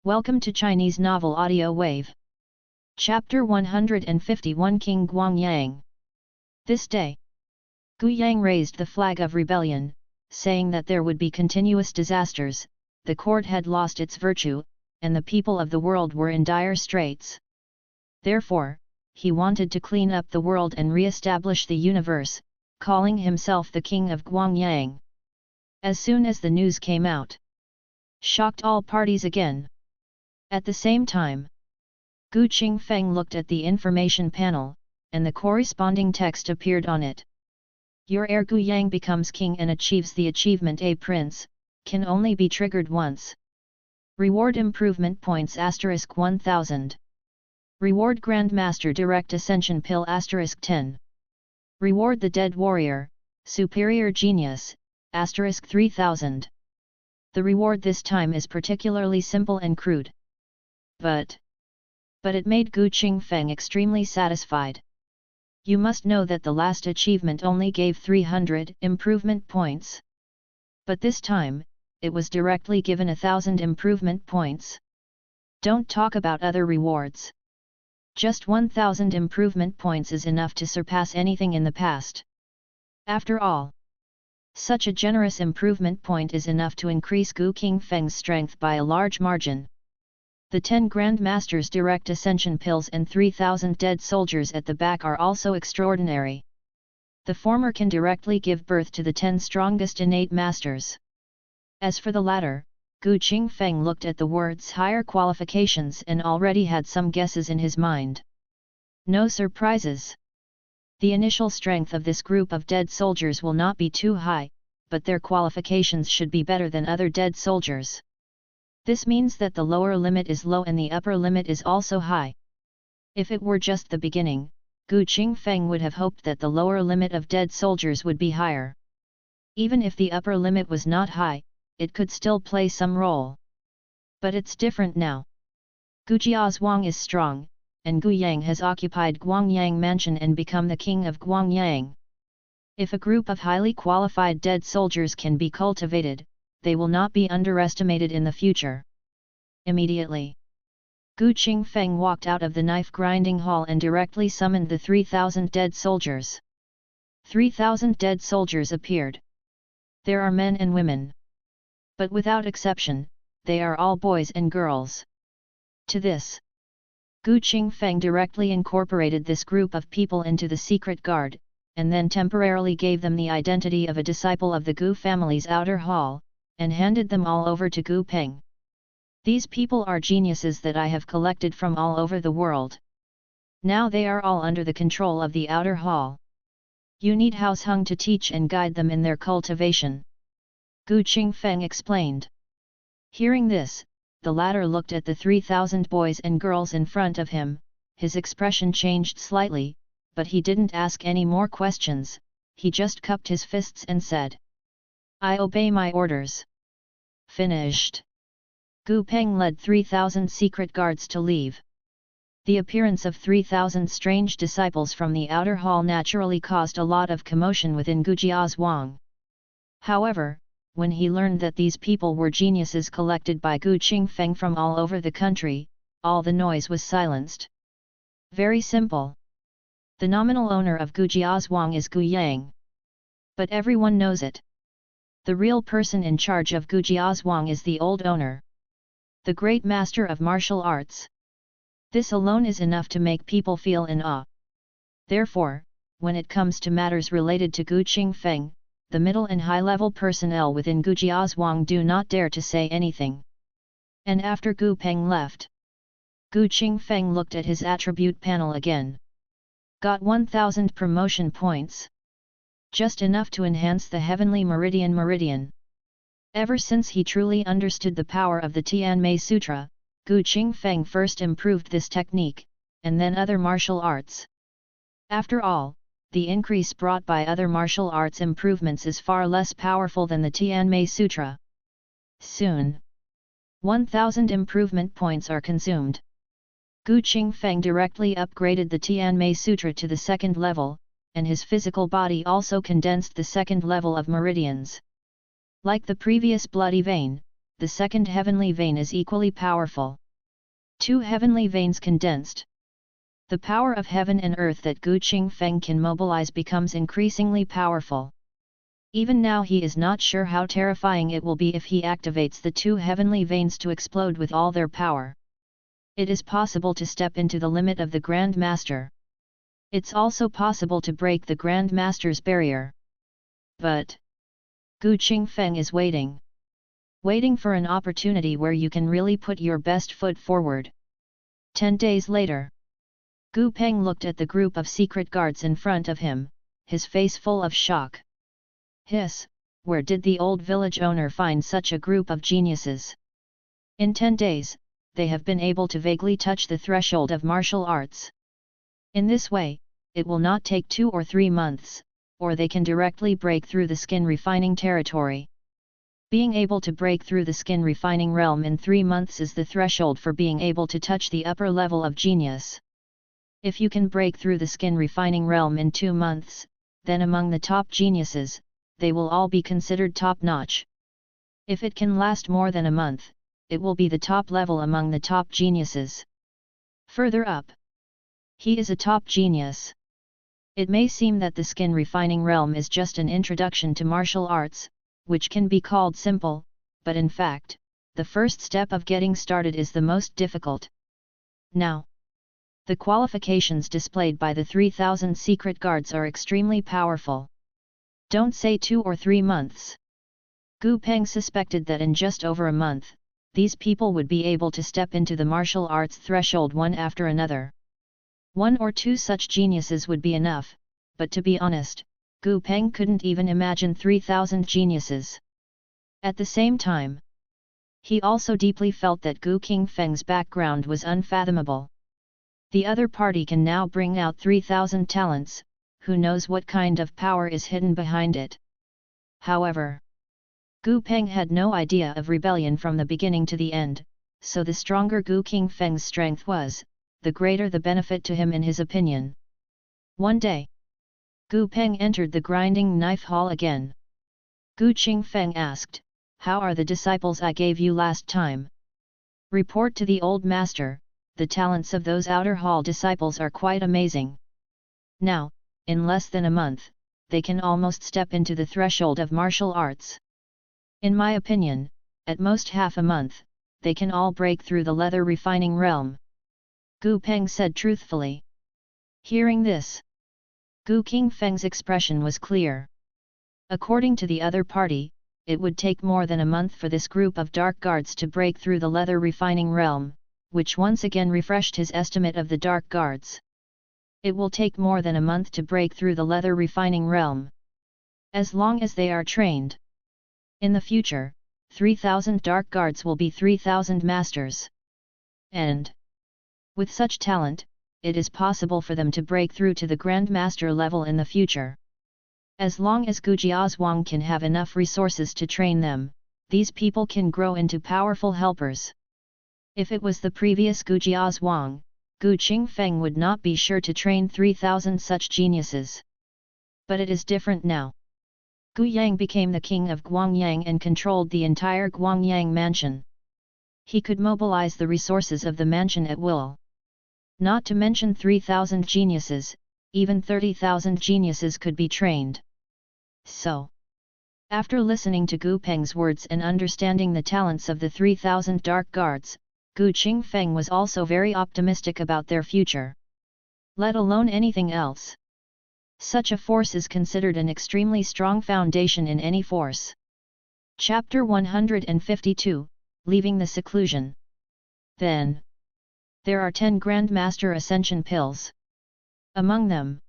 Welcome to Chinese Novel Audio Wave. Chapter 151 King Guangyang. This day, Gu Yang raised the flag of rebellion, saying that there would be continuous disasters, the court had lost its virtue, and the people of the world were in dire straits. Therefore, he wanted to clean up the world and re-establish the universe, calling himself the King of Guangyang. As soon as the news came out, shocked all parties again. At the same time, Qingfeng looked at the information panel, and the corresponding text appeared on it. Your heir Gu Yang becomes king and achieves the achievement A Prince, can only be triggered once. Reward improvement points *1000. Reward Grandmaster Direct Ascension Pill *10. Reward the Dead Warrior, Superior Genius, *3000. The reward this time is particularly simple and crude. But it made Qingfeng extremely satisfied. You must know that the last achievement only gave 300 improvement points. But this time, it was directly given 1000 improvement points. Don't talk about other rewards. Just 1000 improvement points is enough to surpass anything in the past. After all, such a generous improvement point is enough to increase Qingfeng's strength by a large margin. The 10 Grandmasters Direct Ascension Pills and 3000 dead soldiers at the back are also extraordinary. The former can directly give birth to the 10 strongest innate masters. As for the latter, Qingfeng looked at the words higher qualifications and already had some guesses in his mind. No surprises. The initial strength of this group of dead soldiers will not be too high, but their qualifications should be better than other dead soldiers. This means that the lower limit is low and the upper limit is also high. If it were just the beginning, Qingfeng would have hoped that the lower limit of dead soldiers would be higher. Even if the upper limit was not high, it could still play some role. But it's different now. Gujiazhuang is strong, and Gu Yang has occupied Guangyang Mansion and become the king of Guangyang. If a group of highly qualified dead soldiers can be cultivated, they will not be underestimated in the future. Immediately, Qingfeng walked out of the knife-grinding hall and directly summoned the 3000 dead soldiers. 3000 dead soldiers appeared. There are men and women. But without exception, they are all boys and girls. To this, Qingfeng directly incorporated this group of people into the secret guard, and then temporarily gave them the identity of a disciple of the Gu family's outer hall, and handed them all over to Gu Peng. These people are geniuses that I have collected from all over the world. Now they are all under the control of the outer hall. You need House Hung to teach and guide them in their cultivation. Qingfeng explained. Hearing this, the latter looked at the 3000 boys and girls in front of him, his expression changed slightly, but he didn't ask any more questions, he just cupped his fists and said, I obey my orders. Finished. Gu Peng led 3000 secret guards to leave. The appearance of 3000 strange disciples from the outer hall naturally caused a lot of commotion within Gujiazhuang. However, when he learned that these people were geniuses collected by Qingfeng from all over the country, all the noise was silenced. Very simple. The nominal owner of Gujiazhuang is Gu Yang. But everyone knows it. The real person in charge of Gujiazhuang is the old owner. The great master of martial arts. This alone is enough to make people feel in awe. Therefore, when it comes to matters related to Qingfeng, the middle and high-level personnel within Gujiazhuang do not dare to say anything. And after Gu Peng left, Qingfeng looked at his attribute panel again. Got 1000 promotion points. Just enough to enhance the heavenly meridian. Ever since he truly understood the power of the Tianmei Sutra, Qingfeng first improved this technique, and then other martial arts. After all, the increase brought by other martial arts improvements is far less powerful than the Tianmei Sutra. Soon, 1000 improvement points are consumed. Qingfeng directly upgraded the Tianmei Sutra to the second level, and his physical body also condensed the second level of meridians. Like the previous bloody vein, the second heavenly vein is equally powerful. Two heavenly veins condensed. The power of heaven and earth that Gu Qingfeng can mobilize becomes increasingly powerful. Even now he is not sure how terrifying it will be if he activates the two heavenly veins to explode with all their power. It is possible to step into the limit of the Grand Master. It's also possible to break the Grand Master's barrier. But Gu Qingfeng is waiting. Waiting for an opportunity where you can really put your best foot forward. 10 days later. Gu Peng looked at the group of secret guards in front of him, his face full of shock. Hiss, where did the old village owner find such a group of geniuses? In 10 days, they have been able to vaguely touch the threshold of martial arts. In this way, it will not take 2 or 3 months, or they can directly break through the skin refining territory. Being able to break through the skin refining realm in 3 months is the threshold for being able to touch the upper level of genius. If you can break through the skin refining realm in 2 months, then among the top geniuses, they will all be considered top-notch. If it can last more than a month, it will be the top level among the top geniuses. Further up, he is a top genius. It may seem that the skin refining realm is just an introduction to martial arts, which can be called simple, but in fact, the first step of getting started is the most difficult. Now, the qualifications displayed by the 3,000 secret guards are extremely powerful. Don't say 2 or 3 months. Gu Peng suspected that in just over a month, these people would be able to step into the martial arts threshold one after another. 1 or 2 such geniuses would be enough, but to be honest, Gu Peng couldn't even imagine 3,000 geniuses. At the same time, he also deeply felt that Gu Qingfeng's background was unfathomable. The other party can now bring out 3,000 talents, who knows what kind of power is hidden behind it. However, Gu Peng had no idea of rebellion from the beginning to the end, so the stronger Gu Qingfeng's strength was, the greater the benefit to him in his opinion. One day, Gu Peng entered the grinding knife hall again. Gu Qingfeng asked, "How are the disciples I gave you last time?" "Report to the old master, the talents of those outer hall disciples are quite amazing. Now, in less than a month, they can almost step into the threshold of martial arts. In my opinion, at most half a month, they can all break through the leather refining realm," Gu Peng said truthfully. Hearing this, Gu Qingfeng's expression was clear. According to the other party, it would take more than a month for this group of dark guards to break through the leather refining realm, which once again refreshed his estimate of the dark guards. It will take more than a month to break through the leather refining realm. As long as they are trained. In the future, 3,000 dark guards will be 3,000 masters. And with such talent, it is possible for them to break through to the Grand Master level in the future. As long as Gu Jiazhuang can have enough resources to train them, these people can grow into powerful helpers. If it was the previous Gu Jiazhuang, Gu Qingfeng would not be sure to train 3,000 such geniuses. But it is different now. Gu Yang became the king of Guangyang and controlled the entire Guangyang mansion. He could mobilize the resources of the mansion at will. Not to mention 3,000 geniuses, even 30,000 geniuses could be trained. So, after listening to Gu Peng's words and understanding the talents of the 3,000 dark guards, Gu Qingfeng was also very optimistic about their future. Let alone anything else. Such a force is considered an extremely strong foundation in any force. Chapter 152, Leaving the Seclusion. Then, there are 10 Grand Master Ascension Pills. Among them,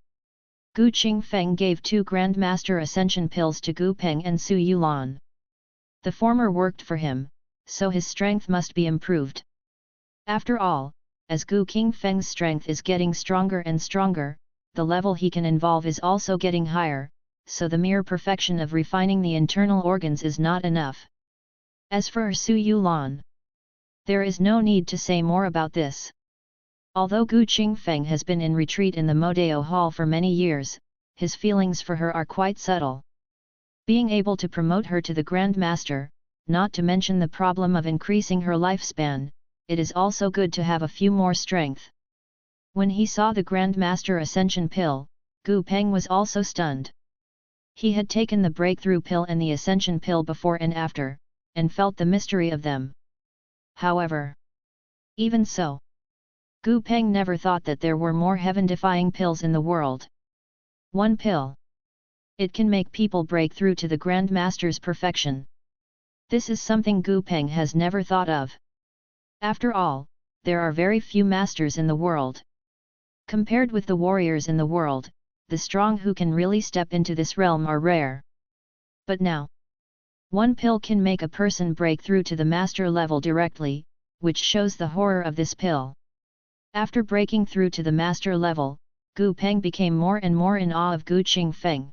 Gu Qingfeng gave 2 Grand Master Ascension Pills to Gu Peng and Su Yulan. The former worked for him, so his strength must be improved. After all, as Gu Qingfeng's strength is getting stronger and stronger, the level he can involve is also getting higher, so the mere perfection of refining the internal organs is not enough. As for Su Yulan, there is no need to say more about this. Although Gu Qingfeng has been in retreat in the Modeo Hall for many years, his feelings for her are quite subtle. Being able to promote her to the Grand Master, not to mention the problem of increasing her lifespan, it is also good to have a few more strength. When he saw the Grandmaster Ascension pill, Gu Peng was also stunned. He had taken the breakthrough pill and the ascension pill before and after, and felt the mystery of them. However, even so, Gu Peng never thought that there were more heaven-defying pills in the world. One pill. It can make people break through to the Grandmaster's perfection. This is something Gu Peng has never thought of. After all, there are very few masters in the world. Compared with the warriors in the world, the strong who can really step into this realm are rare. But now, one pill can make a person break through to the master level directly, which shows the horror of this pill. After breaking through to the master level, Gu Peng became more and more in awe of Gu Qingfeng.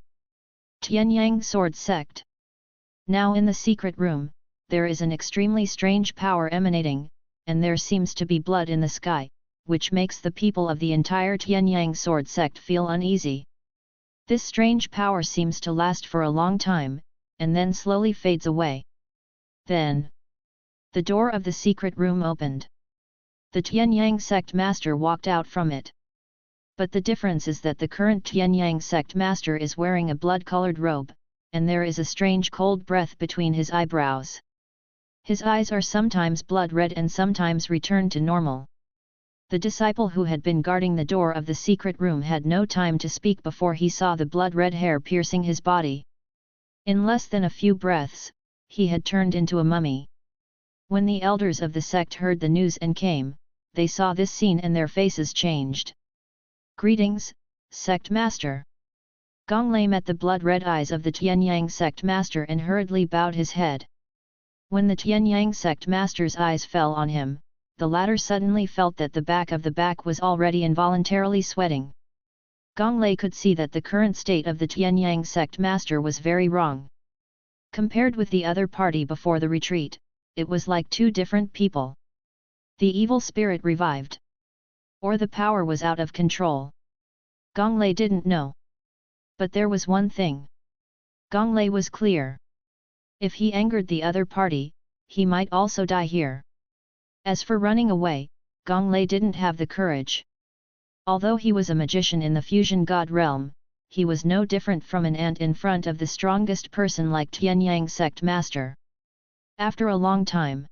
Tianyang Sword Sect. Now in the secret room, there is an extremely strange power emanating, and there seems to be blood in the sky, which makes the people of the entire Tianyang Sword Sect feel uneasy. This strange power seems to last for a long time, and then slowly fades away. Then, the door of the secret room opened. The Tianyang sect master walked out from it. But the difference is that the current Tianyang sect master is wearing a blood-colored robe, and there is a strange cold breath between his eyebrows. His eyes are sometimes blood-red and sometimes return to normal. The disciple who had been guarding the door of the secret room had no time to speak before he saw the blood-red hair piercing his body. In less than a few breaths, he had turned into a mummy. When the elders of the sect heard the news and came, they saw this scene and their faces changed. "Greetings, sect master." Gong Lei met the blood-red eyes of the Tianyang sect master and hurriedly bowed his head. When the Tianyang sect master's eyes fell on him, the latter suddenly felt that the back of the back was already involuntarily sweating. Gong Lei could see that the current state of the Tianyang sect master was very wrong. Compared with the other party before the retreat, it was like two different people. The evil spirit revived. Or the power was out of control. Gong Lei didn't know. But there was one thing. Gong Lei was clear. If he angered the other party, he might also die here. As for running away, Gong Lei didn't have the courage. Although he was a magician in the fusion god realm, he was no different from an ant in front of the strongest person like Tianyang sect master. After a long time,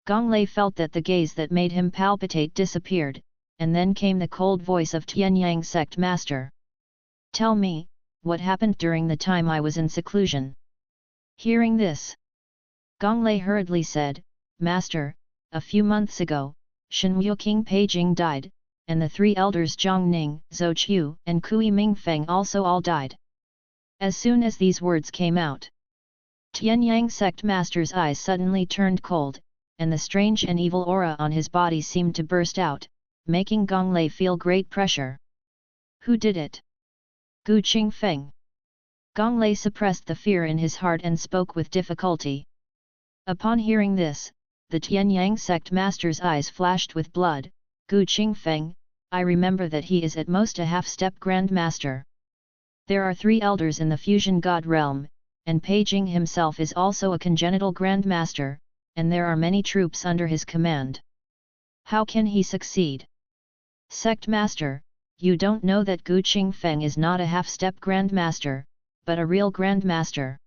Gong Lei felt that the gaze that made him palpitate disappeared, and then came the cold voice of Tianyang sect master. "Tell me, what happened during the time I was in seclusion?" Hearing this, Gong Lei hurriedly said, "Master, a few months ago, Shenwu King Peijing died, and the three elders Zhang Ning, Zhou Qiu, and Kui Mingfeng also all died." As soon as these words came out, Tianyang sect master's eyes suddenly turned cold, and the strange and evil aura on his body seemed to burst out, making Gong Lei feel great pressure. "Who did it?" "Gu Qingfeng." Gong Lei suppressed the fear in his heart and spoke with difficulty. Upon hearing this, the Tianyang sect master's eyes flashed with blood. "Gu Qingfeng, I remember that he is at most a half-step grandmaster. There are three elders in the fusion god realm, and Peijing himself is also a congenital grandmaster, and there are many troops under his command. How can he succeed?" "Sect master, you don't know that Gu Qingfeng is not a half-step grandmaster, but a real grandmaster.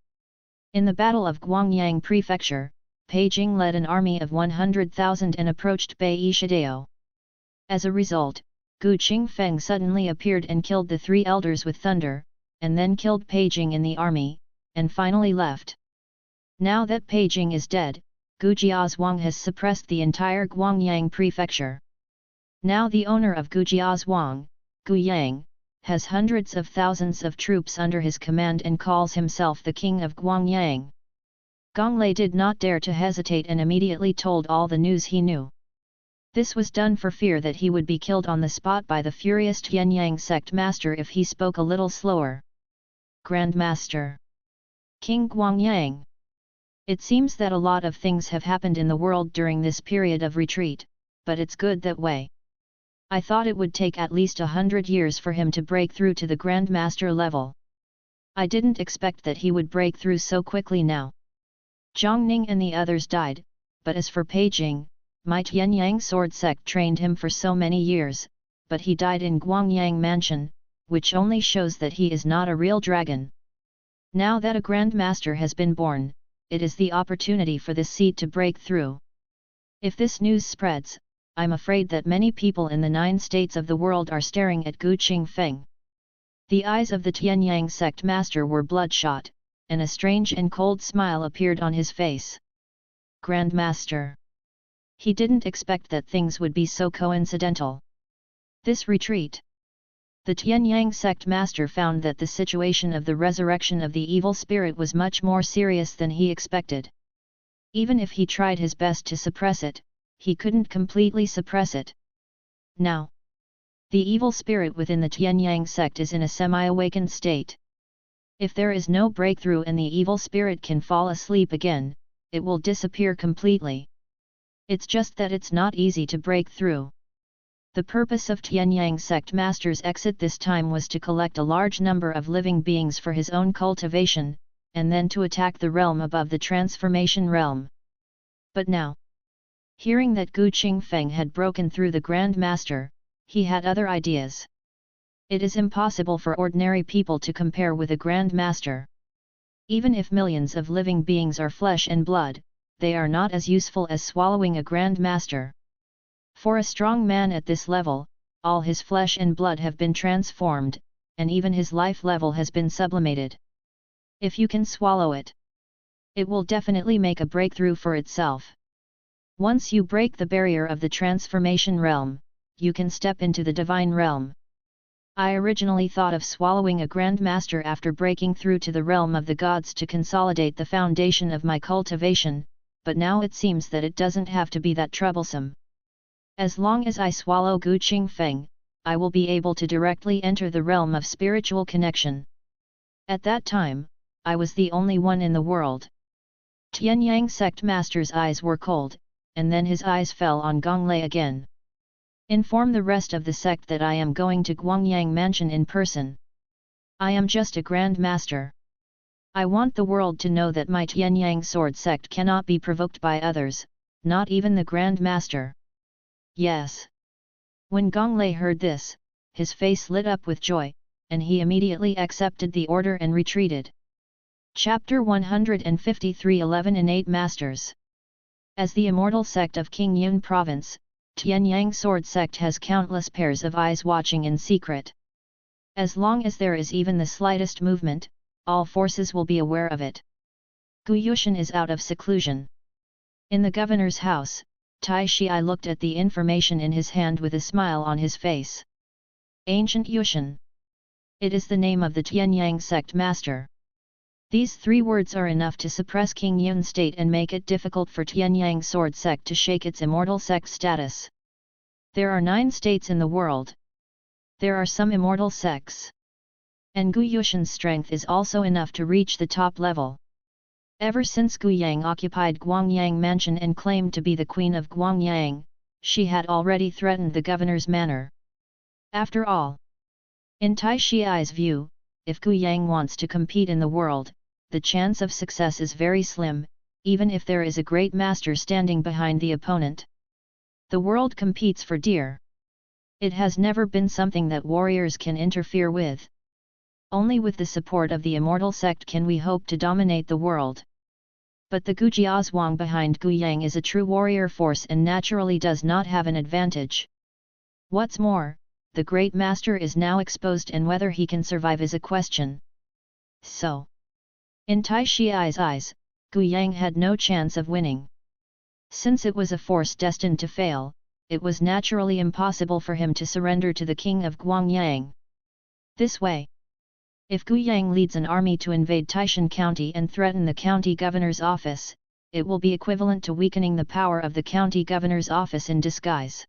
In the Battle of Guangyang Prefecture, Peijing led an army of 100,000 and approached Bai Shidao. As a result, Gu Qingfeng suddenly appeared and killed the three elders with thunder, and then killed Peijing in the army, and finally left. Now that Peijing is dead, Gu Jiazhuang has suppressed the entire Guangyang Prefecture. Now the owner of Gu Jiazhuang, Gu Yang, has hundreds of thousands of troops under his command and calls himself the king of Guangyang." Gong Lei did not dare to hesitate and immediately told all the news he knew. This was done for fear that he would be killed on the spot by the furious Tianyang sect master if he spoke a little slower. "Grandmaster. King Guangyang. It seems that a lot of things have happened in the world during this period of retreat, but it's good that way. I thought it would take at least 100 years for him to break through to the Grandmaster level. I didn't expect that he would break through so quickly now. Zhang Ning and the others died, but as for Peijing, my Tianyang sword sect trained him for so many years, but he died in Guangyang Mansion, which only shows that he is not a real dragon. Now that a Grand Master has been born, it is the opportunity for this seed to break through. If this news spreads, I'm afraid that many people in the 9 states of the world are staring at Gu Qingfeng. The eyes of the Tianyang sect master were bloodshot, and a strange and cold smile appeared on his face. Grand Master. He didn't expect that things would be so coincidental. This retreat. The Tianyang sect master found that the situation of the resurrection of the evil spirit was much more serious than he expected. Even if he tried his best to suppress it, he couldn't completely suppress it. Now, the evil spirit within the Tianyang sect is in a semi-awakened state. If there is no breakthrough and the evil spirit can fall asleep again, it will disappear completely. It's just that it's not easy to break through. The purpose of Tianyang sect master's exit this time was to collect a large number of living beings for his own cultivation, and then to attack the realm above the transformation realm. But now, hearing that Gu Qingfeng had broken through the Grand Master, he had other ideas. It is impossible for ordinary people to compare with a Grand Master. Even if millions of living beings are flesh and blood, they are not as useful as swallowing a Grand Master. For a strong man at this level, all his flesh and blood have been transformed, and even his life level has been sublimated. If you can swallow it, it will definitely make a breakthrough for itself. Once you break the barrier of the transformation realm, you can step into the divine realm. I originally thought of swallowing a Grand Master after breaking through to the realm of the gods to consolidate the foundation of my cultivation, but now it seems that it doesn't have to be that troublesome. As long as I swallow Gu Qingfeng, I will be able to directly enter the realm of spiritual connection. At that time, I was the only one in the world. Tianyang sect master's eyes were cold, and then his eyes fell on Gonglei again. Inform the rest of the sect that I am going to Guangyang Mansion in person. I am just a Grand Master. I want the world to know that my Tianyang sword sect cannot be provoked by others, not even the Grand Master. Yes. When Gonglei heard this, his face lit up with joy, and he immediately accepted the order and retreated. Chapter 153 11 and 8 Masters. As the immortal sect of Qingyun Province, Tianyang sword sect has countless pairs of eyes watching in secret. As long as there is even the slightest movement, all forces will be aware of it. Gu Yushan is out of seclusion. In the governor's house, Tai Shi looked at the information in his hand with a smile on his face. Ancient Yushan. It is the name of the Tianyang sect master. These 3 words are enough to suppress Qingyun state and make it difficult for Tianyang sword sect to shake its immortal sect status. There are 9 states in the world. There are some immortal sects. And Gu Yushan's strength is also enough to reach the top level. Ever since Gu Yang occupied Guangyang Mansion and claimed to be the queen of Guangyang, she had already threatened the governor's manor. After all, in Tai Shi's view, if Gu Yang wants to compete in the world, the chance of success is very slim, even if there is a great master standing behind the opponent. The world competes for dear. It has never been something that warriors can interfere with. Only with the support of the immortal sect can we hope to dominate the world. But the Gujiazhuang behind Gu Yang is a true warrior force and naturally does not have an advantage. What's more, the great master is now exposed and whether he can survive is a question. So, in Tai Shi's eyes, Gu Yang had no chance of winning. Since it was a force destined to fail, it was naturally impossible for him to surrender to the king of Guangyang. This way, if Gu Yang leads an army to invade Taishan County and threaten the county governor's office, it will be equivalent to weakening the power of the county governor's office in disguise.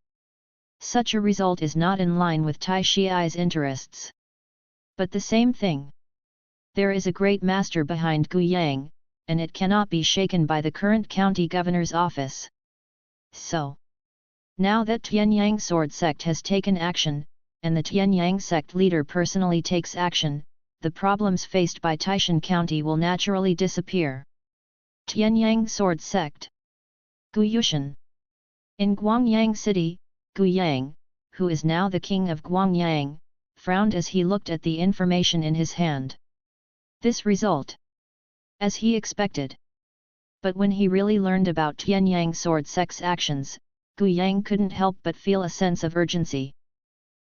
Such a result is not in line with Tai Shi's interests. But the same thing. There is a great master behind Gu Yang, and it cannot be shaken by the current county governor's office. So, now that Tianyang sword sect has taken action, and the Tianyang sect leader personally takes action, the problems faced by Taishan County will naturally disappear. Tianyang Sword Sect. Gu Yushan. In Guangyang City, Gu Yang, who is now the king of Guangyang, frowned as he looked at the information in his hand. This result, as he expected. But when he really learned about Tianyang Sword Sect's actions, Gu Yang couldn't help but feel a sense of urgency.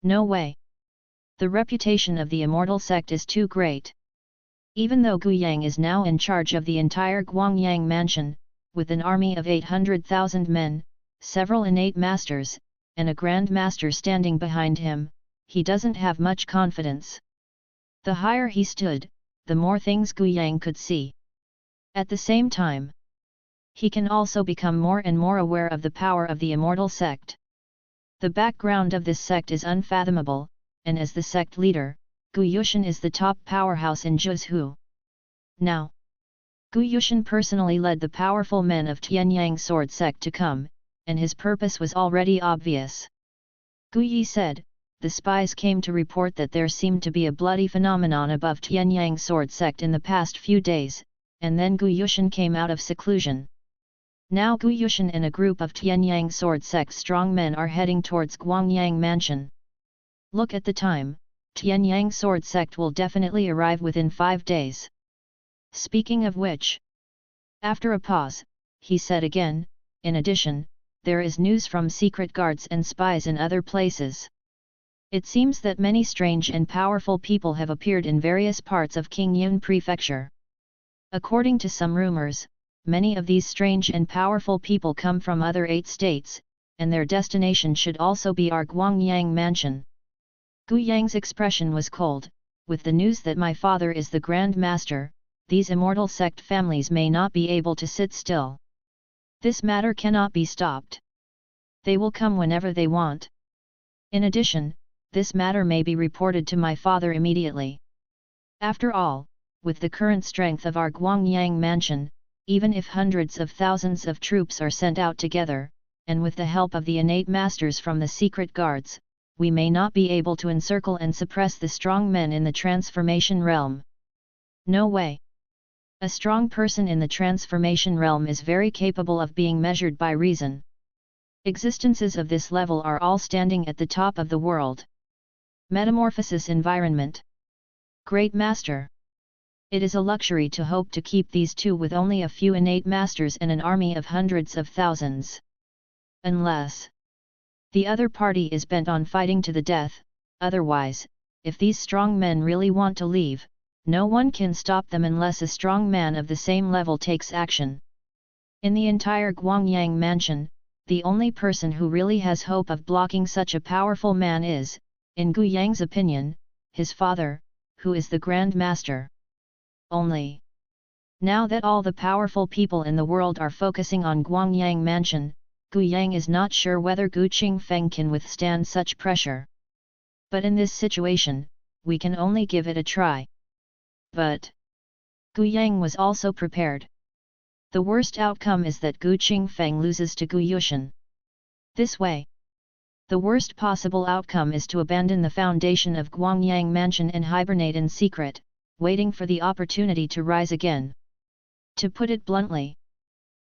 No way. The reputation of the immortal sect is too great. Even though Gu Yang is now in charge of the entire Guangyang mansion, with an army of 800,000 men, several innate masters, and a grand master standing behind him, he doesn't have much confidence. The higher he stood, the more things Gu Yang could see. At the same time, he can also become more and more aware of the power of the immortal sect. The background of this sect is unfathomable, and as the sect leader, Gu Yushan is the top powerhouse in Zhuzhou. Now, Gu Yushan personally led the powerful men of Tianyang Sword Sect to come, and his purpose was already obvious. Gu Yi said, the spies came to report that there seemed to be a bloody phenomenon above Tianyang Sword Sect in the past few days, and then Gu Yushan came out of seclusion. Now Gu Yushan and a group of Tianyang Sword Sect strong men are heading towards Guangyang Mansion. Look at the time, Tianyang Sword Sect will definitely arrive within 5 days. Speaking of which, after a pause, he said again, in addition, there is news from secret guards and spies in other places. It seems that many strange and powerful people have appeared in various parts of Qingyun Prefecture. According to some rumors, many of these strange and powerful people come from other 8 states, and their destination should also be our Guangyang mansion. Gu Yang's expression was cold. With the news that my father is the Grand Master, these immortal sect families may not be able to sit still. This matter cannot be stopped. They will come whenever they want. In addition, this matter may be reported to my father immediately. After all, with the current strength of our Guangyang mansion, even if hundreds of thousands of troops are sent out together, and with the help of the innate masters from the secret guards, we may not be able to encircle and suppress the strong men in the transformation realm. No way. A strong person in the transformation realm is very capable of being measured by reason. Existences of this level are all standing at the top of the world. Metamorphosis environment. Great Master. It is a luxury to hope to keep these two with only a few innate masters and an army of hundreds of thousands. Unless the other party is bent on fighting to the death, otherwise, if these strong men really want to leave, no one can stop them unless a strong man of the same level takes action. In the entire Guangyang mansion, the only person who really has hope of blocking such a powerful man is, in Gu Yang's opinion, his father, who is the Grand Master. Only. Now that all the powerful people in the world are focusing on Guangyang mansion, Gu Yang is not sure whether Gu Qingfeng can withstand such pressure. But in this situation, we can only give it a try. But Gu Yang was also prepared. The worst outcome is that Gu Qingfeng loses to Gu Yushan. This way, the worst possible outcome is to abandon the foundation of Guangyang mansion and hibernate in secret, waiting for the opportunity to rise again. To put it bluntly,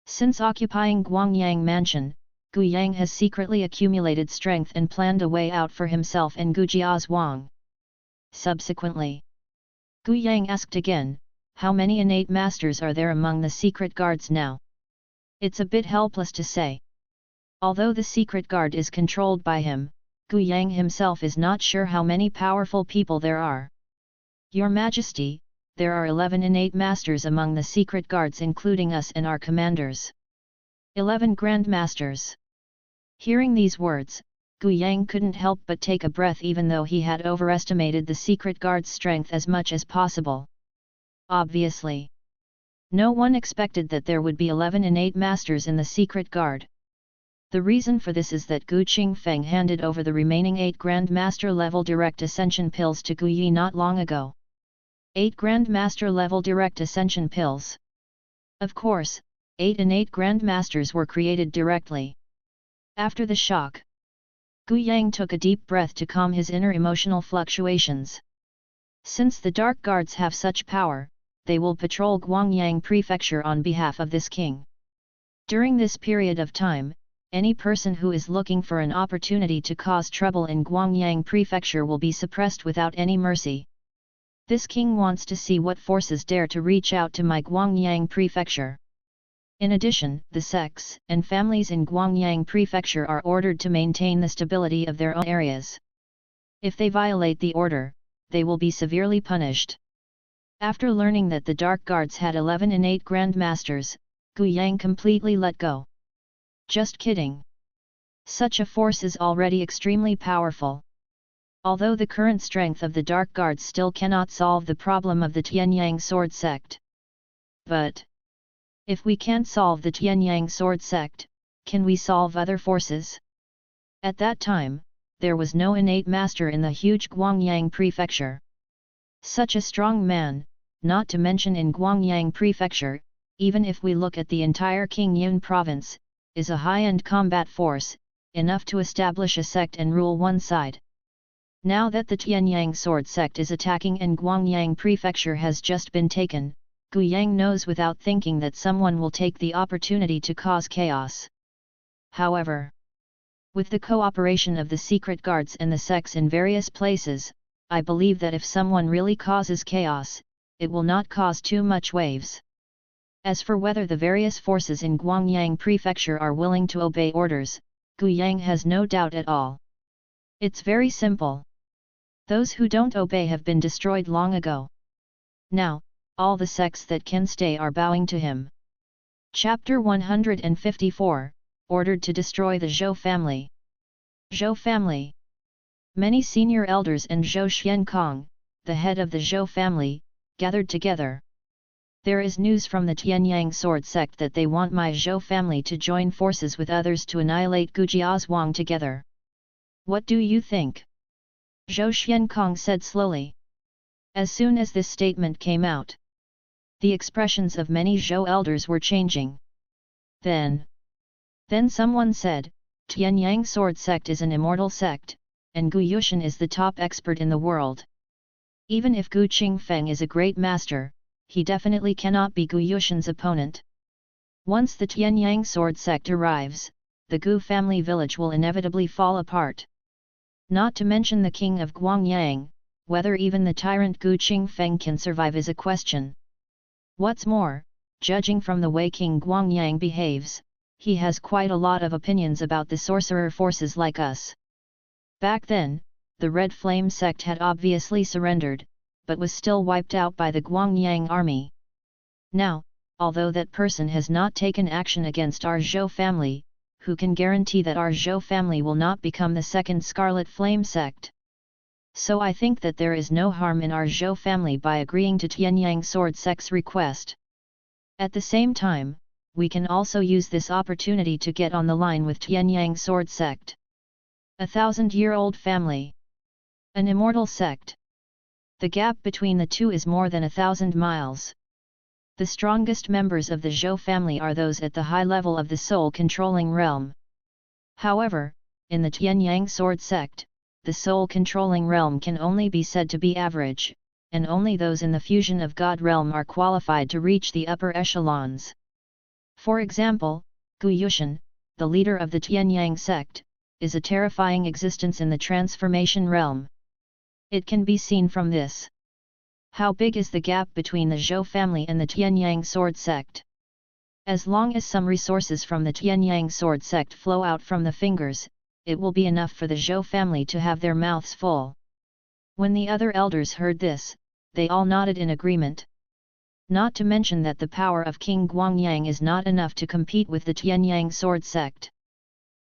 since occupying Guangyang mansion, Gu Yang has secretly accumulated strength and planned a way out for himself and Gu Jiazhuang. Subsequently, Gu Yang asked again, how many innate masters are there among the secret guards now? It's a bit helpless to say. Although the secret guard is controlled by him, Gu Yang himself is not sure how many powerful people there are. Your Majesty, there are 11 innate masters among the secret guards including us and our commanders. 11 Grand Masters. Hearing these words, Gu Yang couldn't help but take a breath even though he had overestimated the secret guard's strength as much as possible. Obviously, no one expected that there would be 11 innate masters in the secret guard. The reason for this is that Gu Qingfeng handed over the remaining 8 Grand Master level direct ascension pills to Gu Yi not long ago. 8 Grand Master level direct ascension pills. Of course, 8 innate Grand Masters were created directly. After the shock, Gu Yang took a deep breath to calm his inner emotional fluctuations. Since the Dark Guards have such power, they will patrol Guangyang Prefecture on behalf of this king. During this period of time, any person who is looking for an opportunity to cause trouble in Guangyang Prefecture will be suppressed without any mercy. This king wants to see what forces dare to reach out to my Guangyang Prefecture. In addition, the sects and families in Guangyang Prefecture are ordered to maintain the stability of their own areas. If they violate the order, they will be severely punished. After learning that the Dark Guards had 11 innate Grandmasters, Gu Yang completely let go. Just kidding. Such a force is already extremely powerful. Although the current strength of the Dark Guards still cannot solve the problem of the Tianyang Sword Sect. But if we can't solve the Tianyang Sword Sect, can we solve other forces? At that time, there was no innate master in the huge Guangyang Prefecture. Such a strong man, not to mention in Guangyang Prefecture, even if we look at the entire Qingyun province, is a high-end combat force, enough to establish a sect and rule one side. Now that the Tianyang Sword Sect is attacking and Guangyang Prefecture has just been taken, Gu Yang knows without thinking that someone will take the opportunity to cause chaos. However, with the cooperation of the secret guards and the sects in various places, I believe that if someone really causes chaos, it will not cause too much waves. As for whether the various forces in Guangyang Prefecture are willing to obey orders, Gu Yang has no doubt at all. It's very simple. Those who don't obey have been destroyed long ago. Now, all the sects that can stay are bowing to him. Chapter 154, Ordered to destroy the Zhou family. Zhou family. Many senior elders and Zhou Xiankong, the head of the Zhou family, gathered together. There is news from the Tianyang Sword Sect that they want my Zhou family to join forces with others to annihilate Gujiazhuang together. What do you think? Zhou Xiankong said slowly. As soon as this statement came out, the expressions of many Zhou elders were changing. Then someone said, Tianyang Sword Sect is an immortal sect, and Gu Yushan is the top expert in the world. Even if Gu Qingfeng is a great master, he definitely cannot be Gu Yushan's opponent. Once the Tianyang Sword Sect arrives, the Gu family village will inevitably fall apart. Not to mention the king of Guangyang, whether even the tyrant Gu Qingfeng can survive is a question. What's more, judging from the way King Guangyang behaves, he has quite a lot of opinions about the sorcerer forces like us. Back then, the Red Flame sect had obviously surrendered, but was still wiped out by the Guangyang army. Now, although that person has not taken action against our Zhou family, who can guarantee that our Zhou family will not become the second Scarlet Flame sect? So I think that there is no harm in our Zhou family by agreeing to Tianyang Sword Sect's request. At the same time, we can also use this opportunity to get on the line with Tianyang Sword Sect. 1,000-year-old family. An immortal sect. The gap between the two is more than 1,000 miles. The strongest members of the Zhou family are those at the high level of the soul-controlling realm. However, in the Tianyang Sword Sect, the soul-controlling realm can only be said to be average, and only those in the fusion of God realm are qualified to reach the upper echelons. For example, Gu Yushan, the leader of the Tianyang sect, is a terrifying existence in the transformation realm. It can be seen from this. How big is the gap between the Zhou family and the Tianyang Sword Sect? As long as some resources from the Tianyang Sword Sect flow out from the fingers, it will be enough for the Zhou family to have their mouths full. When the other elders heard this, they all nodded in agreement. Not to mention that the power of King Guangyang is not enough to compete with the Tianyang Sword Sect.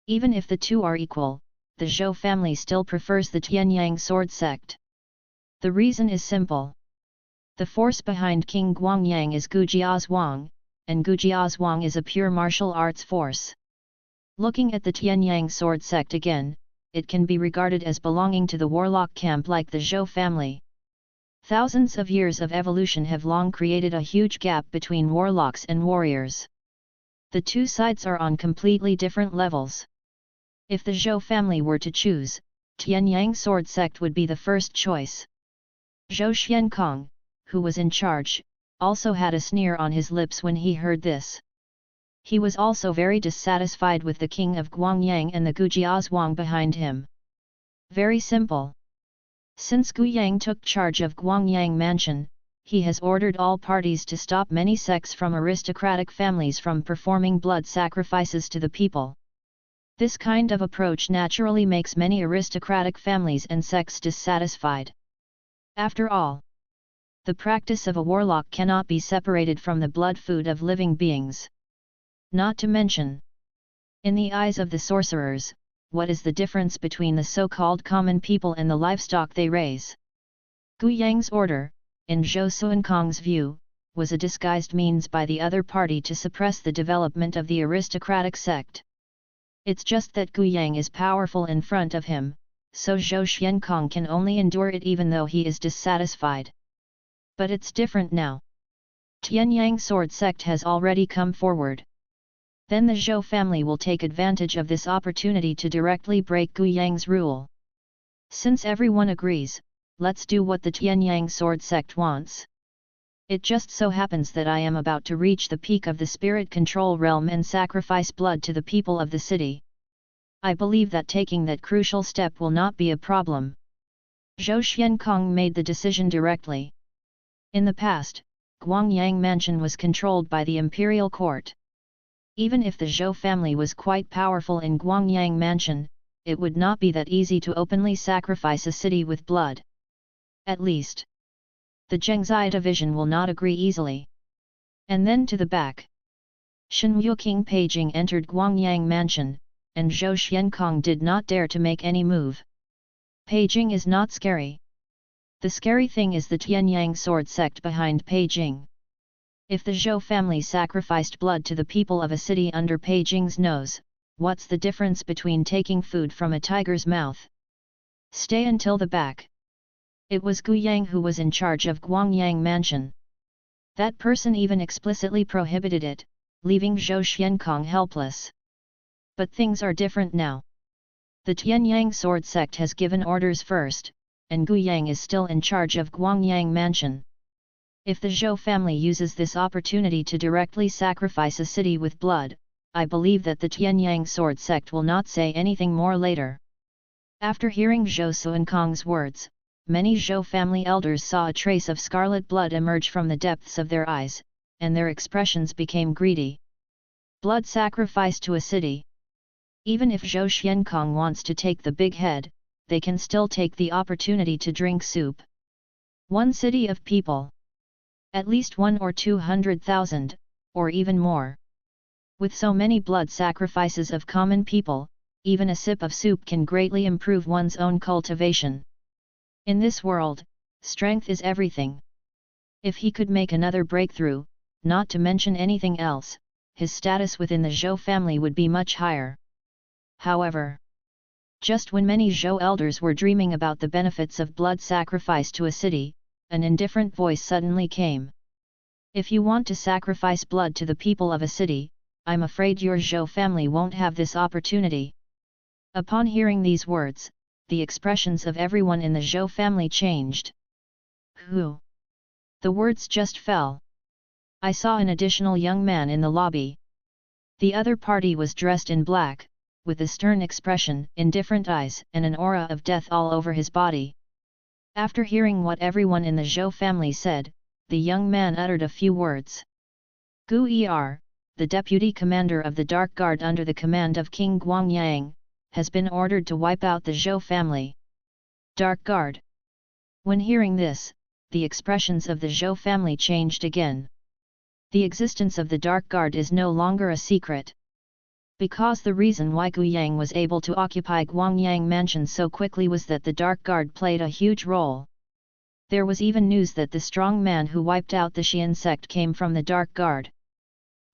Even if the two are equal, the Zhou family still prefers the Tianyang Sword Sect. The reason is simple. The force behind King Guangyang is Gujiazhuang, and Gujiazhuang is a pure martial arts force. Looking at the Tianyang Sword Sect again, it can be regarded as belonging to the warlock camp like the Zhou family. Thousands of years of evolution have long created a huge gap between warlocks and warriors. The two sides are on completely different levels. If the Zhou family were to choose, Tianyang Sword Sect would be the first choice. Zhou Xiankong, who was in charge, also had a sneer on his lips when he heard this. He was also very dissatisfied with the king of Guangyang and the Gujiazhuang behind him. Very simple. Since Gu Yang took charge of Guangyang Mansion, he has ordered all parties to stop many sects from aristocratic families from performing blood sacrifices to the people. This kind of approach naturally makes many aristocratic families and sects dissatisfied. After all, the practice of a warlock cannot be separated from the blood food of living beings. Not to mention, in the eyes of the sorcerers, what is the difference between the so-called common people and the livestock they raise? Gu Yang's order, in Zhou Suankong's view, was a disguised means by the other party to suppress the development of the aristocratic sect. It's just that Gu Yang is powerful in front of him, so Zhou Xiankong can only endure it even though he is dissatisfied. But it's different now. Tianyang sword sect has already come forward. Then the Zhou family will take advantage of this opportunity to directly break Gu Yang's rule. Since everyone agrees, let's do what the Tianyang sword sect wants. It just so happens that I am about to reach the peak of the spirit control realm and sacrifice blood to the people of the city. I believe that taking that crucial step will not be a problem. Zhou Xiankong made the decision directly. In the past, Guangyang Mansion was controlled by the imperial court. Even if the Zhou family was quite powerful in Guangyang Mansion, it would not be that easy to openly sacrifice a city with blood. At least, the Zhengzai division will not agree easily. And then to the back. Shen Yuqing Peijing entered Guangyang Mansion, and Zhou Xiankong did not dare to make any move. Peijing is not scary. The scary thing is the Tianyang sword sect behind Peijing. If the Zhou family sacrificed blood to the people of a city under Peijing's nose, what's the difference between taking food from a tiger's mouth? Stay until the back. It was Gu Yang who was in charge of Guangyang Mansion. That person even explicitly prohibited it, leaving Zhou Xiankong helpless. But things are different now. The Tianyang sword sect has given orders first, and Gu Yang is still in charge of Guangyang Mansion. If the Zhou family uses this opportunity to directly sacrifice a city with blood, I believe that the Tianyang sword sect will not say anything more later. After hearing Zhou Suankong's words, many Zhou family elders saw a trace of scarlet blood emerge from the depths of their eyes, and their expressions became greedy. Blood sacrifice to a city. Even if Zhou Xiankong wants to take the big head, they can still take the opportunity to drink soup. One city of people. At least 1 or 200,000, or even more. With so many blood sacrifices of common people, even a sip of soup can greatly improve one's own cultivation. In this world, strength is everything. If he could make another breakthrough, not to mention anything else, his status within the Zhou family would be much higher. However, just when many Zhou elders were dreaming about the benefits of blood sacrifice to a city, an indifferent voice suddenly came. If you want to sacrifice blood to the people of a city, I'm afraid your Zhou family won't have this opportunity. Upon hearing these words, the expressions of everyone in the Zhou family changed. Who? The words just fell. I saw an additional young man in the lobby. The other party was dressed in black, with a stern expression, indifferent eyes, and an aura of death all over his body. After hearing what everyone in the Zhou family said, the young man uttered a few words. Gu Er, the deputy commander of the Dark Guard under the command of King Guangyang, has been ordered to wipe out the Zhou family. Dark Guard. When hearing this, the expressions of the Zhou family changed again. The existence of the Dark Guard is no longer a secret. Because the reason why Gu Yang was able to occupy Guangyang Mansion so quickly was that the Dark Guard played a huge role. There was even news that the strong man who wiped out the Qian sect came from the Dark Guard.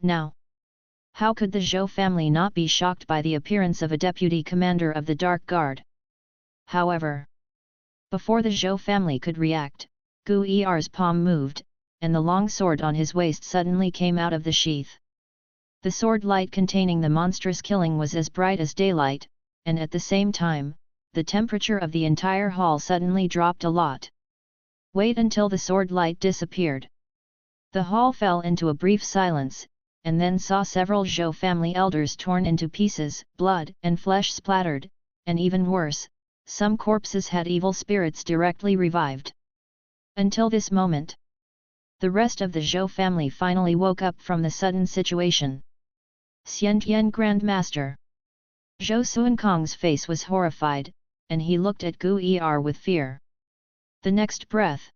Now, how could the Zhou family not be shocked by the appearance of a deputy commander of the Dark Guard? However, before the Zhou family could react, Gu Er's palm moved, and the long sword on his waist suddenly came out of the sheath. The sword light containing the monstrous killing was as bright as daylight, and at the same time, the temperature of the entire hall suddenly dropped a lot. Wait until the sword light disappeared. The hall fell into a brief silence, and then saw several Zhou family elders torn into pieces, blood and flesh splattered, and even worse, some corpses had evil spirits directly revived. Until this moment, the rest of the Zhou family finally woke up from the sudden situation. Qidian Grand Master. Zhou Xuankong's face was horrified, and he looked at Gu Er with fear. The next breath,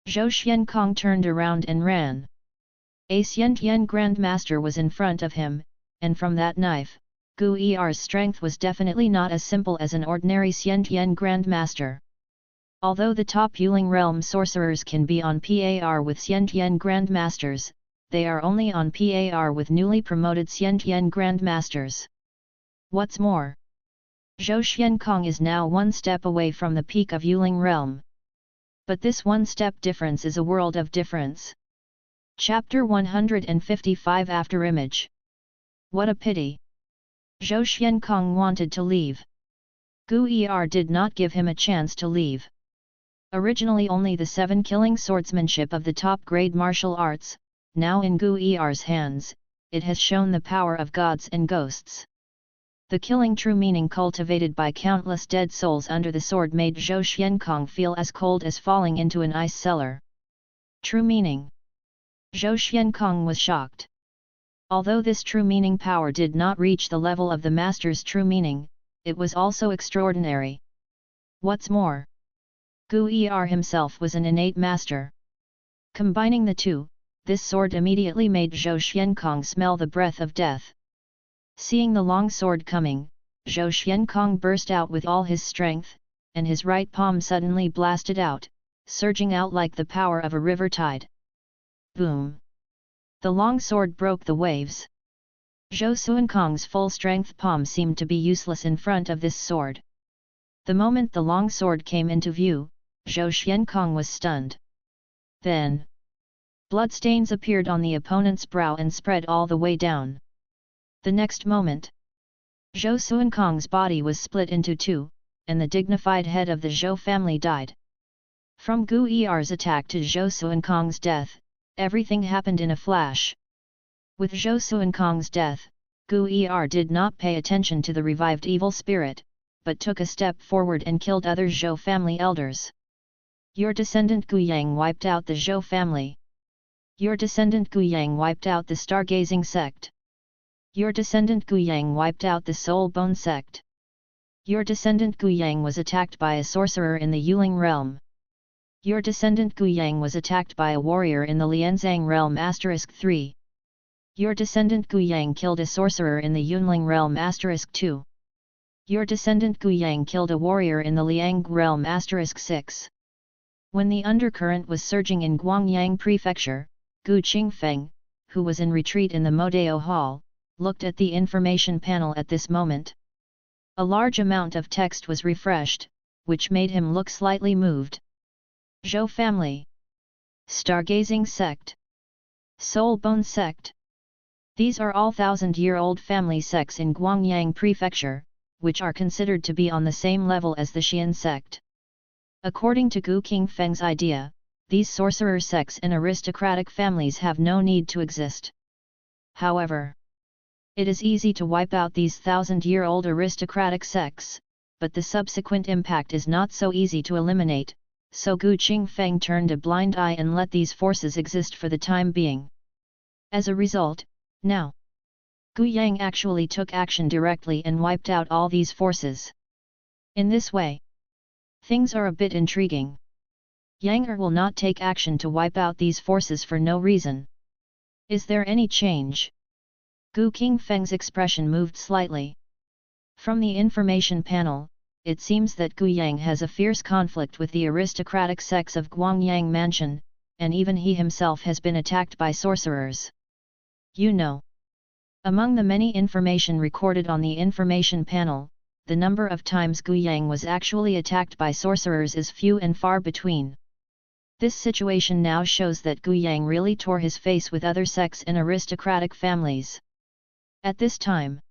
Zhou Xuankong turned around and ran. A Qidian Grand Master was in front of him, and from that knife, Gu Er's strength was definitely not as simple as an ordinary Qidian Grand Master. Although the top Yuling realm sorcerers can be on par with Qidian Grand Masters, they are only on par with newly promoted Qidian Grand Masters. What's more, Zhou Xuankong is now one step away from the peak of Yuling realm. But this one-step difference is a world of difference. Chapter 155 After Image. What a pity! Zhou Xuankong wanted to leave. Gu Er did not give him a chance to leave. Originally only the 7 killing swordsmanship of the top-grade martial arts, now in Gu Er's hands, it has shown the power of gods and ghosts. The killing true meaning cultivated by countless dead souls under the sword made Zhou Xuankong feel as cold as falling into an ice cellar. True meaning. Zhou Xuankong was shocked. Although this true meaning power did not reach the level of the master's true meaning, it was also extraordinary. What's more, Gu Er himself was an innate master. Combining the two, this sword immediately made Zhou Xuankong smell the breath of death. Seeing the long sword coming, Zhou Xuankong burst out with all his strength, and his right palm suddenly blasted out, surging out like the power of a river tide. Boom! The long sword broke the waves. Zhou Xuankong's full-strength palm seemed to be useless in front of this sword. The moment the long sword came into view, Zhou Xuankong was stunned. Then, bloodstains appeared on the opponent's brow and spread all the way down. The next moment, Zhou Xuankong's body was split into two, and the dignified head of the Zhou family died. From Gu Er's attack to Zhou Xuankong's death, everything happened in a flash. With Zhou Xuankong's death, Gu Er did not pay attention to the revived evil spirit, but took a step forward and killed other Zhou family elders. Your descendant Gu Yang wiped out the Zhou family. Your descendant Gu Yang wiped out the Stargazing sect. Your descendant Gu Yang wiped out the Soul Bone sect. Your descendant Gu Yang was attacked by a sorcerer in the Yuling realm. Your descendant Gu Yang was attacked by a warrior in the Lianzang realm *3. Your descendant Gu Yang killed a sorcerer in the Yunling realm *2. Your descendant Gu Yang killed a warrior in the Liang realm *6. When the undercurrent was surging in Guangyang Prefecture, Gu Qingfeng, who was in retreat in the Modeo Hall, looked at the information panel at this moment. A large amount of text was refreshed, which made him look slightly moved. Zhou family. Stargazing sect. Soul Bone sect. These are all 1,000-year-old family sects in Guangyang Prefecture, which are considered to be on the same level as the Qian sect. According to Gu Qingfeng's idea, these sorcerer sects and aristocratic families have no need to exist. However, it is easy to wipe out these 1,000-year-old aristocratic sects, but the subsequent impact is not so easy to eliminate, so Gu Qingfeng turned a blind eye and let these forces exist for the time being. As a result, now, Gu Yang actually took action directly and wiped out all these forces. In this way, things are a bit intriguing. Yang will not take action to wipe out these forces for no reason. Is there any change? Gu Qingfeng's expression moved slightly. From the information panel, it seems that Gu Yang has a fierce conflict with the aristocratic sects of Guangyang Mansion, and even he himself has been attacked by sorcerers. You know. Among the many information recorded on the information panel, the number of times Gu Yang was actually attacked by sorcerers is few and far between. This situation now shows that Gu Yang really tore his face with other sects and aristocratic families. At this time,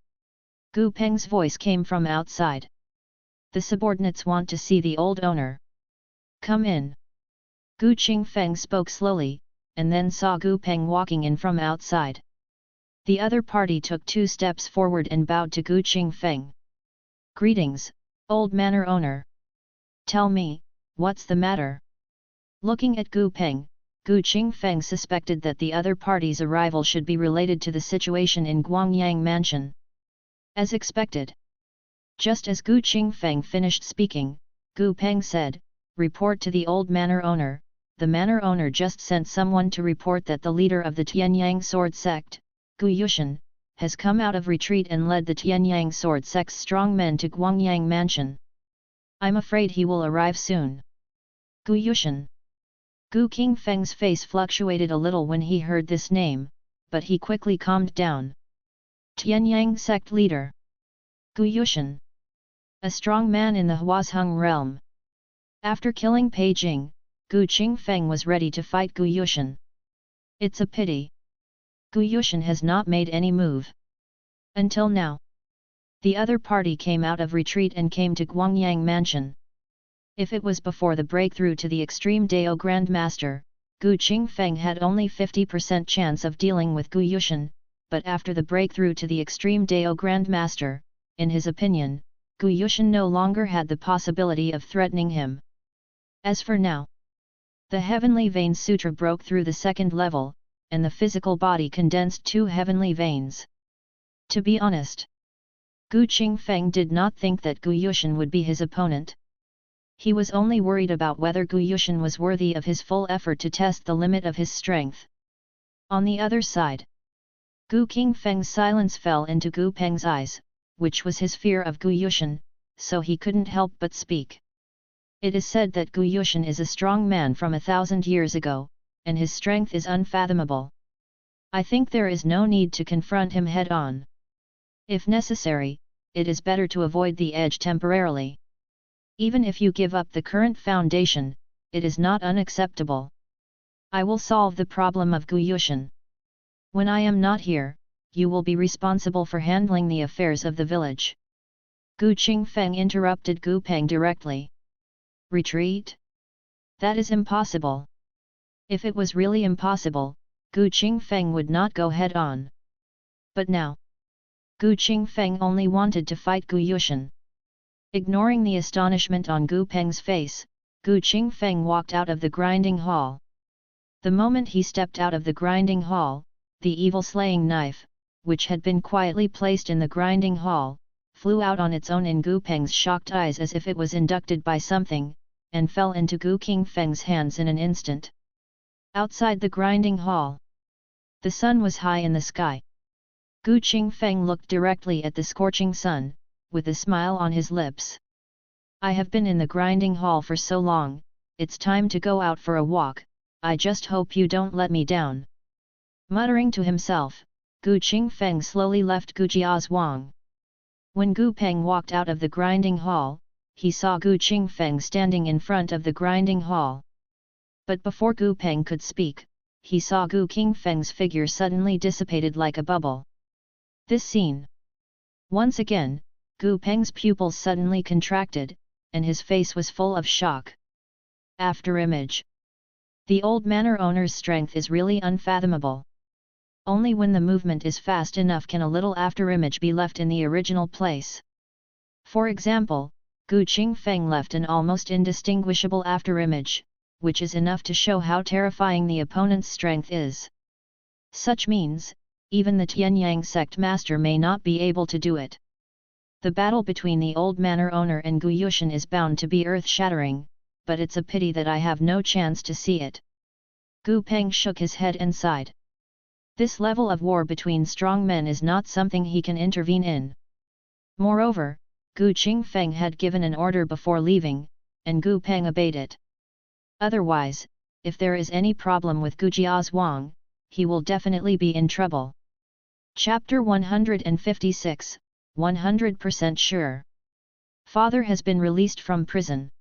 Gu Peng's voice came from outside. The subordinates want to see the old owner. Come in. Gu Qingfeng spoke slowly, and then saw Gu Peng walking in from outside. The other party took 2 steps forward and bowed to Gu Qingfeng. "Greetings, old manor owner. Tell me, what's the matter?" Looking at Gu Peng, Gu Qingfeng suspected that the other party's arrival should be related to the situation in Guangyang Mansion. As expected. Just as Gu Qingfeng finished speaking, Gu Peng said, "Report to the old manor owner. The manor owner just sent someone to report that the leader of the Tianyang sword sect, Gu Yushan, has come out of retreat and led the Tianyang sword sect's strong men to Guangyang Mansion. I'm afraid he will arrive soon." Gu Yushan. Gu Qingfeng's face fluctuated a little when he heard this name, but he quickly calmed down. Tianyang sect leader. Gu Yushan. A strong man in the Huazheng realm. After killing Pei Jing, Gu Qingfeng was ready to fight Gu Yushan. It's a pity. Gu Yushan has not made any move. Until now. The other party came out of retreat and came to Guangyang Mansion. If it was before the breakthrough to the Extreme Dao Grandmaster, Gu Qingfeng had only 50% chance of dealing with Gu Yushan, but after the breakthrough to the Extreme Dao Grandmaster, in his opinion, Gu Yushan no longer had the possibility of threatening him. As for now, the Heavenly Vein Sutra broke through the 2nd level, and the physical body condensed 2 heavenly veins. To be honest, Gu Qingfeng did not think that Gu Yushan would be his opponent. He was only worried about whether Gu Yushan was worthy of his full effort to test the limit of his strength. On the other side, Gu Qingfeng's silence fell into Gu Peng's eyes, which was his fear of Gu Yushan, so he couldn't help but speak. It is said that Gu Yushan is a strong man from 1,000 years ago, and his strength is unfathomable. I think there is no need to confront him head-on. If necessary, it is better to avoid the edge temporarily. Even if you give up the current foundation, it is not unacceptable. I will solve the problem of Gu Yushan. When I am not here, you will be responsible for handling the affairs of the village." Gu Qingfeng interrupted Gu Peng directly. "Retreat? That is impossible." If it was really impossible, Gu Qingfeng would not go head-on. But now, Gu Qingfeng only wanted to fight Gu Yushan. Ignoring the astonishment on Gu Peng's face, Gu Qingfeng walked out of the grinding hall. The moment he stepped out of the grinding hall, the evil slaying knife, which had been quietly placed in the grinding hall, flew out on its own in Gu Peng's shocked eyes as if it was inducted by something, and fell into Gu Qingfeng's hands in an instant. Outside the grinding hall, the sun was high in the sky. Gu Qingfeng looked directly at the scorching sun, with a smile on his lips. "I have been in the grinding hall for so long, it's time to go out for a walk. I just hope you don't let me down." Muttering to himself, Gu Qingfeng slowly left Gujiazhuang. When Gu Peng walked out of the grinding hall, he saw Gu Qingfeng standing in front of the grinding hall. But before Gu Peng could speak, he saw Gu Qingfeng's figure suddenly dissipated like a bubble. This scene. Once again, Gu Peng's pupils suddenly contracted, and his face was full of shock. After image. The old manor owner's strength is really unfathomable. Only when the movement is fast enough can a little afterimage be left in the original place. For example, Gu Qingfeng left an almost indistinguishable afterimage, which is enough to show how terrifying the opponent's strength is. Such means, even the Tianyang sect master may not be able to do it. The battle between the old manor owner and Gu Yushan is bound to be earth-shattering, but it's a pity that I have no chance to see it. Gu Peng shook his head and sighed. This level of war between strong men is not something he can intervene in. Moreover, Gu Qingfeng had given an order before leaving, and Gu Peng obeyed it. Otherwise, if there is any problem with Gujiazhuang, he will definitely be in trouble. Chapter 156, 100% sure. Father has been released from prison.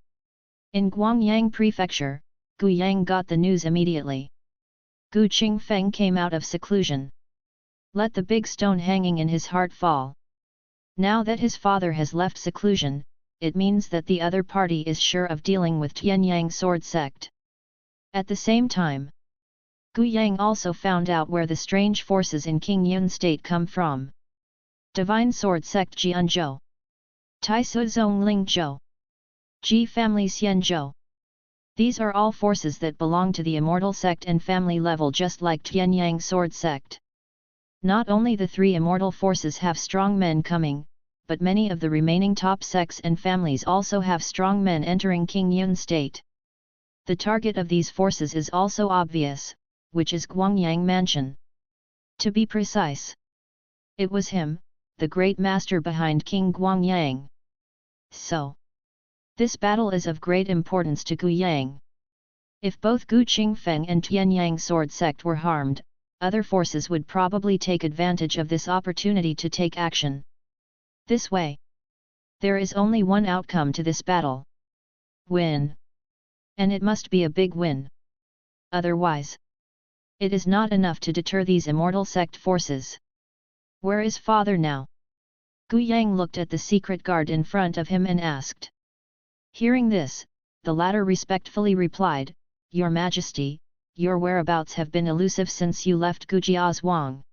In Guangyang Prefecture, Gu Yang got the news immediately. Gu Qingfeng came out of seclusion. Let the big stone hanging in his heart fall. Now that his father has left seclusion, it means that the other party is sure of dealing with Tianyang sword sect. At the same time, Gu Yang also found out where the strange forces in Qingyun state come from. Divine Sword Sect Jianzhou, Taisu Zong Ling Zhou, Ji Family Xian Zhou. These are all forces that belong to the immortal sect and family level, just like Tianyang Sword Sect. Not only the three immortal forces have strong men coming, but many of the remaining top sects and families also have strong men entering Qingyun state. The target of these forces is also obvious, which is Guangyang Mansion. To be precise, it was him, the great master behind King Guangyang. So, this battle is of great importance to Gu Yang. If both Gu Qingfeng and Tianyang Sword Sect were harmed, other forces would probably take advantage of this opportunity to take action. This way, there is only one outcome to this battle: win. And it must be a big win. Otherwise, it is not enough to deter these immortal sect forces. Where is father now? Gu Yang looked at the secret guard in front of him and asked. Hearing this, the latter respectfully replied, Your Majesty, your whereabouts have been elusive since you left Gujiazhuang.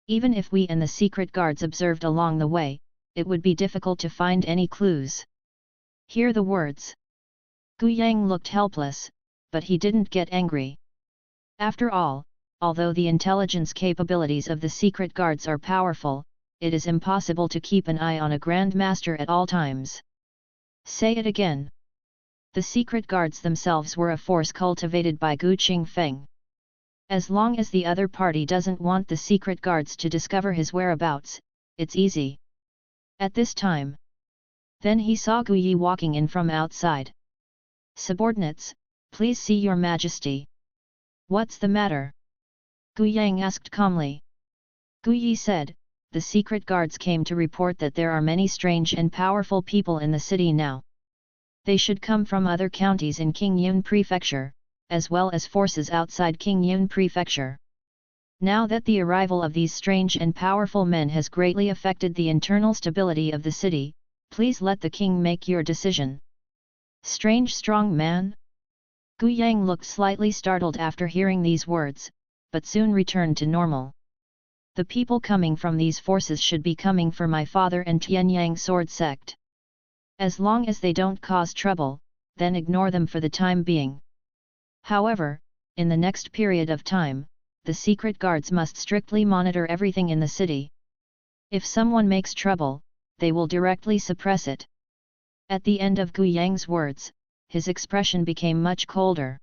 Even if we and the secret guards observed along the way, it would be difficult to find any clues. Hear the words. Gu Yang looked helpless, but he didn't get angry. After all, although the intelligence capabilities of the secret guards are powerful, it is impossible to keep an eye on a Grand Master at all times. Say it again. The secret guards themselves were a force cultivated by Gu Qingfeng. As long as the other party doesn't want the secret guards to discover his whereabouts, it's easy. At this time, then he saw Gu Yi walking in from outside. Subordinates, please see your Majesty. What's the matter? Gu Yang asked calmly. Gu Yi said, the secret guards came to report that there are many strange and powerful people in the city now. They should come from other counties in Qingyun Prefecture, as well as forces outside Qingyun Prefecture. Now that the arrival of these strange and powerful men has greatly affected the internal stability of the city, please let the king make your decision. Strange strong man? Gu Yang looked slightly startled after hearing these words, but soon returned to normal. The people coming from these forces should be coming for my father and Tianyang Sword Sect. As long as they don't cause trouble, then ignore them for the time being. However, in the next period of time, the secret guards must strictly monitor everything in the city. If someone makes trouble, they will directly suppress it. At the end of Gu Yang's words, his expression became much colder.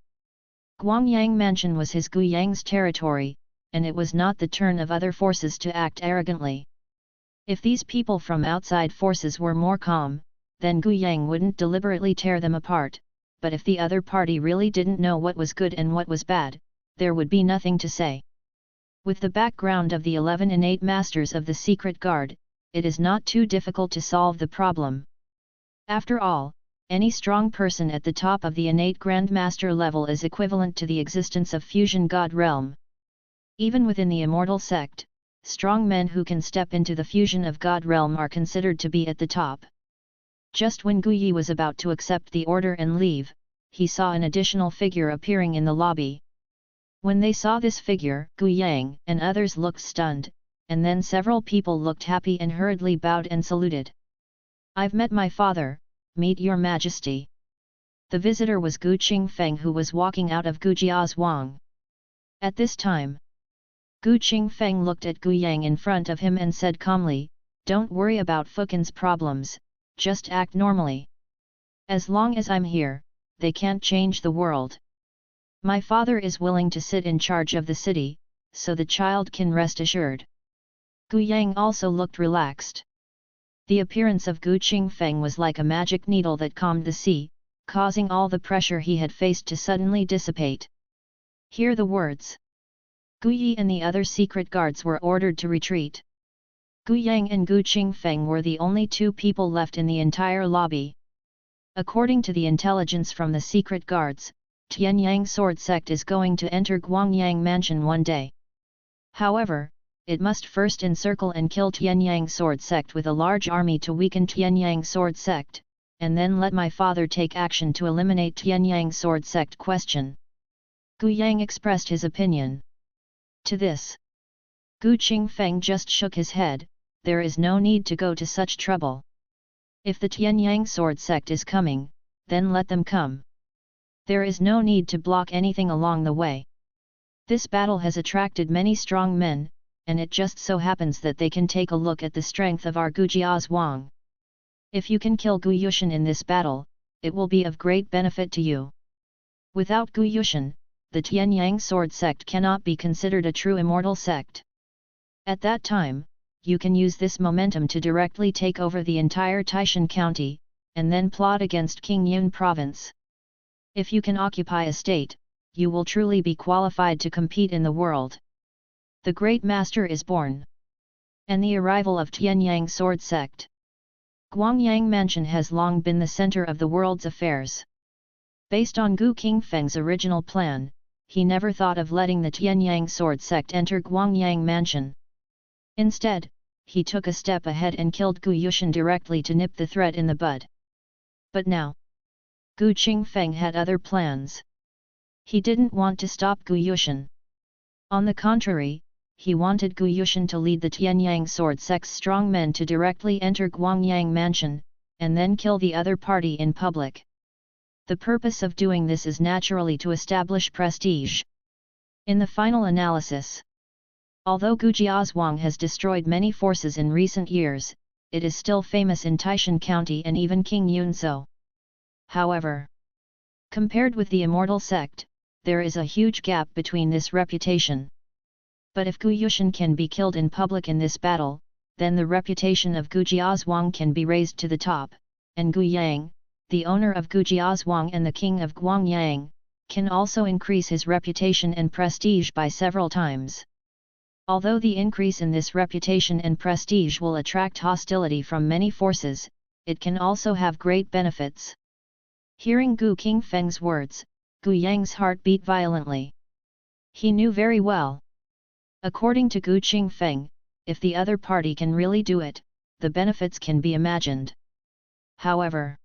Guangyang Mansion was his Gu Yang's territory, and it was not the turn of other forces to act arrogantly. If these people from outside forces were more calm, then Gu Yang wouldn't deliberately tear them apart, but if the other party really didn't know what was good and what was bad, there would be nothing to say. With the background of the 11 innate masters of the secret guard, it is not too difficult to solve the problem. After all, any strong person at the top of the innate Grandmaster level is equivalent to the existence of fusion god realm. Even within the immortal sect, strong men who can step into the fusion of god realm are considered to be at the top. Just when Gu Yi was about to accept the order and leave, he saw an additional figure appearing in the lobby. When they saw this figure, Gu Yang and others looked stunned, and then several people looked happy and hurriedly bowed and saluted. I've met my father, meet your Majesty. The visitor was Gu Qingfeng, who was walking out of Gujiazhuang. At this time, Gu Qingfeng looked at Gu Yang in front of him and said calmly, Don't worry about Fukin's problems, just act normally. As long as I'm here, they can't change the world. My father is willing to sit in charge of the city, so the child can rest assured. Gu Yang also looked relaxed. The appearance of Gu Qingfeng was like a magic needle that calmed the sea, causing all the pressure he had faced to suddenly dissipate. Hear the words. Gu Yi and the other secret guards were ordered to retreat. Gu Yang and Gu Qingfeng were the only two people left in the entire lobby. According to the intelligence from the secret guards, Tianyang Sword Sect is going to enter Guangyang Mansion one day. However, it must first encircle and kill Tianyang Sword Sect with a large army to weaken Tianyang Sword Sect, and then let my father take action to eliminate Tianyang Sword Sect. Question. Gu Yang expressed his opinion. To this, Gu Qingfeng just shook his head. There is no need to go to such trouble. If the Tianyang sword sect is coming, then let them come. There is no need to block anything along the way. This battle has attracted many strong men, and it just so happens that they can take a look at the strength of our Gujiazhuang. If you can kill Gu Yushan in this battle, it will be of great benefit to you. Without Gu Yushan, the Tianyang sword sect cannot be considered a true immortal sect. At that time, you can use this momentum to directly take over the entire Taishan County, and then plot against Qingyun province. If you can occupy a state, you will truly be qualified to compete in the world. The great master is born. And the arrival of Tianyang sword sect. Guangyang Mansion has long been the center of the world's affairs. Based on Gu Qingfeng's original plan, he never thought of letting the Tianyang sword sect enter Guangyang Mansion. Instead, he took a step ahead and killed Gu Yushan directly to nip the threat in the bud. But now, Gu Qingfeng had other plans. He didn't want to stop Gu Yushan. On the contrary, he wanted Gu Yushan to lead the Tianyang sword sect's strong men to directly enter Guangyang Mansion, and then kill the other party in public. The purpose of doing this is naturally to establish prestige. In the final analysis, although Gujiazhuang has destroyed many forces in recent years, it is still famous in Taishan County and even Qingyunzhou. However, compared with the immortal sect, there is a huge gap between this reputation. But if Gu Yushan can be killed in public in this battle, then the reputation of Gujiazhuang can be raised to the top, and Gu Yang, the owner of Gujiazhuang and the king of Guangyang, can also increase his reputation and prestige by several times. Although the increase in this reputation and prestige will attract hostility from many forces, it can also have great benefits. Hearing Gu Qingfeng's words, Gu Yang's heart beat violently. He knew very well. According to Gu Qingfeng, if the other party can really do it, the benefits can be imagined. However,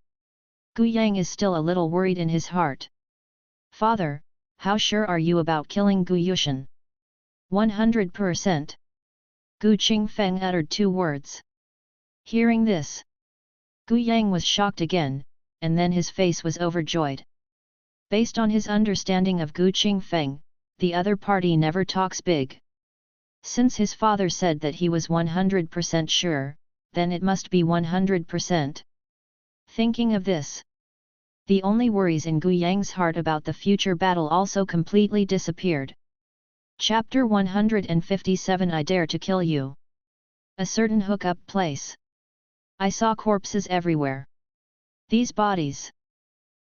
Gu Yang is still a little worried in his heart. Father, how sure are you about killing Gu Yushan? 100%. Gu Qingfeng uttered two words. Hearing this, Gu Yang was shocked again, and then his face was overjoyed. Based on his understanding of Gu Qingfeng, the other party never talks big. Since his father said that he was 100% sure, then it must be 100%. Thinking of this, the only worries in Gu Yang's heart about the future battle also completely disappeared. Chapter 157 I Dare to Kill You. A certain hookup place. I saw corpses everywhere. These bodies.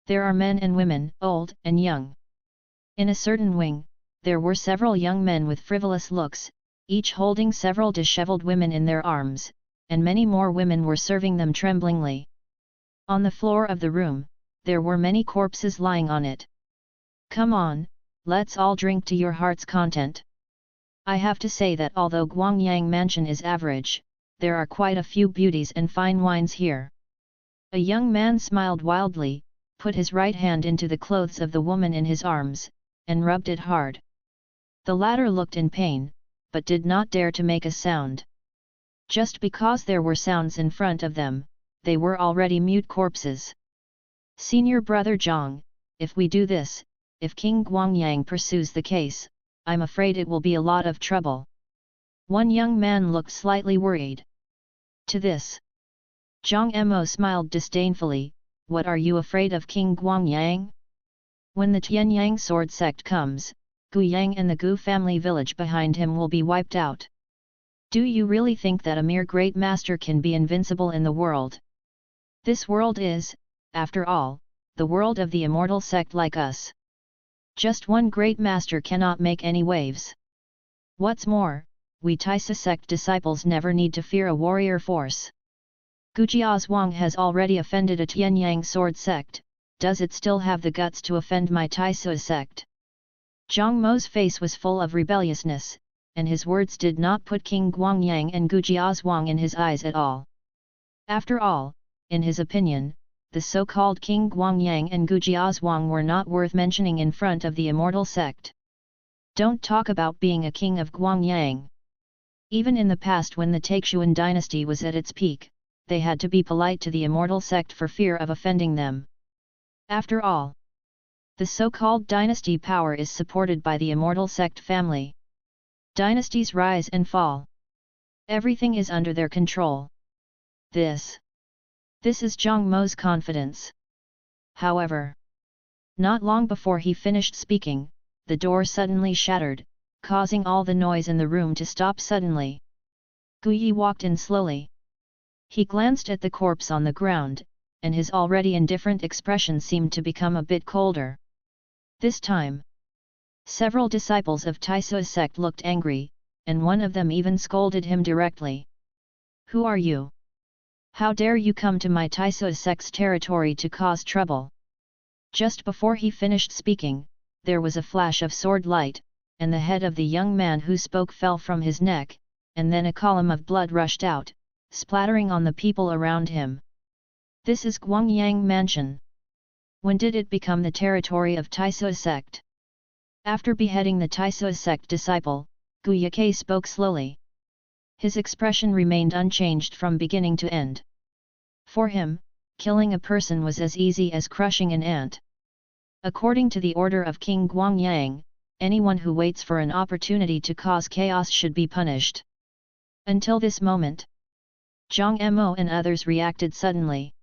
There are men and women, old and young. In a certain wing, there were several young men with frivolous looks, each holding several disheveled women in their arms, and many more women were serving them tremblingly. On the floor of the room, there were many corpses lying on it. Come on, let's all drink to your heart's content. I have to say that although Guangyang Mansion is average, there are quite a few beauties and fine wines here. A young man smiled wildly, put his right hand into the clothes of the woman in his arms, and rubbed it hard. The latter looked in pain, but did not dare to make a sound. Just because there were sounds in front of them, they were already mute corpses. Senior brother Zhang, if we do this, if King Guangyang pursues the case, I'm afraid it will be a lot of trouble. One young man looked slightly worried. To this, Zhang Mo smiled disdainfully. What are you afraid of, King Guangyang? When the Tianyang sword sect comes, Gu Yang and the Gu family village behind him will be wiped out. Do you really think that a mere great master can be invincible in the world? This world is, after all, the world of the immortal sect like us. Just one great master cannot make any waves. What's more, we Taisa sect disciples never need to fear a warrior force. Gujiazhuang has already offended a Tianyang sword sect, does it still have the guts to offend my Taisa sect? Zhang Mo's face was full of rebelliousness, and his words did not put King Guangyang and Gujiazhuang in his eyes at all. After all, in his opinion, the so-called King Guangyang and Gujiazhuang were not worth mentioning in front of the immortal sect. Don't talk about being a king of Guangyang. Even in the past, when the Taixuan dynasty was at its peak, they had to be polite to the immortal sect for fear of offending them. After all, the so-called dynasty power is supported by the immortal sect family. Dynasties rise and fall. Everything is under their control. This is Zhang Mo's confidence. However, not long before he finished speaking, the door suddenly shattered, causing all the noise in the room to stop suddenly. Gu Yi walked in slowly. He glanced at the corpse on the ground, and his already indifferent expression seemed to become a bit colder. This time, several disciples of Taisu's sect looked angry, and one of them even scolded him directly. "Who are you? How dare you come to my Taisu's sect's territory to cause trouble?" Just before he finished speaking, there was a flash of sword light, and the head of the young man who spoke fell from his neck, and then a column of blood rushed out, splattering on the people around him. This is Guangyang Mansion. When did it become the territory of Taisu's sect? After beheading the Taisu's sect disciple, Gu Yike spoke slowly. His expression remained unchanged from beginning to end. For him, killing a person was as easy as crushing an ant. According to the order of King Guangyang, anyone who waits for an opportunity to cause chaos should be punished. Until this moment, Zhang Mo and others reacted suddenly.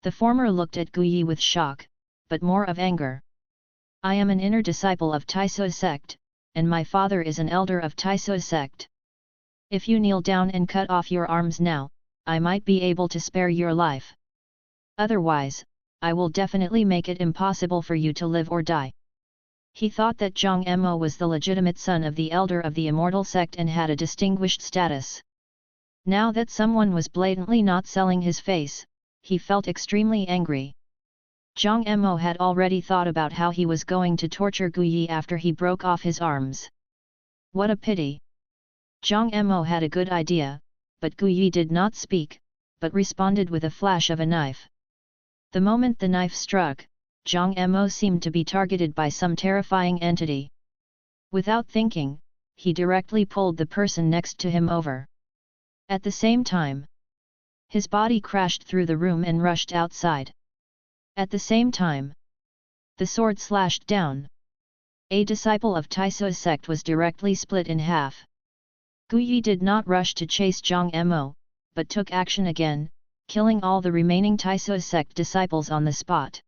The former looked at Gu Yi with shock, but more of anger. "I am an inner disciple of Taisu's sect, and my father is an elder of Taisu's sect. If you kneel down and cut off your arms now, I might be able to spare your life. Otherwise, I will definitely make it impossible for you to live or die." He thought that Zhang Mo was the legitimate son of the elder of the immortal sect and had a distinguished status. Now that someone was blatantly not selling his face, he felt extremely angry. Zhang Mo had already thought about how he was going to torture Gu Yi after he broke off his arms. What a pity! Zhang Mo had a good idea, but Gu Yi did not speak, but responded with a flash of a knife. The moment the knife struck, Zhang Mo seemed to be targeted by some terrifying entity. Without thinking, he directly pulled the person next to him over. At the same time, his body crashed through the room and rushed outside. At the same time, the sword slashed down. A disciple of Taisu's sect was directly split in half. Gu Yi did not rush to chase Zhang Mo, but took action again, killing all the remaining Taisu's sect disciples on the spot.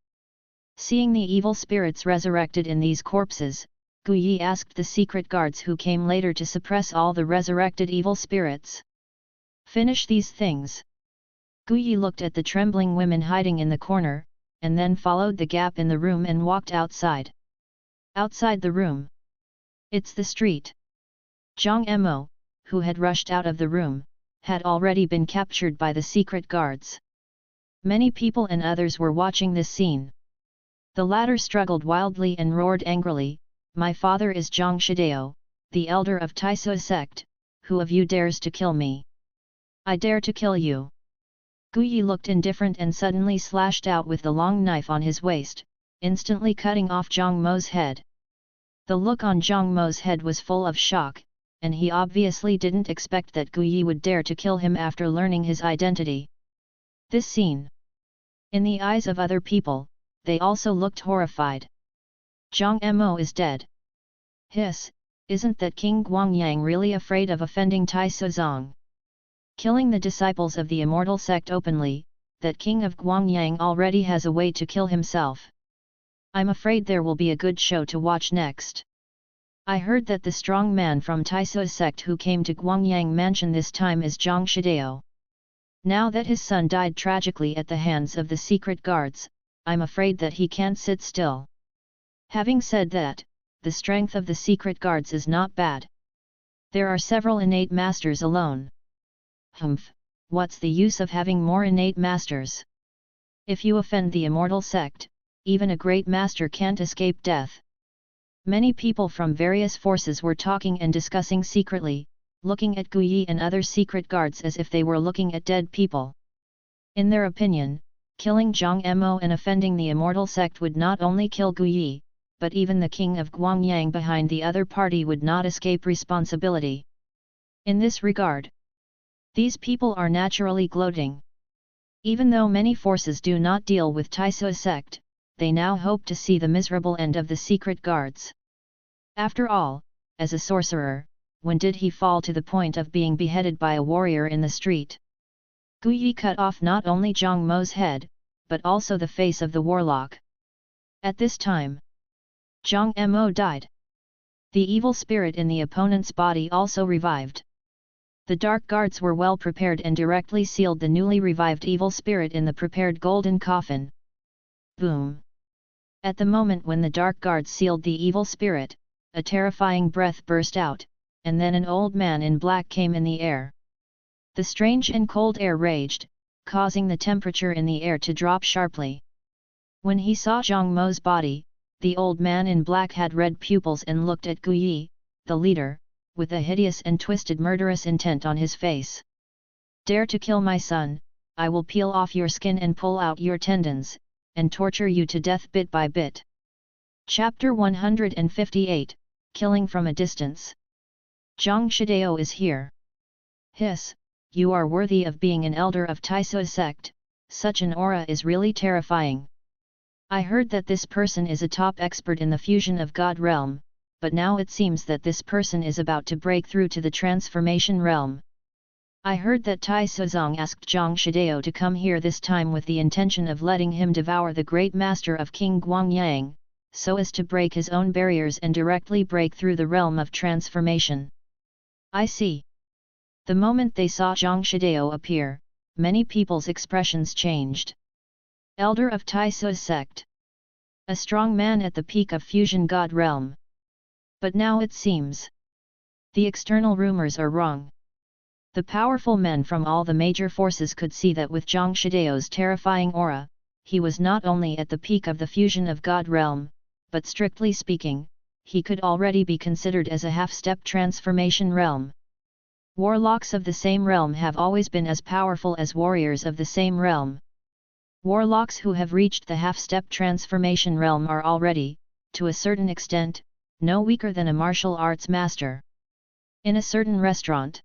Seeing the evil spirits resurrected in these corpses, Gu Yi asked the secret guards who came later to suppress all the resurrected evil spirits. "Finish these things." Gu Yi looked at the trembling women hiding in the corner, and then followed the gap in the room and walked outside. Outside the room. It's the street. Zhang Mo, who had rushed out of the room, had already been captured by the secret guards. Many people and others were watching this scene. The latter struggled wildly and roared angrily, "My father is Zhang Shidao, the elder of Taisu's sect. Who of you dares to kill me? I dare to kill you." Gu Yi looked indifferent and suddenly slashed out with the long knife on his waist, instantly cutting off Zhang Mo's head. The look on Zhang Mo's head was full of shock, and he obviously didn't expect that Gu Yi would dare to kill him after learning his identity. This scene. In the eyes of other people, they also looked horrified. Zhang Mo is dead. Hiss, isn't that King Guangyang really afraid of offending Taisu Zong? Killing the disciples of the immortal sect openly, that King of Guangyang already has a way to kill himself. I'm afraid there will be a good show to watch next. I heard that the strong man from Taisu's sect who came to Guangyang Mansion this time is Zhang Shidao. Now that his son died tragically at the hands of the secret guards, I'm afraid that he can't sit still. Having said that, the strength of the secret guards is not bad. There are several innate masters alone. Humph, what's the use of having more innate masters? If you offend the immortal sect, even a great master can't escape death. Many people from various forces were talking and discussing secretly, looking at Gu Yi and other secret guards as if they were looking at dead people. In their opinion, Killing Zhang Mo and offending the immortal sect would not only kill Gu Yi, but even the king of Guangyang behind the other party would not escape responsibility. In this regard, these people are naturally gloating. Even though many forces do not deal with Taisui sect, they now hope to see the miserable end of the secret guards. After all, as a sorcerer, when did he fall to the point of being beheaded by a warrior in the street? Gu Yi cut off not only Zhang Mo's head, but also the face of the warlock. At this time, Zhang Mo died. The evil spirit in the opponent's body also revived. The dark guards were well prepared and directly sealed the newly revived evil spirit in the prepared golden coffin. Boom! At the moment when the dark guards sealed the evil spirit, a terrifying breath burst out, and then an old man in black came in the air. The strange and cold air raged, causing the temperature in the air to drop sharply. When he saw Zhang Mo's body, the old man in black had red pupils and looked at Gu Yi, the leader, with a hideous and twisted murderous intent on his face. Dare to kill my son, I will peel off your skin and pull out your tendons, and torture you to death bit by bit. Chapter 158, Killing from a Distance. Zhang Shidao is here. Hiss, you are worthy of being an elder of Taisui sect, such an aura is really terrifying. I heard that this person is a top expert in the fusion of God realm, but now it seems that this person is about to break through to the transformation realm. I heard that Tai Suzong asked Zhang Shidao to come here this time with the intention of letting him devour the great master of King Guangyang, so as to break his own barriers and directly break through the realm of transformation. I see. The moment they saw Zhang Shidao appear, many people's expressions changed. Elder of Taisui sect. A strong man at the peak of fusion god realm. But now it seems the external rumors are wrong. The powerful men from all the major forces could see that with Zhang Shidao's terrifying aura, he was not only at the peak of the fusion of god realm, but strictly speaking, he could already be considered as a half-step transformation realm. Warlocks of the same realm have always been as powerful as warriors of the same realm. Warlocks who have reached the half-step transformation realm are already, to a certain extent, no weaker than a martial arts master. In a certain restaurant,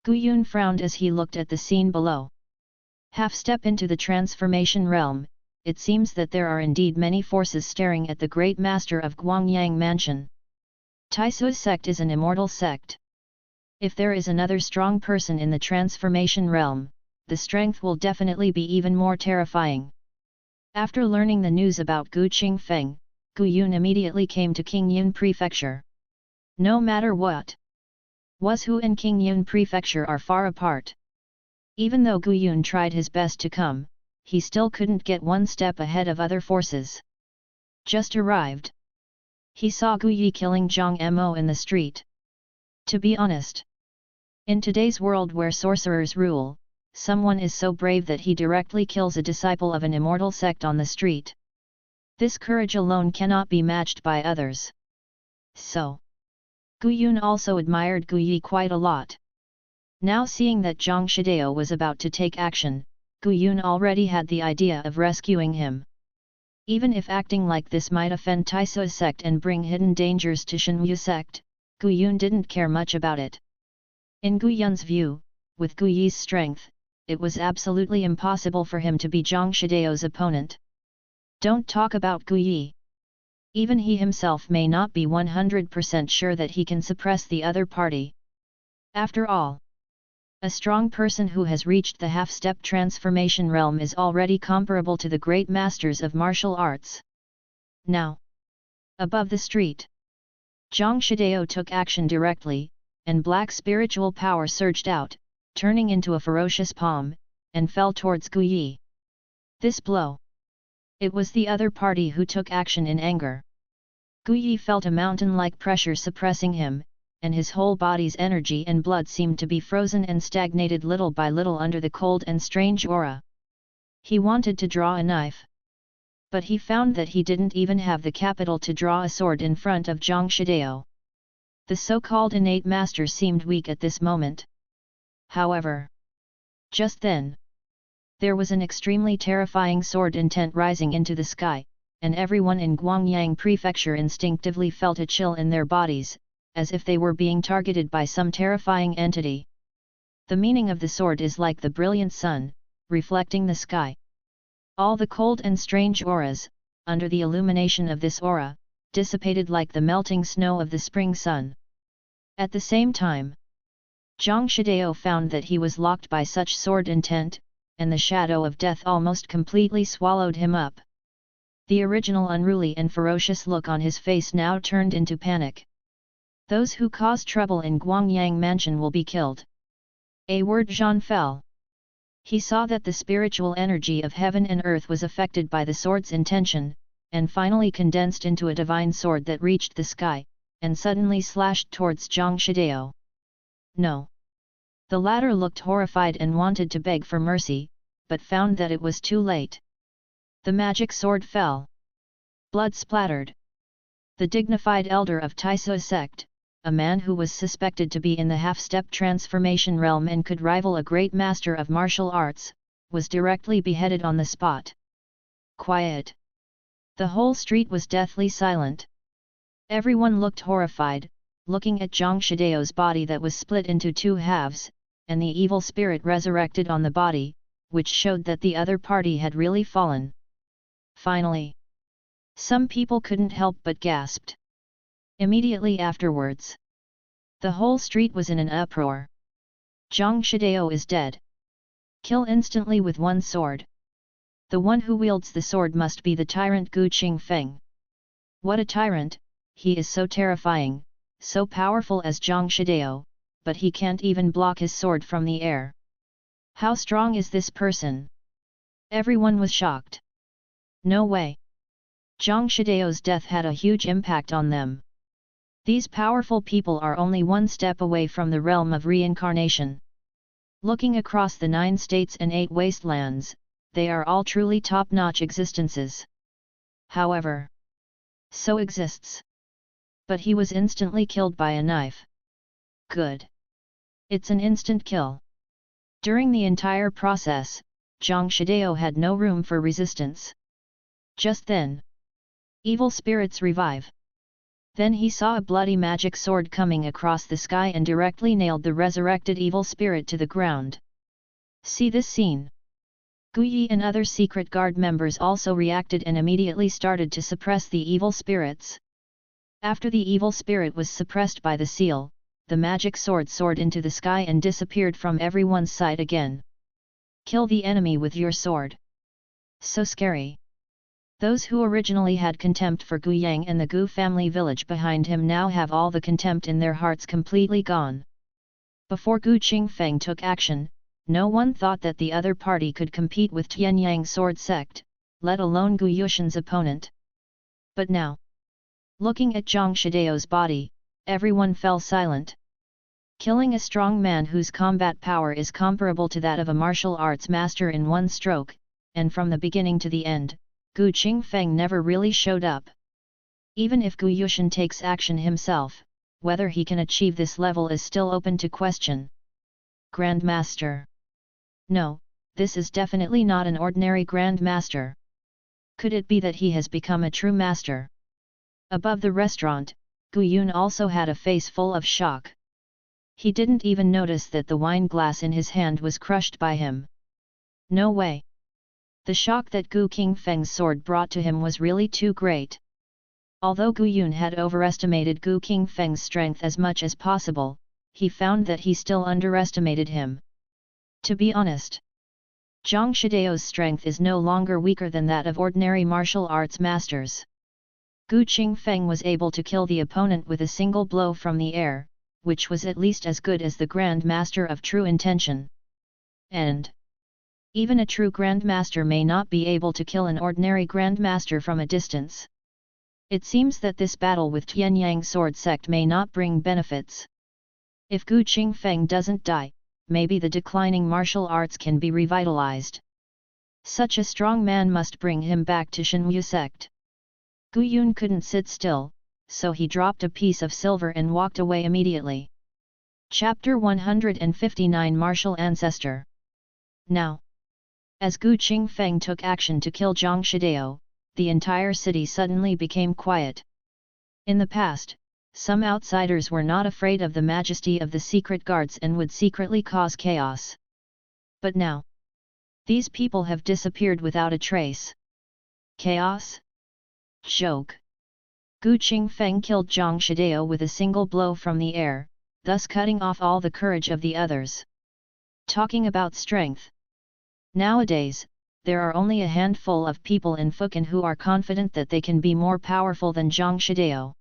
Gu Yun frowned as he looked at the scene below. Half-step into the transformation realm, it seems that there are indeed many forces staring at the great master of Guangyang Mansion. Taisui sect is an immortal sect. If there is another strong person in the transformation realm, the strength will definitely be even more terrifying. After learning the news about Gu Qingfeng, Gu Yun immediately came to Qingyun Prefecture. No matter what, Wuzhou and Qingyun Prefecture are far apart. Even though Gu Yun tried his best to come, he still couldn't get one step ahead of other forces. Just arrived. He saw Gu Yi killing Zhang Mo in the street. To be honest, in today's world where sorcerers rule, someone is so brave that he directly kills a disciple of an immortal sect on the street. This courage alone cannot be matched by others. So, Gu Yun also admired Gu Yi quite a lot. Now seeing that Zhang Shidao was about to take action, Gu Yun already had the idea of rescuing him. Even if acting like this might offend Taisui sect and bring hidden dangers to Shenyu sect, Gu Yun didn't care much about it. In Gu Yun's view, with Gu Yi's strength, it was absolutely impossible for him to be Zhang Shidao's opponent. Don't talk about Gu Yi. Even he himself may not be 100% sure that he can suppress the other party. After all, a strong person who has reached the half-step transformation realm is already comparable to the great masters of martial arts. Now, above the street, Zhang Shidao took action directly, and black spiritual power surged out, turning into a ferocious palm, and fell towards Gu Yi. This blow. It was the other party who took action in anger. Gu Yi felt a mountain-like pressure suppressing him, and his whole body's energy and blood seemed to be frozen and stagnated little by little under the cold and strange aura. He wanted to draw a knife, but he found that he didn't even have the capital to draw a sword in front of Zhang Shidao. The so-called innate master seemed weak at this moment. However, just then, There was an extremely terrifying sword intent rising into the sky, and everyone in Guangyang Prefecture instinctively felt a chill in their bodies, as if they were being targeted by some terrifying entity. The meaning of the sword is like the brilliant sun, reflecting the sky. All the cold and strange auras, under the illumination of this aura, dissipated like the melting snow of the spring sun. At the same time, Zhang Shidao found that he was locked by such sword intent, and the shadow of death almost completely swallowed him up. The original unruly and ferocious look on his face now turned into panic. Those who cause trouble in Guangyang Mansion will be killed. A word Zhan fell. He saw that the spiritual energy of heaven and earth was affected by the sword's intention, and finally condensed into a divine sword that reached the sky, and suddenly slashed towards Zhang Shidao. No. The latter looked horrified and wanted to beg for mercy, but found that it was too late. The magic sword fell. Blood splattered. The dignified elder of Taisa sect, a man who was suspected to be in the half-step transformation realm and could rival a great master of martial arts, was directly beheaded on the spot. Quiet. The whole street was deathly silent. Everyone looked horrified, looking at Zhang Shidao's body that was split into two halves, and the evil spirit resurrected on the body, which showed that the other party had really fallen. Finally, some people couldn't help but gasped. Immediately afterwards, the whole street was in an uproar. Zhang Shidao is dead. Kill instantly with one sword. The one who wields the sword must be the tyrant Gu Qingfeng. What a tyrant! He is so terrifying, so powerful as Zhang Shidao, but he can't even block his sword from the air. How strong is this person? Everyone was shocked. No way. Zhang Shidao's death had a huge impact on them. These powerful people are only one step away from the realm of reincarnation. Looking across the 9 states and 8 wastelands, they are all truly top-notch existences. However, so exists. But he was instantly killed by a knife. Good. It's an instant kill. During the entire process, Zhang Shidao had no room for resistance. Just then, evil spirits revive. Then he saw a bloody magic sword coming across the sky and directly nailed the resurrected evil spirit to the ground. See this scene. Guyi and other secret guard members also reacted and immediately started to suppress the evil spirits. After the evil spirit was suppressed by the seal, the magic sword soared into the sky and disappeared from everyone's sight again. Kill the enemy with your sword. So scary. Those who originally had contempt for Gu Yang and the Gu family village behind him now have all the contempt in their hearts completely gone. Before Gu Qingfeng took action, no one thought that the other party could compete with Tianyang sword sect, let alone Gu Yushan's opponent. But now, looking at Zhang Shidao's body, everyone fell silent. Killing a strong man whose combat power is comparable to that of a martial arts master in one stroke, and from the beginning to the end, Gu Qingfeng never really showed up. Even if Gu Yushan takes action himself, whether he can achieve this level is still open to question. Grand Master. No, this is definitely not an ordinary Grand Master. Could it be that he has become a true master? Above the restaurant, Gu Yun also had a face full of shock. He didn't even notice that the wine glass in his hand was crushed by him. No way. The shock that Gu Qingfeng's sword brought to him was really too great. Although Gu Yun had overestimated Gu Qingfeng's strength as much as possible, he found that he still underestimated him. To be honest, Zhang Shidao's strength is no longer weaker than that of ordinary martial arts masters. Gu Qingfeng was able to kill the opponent with a single blow from the air, which was at least as good as the Grand Master of True Intention. And even a true Grand Master may not be able to kill an ordinary Grand Master from a distance. It seems that this battle with Tianyang Sword Sect may not bring benefits. If Gu Qingfeng doesn't die, maybe the declining martial arts can be revitalized. Such a strong man must bring him back to Shenyu sect. Gu Yun couldn't sit still, so he dropped a piece of silver and walked away immediately. Chapter 159 Martial Ancestor. Now, As Gu Qingfeng took action to kill Zhang Shidao, the entire city suddenly became quiet. In the past, some outsiders were not afraid of the majesty of the secret guards and would secretly cause chaos. But now, these people have disappeared without a trace. Chaos? Joke. Gu Qingfeng killed Zhang Shidao with a single blow from the air, thus cutting off all the courage of the others. Talking about strength. Nowadays, there are only a handful of people in Fukan who are confident that they can be more powerful than Zhang Shidao.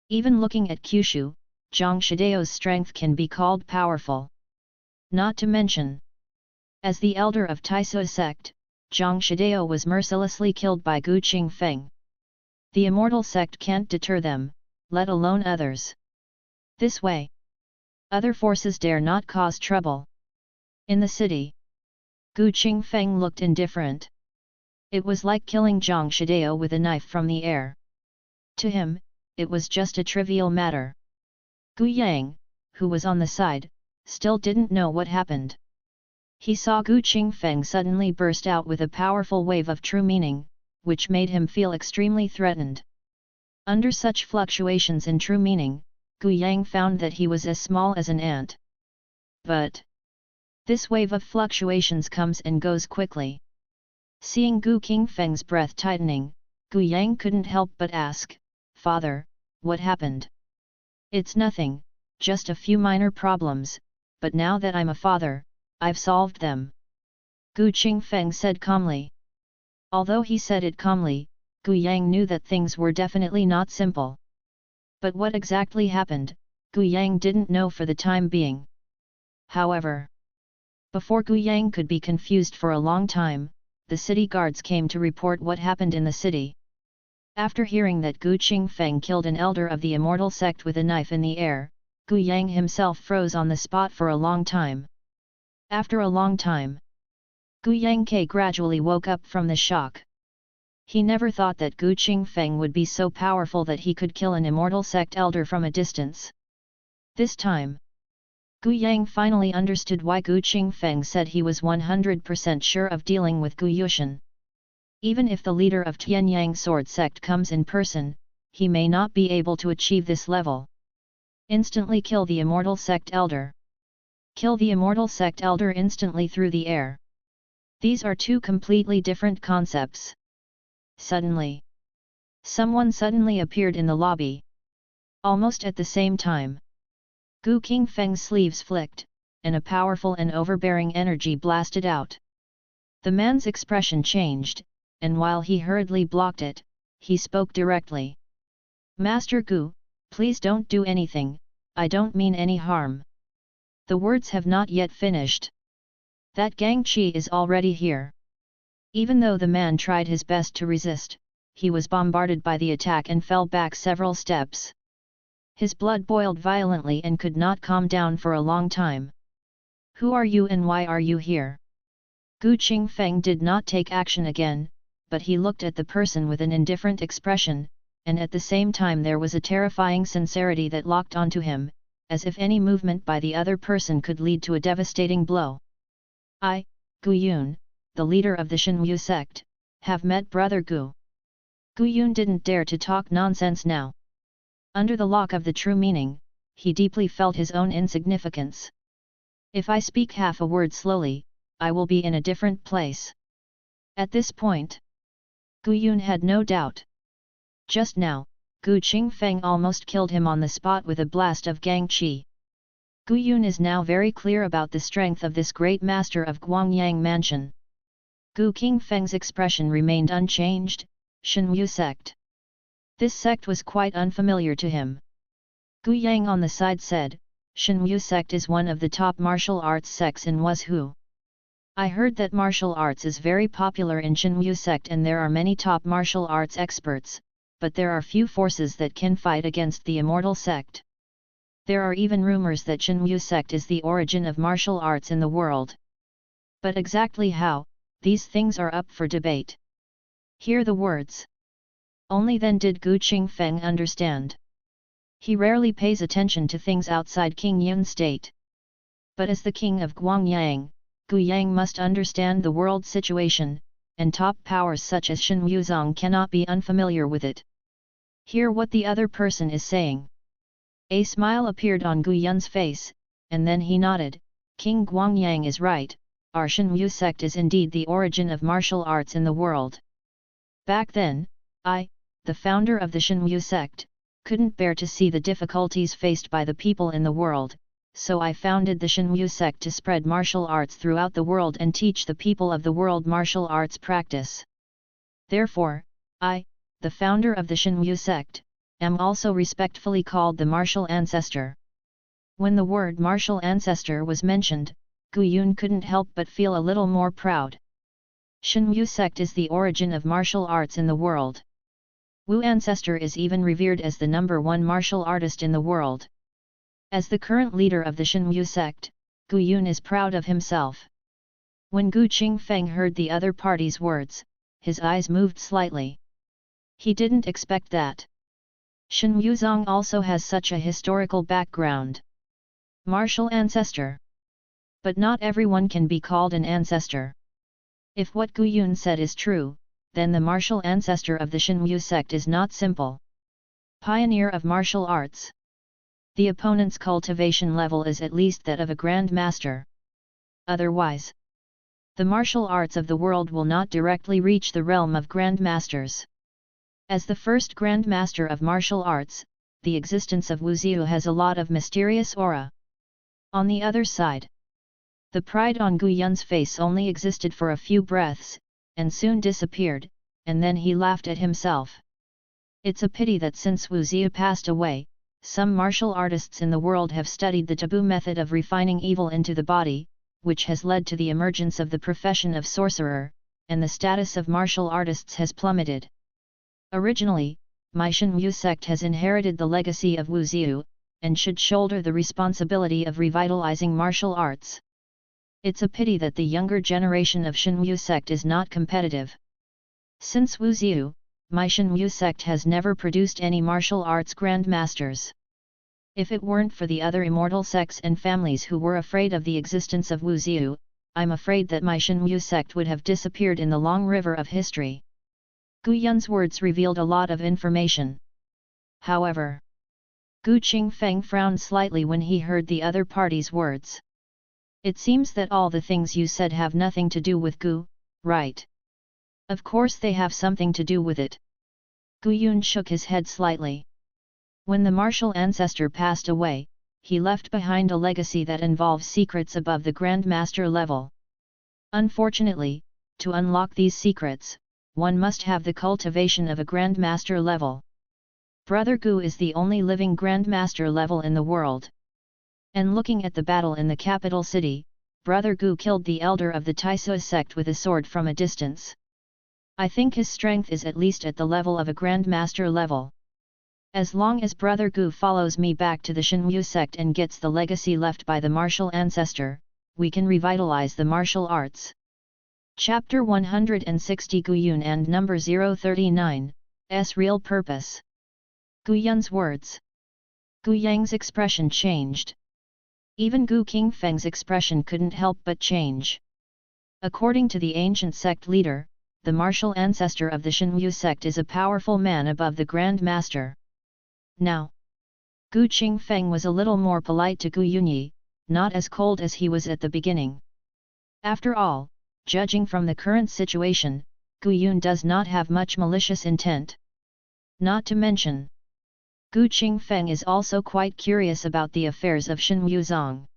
Even looking at Kyushu, Zhang Shidao's strength can be called powerful. Not to mention, as the elder of Taisui sect, Zhang Shidao was mercilessly killed by Gu Qingfeng. The immortal sect can't deter them, let alone others. This way, other forces dare not cause trouble. In the city, Gu Qingfeng looked indifferent. It was like killing Zhang Shidao with a knife from the air. To him, it was just a trivial matter. Gu Yang, who was on the side, still didn't know what happened. He saw Gu Qingfeng suddenly burst out with a powerful wave of true meaning, which made him feel extremely threatened. Under such fluctuations in true meaning, Gu Yang found that he was as small as an ant. But this wave of fluctuations comes and goes quickly. Seeing Gu Qingfeng's breath tightening, Gu Yang couldn't help but ask, "Father, what happened?" "It's nothing, just a few minor problems, but now that I'm a father, I've solved them," Gu Qingfeng said calmly. Although he said it calmly, Gu Yang knew that things were definitely not simple. But what exactly happened, Gu Yang didn't know for the time being. However, before Gu Yang could be confused for a long time, the city guards came to report what happened in the city. After hearing that Gu Qingfeng killed an elder of the immortal sect with a knife in the air, Gu Yang himself froze on the spot for a long time. After a long time, Gu Yang gradually woke up from the shock. He never thought that Gu Qingfeng would be so powerful that he could kill an immortal sect elder from a distance. This time, Gu Yang finally understood why Gu Qingfeng said he was 100% sure of dealing with Gu Yushan. Even if the leader of Tianyang sword sect comes in person, he may not be able to achieve this level. Instantly kill the immortal sect elder. Kill the immortal sect elder instantly through the air. These are two completely different concepts. Suddenly, someone suddenly appeared in the lobby. Almost at the same time, Gu Qingfeng's sleeves flicked, and a powerful and overbearing energy blasted out. The man's expression changed, and while he hurriedly blocked it, he spoke directly. "Master Gu, please don't do anything, I don't mean any harm." The words have not yet finished. That Gang Qi is already here. Even though the man tried his best to resist, he was bombarded by the attack and fell back several steps. His blood boiled violently and could not calm down for a long time. "Who are you and why are you here?" Gu Qingfeng did not take action again, but he looked at the person with an indifferent expression, and at the same time there was a terrifying sincerity that locked onto him, as if any movement by the other person could lead to a devastating blow. "I, Gu Yun, the leader of the Shenwu sect, have met Brother Gu." Gu Yun didn't dare to talk nonsense now. Under the lock of the true meaning, he deeply felt his own insignificance. "If I speak half a word slowly, I will be in a different place." At this point, Gu Yun had no doubt. Just now, Gu Qingfeng almost killed him on the spot with a blast of Gang Qi. Gu Yun is now very clear about the strength of this great master of Guangyang Mansion. Gu Qingfeng's expression remained unchanged. Shenwu sect. This sect was quite unfamiliar to him. Gu Yang on the side said, "Shenwu sect is one of the top martial arts sects in Wuzhou. I heard that martial arts is very popular in Shenwu sect and there are many top martial arts experts, but there are few forces that can fight against the immortal sect. There are even rumors that Shenwu sect is the origin of martial arts in the world. But exactly how, these things are up for debate." Hear the words. Only then did Gu Qingfeng understand. He rarely pays attention to things outside King Yun state. But as the king of Guangyang, Gu Yang must understand the world situation, and top powers such as Shen Wuzong cannot be unfamiliar with it. Hear what the other person is saying. A smile appeared on Gu Yun's face, and then he nodded. King Guangyang is right, our Shen Wu sect is indeed the origin of martial arts in the world. Back then, I, the founder of the Shen Wu sect, couldn't bear to see the difficulties faced by the people in the world, so I founded the Shen Wu sect to spread martial arts throughout the world and teach the people of the world martial arts practice. Therefore, I, the founder of the Shen Wu sect, am also respectfully called the martial ancestor. When the word martial ancestor was mentioned, Gu Yun couldn't help but feel a little more proud. Shen Wu sect is the origin of martial arts in the world. Wu ancestor is even revered as the #1 martial artist in the world. As the current leader of the Shen Wu sect, Gu Yun is proud of himself. When Gu Qingfeng heard the other party's words, his eyes moved slightly. He didn't expect that. Shen Wuzong also has such a historical background. Martial ancestor. But not everyone can be called an ancestor. If what Gu Yun said is true, then the martial ancestor of the Shen Wu sect is not simple. Pioneer of martial arts. The opponent's cultivation level is at least that of a Grand Master. Otherwise, the martial arts of the world will not directly reach the realm of Grand Masters. As the first Grand Master of martial arts, the existence of Wu Ziyu has a lot of mysterious aura. On the other side, the pride on Gu Yun's face only existed for a few breaths, and soon disappeared, and then he laughed at himself. It's a pity that since Wu Ziyu passed away, some martial artists in the world have studied the taboo method of refining evil into the body, which has led to the emergence of the profession of sorcerer, and the status of martial artists has plummeted. Originally, my Shen Wu sect has inherited the legacy of Wu Ziyu, and should shoulder the responsibility of revitalizing martial arts. It's a pity that the younger generation of Shen Wu sect is not competitive. Since Wu Ziyu, my Shen Wu sect has never produced any martial arts grandmasters. If it weren't for the other immortal sects and families who were afraid of the existence of Wu Ziyu, I'm afraid that my Shen Wu sect would have disappeared in the long river of history. Gu Yun's words revealed a lot of information. However, Gu Qingfeng frowned slightly when he heard the other party's words. It seems that all the things you said have nothing to do with Gu, right? Of course they have something to do with it. Gu Yun shook his head slightly. When the martial ancestor passed away, he left behind a legacy that involves secrets above the Grand Master level. Unfortunately, to unlock these secrets, one must have the cultivation of a Grand Master level. Brother Gu is the only living Grand Master level in the world. And looking at the battle in the capital city, Brother Gu killed the elder of the Taisui sect with a sword from a distance. I think his strength is at least at the level of a Grand Master level. As long as Brother Gu follows me back to the Shen Wu sect and gets the legacy left by the martial ancestor, we can revitalize the martial arts. Chapter 160 Gu Yun and number 039, S Real Purpose. Gu Yun's words. Gu Yang's expression changed. Even Gu Qingfeng's expression couldn't help but change. According to the ancient sect leader, the martial ancestor of the Shen Wu sect is a powerful man above the Grand Master. Now, Gu Qingfeng was a little more polite to Gu Yunyi, not as cold as he was at the beginning. After all, judging from the current situation, Gu Yun does not have much malicious intent. Not to mention, Gu Qingfeng is also quite curious about the affairs of Shen Wuzong.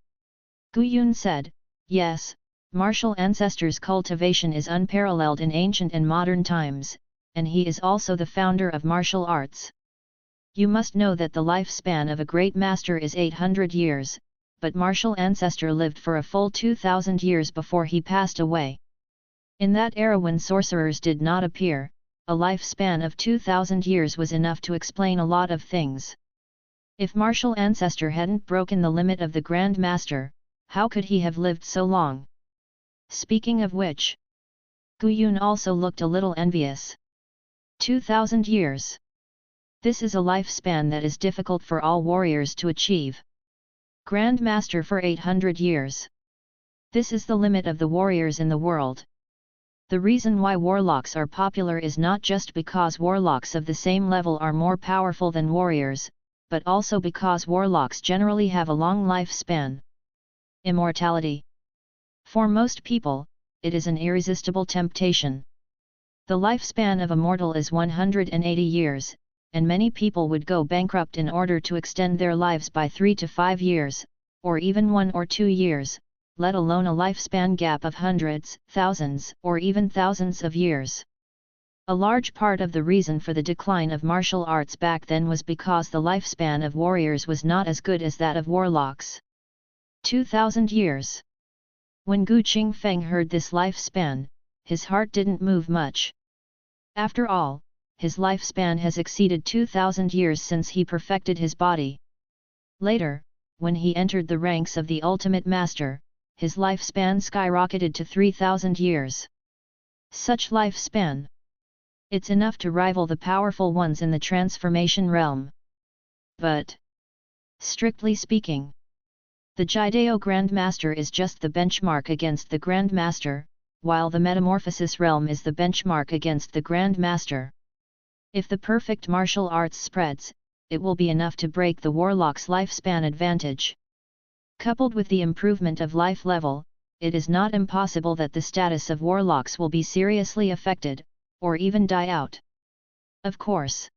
Gu Yun said, yes, martial ancestors' cultivation is unparalleled in ancient and modern times, and he is also the founder of martial arts. You must know that the lifespan of a great master is 800 years, but martial ancestor lived for a full 2000 years before he passed away. In that era when sorcerers did not appear, a lifespan of 2000 years was enough to explain a lot of things. If martial ancestor hadn't broken the limit of the Grand Master, how could he have lived so long? Speaking of which, Gu Yun also looked a little envious. 2000 years. This is a lifespan that is difficult for all warriors to achieve. Grand Master for 800 years. This is the limit of the warriors in the world. The reason why warlocks are popular is not just because warlocks of the same level are more powerful than warriors, but also because warlocks generally have a long lifespan. Immortality. For most people, it is an irresistible temptation. The lifespan of a mortal is 180 years, and many people would go bankrupt in order to extend their lives by 3 to 5 years, or even 1 or 2 years, let alone a lifespan gap of hundreds, thousands, or even thousands of years. A large part of the reason for the decline of martial arts back then was because the lifespan of warriors was not as good as that of warlocks. 2,000 years. When Gu Qingfeng heard this lifespan, his heart didn't move much. After all, his lifespan has exceeded 2,000 years since he perfected his body. Later, when he entered the ranks of the ultimate master, his lifespan skyrocketed to 3,000 years. Such lifespan. It's enough to rival the powerful ones in the transformation realm. But, strictly speaking, the Jidao Grandmaster is just the benchmark against the Grandmaster, while the Metamorphosis realm is the benchmark against the Grandmaster. If the perfect martial arts spreads, it will be enough to break the warlock's lifespan advantage. Coupled with the improvement of life level, it is not impossible that the status of warlocks will be seriously affected, or even die out. Of course,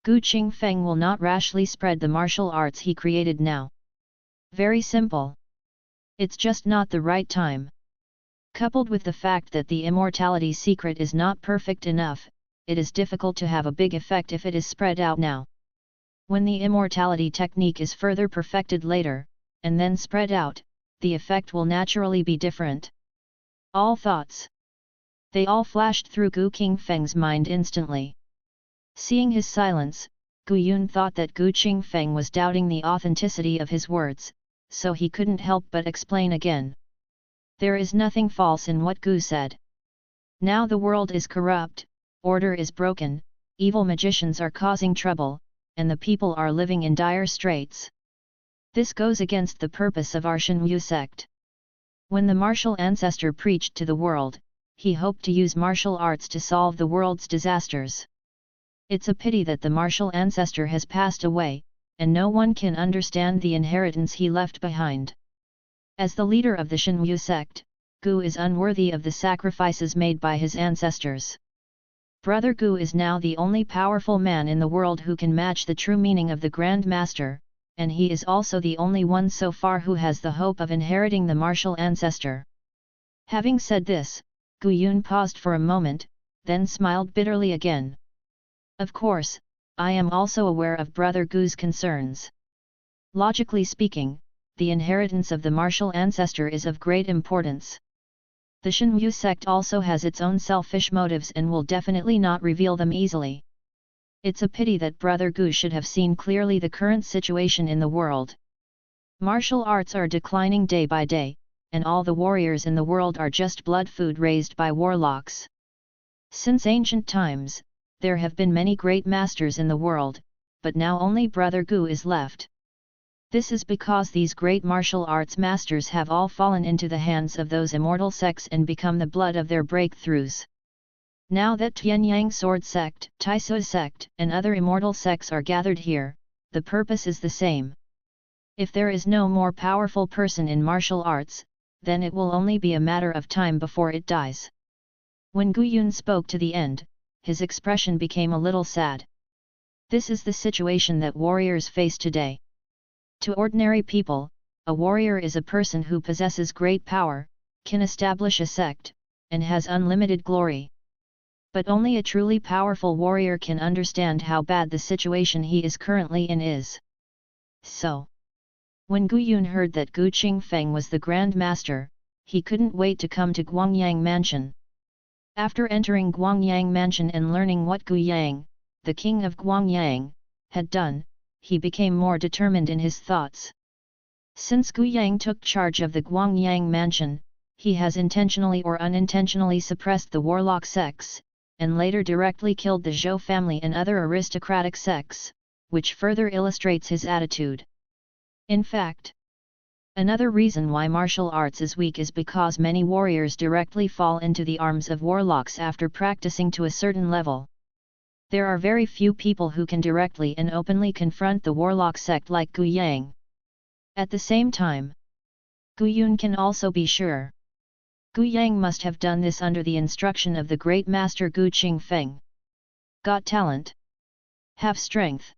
Gu Qingfeng will not rashly spread the martial arts he created now. Very simple. It's just not the right time. Coupled with the fact that the immortality secret is not perfect enough, it is difficult to have a big effect if it is spread out now. When the immortality technique is further perfected later, and then spread out, the effect will naturally be different. All thoughts. They all flashed through Gu Qingfeng's mind instantly. Seeing his silence, Gu Yun thought that Gu Qingfeng was doubting the authenticity of his words, so he couldn't help but explain again. There is nothing false in what Gu said. Now the world is corrupt, order is broken, evil magicians are causing trouble, and the people are living in dire straits. This goes against the purpose of our Shenyu sect. When the martial ancestor preached to the world, he hoped to use martial arts to solve the world's disasters. It's a pity that the martial ancestor has passed away, and no one can understand the inheritance he left behind. As the leader of the Shenyu sect, Gu is unworthy of the sacrifices made by his ancestors. Brother Gu is now the only powerful man in the world who can match the true meaning of the Grand Master, and he is also the only one so far who has the hope of inheriting the martial ancestor. Having said this, Gu Yun paused for a moment, then smiled bitterly again. Of course, I am also aware of Brother Gu's concerns. Logically speaking, the inheritance of the martial ancestor is of great importance. The Shenyu sect also has its own selfish motives and will definitely not reveal them easily. It's a pity that Brother Gu should have seen clearly the current situation in the world. Martial arts are declining day by day, and all the warriors in the world are just blood food raised by warlocks. Since ancient times, there have been many great masters in the world, but now only Brother Gu is left. This is because these great martial arts masters have all fallen into the hands of those immortal sects and become the blood of their breakthroughs. Now that Tianyang Sword Sect, Taisui Sect, and other immortal sects are gathered here, the purpose is the same. If there is no more powerful person in martial arts, then it will only be a matter of time before it dies. When Gu Yun spoke to the end, his expression became a little sad. This is the situation that warriors face today. To ordinary people, a warrior is a person who possesses great power, can establish a sect, and has unlimited glory. But only a truly powerful warrior can understand how bad the situation he is currently in is. So, when Gu Yun heard that Gu Qingfeng was the Grand Master, he couldn't wait to come to Guangyang Mansion. After entering Guangyang Mansion and learning what Gu Yang, the king of Guangyang, had done, he became more determined in his thoughts. Since Gu Yang took charge of the Guangyang Mansion, he has intentionally or unintentionally suppressed the warlock sects, and later directly killed the Zhou family and other aristocratic sects, which further illustrates his attitude. In fact, Another reason why martial arts is weak is because many warriors directly fall into the arms of warlocks after practicing to a certain level. There are very few people who can directly and openly confront the warlock sect like Gu Yang. At the same time, Gu Yun can also be sure. Gu Yang must have done this under the instruction of the great master Gu Qingfeng. Got talent. Have strength.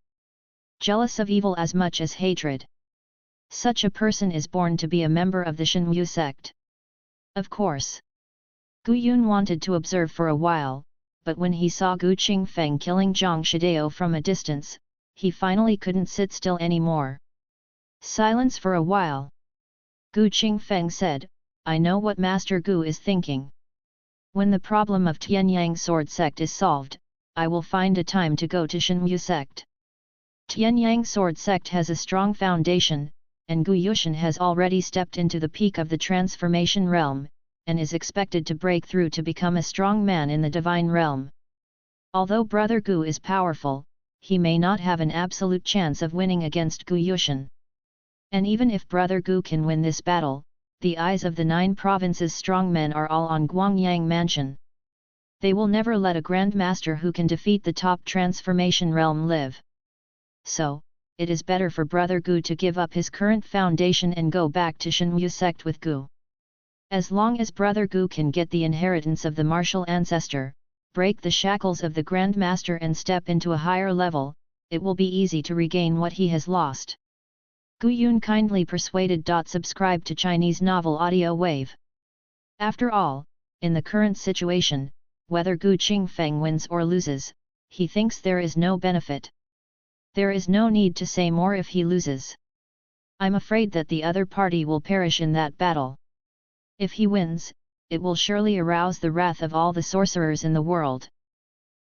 Jealous of evil as much as hatred. Such a person is born to be a member of the Shenwu sect. Of course. Gu Yun wanted to observe for a while, but when he saw Gu Qingfeng killing Zhang Shidao from a distance, he finally couldn't sit still anymore. Silence for a while. Gu Qingfeng said, I know what Master Gu is thinking. When the problem of Tianyang sword sect is solved, I will find a time to go to Shenwu sect. Tianyang sword sect has a strong foundation, and Gu Yushan has already stepped into the peak of the transformation realm, and is expected to break through to become a strong man in the divine realm. Although Brother Gu is powerful, he may not have an absolute chance of winning against Gu Yushan. And even if Brother Gu can win this battle, the eyes of the 9 provinces' strongmen are all on Guangyang Mansion. They will never let a Grand Master who can defeat the top transformation realm live. So, it is better for Brother Gu to give up his current foundation and go back to Shenwu sect with Gu. As long as Brother Gu can get the inheritance of the martial ancestor, break the shackles of the Grand Master and step into a higher level, it will be easy to regain what he has lost. Gu Yun kindly persuaded. Subscribe to Chinese Novel Audio Wave. After all, in the current situation, whether Gu Qingfeng wins or loses, he thinks there is no benefit. There is no need to say more if he loses. I'm afraid that the other party will perish in that battle. If he wins, it will surely arouse the wrath of all the sorcerers in the world.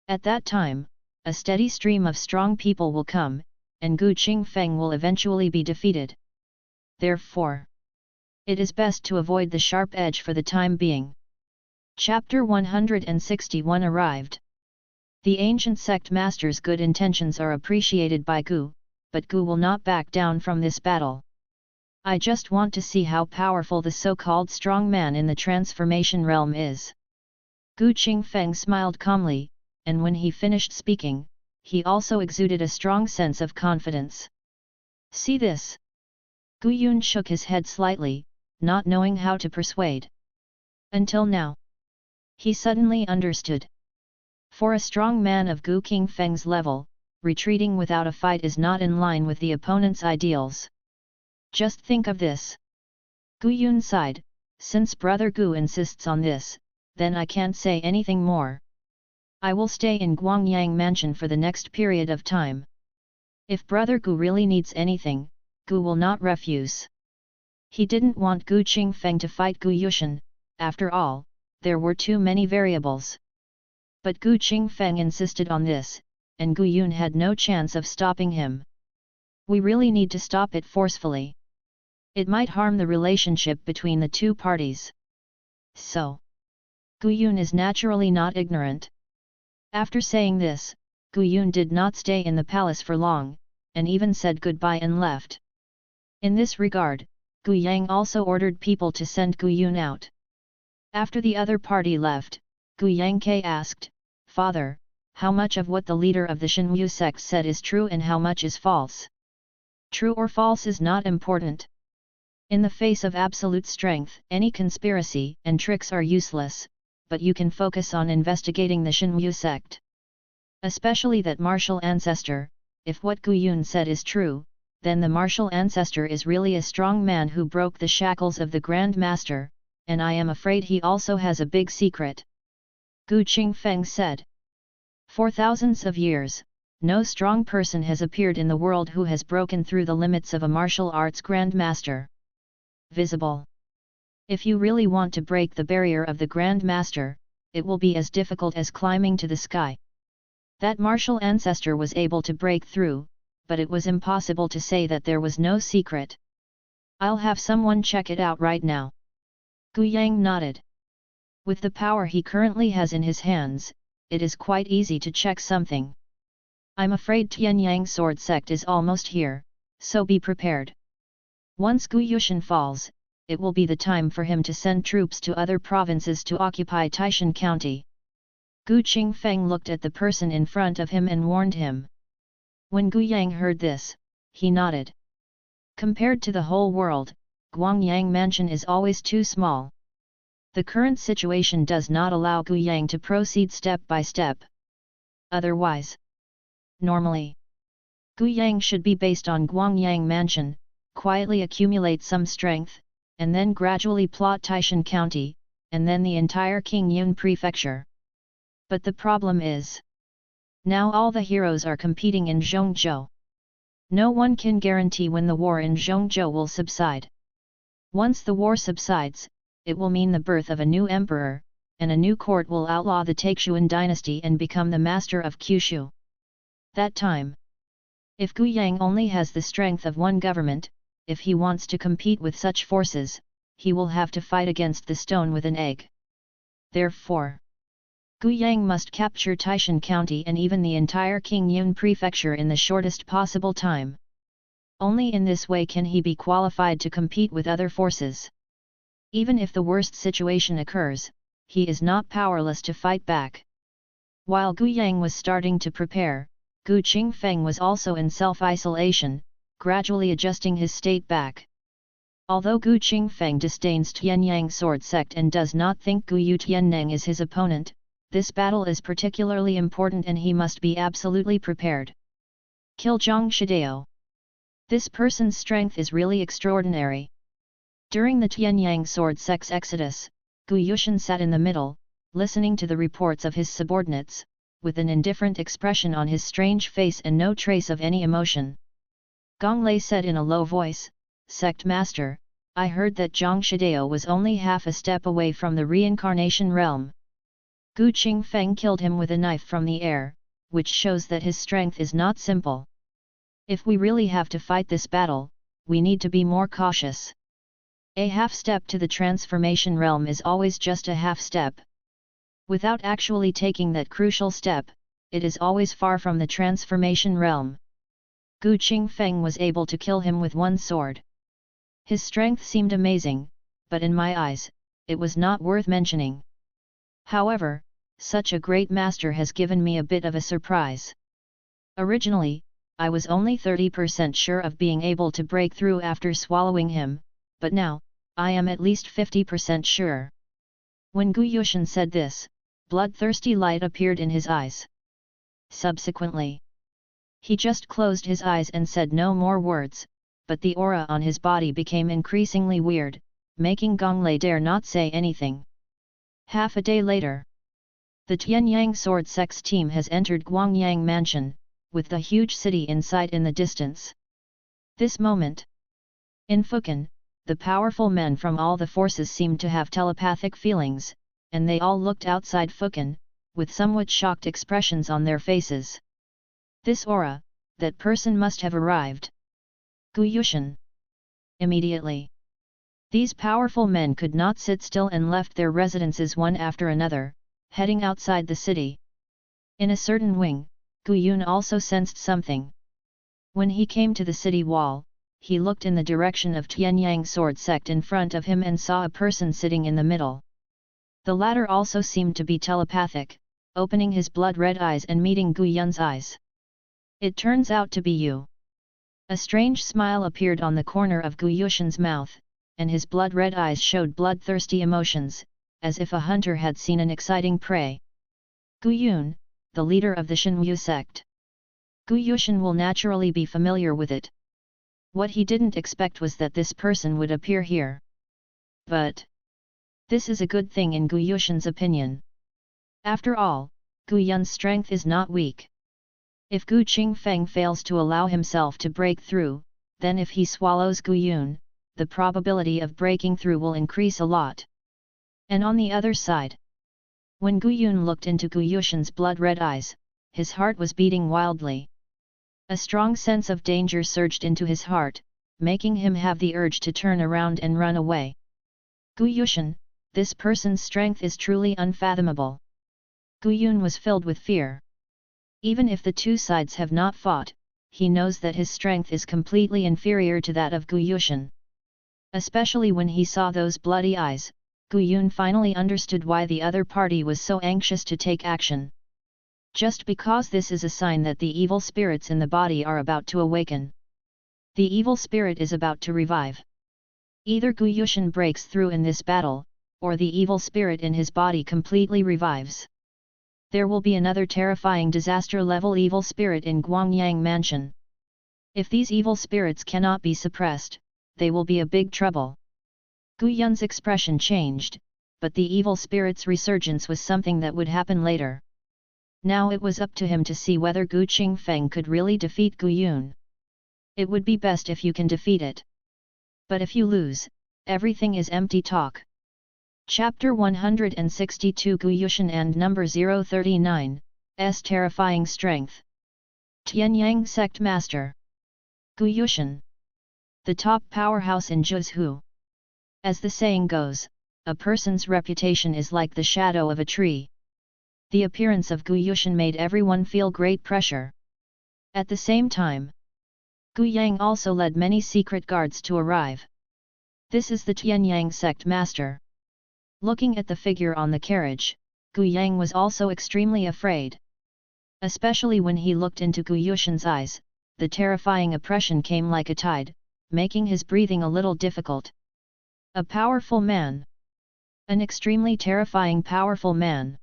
At that time, a steady stream of strong people will come, and Gu Qingfeng will eventually be defeated. Therefore, it is best to avoid the sharp edge for the time being. Chapter 161 arrived. The ancient sect master's good intentions are appreciated by Gu, but Gu will not back down from this battle. I just want to see how powerful the so-called strong man in the transformation realm is. Gu Qingfeng smiled calmly, and when he finished speaking, he also exuded a strong sense of confidence. See this? Gu Yun shook his head slightly, not knowing how to persuade. Until now, he suddenly understood. For a strong man of Gu Qingfeng's level, retreating without a fight is not in line with the opponent's ideals. Just think of this. Gu Yun sighed, since Brother Gu insists on this, then I can't say anything more. I will stay in Guangyang Mansion for the next period of time. If Brother Gu really needs anything, Gu will not refuse. He didn't want Gu Qingfeng to fight Gu Yushan, after all, there were too many variables. But Gu Qingfeng insisted on this, and Gu Yun had no chance of stopping him. We really need to stop it forcefully. It might harm the relationship between the two parties. So, Gu Yun is naturally not ignorant. After saying this, Gu Yun did not stay in the palace for long, and even said goodbye and left. In this regard, Gu Yang also ordered people to send Gu Yun out. After the other party left, Gu Yang asked, Father, how much of what the leader of the Shenwu sect said is true and how much is false? True or false is not important. In the face of absolute strength, any conspiracy and tricks are useless, but you can focus on investigating the Shenwu sect. Especially that martial ancestor. If what Gu Yun said is true, then the martial ancestor is really a strong man who broke the shackles of the Grand Master, and I am afraid he also has a big secret. Gu Qingfeng said. For thousands of years, no strong person has appeared in the world who has broken through the limits of a martial arts Grand Master. Visible. If you really want to break the barrier of the Grand Master, it will be as difficult as climbing to the sky. That martial ancestor was able to break through, but it was impossible to say that there was no secret. I'll have someone check it out right now. Gu Yang nodded. With the power he currently has in his hands, it is quite easy to check something. I'm afraid Tianyang sword sect is almost here, so be prepared. Once Gu Yushan falls, it will be the time for him to send troops to other provinces to occupy Taishan County. Gu Qingfeng looked at the person in front of him and warned him. When Gu Yang heard this, he nodded. Compared to the whole world, Guangyang Mansion is always too small. The current situation does not allow Gu Yang to proceed step by step. Otherwise, normally, Gu Yang should be based on Guangyang Mansion, quietly accumulate some strength, and then gradually plot Taishan County, and then the entire Qingyun Prefecture. But the problem is, now all the heroes are competing in Zhongzhou. No one can guarantee when the war in Zhongzhou will subside. Once the war subsides, it will mean the birth of a new emperor, and a new court will outlaw the Taixuan dynasty and become the master of Kyushu. That time, if Gu Yang only has the strength of one government, if he wants to compete with such forces, he will have to fight against the stone with an egg. Therefore, Gu Yang must capture Taishan County and even the entire Qingyun Prefecture in the shortest possible time. Only in this way can he be qualified to compete with other forces. Even if the worst situation occurs, he is not powerless to fight back. While Gu Yang was starting to prepare, Gu Qingfeng was also in self-isolation, gradually adjusting his state back. Although Gu Qingfeng disdains Tianyang sword sect and does not think Gu Yu Tianneng is his opponent, this battle is particularly important and he must be absolutely prepared. Kill Zhang Shidao. This person's strength is really extraordinary. During the Tianyang sword sect's exodus, Gu Yushan sat in the middle, listening to the reports of his subordinates, with an indifferent expression on his strange face and no trace of any emotion. Gong Lei said in a low voice, "Sect Master, I heard that Zhang Shidao was only half a step away from the reincarnation realm. Gu Qingfeng killed him with a knife from the air, which shows that his strength is not simple. If we really have to fight this battle, we need to be more cautious. A half step to the transformation realm is always just a half step. Without actually taking that crucial step, it is always far from the transformation realm." Gu Qingfeng was able to kill him with one sword. His strength seemed amazing, but in my eyes, it was not worth mentioning. However, such a great master has given me a bit of a surprise. Originally, I was only 30% sure of being able to break through after swallowing him, but now, I am at least 50% sure. When Gu Yushan said this, bloodthirsty light appeared in his eyes. Subsequently, he just closed his eyes and said no more words, but the aura on his body became increasingly weird, making Gong Lei dare not say anything. Half a day later, the Tianyang Sword Sect's team has entered Guangyang Mansion, with the huge city in sight in the distance. This moment, in Fukan, the powerful men from all the forces seemed to have telepathic feelings, and they all looked outside Fukan, with somewhat shocked expressions on their faces. This aura, that person must have arrived. Gu Yushan. Immediately, these powerful men could not sit still and left their residences one after another, heading outside the city. In a certain wing, Gu Yun also sensed something. When he came to the city wall, he looked in the direction of Tianyang sword sect in front of him and saw a person sitting in the middle. The latter also seemed to be telepathic, opening his blood-red eyes and meeting Gu Yun's eyes. "It turns out to be you." A strange smile appeared on the corner of Gu Yushan's mouth, and his blood-red eyes showed bloodthirsty emotions, as if a hunter had seen an exciting prey. Gu Yun, the leader of the Shenwu sect. Gu Yushan will naturally be familiar with it. What he didn't expect was that this person would appear here. But this is a good thing in Gu Yushan's opinion. After all, Gu Yun's strength is not weak. If Gu Qingfeng fails to allow himself to break through, then if he swallows Gu Yun, the probability of breaking through will increase a lot. And on the other side, when Gu Yun looked into Gu Yushan's blood-red eyes, his heart was beating wildly. A strong sense of danger surged into his heart, making him have the urge to turn around and run away. Gu Yushan, this person's strength is truly unfathomable. Gu Yun was filled with fear. Even if the two sides have not fought, he knows that his strength is completely inferior to that of Gu Yushan. Especially when he saw those bloody eyes, Gu Yun finally understood why the other party was so anxious to take action. Just because this is a sign that the evil spirits in the body are about to awaken. The evil spirit is about to revive. Either Gu Yushan breaks through in this battle, or the evil spirit in his body completely revives. There will be another terrifying disaster-level evil spirit in Guangyang Mansion. If these evil spirits cannot be suppressed, they will be a big trouble. Gu Yun's expression changed, but the evil spirit's resurgence was something that would happen later. Now it was up to him to see whether Gu Qingfeng could really defeat Gu Yun. It would be best if you can defeat it. But if you lose, everything is empty talk. Chapter 162 Gu Yushan and Number 039, S Terrifying Strength. Tianyang Sect Master. Gu Yushan. The top powerhouse in Zhuzhou. As the saying goes, a person's reputation is like the shadow of a tree. The appearance of Gu Yushan made everyone feel great pressure. At the same time, Gu Yang also led many secret guards to arrive. This is the Tianyang Sect Master. Looking at the figure on the carriage, Gu Yang was also extremely afraid. Especially when he looked into Gu Yushan's eyes, the terrifying oppression came like a tide, making his breathing a little difficult. A powerful man. An extremely terrifying powerful man.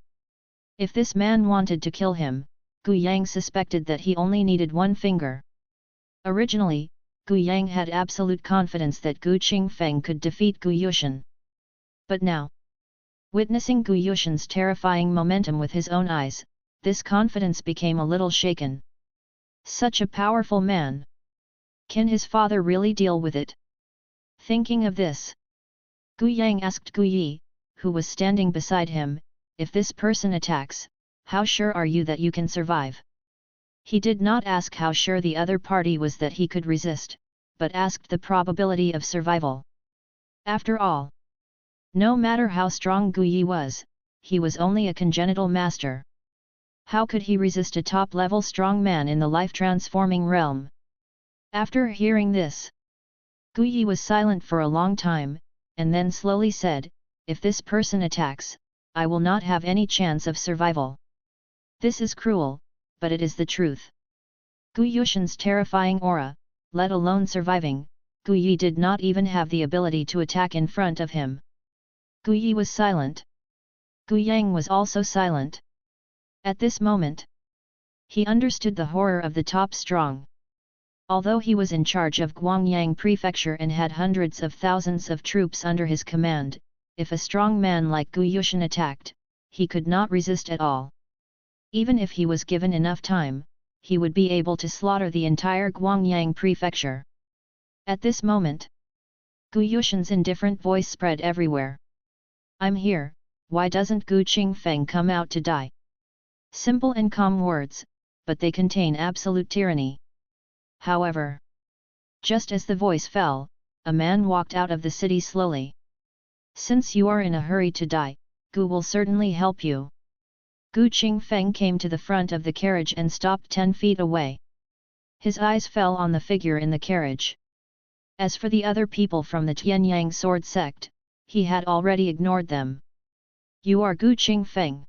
If this man wanted to kill him, Gu Yang suspected that he only needed one finger. Originally, Gu Yang had absolute confidence that Gu Qingfeng could defeat Gu Yushan. But now, witnessing Gu Yushan's terrifying momentum with his own eyes, this confidence became a little shaken. Such a powerful man. Can his father really deal with it? Thinking of this, Gu Yang asked Gu Yi, who was standing beside him, if this person attacks, how sure are you that you can survive? He did not ask how sure the other party was that he could resist, but asked the probability of survival. After all, no matter how strong Gu Yi was, he was only a congenital master. How could he resist a top-level strong man in the life-transforming realm? After hearing this, Gu Yi was silent for a long time, and then slowly said, if this person attacks, I will not have any chance of survival. This is cruel, but it is the truth. Gu Yushan's terrifying aura, let alone surviving, Gu Yi did not even have the ability to attack in front of him. Gu Yi was silent. Gu Yang was also silent. At this moment, he understood the horror of the top strong. Although he was in charge of Guangyang Prefecture and had hundreds of thousands of troops under his command, if a strong man like Gu Yushan attacked, he could not resist at all. Even if he was given enough time, he would be able to slaughter the entire Guangyang Prefecture. At this moment, Gu Yushan's indifferent voice spread everywhere. I'm here, why doesn't Gu Qingfeng come out to die? Simple and calm words, but they contain absolute tyranny. However, just as the voice fell, a man walked out of the city slowly. Since you are in a hurry to die, Gu will certainly help you. Gu Qingfeng came to the front of the carriage and stopped 10 feet away. His eyes fell on the figure in the carriage. As for the other people from the Tianyang sword sect, he had already ignored them. You are Gu Qingfeng.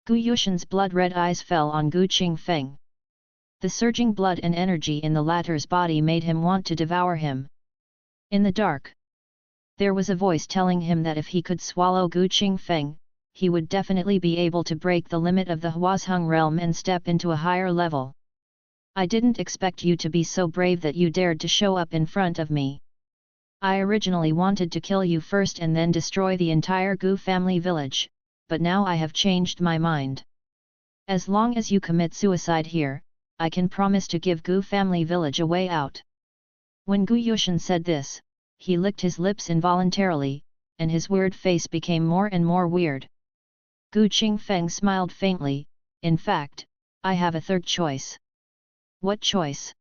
Gu Yushan's blood-red eyes fell on Gu Qingfeng. The surging blood and energy in the latter's body made him want to devour him. In the dark, there was a voice telling him that if he could swallow Gu Qingfeng, he would definitely be able to break the limit of the Huazheng realm and step into a higher level. I didn't expect you to be so brave that you dared to show up in front of me. I originally wanted to kill you first and then destroy the entire Gu family village, but now I have changed my mind. As long as you commit suicide here, I can promise to give Gu family village a way out. When Gu Yushan said this, he licked his lips involuntarily, and his weird face became more and more weird. Gu Qingfeng smiled faintly, in fact, I have a third choice. What choice?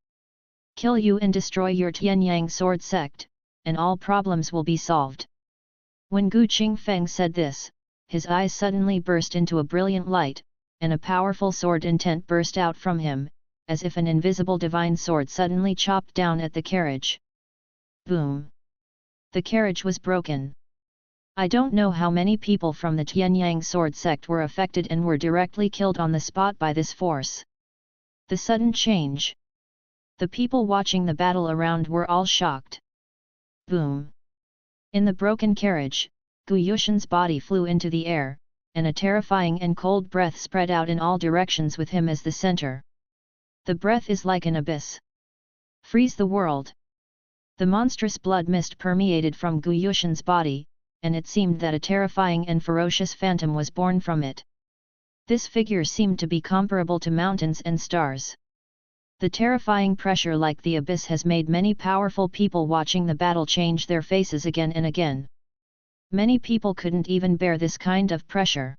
Kill you and destroy your Tianyang sword sect, and all problems will be solved. When Gu Qingfeng said this, his eyes suddenly burst into a brilliant light, and a powerful sword intent burst out from him, as if an invisible divine sword suddenly chopped down at the carriage. Boom! The carriage was broken. I don't know how many people from the Tianyang sword sect were affected and were directly killed on the spot by this force. The sudden change. The people watching the battle around were all shocked. Boom! In the broken carriage, Gu Yushan's body flew into the air, and a terrifying and cold breath spread out in all directions with him as the center. The breath is like an abyss. Freeze the world! The monstrous blood mist permeated from Gu Yushan's body, and it seemed that a terrifying and ferocious phantom was born from it. This figure seemed to be comparable to mountains and stars. The terrifying pressure like the abyss has made many powerful people watching the battle change their faces again and again. Many people couldn't even bear this kind of pressure.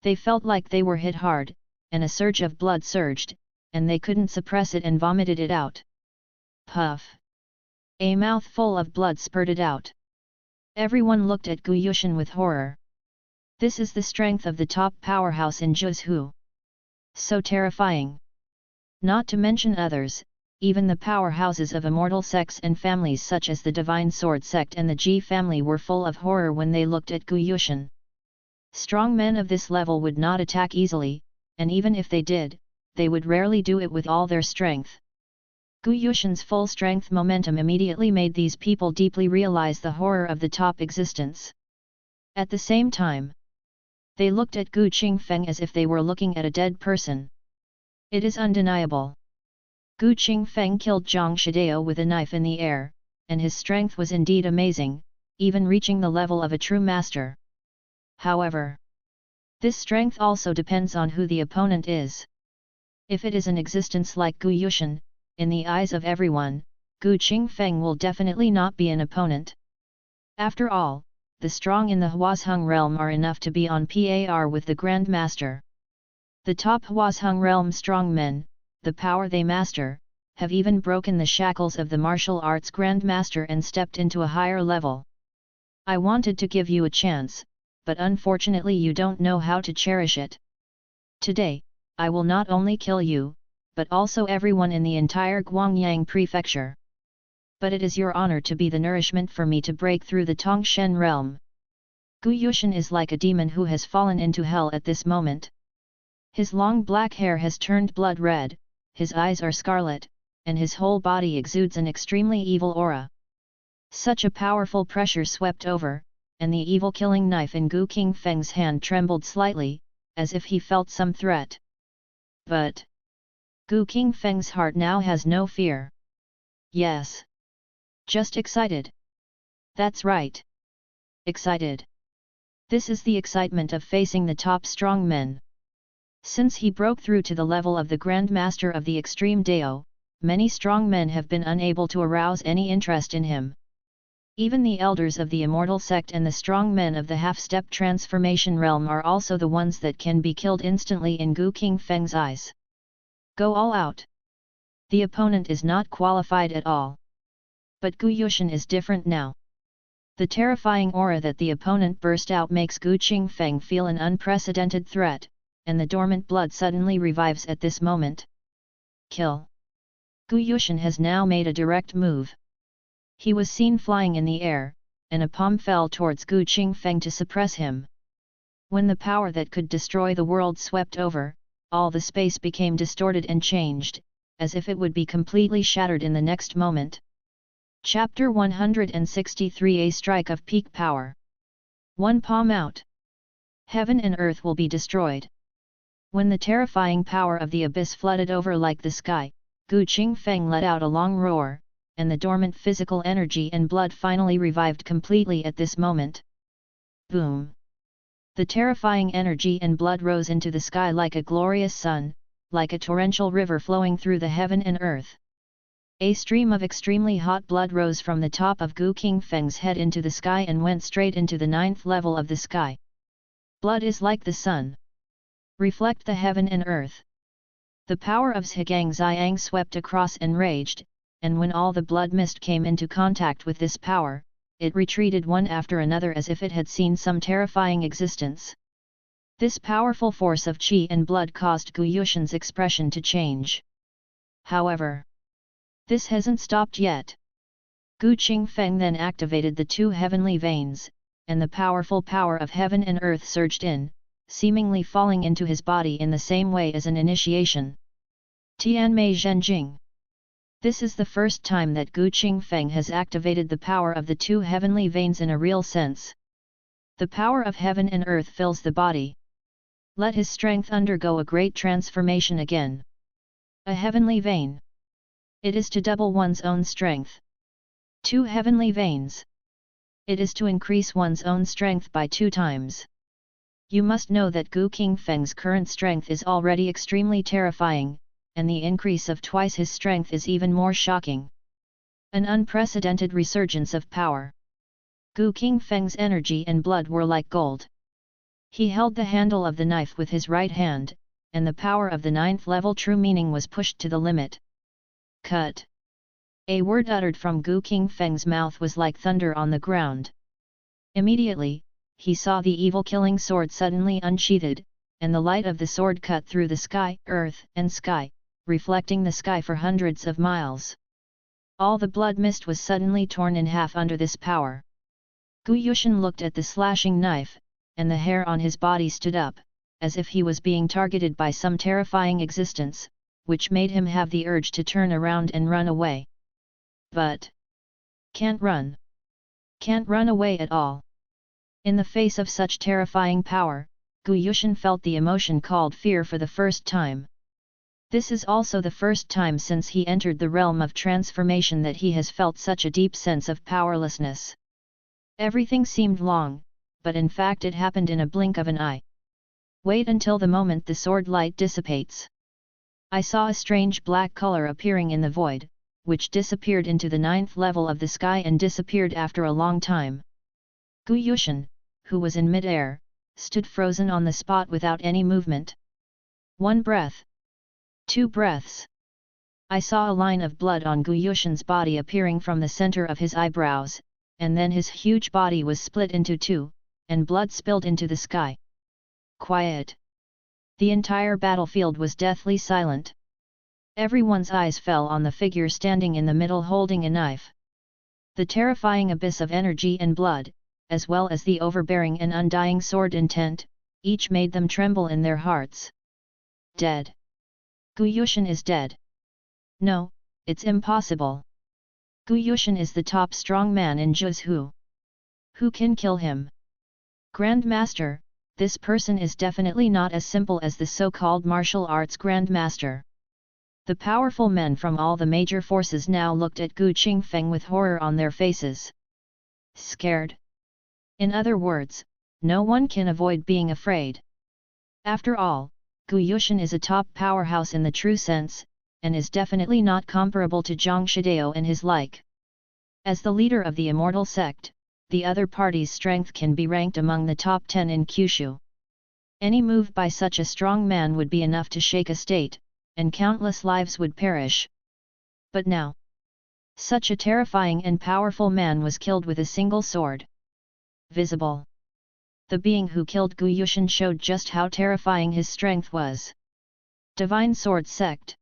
They felt like they were hit hard, and a surge of blood surged, and they couldn't suppress it and vomited it out. Puff! A mouthful of blood spurted out. Everyone looked at Gu Yushan with horror. This is the strength of the top powerhouse in Zhuzhou. So terrifying. Not to mention others, even the powerhouses of immortal sects and families such as the Divine Sword sect and the Ji family were full of horror when they looked at Gu Yushan. Strong men of this level would not attack easily, and even if they did, they would rarely do it with all their strength. Gu Yushan's full strength momentum immediately made these people deeply realize the horror of the top existence. At the same time, they looked at Gu Qingfeng as if they were looking at a dead person. It is undeniable. Gu Qingfeng killed Zhang Shidao with a knife in the air, and his strength was indeed amazing, even reaching the level of a true master. However, this strength also depends on who the opponent is. If it is an existence like Gu Yushan, in the eyes of everyone, Gu Qingfeng will definitely not be an opponent. After all, the strong in the Huazheng realm are enough to be on par with the Grand Master. The top Huazheng realm strong men, the power they master, have even broken the shackles of the martial arts Grand Master and stepped into a higher level. I wanted to give you a chance, but unfortunately you don't know how to cherish it. Today, I will not only kill you, but also everyone in the entire Guangyang prefecture. But it is your honor to be the nourishment for me to break through the Tongshen realm. Gu Yushan is like a demon who has fallen into hell at this moment. His long black hair has turned blood red, his eyes are scarlet, and his whole body exudes an extremely evil aura. Such a powerful pressure swept over, and the evil killing knife in Gu Qingfeng's hand trembled slightly, as if he felt some threat. But Gu Qingfeng's heart now has no fear. Yes. Just excited. That's right. Excited. This is the excitement of facing the top strong men. Since he broke through to the level of the Grand Master of the Extreme Dao, many strong men have been unable to arouse any interest in him. Even the elders of the Immortal Sect and the strong men of the half-step transformation realm are also the ones that can be killed instantly in Gu Qingfeng's eyes. Go all out. The opponent is not qualified at all. But Gu Yushan is different now. The terrifying aura that the opponent burst out makes Gu Qingfeng feel an unprecedented threat, and the dormant blood suddenly revives at this moment. Kill. Gu Yushan has now made a direct move. He was seen flying in the air, and a palm fell towards Gu Qingfeng to suppress him. When the power that could destroy the world swept over, all the space became distorted and changed, as if it would be completely shattered in the next moment. Chapter 163 A Strike of Peak Power. One palm out. Heaven and earth will be destroyed. When the terrifying power of the abyss flooded over like the sky, Gu Qingfeng let out a long roar, and the dormant physical energy and blood finally revived completely at this moment. Boom! The terrifying energy and blood rose into the sky like a glorious sun, like a torrential river flowing through the heaven and earth. A stream of extremely hot blood rose from the top of Gu Qingfeng's head into the sky and went straight into the 9th level of the sky. Blood is like the sun. Reflect the heaven and earth. The power of Zhigang Xiang swept across and raged, and when all the blood mist came into contact with this power, it retreated one after another as if it had seen some terrifying existence. This powerful force of qi and blood caused Gu Yushan's expression to change. However, this hasn't stopped yet. Gu Qingfeng then activated the two heavenly veins, and the powerful power of heaven and earth surged in, seemingly falling into his body in the same way as an initiation. Tianmei Zhenjing. This is the first time that Gu Qingfeng has activated the power of the two heavenly veins in a real sense. The power of heaven and earth fills the body. Let his strength undergo a great transformation again. A heavenly vein. It is to double one's own strength. Two heavenly veins. It is to increase one's own strength by 2 times. You must know that Gu Qingfeng's current strength is already extremely terrifying, and the increase of twice his strength is even more shocking. An unprecedented resurgence of power. Gu Qingfeng's energy and blood were like gold. He held the handle of the knife with his right hand, and the power of the 9th level true meaning was pushed to the limit. Cut. A word uttered from Gu Qingfeng's mouth was like thunder on the ground. Immediately, he saw the evil killing sword suddenly unsheathed, and the light of the sword cut through the sky, earth and sky, reflecting the sky for hundreds of miles. All the blood mist was suddenly torn in half under this power. Gu Yushan looked at the slashing knife, and the hair on his body stood up, as if he was being targeted by some terrifying existence, which made him have the urge to turn around and run away. But can't run. Can't run away at all. In the face of such terrifying power, Gu Yushan felt the emotion called fear for the first time. This is also the first time since he entered the realm of transformation that he has felt such a deep sense of powerlessness. Everything seemed long, but in fact it happened in a blink of an eye. Wait until the moment the sword light dissipates. I saw a strange black color appearing in the void, which disappeared into the 9th level of the sky and disappeared after a long time. Gu Yushan, who was in mid-air, stood frozen on the spot without any movement. 1 breath. 2 breaths. I saw a line of blood on Gu Yushan's body appearing from the center of his eyebrows, and then his huge body was split into 2, and blood spilled into the sky. Quiet. The entire battlefield was deathly silent. Everyone's eyes fell on the figure standing in the middle holding a knife. The terrifying abyss of energy and blood, as well as the overbearing and undying sword intent, each made them tremble in their hearts. Dead. Gu Yushan is dead. No, it's impossible. Gu Yushan is the top strong man in Zhuzhou. Who can kill him? Grand Master, this person is definitely not as simple as the so-called martial arts Grand Master. The powerful men from all the major forces now looked at Gu Qingfeng with horror on their faces. Scared? In other words, no one can avoid being afraid. After all, Gu Yushan is a top powerhouse in the true sense, and is definitely not comparable to Zhang Shidao and his like. As the leader of the immortal sect, the other party's strength can be ranked among the top 10 in Kyushu. Any move by such a strong man would be enough to shake a state, and countless lives would perish. But now, such a terrifying and powerful man was killed with a single sword. Visible. The being who killed Gu Yushan showed just how terrifying his strength was. Divine Sword Sect.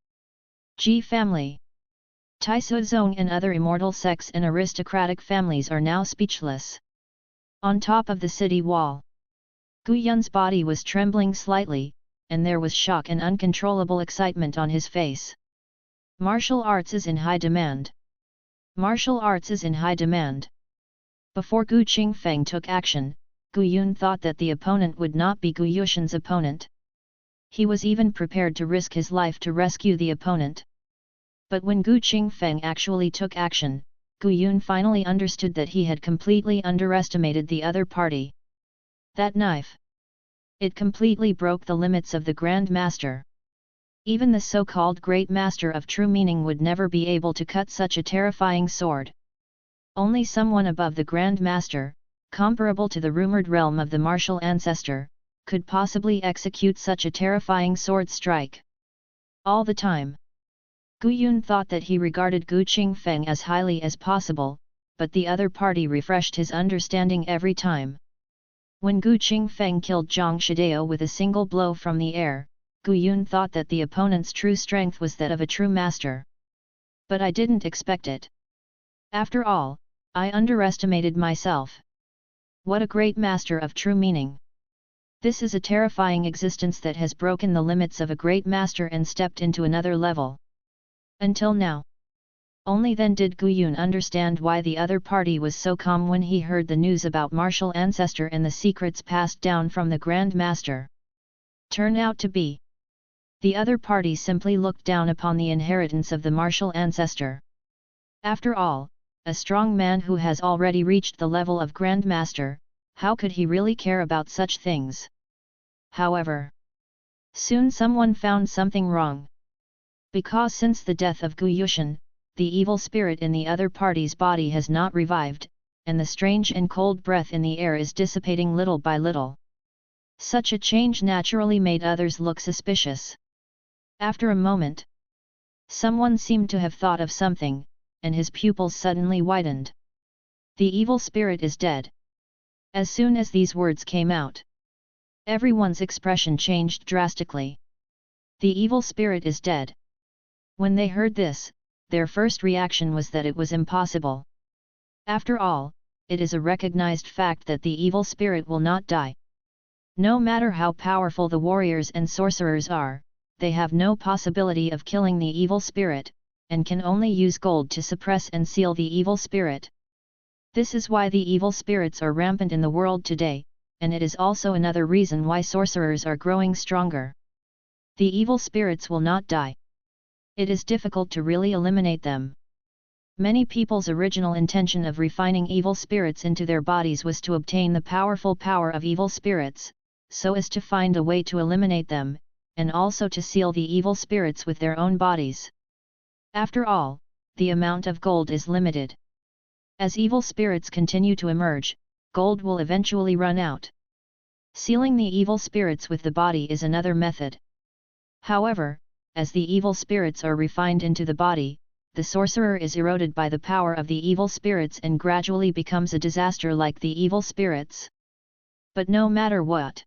Ji family. Taisuzong and other immortal sects and aristocratic families are now speechless. On top of the city wall, Gu Yun's body was trembling slightly, and there was shock and uncontrollable excitement on his face. Martial arts is in high demand. Martial arts is in high demand. Before Gu Qingfeng took action, Gu Yun thought that the opponent would not be Gu Yushan's opponent. He was even prepared to risk his life to rescue the opponent. But when Gu Qingfeng actually took action, Gu Yun finally understood that he had completely underestimated the other party. That knife. It completely broke the limits of the Grand Master. Even the so-called Great Master of True Meaning would never be able to cut such a terrifying sword. Only someone above the Grand Master, comparable to the rumored realm of the martial ancestor, could possibly execute such a terrifying sword strike. All the time, Gu Yun thought that he regarded Gu Qingfeng as highly as possible, but the other party refreshed his understanding every time. When Gu Qingfeng killed Zhang Shidao with a single blow from the air, Gu Yun thought that the opponent's true strength was that of a true master. But I didn't expect it. After all, I underestimated myself. What a great master of true meaning! This is a terrifying existence that has broken the limits of a great master and stepped into another level. Until now. Only then did Gu Yun understand why the other party was so calm when he heard the news about martial ancestor and the secrets passed down from the Grand Master. Turned out to be. The other party simply looked down upon the inheritance of the martial ancestor. After all, a strong man who has already reached the level of Grand Master, how could he really care about such things? However, soon someone found something wrong. Because since the death of Gu Yushan, the evil spirit in the other party's body has not revived, and the strange and cold breath in the air is dissipating little by little. Such a change naturally made others look suspicious. After a moment, someone seemed to have thought of something, and his pupils suddenly widened. The evil spirit is dead. As soon as these words came out, everyone's expression changed drastically. The evil spirit is dead. When they heard this, their first reaction was that it was impossible. After all, it is a recognized fact that the evil spirit will not die. No matter how powerful the warriors and sorcerers are, they have no possibility of killing the evil spirit, and can only use gold to suppress and seal the evil spirit. This is why the evil spirits are rampant in the world today, and it is also another reason why sorcerers are growing stronger. The evil spirits will not die. It is difficult to really eliminate them. Many people's original intention of refining evil spirits into their bodies was to obtain the powerful power of evil spirits, so as to find a way to eliminate them, and also to seal the evil spirits with their own bodies. After all, the amount of gold is limited. As evil spirits continue to emerge, gold will eventually run out. Sealing the evil spirits with the body is another method. However, as the evil spirits are refined into the body, the sorcerer is eroded by the power of the evil spirits and gradually becomes a disaster like the evil spirits. But no matter what,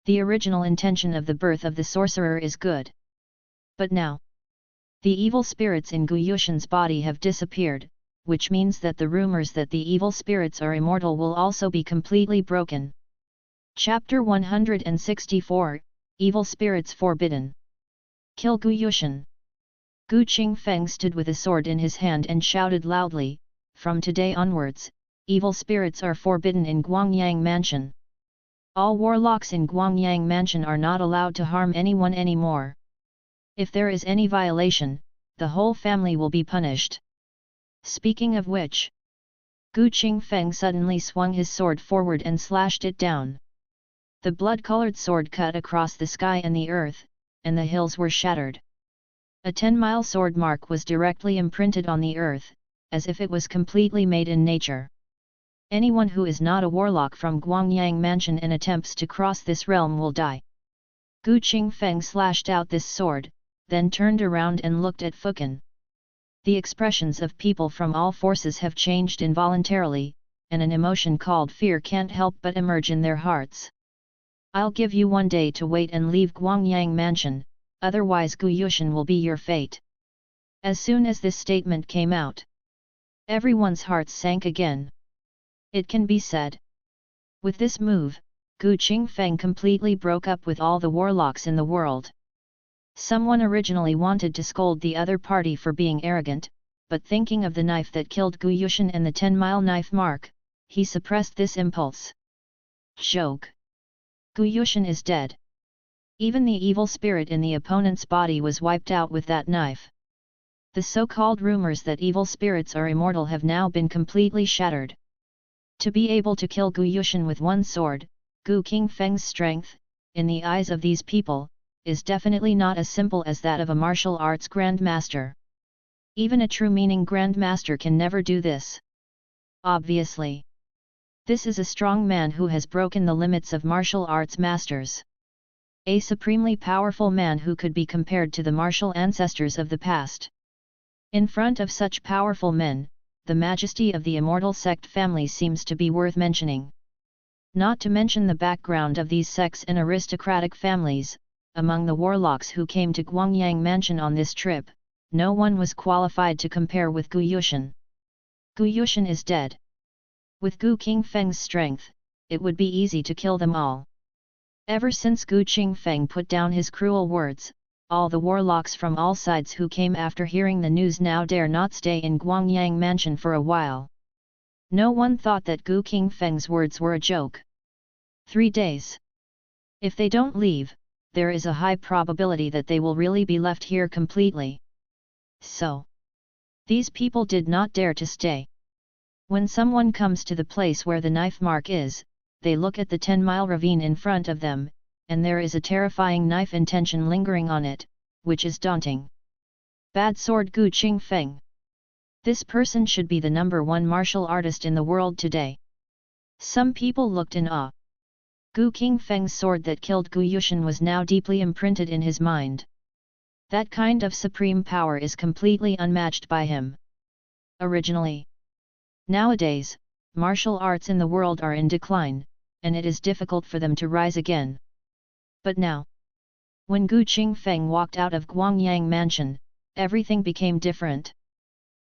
the original intention of the birth of the sorcerer is good. But now, the evil spirits in Gu Yushan's body have disappeared, which means that the rumors that the evil spirits are immortal will also be completely broken. Chapter 164, Evil Spirits Forbidden. Kill Gu Yushan. Gu Qingfeng stood with a sword in his hand and shouted loudly, "From today onwards, evil spirits are forbidden in Guangyang Mansion. All warlocks in Guangyang Mansion are not allowed to harm anyone anymore. If there is any violation, the whole family will be punished." Speaking of which, Gu Qingfeng suddenly swung his sword forward and slashed it down. The blood-colored sword cut across the sky and the earth, and the hills were shattered. A 10-mile sword mark was directly imprinted on the earth, as if it was completely made in nature. Anyone who is not a warlock from Guangyang Mansion and attempts to cross this realm will die. Gu Qingfeng slashed out this sword, then turned around and looked at Fukan. The expressions of people from all forces have changed involuntarily, and an emotion called fear can't help but emerge in their hearts. "I'll give you 1 day to wait and leave Guangyang Mansion, otherwise Gu Yushan will be your fate." As soon as this statement came out, everyone's hearts sank again. It can be said. With this move, Gu Qingfeng completely broke up with all the warlocks in the world. Someone originally wanted to scold the other party for being arrogant, but thinking of the knife that killed Gu Yushan and the 10-mile knife mark, he suppressed this impulse. Joke! Gu Yushan is dead. Even the evil spirit in the opponent's body was wiped out with that knife. The so-called rumors that evil spirits are immortal have now been completely shattered. To be able to kill Gu Yushan with one sword, Gu Qingfeng's strength, in the eyes of these people, is definitely not as simple as that of a martial arts grandmaster. Even a true meaning grandmaster can never do this. Obviously, this is a strong man who has broken the limits of martial arts masters. A supremely powerful man who could be compared to the martial ancestors of the past. In front of such powerful men, the majesty of the immortal sect family seems to be worth mentioning. Not to mention the background of these sects and aristocratic families. Among the warlocks who came to Guangyang Mansion on this trip, no one was qualified to compare with Gu Yushan. Gu Yushan is dead. With Gu Qingfeng's strength, it would be easy to kill them all. Ever since Gu Qingfeng put down his cruel words, all the warlocks from all sides who came after hearing the news now dare not stay in Guangyang Mansion for a while. No one thought that Gu Qingfeng's words were a joke. 3 days. If they don't leave, there is a high probability that they will really be left here completely. So, these people did not dare to stay. When someone comes to the place where the knife mark is, they look at the 10-mile ravine in front of them, and there is a terrifying knife intention lingering on it, which is daunting. Bad sword Gu Qingfeng. This person should be the #1 martial artist in the world today. Some people looked in awe. Gu Qingfeng's sword that killed Gu Yushan was now deeply imprinted in his mind. That kind of supreme power is completely unmatched by him. Originally. Nowadays, martial arts in the world are in decline, and it is difficult for them to rise again. But now, when Gu Qingfeng walked out of Guangyang Mansion, everything became different.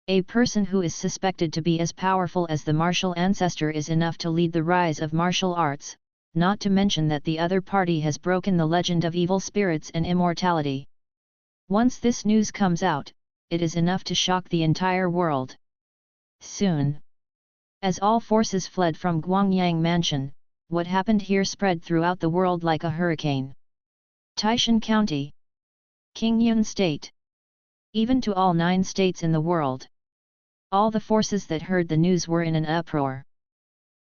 A person who is suspected to be as powerful as the martial ancestor is enough to lead the rise of martial arts, not to mention that the other party has broken the legend of evil spirits and immortality. Once this news comes out, it is enough to shock the entire world. Soon, as all forces fled from Guangyang Mansion, what happened here spread throughout the world like a hurricane. Taishan County, Qingyun State, even to all 9 states in the world. All the forces that heard the news were in an uproar.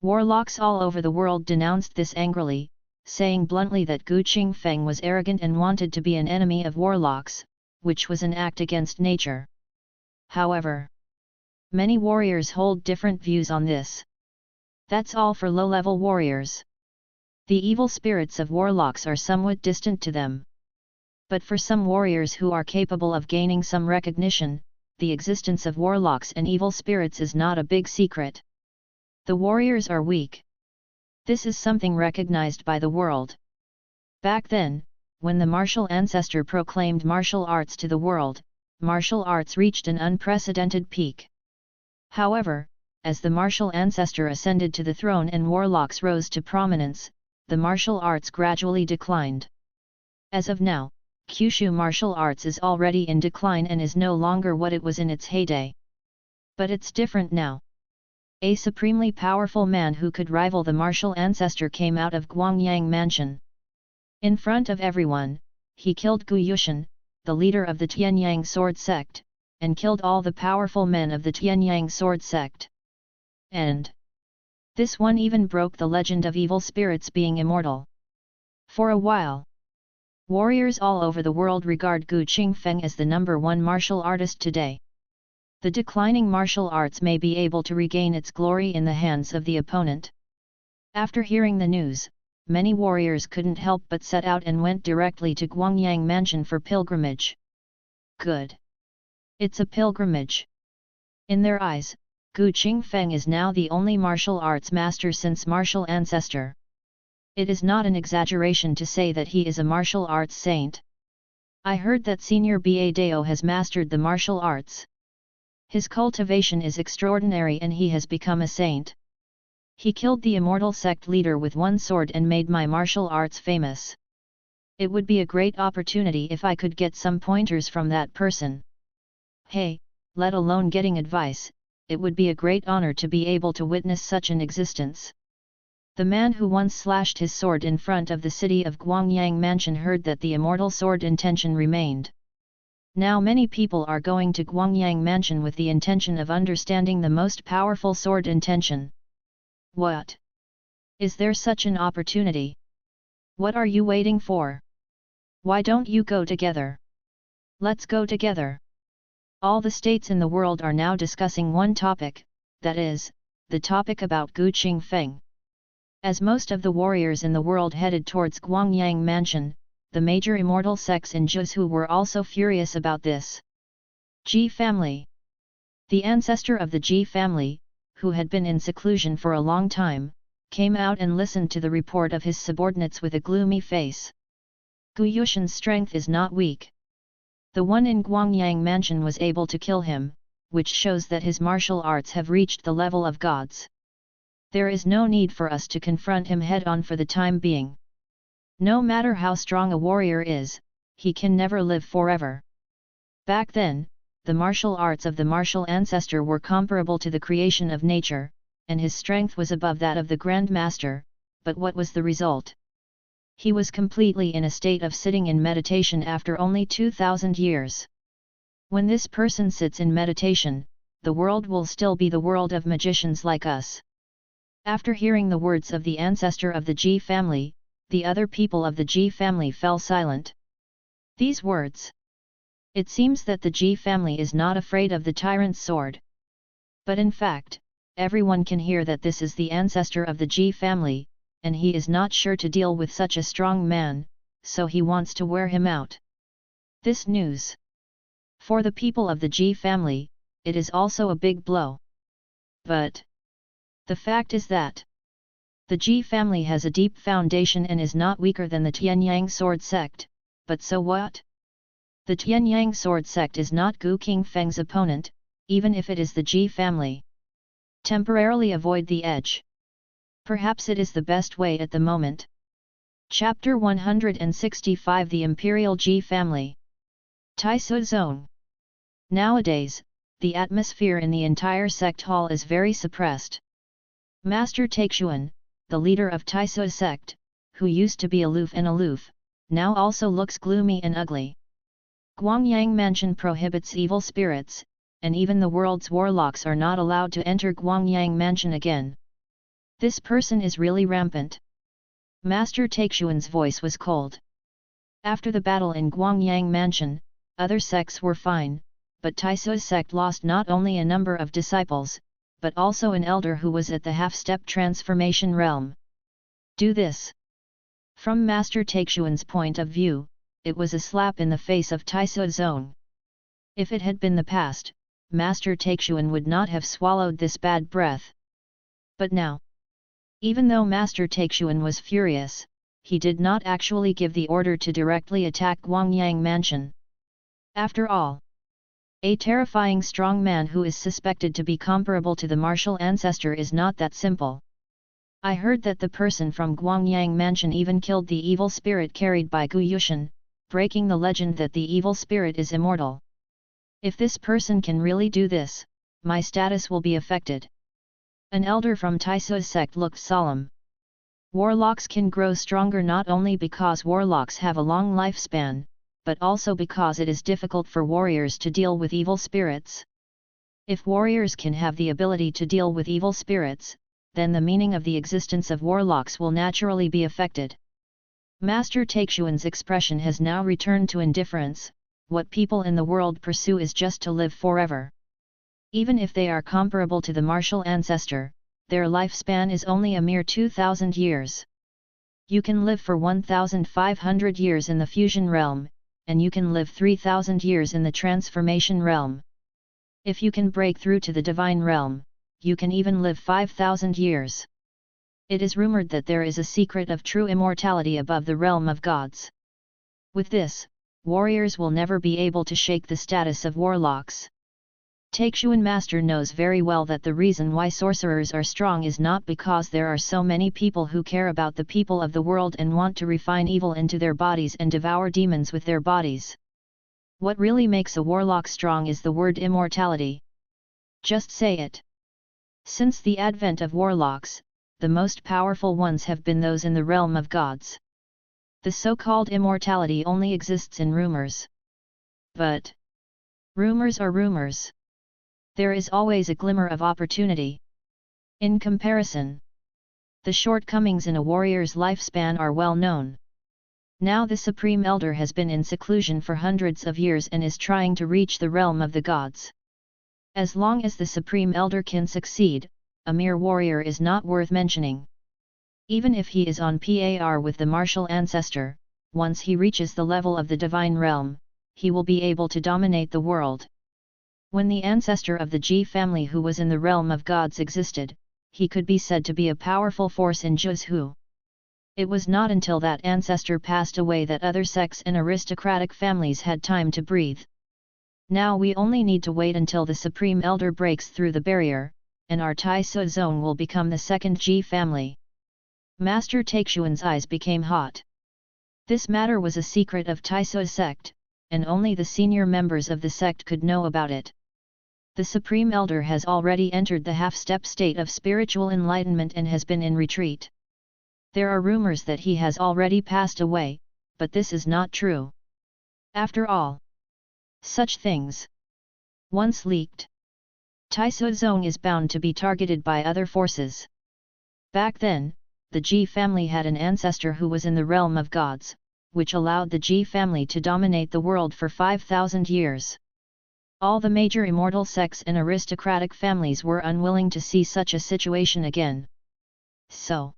Warlocks all over the world denounced this angrily, saying bluntly that Gu Qingfeng was arrogant and wanted to be an enemy of warlocks, which was an act against nature. However, many warriors hold different views on this. That's all for low-level warriors. The evil spirits of warlocks are somewhat distant to them. But for some warriors who are capable of gaining some recognition, the existence of warlocks and evil spirits is not a big secret. The warriors are weak. This is something recognized by the world. Back then, when the martial ancestor proclaimed martial arts to the world, martial arts reached an unprecedented peak. However, as the martial ancestor ascended to the throne and warlocks rose to prominence, the martial arts gradually declined. As of now, Kyushu martial arts is already in decline and is no longer what it was in its heyday. But it's different now. A supremely powerful man who could rival the martial ancestor came out of Guangyang Mansion. In front of everyone, he killed Gu Yushan, the leader of the Tianyang sword sect, and killed all the powerful men of the Tianyang sword sect. And this one even broke the legend of evil spirits being immortal. For a while, warriors all over the world regard Gu Qingfeng as the #1 martial artist today. The declining martial arts may be able to regain its glory in the hands of the opponent. After hearing the news, many warriors couldn't help but set out and went directly to Guangyang Mansion for pilgrimage. Good. It's a pilgrimage. In their eyes, Gu Qingfeng is now the only martial arts master since martial ancestor. It is not an exaggeration to say that he is a martial arts saint. I heard that Senior Ba Dao has mastered the martial arts. His cultivation is extraordinary and he has become a saint. He killed the immortal sect leader with one sword and made my martial arts famous. It would be a great opportunity if I could get some pointers from that person. Hey, let alone getting advice, it would be a great honor to be able to witness such an existence. The man who once slashed his sword in front of the city of Guangyang Mansion heard that the immortal sword intention remained. Now many people are going to Guangyang Mansion with the intention of understanding the most powerful sword intention. What? Is there such an opportunity? What are you waiting for? Why don't you go together? Let's go together. All the states in the world are now discussing one topic, that is, the topic about Gu Qingfeng. As most of the warriors in the world headed towards Guangyang Mansion, the major immortal sects in Zhuzhou were also furious about this. Ji family. The ancestor of the Ji family, who had been in seclusion for a long time, came out and listened to the report of his subordinates with a gloomy face. Gu Yushan's strength is not weak. The one in Guangyang Mansion was able to kill him, which shows that his martial arts have reached the level of gods. There is no need for us to confront him head-on for the time being. No matter how strong a warrior is, he can never live forever. Back then, the martial arts of the martial ancestor were comparable to the creation of nature, and his strength was above that of the Grand Master, but what was the result? He was completely in a state of sitting in meditation after only 2000 years. When this person sits in meditation, the world will still be the world of magicians like us. After hearing the words of the ancestor of the Ji family, the other people of the Ji family fell silent. These words. It seems that the Ji family is not afraid of the tyrant's sword. But in fact, everyone can hear that this is the ancestor of the Ji family, and he is not sure to deal with such a strong man, so he wants to wear him out. This news. For the people of the Ji family, it is also a big blow. But the fact is that the Ji family has a deep foundation and is not weaker than the Tianyang sword sect, but so what? The Tianyang sword sect is not Gu Qingfeng's opponent, even if it is the Ji family. Temporarily avoid the edge. Perhaps it is the best way at the moment. Chapter 165 The Imperial Ji Family. Taisu Zone. Nowadays, the atmosphere in the entire sect hall is very suppressed. Master Taixuan, the leader of Taisu sect, who used to be aloof, now also looks gloomy and ugly. Guangyang Mansion prohibits evil spirits, and even the world's warlocks are not allowed to enter Guangyang Mansion again. This person is really rampant. Master Taixuan's voice was cold. After the battle in Guangyang Mansion, other sects were fine, but Taisu's sect lost not only a number of disciples, but also an elder who was at the half-step transformation realm. Do this. From Master Taixuan's point of view, it was a slap in the face of Taisu's own. If it had been the past, Master Taixuan would not have swallowed this bad breath. But now, even though Master Taixuan was furious, he did not actually give the order to directly attack Guangyang Mansion. After all, a terrifying strong man who is suspected to be comparable to the martial ancestor is not that simple. I heard that the person from Guangyang Mansion even killed the evil spirit carried by Gu Yushan, breaking the legend that the evil spirit is immortal. If this person can really do this, my status will be affected. An elder from Taisu's sect looked solemn. Warlocks can grow stronger not only because warlocks have a long lifespan, but also because it is difficult for warriors to deal with evil spirits. If warriors can have the ability to deal with evil spirits, then the meaning of the existence of warlocks will naturally be affected. Master Taixuan's expression has now returned to indifference. What people in the world pursue is just to live forever. Even if they are comparable to the martial ancestor, their lifespan is only a mere 2000 years. You can live for 1500 years in the fusion realm, and you can live 3000 years in the transformation realm. If you can break through to the divine realm, you can even live 5000 years. It is rumored that there is a secret of true immortality above the realm of gods. With this, warriors will never be able to shake the status of warlocks. Taixuan Master knows very well that the reason why sorcerers are strong is not because there are so many people who care about the people of the world and want to refine evil into their bodies and devour demons with their bodies. What really makes a warlock strong is the word immortality. Just say it. Since the advent of warlocks, the most powerful ones have been those in the realm of gods. The so-called immortality only exists in rumors. But rumors are rumors. There is always a glimmer of opportunity. In comparison, the shortcomings in a warrior's lifespan are well known. Now the Supreme Elder has been in seclusion for hundreds of years and is trying to reach the realm of the gods. As long as the Supreme Elder can succeed, a mere warrior is not worth mentioning. Even if he is on par with the martial ancestor, once he reaches the level of the divine realm, he will be able to dominate the world. When the ancestor of the Ji family who was in the realm of gods existed, he could be said to be a powerful force in Zhu. It was not until that ancestor passed away that other sects and aristocratic families had time to breathe. Now we only need to wait until the Supreme Elder breaks through the barrier, and our Taiso zone will become the second Ji family. Master Taixuan's eyes became hot. This matter was a secret of Taiso's sect, and only the senior members of the sect could know about it. The Supreme Elder has already entered the half-step state of spiritual enlightenment and has been in retreat. There are rumors that he has already passed away, but this is not true. After all, such things once leaked. Taiso Zong is bound to be targeted by other forces. Back then, the Ji family had an ancestor who was in the realm of gods, which allowed the Ji family to dominate the world for 5,000 years. All the major immortal sects and aristocratic families were unwilling to see such a situation again. So,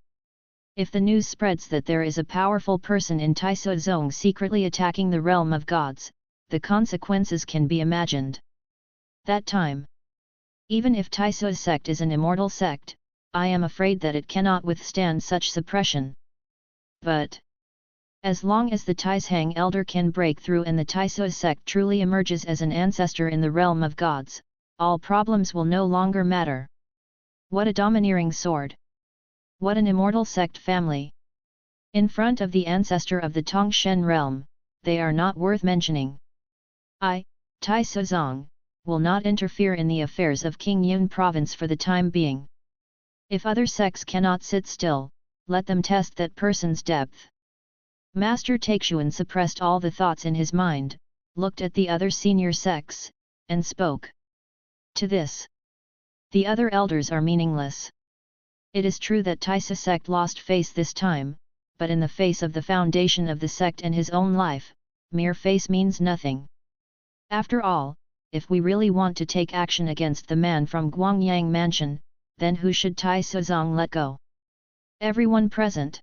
if the news spreads that there is a powerful person in Taiso Zong secretly attacking the realm of gods, the consequences can be imagined. That time, even if Taiso's sect is an immortal sect, I am afraid that it cannot withstand such suppression. But as long as the Taishang elder can break through and the Taiso sect truly emerges as an ancestor in the realm of gods, all problems will no longer matter. What a domineering sword! What an immortal sect family! In front of the ancestor of the Tongshen realm, they are not worth mentioning. I, Taiso Zong, will not interfere in the affairs of Qingyun province for the time being. If other sects cannot sit still, let them test that person's depth. Master Taixuan suppressed all the thoughts in his mind, looked at the other senior sects, and spoke. To this, the other elders are meaningless. It is true that Taiso sect lost face this time, but in the face of the foundation of the sect and his own life, mere face means nothing. After all, if we really want to take action against the man from Guangyang Mansion, then who should Taiso Zong let go? Everyone present,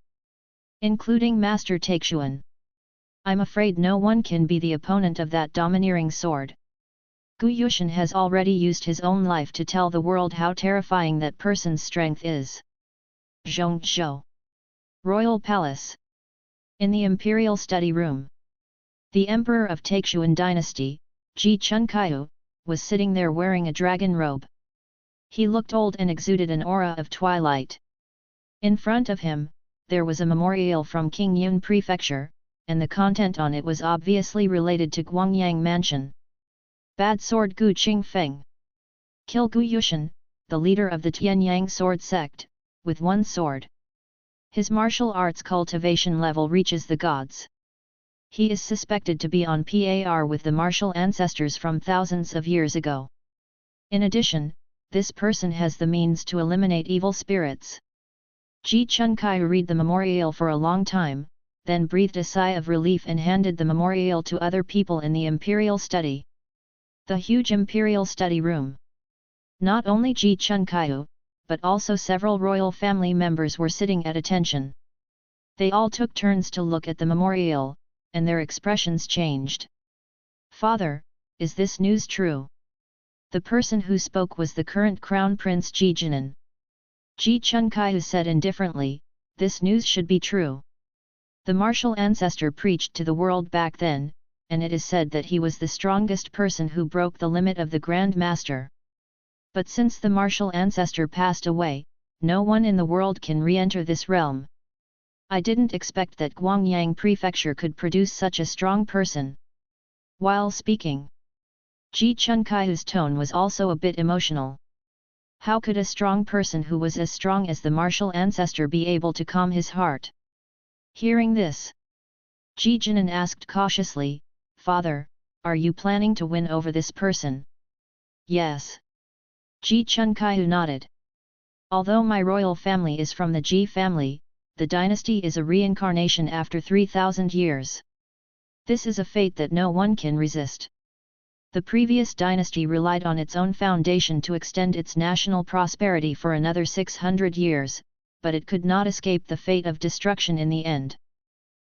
including Master Taixuan. I'm afraid no one can be the opponent of that domineering sword. Gu Yushan has already used his own life to tell the world how terrifying that person's strength is. Zhongzhou Royal Palace. In the Imperial Study Room, the Emperor of Taixuan Dynasty, Ji Chunkaiyu, was sitting there wearing a dragon robe. He looked old and exuded an aura of twilight. In front of him, there was a memorial from Qingyun Prefecture, and the content on it was obviously related to Guangyang Mansion. Bad sword Gu Qingfeng. Kill Gu Yushan, the leader of the Tianyang sword sect, with one sword. His martial arts cultivation level reaches the gods. He is suspected to be on par with the martial ancestors from thousands of years ago. In addition, this person has the means to eliminate evil spirits. Ji Chunkaiyu read the memorial for a long time, then breathed a sigh of relief and handed the memorial to other people in the Imperial Study. The huge Imperial Study Room. Not only Ji Chunkaiyu, but also several royal family members were sitting at attention. They all took turns to look at the memorial, and their expressions changed. Father, is this news true? The person who spoke was the current Crown Prince Ji Jinan. Ji Chunkaiyu said indifferently, this news should be true. The martial ancestor preached to the world back then, and it is said that he was the strongest person who broke the limit of the Grand Master. But since the martial ancestor passed away, no one in the world can re-enter this realm. I didn't expect that Guangyang Prefecture could produce such a strong person. While speaking, Ji Chunkaiu's tone was also a bit emotional. How could a strong person who was as strong as the martial ancestor be able to calm his heart? Hearing this, Ji Jinan asked cautiously, Father, are you planning to win over this person? Yes. Ji Chunkaiyu nodded. Although my royal family is from the Ji family, the dynasty is a reincarnation after 3,000 years. This is a fate that no one can resist. The previous dynasty relied on its own foundation to extend its national prosperity for another 600 years, but it could not escape the fate of destruction in the end.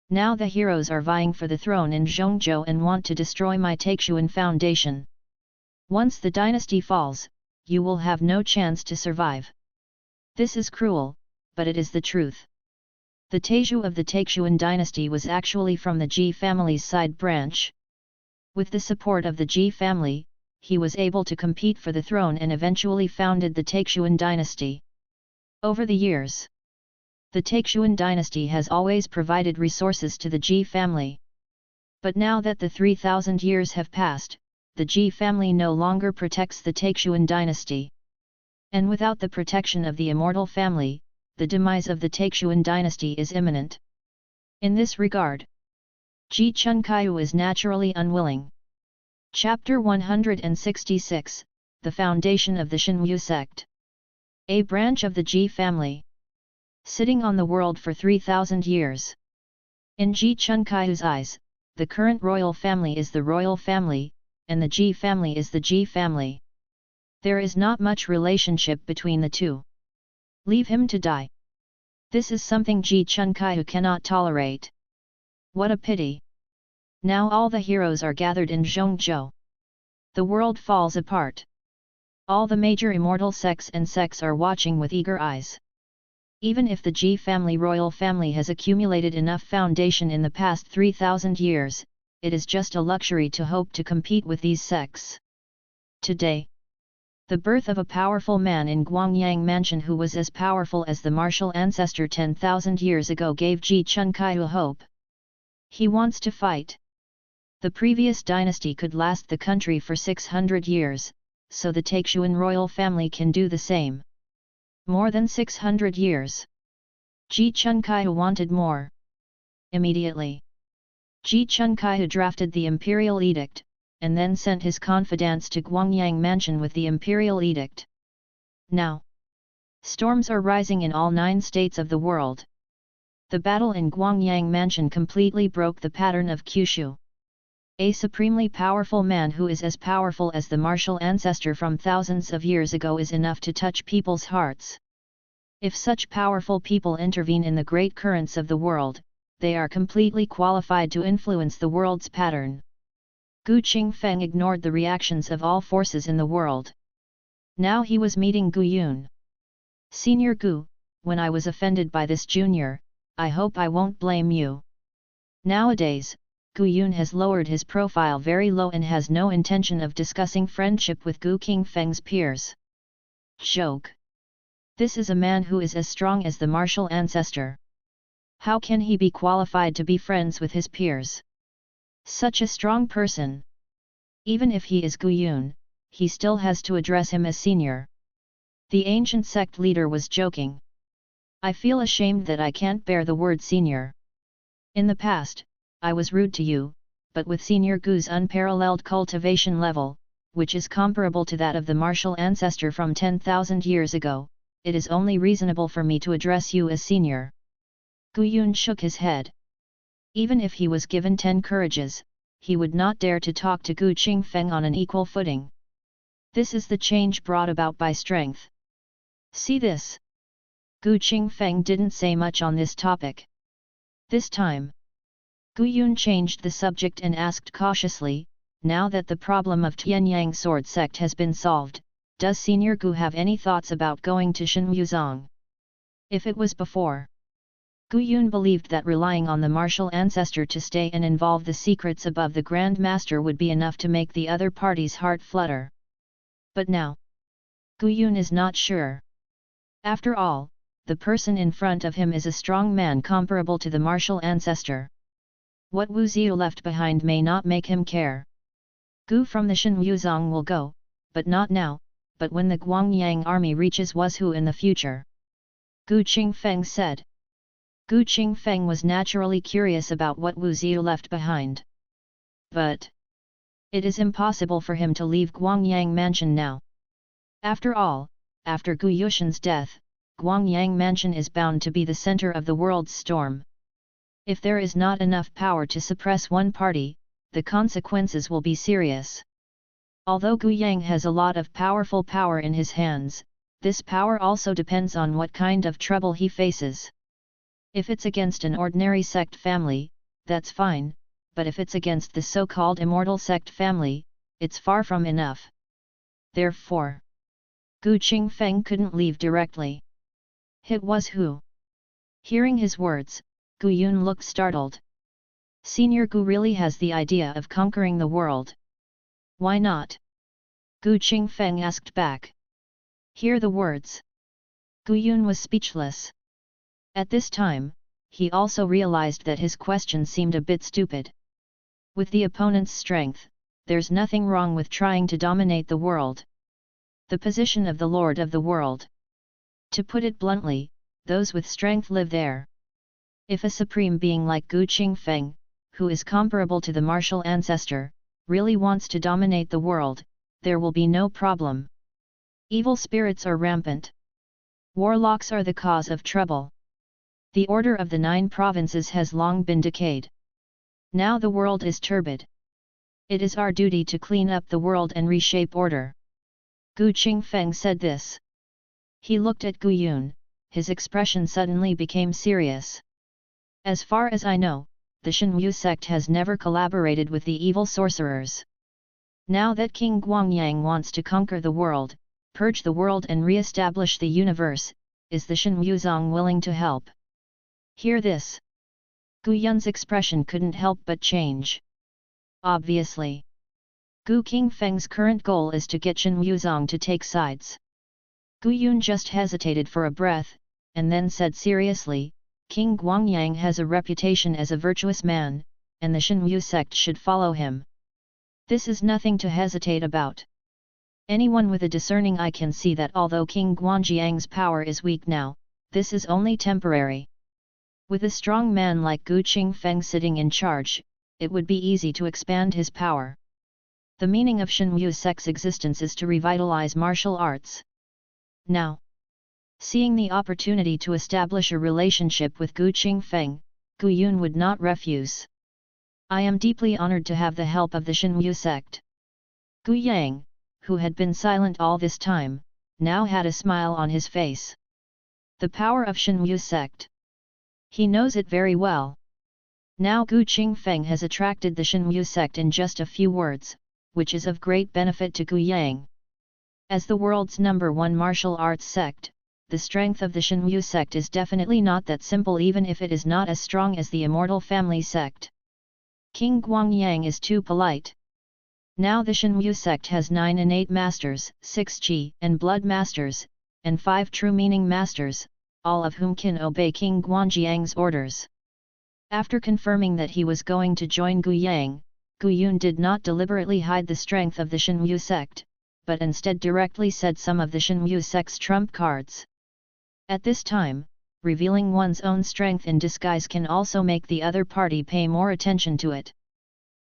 Now the heroes are vying for the throne in Zhongzhou and want to destroy my Taixuan foundation. Once the dynasty falls, you will have no chance to survive. This is cruel, but it is the truth. The Taizhu of the Taixuan dynasty was actually from the Ji family's side branch. With the support of the Ji family, he was able to compete for the throne and eventually founded the Taixuan dynasty. Over the years, the Taixuan dynasty has always provided resources to the Ji family. But now that the 3,000 years have passed, the Ji family no longer protects the Taixuan dynasty. And without the protection of the immortal family, the demise of the Taixuan dynasty is imminent. In this regard, Ji Chunkaiyu is naturally unwilling. Chapter 166, The Foundation of the Xinyu Sect. A branch of the Ji family. Sitting on the world for 3,000 years. In Ji Chunkaiyu's eyes, the current royal family is the royal family, and the Ji family is the Ji family. There is not much relationship between the two. Leave him to die. This is something Ji Chunkaiyu cannot tolerate. What a pity! Now all the heroes are gathered in Zhongzhou. The world falls apart. All the major immortal sects and sects are watching with eager eyes. Even if the Ji family royal family has accumulated enough foundation in the past 3,000 years, it is just a luxury to hope to compete with these sects. Today, the birth of a powerful man in Guangyang Mansion who was as powerful as the martial ancestor 10,000 years ago gave Ji Chunkaiyu hope. He wants to fight. The previous dynasty could last the country for 600 years, so the Taixuan royal family can do the same. More than 600 years. Ji Chunkaiyu wanted more. Immediately, Ji Chunkaiyu drafted the imperial edict, and then sent his confidants to Guangyang Mansion with the imperial edict. Now, storms are rising in all 9 states of the world. The battle in Guangyang Mansion completely broke the pattern of Kyushu. A supremely powerful man who is as powerful as the martial ancestor from thousands of years ago is enough to touch people's hearts. If such powerful people intervene in the great currents of the world, they are completely qualified to influence the world's pattern. Gu Qingfeng ignored the reactions of all forces in the world. Now he was meeting Gu Yun. Senior Gu, when I was offended by this junior, I hope I won't blame you. Nowadays, Gu Yun has lowered his profile very low and has no intention of discussing friendship with Gu Qingfeng's peers. Joke. This is a man who is as strong as the martial ancestor. How can he be qualified to be friends with his peers? Such a strong person. Even if he is Gu Yun, he still has to address him as senior. The ancient sect leader was joking. I feel ashamed that I can't bear the word senior. In the past, I was rude to you, but with Senior Gu's unparalleled cultivation level, which is comparable to that of the martial ancestor from 10,000 years ago, it is only reasonable for me to address you as senior. Gu Yun shook his head. Even if he was given 10 courages, he would not dare to talk to Gu Qingfeng on an equal footing. This is the change brought about by strength. See this. Gu Qingfeng didn't say much on this topic. This time, Gu Yun changed the subject and asked cautiously, now that the problem of Tianyang sword sect has been solved, does Senior Gu have any thoughts about going to Shenmuzong? If it was before, Gu Yun believed that relying on the martial ancestor to stay and involve the secrets above the Grand Master would be enough to make the other party's heart flutter. But now, Gu Yun is not sure. After all, the person in front of him is a strong man comparable to the martial ancestor. What Wu Ziyu left behind may not make him care. Gu from the Shenmuzong will go, but not now, but when the Guangyang army reaches Wuzhou in the future. Gu Qingfeng said. Gu Qingfeng was naturally curious about what Wu Ziyu left behind. But it is impossible for him to leave Guangyang Mansion now. After all, after Gu Yushan's death, Guangyang Mansion is bound to be the center of the world's storm. If there is not enough power to suppress one party, the consequences will be serious. Although Gu Yang has a lot of powerful power in his hands, this power also depends on what kind of trouble he faces. If it's against an ordinary sect family, that's fine, but if it's against the so-called immortal sect family, it's far from enough. Therefore, Gu Qingfeng couldn't leave directly. It was who? Hearing his words, Gu Yun looked startled. Senior Gu really has the idea of conquering the world. Why not? Gu Qingfeng asked back. Hear the words. Gu Yun was speechless. At this time, he also realized that his question seemed a bit stupid. With the opponent's strength, there's nothing wrong with trying to dominate the world. The position of the Lord of the world. To put it bluntly, those with strength live there. If a supreme being like Gu Qingfeng, who is comparable to the martial ancestor, really wants to dominate the world, there will be no problem. Evil spirits are rampant. Warlocks are the cause of trouble. The order of the 9 provinces has long been decayed. Now the world is turbid. It is our duty to clean up the world and reshape order. Gu Qingfeng said this. He looked at Gu Yun, his expression suddenly became serious. As far as I know, the Shenwu sect has never collaborated with the evil sorcerers. Now that King Guangyang wants to conquer the world, purge the world and re-establish the universe, is the Shenwu Zong willing to help? Hear this. Gu Yun's expression couldn't help but change. Obviously. Gu Qingfeng's current goal is to get Shenwu Zong to take sides. Gu Yun just hesitated for a breath, and then said seriously, King Guangyang has a reputation as a virtuous man, and the Shenwu sect should follow him. This is nothing to hesitate about. Anyone with a discerning eye can see that although King Guangyang's power is weak now, this is only temporary. With a strong man like Gu Qingfeng sitting in charge, it would be easy to expand his power. The meaning of Shenwu sect's existence is to revitalize martial arts. Now, seeing the opportunity to establish a relationship with Gu Qingfeng, Gu Yun would not refuse. I am deeply honored to have the help of the Shenwu sect. Gu Yang, who had been silent all this time, now had a smile on his face. The power of Shenwu sect. He knows it very well. Now Gu Qingfeng has attracted the Shenwu sect in just a few words, which is of great benefit to Gu Yang. As the world's #1 martial arts sect, the strength of the Shenwu sect is definitely not that simple, even if it is not as strong as the Immortal Family sect. King Guangyang is too polite. Now the Shenwu sect has 9 innate masters, 6 qi and blood masters, and 5 true meaning masters, all of whom can obey King Guangyang's orders. After confirming that he was going to join Gu Yang, Gu Yun did not deliberately hide the strength of the Shenwu sect, but instead directly said some of the Shenwu sect's trump cards. At this time, revealing one's own strength in disguise can also make the other party pay more attention to it.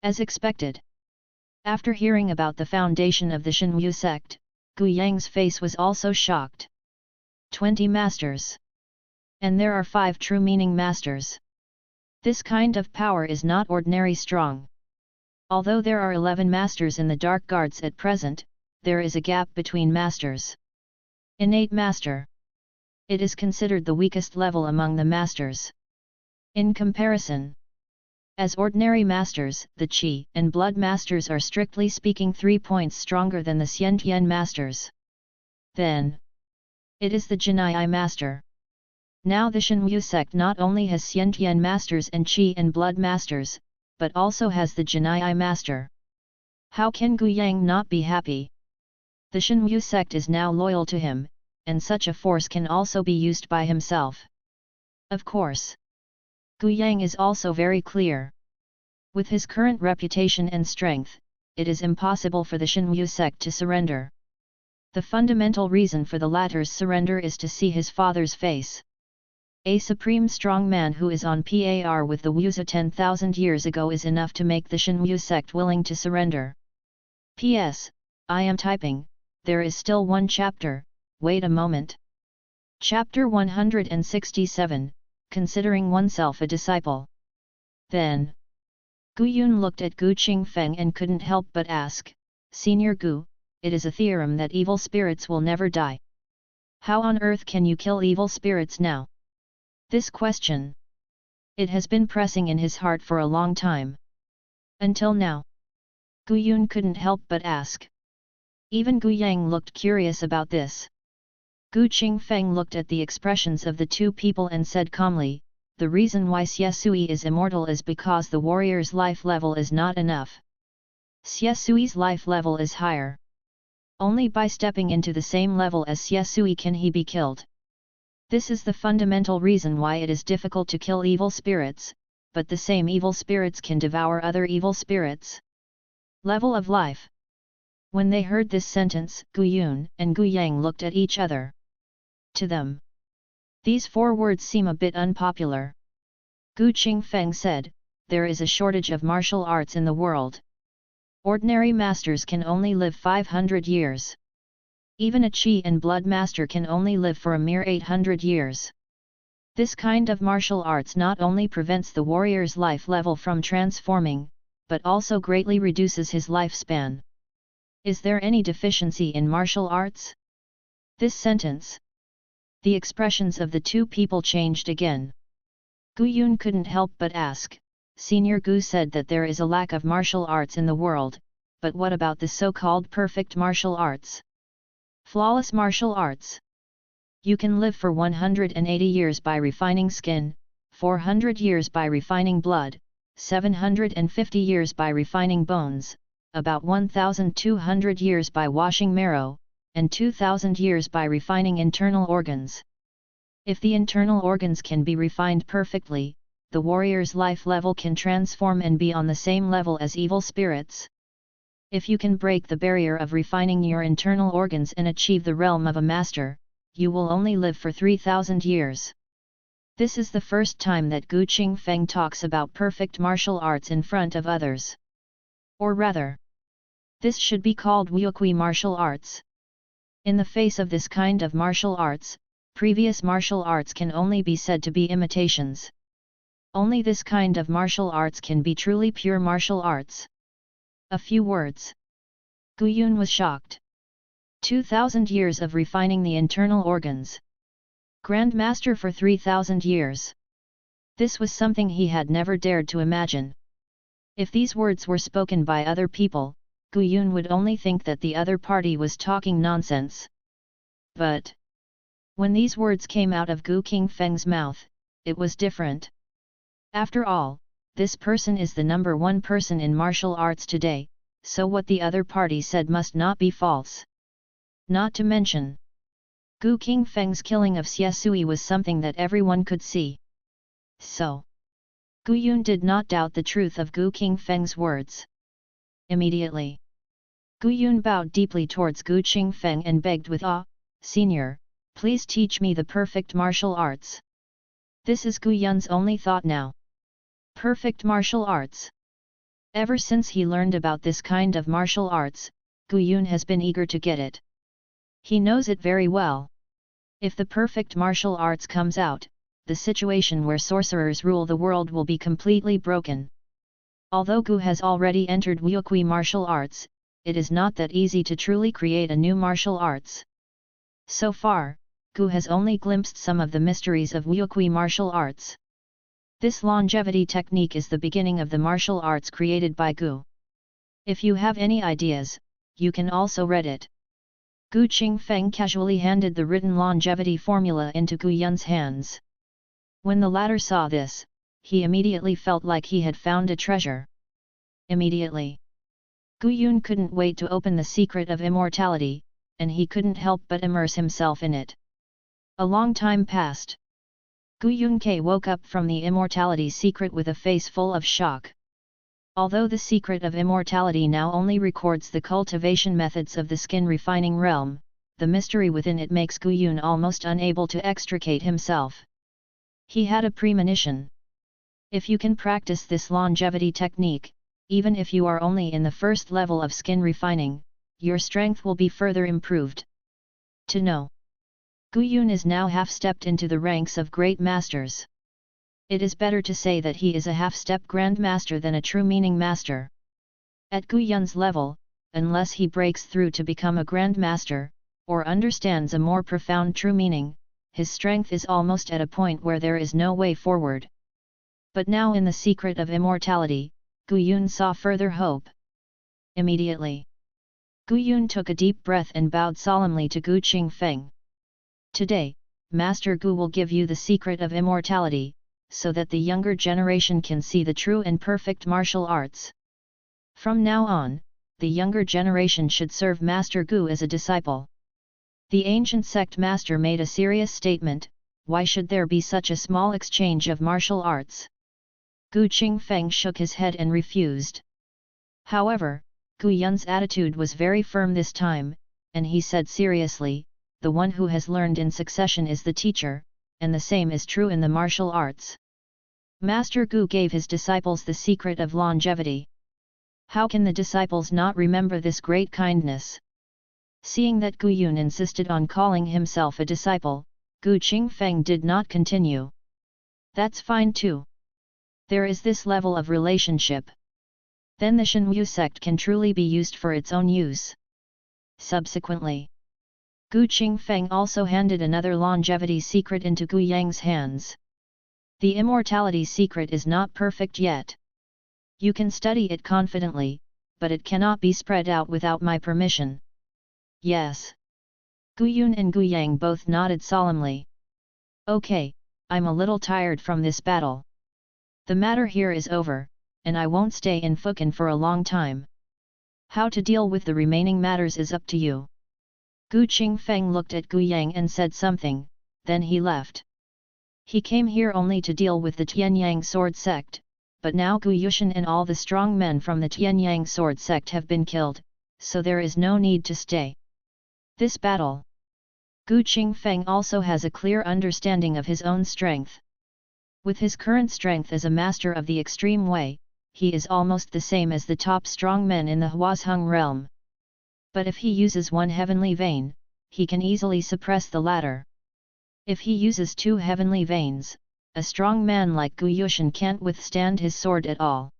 As expected. After hearing about the foundation of the Shenwu sect, Gu Yang's face was also shocked. 20 masters. And there are 5 true meaning masters. This kind of power is not ordinary strong. Although there are 11 masters in the Dark Guards at present, there is a gap between masters. Innate master. It is considered the weakest level among the masters. In comparison, as ordinary masters, the Qi and Blood masters are strictly speaking 3 points stronger than the Xiantian masters. Then, it is the Jinai master. Now the Shenwu sect not only has Xiantian masters and Qi and Blood masters, but also has the Jinai master. How can Gu Yang not be happy? The Shenwu sect is now loyal to him, and such a force can also be used by himself. Of course. Gu Yang is also very clear. With his current reputation and strength, it is impossible for the Shenwu sect to surrender. The fundamental reason for the latter's surrender is to see his father's face. A supreme strong man who is on par with the Wuzi 10,000 years ago is enough to make the Shenwu sect willing to surrender. P.S. I am typing, there is still one chapter, wait a moment. Chapter 167, Considering Oneself a Disciple. Then, Gu Yun looked at Gu Qingfeng and couldn't help but ask, Senior Gu, it is a theorem that evil spirits will never die. How on earth can you kill evil spirits now? This question. It has been pressing in his heart for a long time. Until now. Gu Yun couldn't help but ask. Even Gu Yang looked curious about this. Gu Qingfeng looked at the expressions of the two people and said calmly, the reason why Xie Sui is immortal is because the warrior's life level is not enough. Xie Sui's life level is higher. Only by stepping into the same level as Xie Sui can he be killed. This is the fundamental reason why it is difficult to kill evil spirits, but the same evil spirits can devour other evil spirits. Level of life. When they heard this sentence, Gu Yun and Gu Yang looked at each other. To them, these 4 words seem a bit unpopular. Gu Qingfeng said, "There is a shortage of martial arts in the world. Ordinary masters can only live 500 years. Even a Qi and blood master can only live for a mere 800 years. This kind of martial arts not only prevents the warrior's life level from transforming, but also greatly reduces his lifespan. Is there any deficiency in martial arts?" This sentence. The expressions of the 2 people changed again. Gu Yun couldn't help but ask, "Senior Gu said that there is a lack of martial arts in the world, but what about the so-called perfect martial arts? Flawless martial arts? You can live for 180 years by refining skin, 400 years by refining blood, 750 years by refining bones, about 1,200 years by washing marrow, and 2,000 years by refining internal organs. If the internal organs can be refined perfectly, the warrior's life level can transform and be on the same level as evil spirits. If you can break the barrier of refining your internal organs and achieve the realm of a master, you will only live for 3,000 years." This is the first time that Gu Qingfeng talks about perfect martial arts in front of others. Or rather, this should be called Wuqi martial arts. In the face of this kind of martial arts, previous martial arts can only be said to be imitations. Only this kind of martial arts can be truly pure martial arts. A few words. Gu Yun was shocked. 2,000 years of refining the internal organs. Grand Master for 3,000 years. This was something he had never dared to imagine. If these words were spoken by other people, Gu Yun would only think that the other party was talking nonsense. But when these words came out of Gu Qingfeng's mouth, it was different. After all, this person is the number 1 person in martial arts today, so what the other party said must not be false. Not to mention, Gu Qingfeng's killing of Xie Sui was something that everyone could see. So, Gu Yun did not doubt the truth of Gu Qingfeng's words. Immediately, Gu Yun bowed deeply towards Gu Qingfeng and begged with awe, "Senior, please teach me the perfect martial arts." This is Gu Yun's only thought now. Perfect martial arts. Ever since he learned about this kind of martial arts, Gu Yun has been eager to get it. He knows it very well. If the perfect martial arts comes out, the situation where sorcerers rule the world will be completely broken. Although Gu has already entered Wuqi martial arts, it is not that easy to truly create a new martial arts. So far, Gu has only glimpsed some of the mysteries of Wuqi martial arts. This longevity technique is the beginning of the martial arts created by Gu. If you have any ideas, you can also read it. Gu Qingfeng casually handed the written longevity formula into Gu Yun's hands. When the latter saw this, he immediately felt like he had found a treasure. Immediately, Gu Yun couldn't wait to open the secret of immortality, and he couldn't help but immerse himself in it. A long time passed. Gu Yunke woke up from the immortality secret with a face full of shock. Although the secret of immortality now only records the cultivation methods of the skin refining realm, the mystery within it makes Gu Yun almost unable to extricate himself. He had a premonition. If you can practice this longevity technique, even if you are only in the first level of skin refining, your strength will be further improved. To know. Gu Yun is now half-stepped into the ranks of great masters. It is better to say that he is a half-step Grand Master than a true meaning master. At Gu Yun's level, unless he breaks through to become a Grand Master, or understands a more profound true meaning, his strength is almost at a point where there is no way forward. But now in the secret of immortality, Gu Yun saw further hope. Immediately, Gu Yun took a deep breath and bowed solemnly to Gu Qingfeng. Today, Master Gu will give you the secret of immortality, so that the younger generation can see the true and perfect martial arts. From now on, the younger generation should serve Master Gu as a disciple. The ancient sect master made a serious statement, why should there be such a small exchange of martial arts? Gu Qingfeng shook his head and refused. However, Gu Yun's attitude was very firm this time, and he said seriously, the one who has learned in succession is the teacher, and the same is true in the martial arts. Master Gu gave his disciples the secret of longevity. How can the disciples not remember this great kindness? Seeing that Gu Yun insisted on calling himself a disciple, Gu Qingfeng did not continue. That's fine too. There is this level of relationship. Then the Shenwu sect can truly be used for its own use. Subsequently, Gu Qingfeng also handed another longevity secret into Gu Yang's hands. The immortality secret is not perfect yet. You can study it confidently, but it cannot be spread out without my permission. Yes. Gu Yun and Gu Yang both nodded solemnly. Okay, I'm a little tired from this battle. The matter here is over, and I won't stay in Fukan for a long time. How to deal with the remaining matters is up to you. Gu Qingfeng looked at Gu Yang and said something, then he left. He came here only to deal with the Tianyang sword sect, but now Gu Yushan and all the strong men from the Tianyang sword sect have been killed, so there is no need to stay. This battle. Gu Qingfeng also has a clear understanding of his own strength. With his current strength as a master of the extreme way, he is almost the same as the top strong men in the Huazheng realm. But if he uses one heavenly vein, he can easily suppress the latter. If he uses two heavenly veins, a strong man like Gu Yushan can't withstand his sword at all.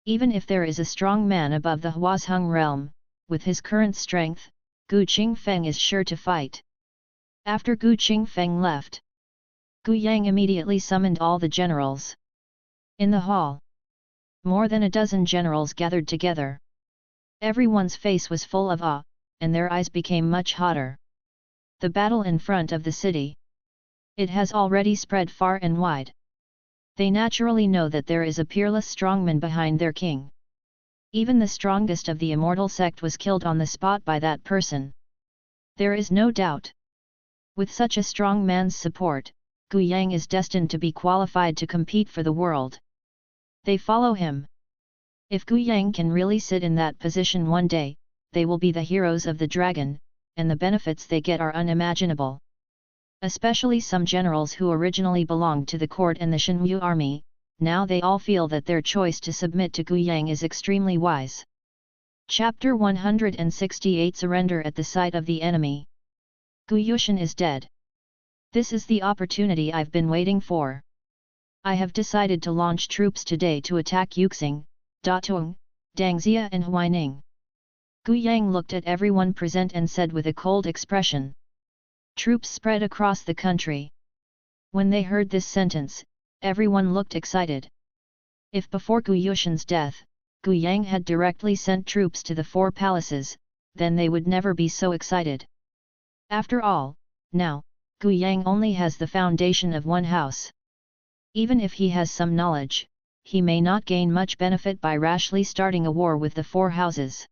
Even if there is a strong man above the Huazheng realm, with his current strength, Gu Qingfeng is sure to fight. After Gu Qingfeng left, Gu Yang immediately summoned all the generals. In the hall, more than a dozen generals gathered together. Everyone's face was full of awe, and their eyes became much hotter. The battle in front of the city. It has already spread far and wide. They naturally know that there is a peerless strongman behind their king. Even the strongest of the immortal sect was killed on the spot by that person. There is no doubt. With such a strong man's support, Gu Yang is destined to be qualified to compete for the world. They follow him. If Gu Yang can really sit in that position one day, they will be the heroes of the dragon, and the benefits they get are unimaginable. Especially some generals who originally belonged to the court and the Shenwu army, now they all feel that their choice to submit to Gu Yang is extremely wise. Chapter 168 Surrender at the sight of the enemy. Gu Yushan is dead. This is the opportunity I've been waiting for. I have decided to launch troops today to attack Yuxing, Datung, Dangxia and Huaining. Gu Yang looked at everyone present and said with a cold expression. Troops spread across the country. When they heard this sentence, everyone looked excited. If before Gu Yushan's death, Gu Yang had directly sent troops to the four palaces, then they would never be so excited. After all, now, Gu Yang only has the foundation of one house. Even if he has some knowledge, he may not gain much benefit by rashly starting a war with the four houses.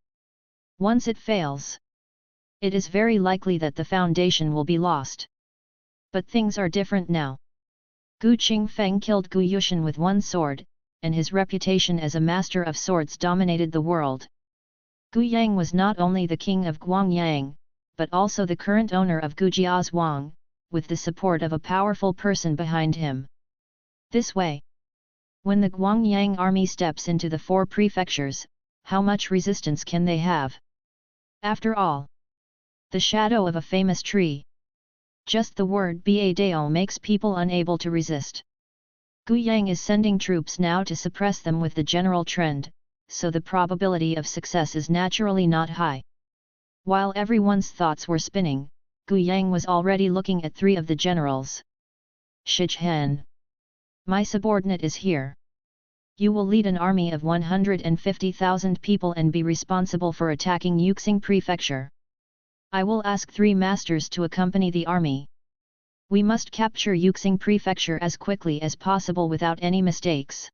Once it fails, it is very likely that the foundation will be lost. But things are different now. Gu Qingfeng killed Gu Yushan with one sword, and his reputation as a master of swords dominated the world. Gu Yang was not only the king of Guangyang, but also the current owner of Gujiazhuang, with the support of a powerful person behind him. This way, when the Guangyang army steps into the four prefectures, how much resistance can they have? After all, the shadow of a famous tree. Just the word Badao makes people unable to resist. Gu Yang is sending troops now to suppress them with the general trend, so the probability of success is naturally not high. While everyone's thoughts were spinning, Gu Yang was already looking at three of the generals. Shichen. My subordinate is here. You will lead an army of 150,000 people and be responsible for attacking Yuxing Prefecture. I will ask 3 masters to accompany the army. We must capture Yuxing Prefecture as quickly as possible without any mistakes.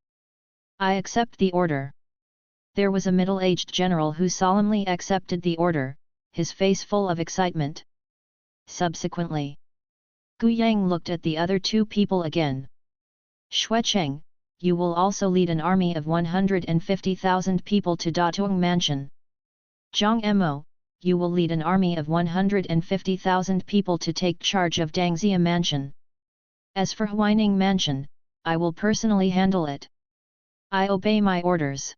I accept the order. There was a middle-aged general who solemnly accepted the order, his face full of excitement. Subsequently, Gu Yang looked at the other two people again. Xuecheng, you will also lead an army of 150,000 people to Datung Mansion. Zhang Mo, you will lead an army of 150,000 people to take charge of Dangxia Mansion. As for Huaining Mansion, I will personally handle it. I obey my orders.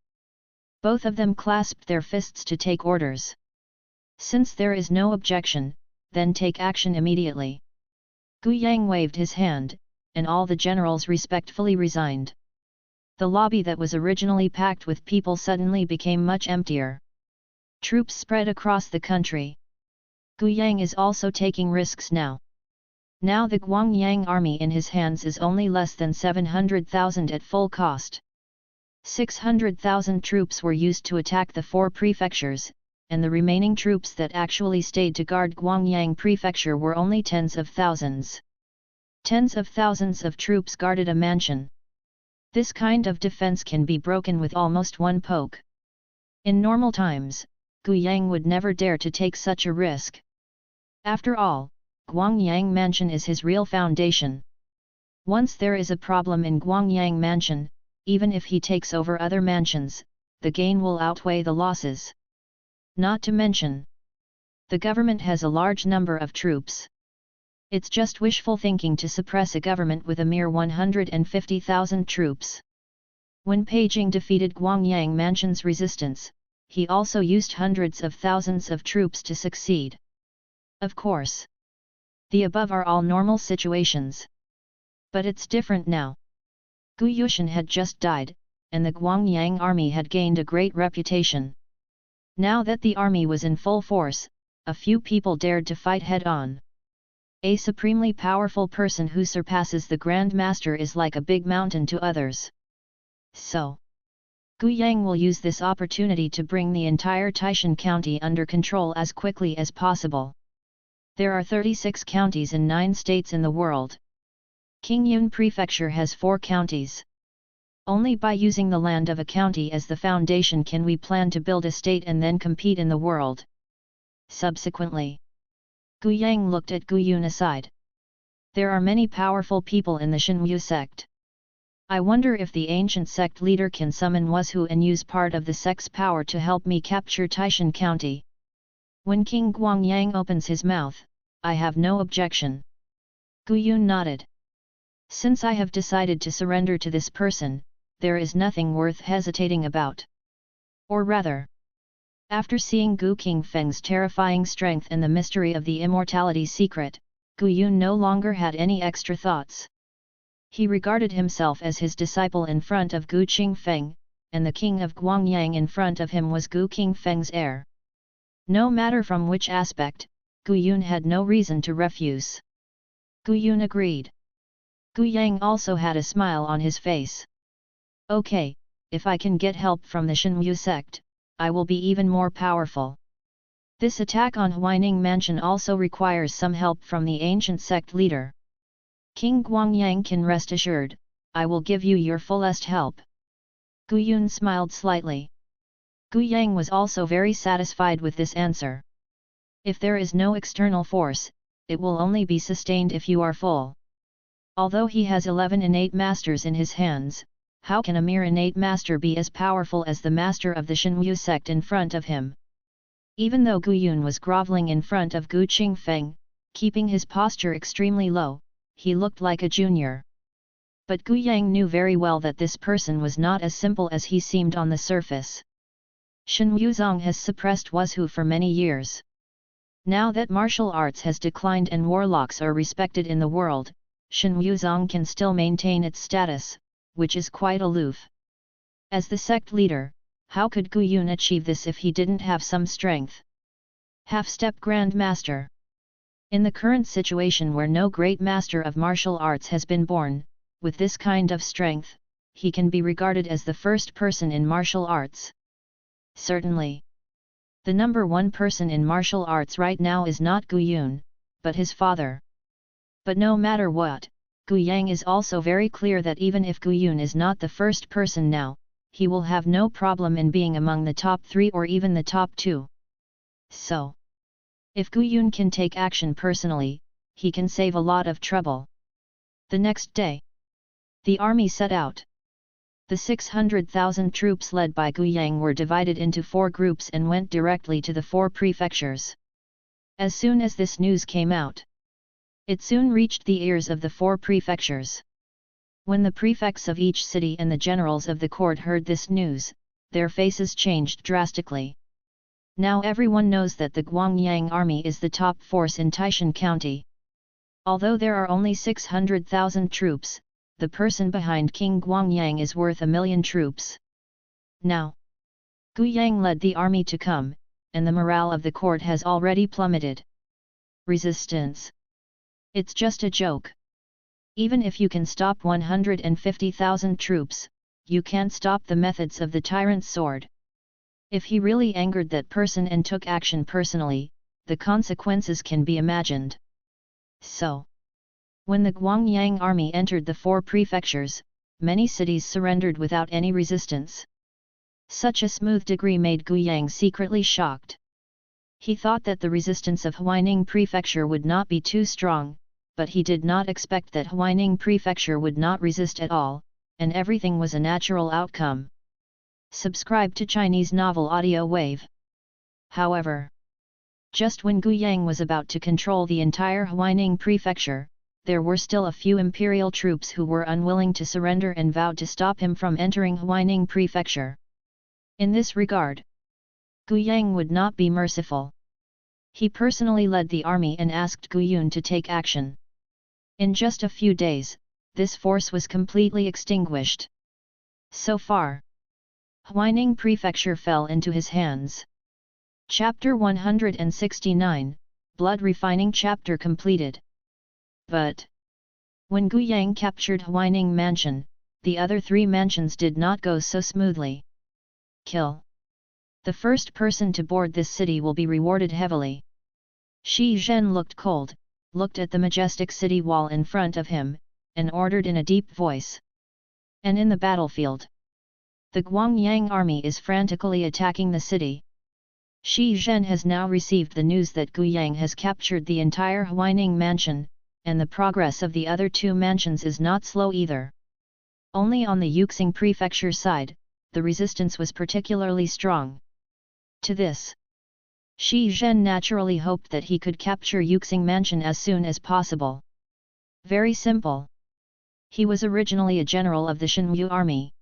Both of them clasped their fists to take orders. Since there is no objection, then take action immediately. Gu Yang waved his hand, and all the generals respectfully resigned. The lobby that was originally packed with people suddenly became much emptier. Troops spread across the country. Gu Yang is also taking risks now. Now the Guangyang army in his hands is only less than 700,000 at full cost. 600,000 troops were used to attack the 4 prefectures, and the remaining troops that actually stayed to guard Guangyang Prefecture were only tens of thousands. Tens of thousands of troops guarded a mansion. This kind of defense can be broken with almost one poke. In normal times, Gu Yang would never dare to take such a risk. After all, Guangyang Mansion is his real foundation. Once there is a problem in Guangyang Mansion, even if he takes over other mansions, the gain will outweigh the losses. Not to mention, the government has a large number of troops. It's just wishful thinking to suppress a government with a mere 150,000 troops. When Beijing defeated Guangyang Mansion's resistance, he also used hundreds of thousands of troops to succeed. Of course, the above are all normal situations. But it's different now. Gu Yushan had just died, and the Guangyang army had gained a great reputation. Now that the army was in full force, a few people dared to fight head-on. A supremely powerful person who surpasses the Grand Master is like a big mountain to others. So, Gu Yang will use this opportunity to bring the entire Taishan County under control as quickly as possible. There are 36 counties in 9 states in the world. Qingyun Prefecture has 4 counties. Only by using the land of a county as the foundation can we plan to build a state and then compete in the world. Subsequently, Gu Yang looked at Gu Yun aside. There are many powerful people in the Shenwu sect. I wonder if the ancient sect leader can summon Wuzhu and use part of the sect's power to help me capture Taishan County. When King Guangyang opens his mouth, I have no objection. Gu Yun nodded. Since I have decided to surrender to this person, there is nothing worth hesitating about. Or rather, after seeing Gu Qingfeng's terrifying strength and the mystery of the immortality secret, Gu Yun no longer had any extra thoughts. He regarded himself as his disciple in front of Gu Qingfeng, and the king of Guangyang in front of him was Gu Qingfeng's heir. No matter from which aspect, Gu Yun had no reason to refuse. Gu Yun agreed. Gu Yang also had a smile on his face. Okay, if I can get help from the Shenwu sect, I will be even more powerful. This attack on Huaining Mansion also requires some help from the ancient sect leader. King Guangyang can rest assured, I will give you your fullest help. Gu Yun smiled slightly. Gu Yang was also very satisfied with this answer. If there is no external force, it will only be sustained if you are full. Although he has 11 innate masters in his hands, how can a mere innate master be as powerful as the master of the Shenwu sect in front of him? Even though Gu Yun was groveling in front of Gu Qingfeng, keeping his posture extremely low, he looked like a junior. But Gu Yang knew very well that this person was not as simple as he seemed on the surface. Shenwu Zong has suppressed Wuzhu for many years. Now that martial arts has declined and warlocks are respected in the world, Shenwu Zong can still maintain its status, which is quite aloof. As the sect leader, how could Gu Yun achieve this if he didn't have some strength? Half-step Grand Master. In the current situation where no great master of martial arts has been born, with this kind of strength, he can be regarded as the first person in martial arts. Certainly. The number 1 person in martial arts right now is not Gu Yun, but his father. But no matter what, Gu Yang is also very clear that even if Gu Yun is not the first person now, he will have no problem in being among the top 3 or even the top 2. So, if Gu Yun can take action personally, he can save a lot of trouble. The next day, the army set out. The 600,000 troops led by Gu Yang were divided into 4 groups and went directly to the 4 prefectures. As soon as this news came out, it soon reached the ears of the 4 prefectures. When the prefects of each city and the generals of the court heard this news, their faces changed drastically. Now everyone knows that the Guangyang army is the top force in Taishan County. Although there are only 600,000 troops, the person behind King Guangyang is worth 1,000,000 troops. Now, Gu Yang led the army to come, and the morale of the court has already plummeted. Resistance. It's just a joke. Even if you can stop 150,000 troops, you can't stop the methods of the tyrant's sword. If he really angered that person and took action personally, the consequences can be imagined. So, when the Guangyang army entered the 4 prefectures, many cities surrendered without any resistance. Such a smooth degree made Gu Yang secretly shocked. He thought that the resistance of Huaining Prefecture would not be too strong, but he did not expect that Huaining Prefecture would not resist at all, and everything was a natural outcome. Subscribe to Chinese Novel Audio Wave. However, just when Gu Yang was about to control the entire Huaining Prefecture, there were still a few imperial troops who were unwilling to surrender and vowed to stop him from entering Huaining Prefecture. In this regard, Gu Yang would not be merciful. He personally led the army and asked Gu Yun to take action. In just a few days, this force was completely extinguished. So far, Huaining Prefecture fell into his hands. Chapter 169, Blood Refining chapter completed. But, when Gu Yang captured Huaining Mansion, the other 3 mansions did not go so smoothly. Kill. The first person to board this city will be rewarded heavily. Shi Zhen looked cold, looked at the majestic city wall in front of him, and ordered in a deep voice. And in the battlefield, the Guangyang army is frantically attacking the city. Shi Zhen has now received the news that Gu Yang has captured the entire Huaining Mansion, and the progress of the other 2 mansions is not slow either. Only on the Yuxing Prefecture side, the resistance was particularly strong. To this, Shi Zhen naturally hoped that he could capture Yuxing Mansion as soon as possible. Very simple. He was originally a general of the Shenyu army.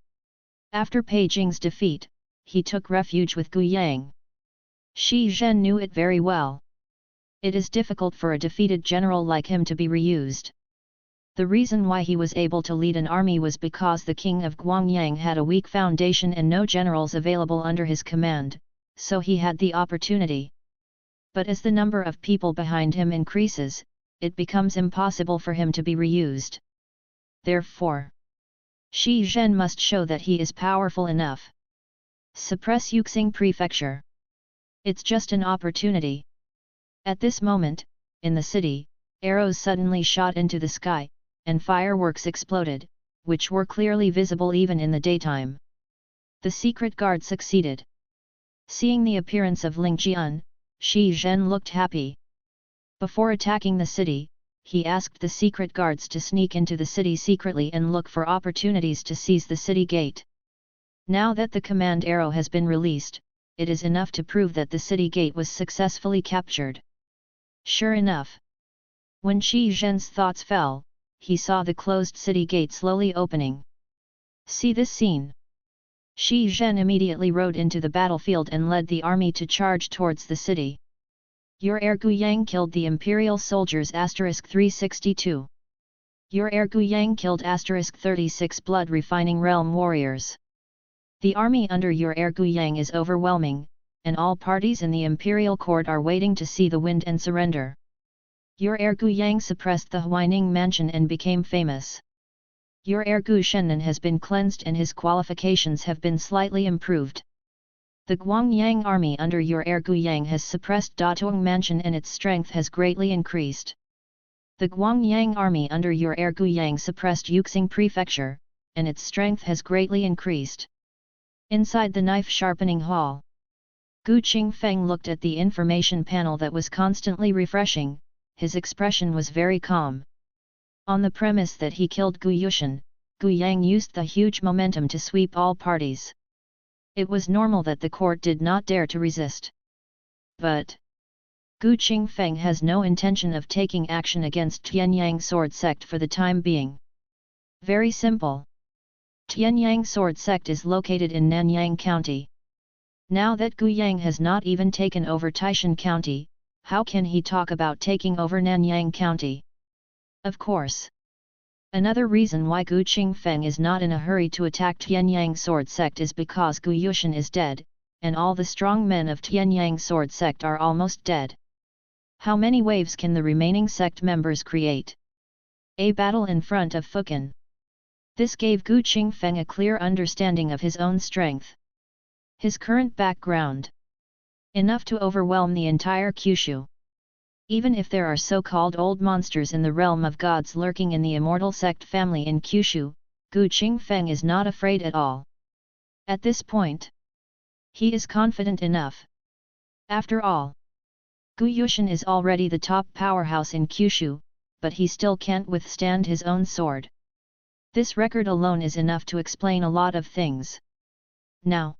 After Peijing's defeat, he took refuge with Gu Yang. Shi Zhen knew it very well. It is difficult for a defeated general like him to be reused. The reason why he was able to lead an army was because the king of Guangyang had a weak foundation and no generals available under his command, so he had the opportunity. But as the number of people behind him increases, it becomes impossible for him to be reused. Therefore, Shi Zhen must show that he is powerful enough. Suppress Yuxing Prefecture. It's just an opportunity. At this moment, in the city, arrows suddenly shot into the sky, and fireworks exploded, which were clearly visible even in the daytime. The secret guard succeeded. Seeing the appearance of Ling Jian, Shi Zhen looked happy. Before attacking the city, he asked the secret guards to sneak into the city secretly and look for opportunities to seize the city gate. Now that the command arrow has been released, it is enough to prove that the city gate was successfully captured. Sure enough, when Shi Zhen's thoughts fell, he saw the closed city gate slowly opening. See this scene. Shi Zhen immediately rode into the battlefield and led the army to charge towards the city. Your heir Gu Yang killed the imperial soldiers *362. Your heir Gu Yang killed *36 blood refining realm warriors. The army under your heir Gu Yang is overwhelming, and all parties in the imperial court are waiting to see the wind and surrender. Your heir Gu Yang suppressed the Huaining Mansion and became famous. Your heir Gu Shennan has been cleansed and his qualifications have been slightly improved. The Guangyang army under your heir Gu Yang has suppressed Datong Mansion and its strength has greatly increased. The Guangyang army under your heir Guyang suppressed Yuxing prefecture, and its strength has greatly increased. Inside the knife-sharpening hall, Qingfeng looked at the information panel that was constantly refreshing. His expression was very calm. On the premise that he killed Gu Yushan, Gu Yang used the huge momentum to sweep all parties. It was normal that the court did not dare to resist. But Qingfeng has no intention of taking action against Tianyang sword sect for the time being. Very simple. Tianyang sword sect is located in Nanyang County. Now that Gu Yang has not even taken over Taishan County, how can he talk about taking over Nanyang County? Of course. Another reason why Qingfeng is not in a hurry to attack Tianyang sword sect is because Gu Yushan is dead, and all the strong men of Tianyang sword sect are almost dead. How many waves can the remaining sect members create? A battle in front of Fukin. This gave Qingfeng a clear understanding of his own strength. His current background. Enough to overwhelm the entire Kyushu. Even if there are so-called old monsters in the realm of gods lurking in the immortal sect family in Kyushu, Qingfeng is not afraid at all. At this point, he is confident enough. After all, Gu Yushan is already the top powerhouse in Kyushu, but he still can't withstand his own sword. This record alone is enough to explain a lot of things. Now,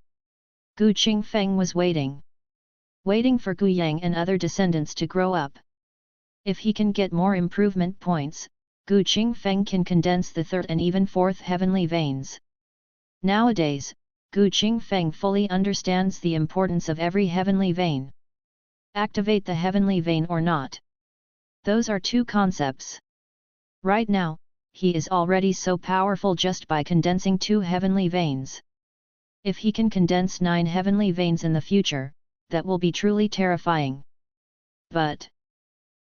Qingfeng was waiting for Gu Yang and other descendants to grow up. If he can get more improvement points, Qingfeng can condense the third and even fourth heavenly veins. Nowadays, Qingfeng fully understands the importance of every heavenly vein. Activate the heavenly vein or not? Those are two concepts. Right now, he is already so powerful just by condensing 2 heavenly veins. If he can condense 9 heavenly veins in the future, that will be truly terrifying. But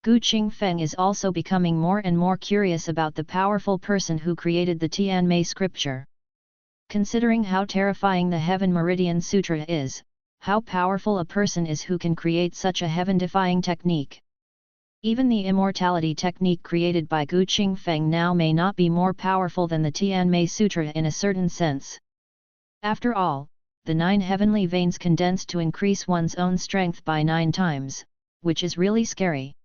Qingfeng is also becoming more and more curious about the powerful person who created the Tianmei scripture. Considering how terrifying the Heaven Meridian Sutra is, how powerful a person is who can create such a heaven-defying technique. Even the immortality technique created by Qingfeng now may not be more powerful than the Tianmei Sutra in a certain sense. After all, the 9 heavenly veins condense to increase one's own strength by 9 times, which is really scary.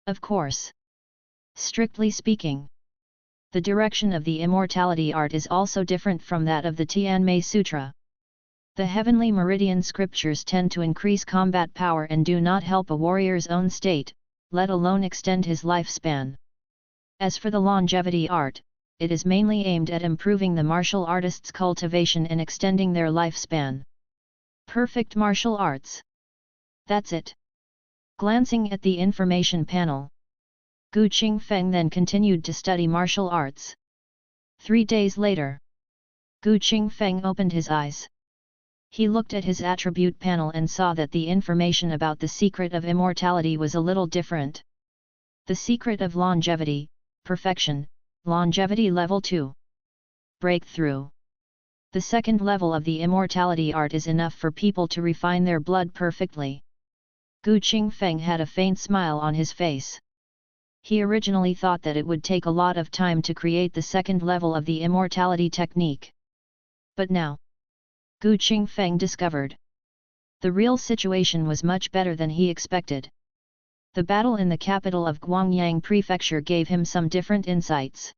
Of course. Strictly speaking, the direction of the immortality art is also different from that of the Tianmei Sutra. The heavenly meridian scriptures tend to increase combat power and do not help a warrior's own state, let alone extend his lifespan. As for the longevity art, it is mainly aimed at improving the martial artist's cultivation and extending their lifespan. Perfect martial arts. That's it. Glancing at the information panel, Qingfeng then continued to study martial arts. 3 days later, Qingfeng opened his eyes. He looked at his attribute panel and saw that the information about the secret of immortality was a little different. The secret of longevity, perfection, longevity level 2. Breakthrough. The second level of the immortality art is enough for people to refine their blood perfectly. Qingfeng had a faint smile on his face. He originally thought that it would take a lot of time to create the second level of the immortality technique. But now, Qingfeng discovered the real situation was much better than he expected. The battle in the capital of Guangyang Prefecture gave him some different insights.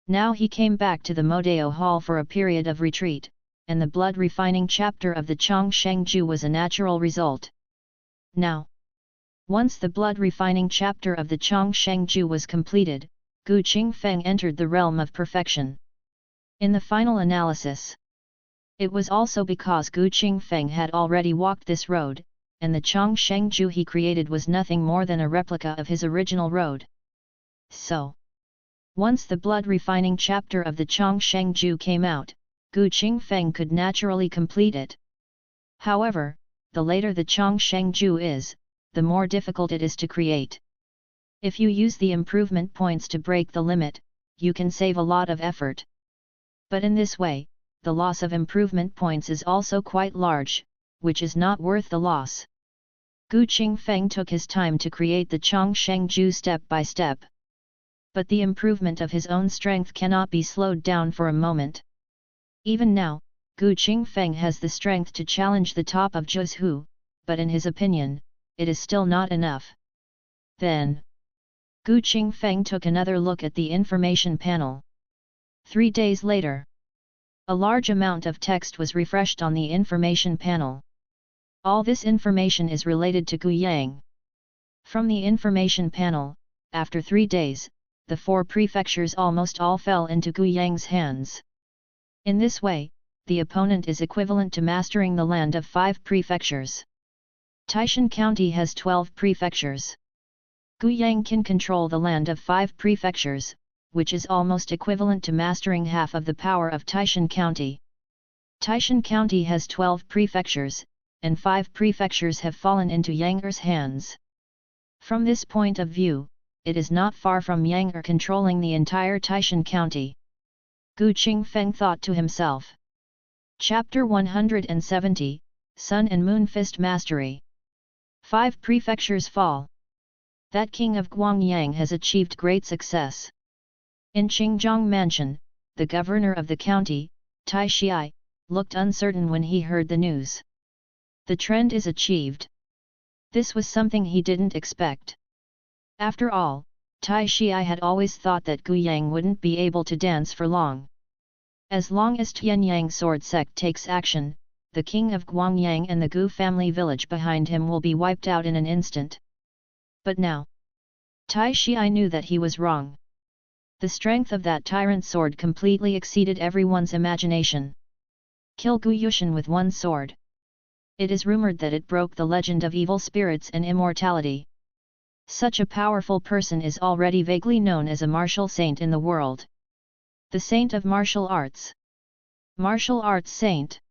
Now he came back to the Modeo Hall for a period of retreat, and the blood-refining chapter of the Chongshengju was a natural result. Now, once the blood-refining chapter of the Chongshengju was completed, Qingfeng entered the realm of perfection. In the final analysis, it was also because Qingfeng had already walked this road, and the Chongshengju he created was nothing more than a replica of his original road. So, once the blood-refining chapter of the Chongshengju came out, Qingfeng could naturally complete it. However, the later the Chongshengju is, the more difficult it is to create. If you use the improvement points to break the limit, you can save a lot of effort. But in this way, the loss of improvement points is also quite large, which is not worth the loss. Qingfeng took his time to create the Chongshengju step by step. But the improvement of his own strength cannot be slowed down for a moment. Even now, Qingfeng has the strength to challenge the top of Zhu, but in his opinion, it is still not enough. Then, Qingfeng took another look at the information panel. 3 days later, a large amount of text was refreshed on the information panel. All this information is related to Guiyang. From the information panel, after 3 days, the 4 prefectures almost all fell into Guiyang's hands. In this way, the opponent is equivalent to mastering the land of 5 prefectures. Taishan County has 12 prefectures. Guiyang can control the land of 5 prefectures, which is almost equivalent to mastering half of the power of Taishan County. Taishan County has 12 prefectures, and 5 prefectures have fallen into Yang hands. From this point of view, it is not far from Yang controlling the entire Taishan County. Qingfeng thought to himself. Chapter 170, Sun and Moon Fist Mastery. 5 prefectures fall. That king of Guangyang has achieved great success. In Qingzhong Mansion, the governor of the county, Tai Shiai, looked uncertain when he heard the news. The trend is achieved. This was something he didn't expect. After all, Tai Shiai had always thought that Guiyang wouldn't be able to dance for long. As long as Tianyang sword sect takes action, the king of Guangyang and the Gu family village behind him will be wiped out in an instant. But now, Tai Shiai knew that he was wrong. The strength of that tyrant sword completely exceeded everyone's imagination. Kill Gu Yushin with one sword. It is rumored that it broke the legend of evil spirits and immortality. Such a powerful person is already vaguely known as a martial saint in the world. The saint of martial arts. Martial arts saint.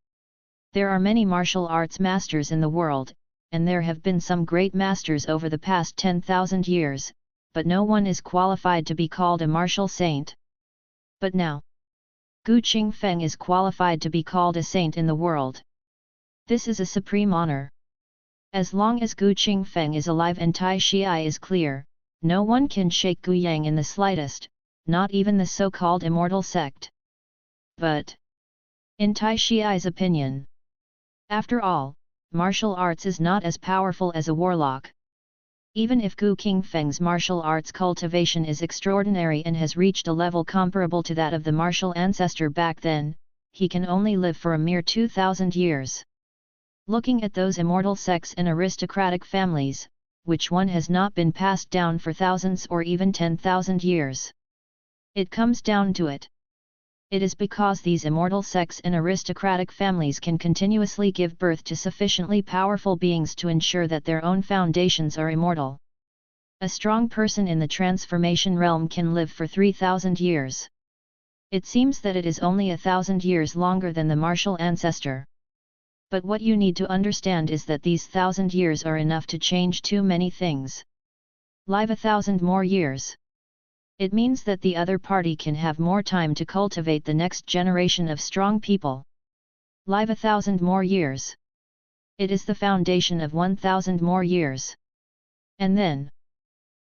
There are many martial arts masters in the world, and there have been some great masters over the past 10,000 years, but no one is qualified to be called a martial saint. But now, Qingfeng is qualified to be called a saint in the world. This is a supreme honor. As long as Qingfeng is alive and Tai Shiai is clear, no one can shake Guiyang in the slightest, not even the so-called immortal sect. But, in Tai Shiai's opinion, after all, martial arts is not as powerful as a warlock. Even if Qingfeng's martial arts cultivation is extraordinary and has reached a level comparable to that of the martial ancestor back then, he can only live for a mere 2,000 years. Looking at those immortal sects and aristocratic families, which one has not been passed down for thousands or even 10,000 years? It comes down to it. It is because these immortal sects and aristocratic families can continuously give birth to sufficiently powerful beings to ensure that their own foundations are immortal. A strong person in the transformation realm can live for 3,000 years. It seems that it is only 1,000 years longer than the martial ancestor. But what you need to understand is that these 1,000 years are enough to change too many things. Live 1,000 more years. It means that the other party can have more time to cultivate the next generation of strong people. Live 1,000 more years. It is the foundation of 1,000 more years. And then,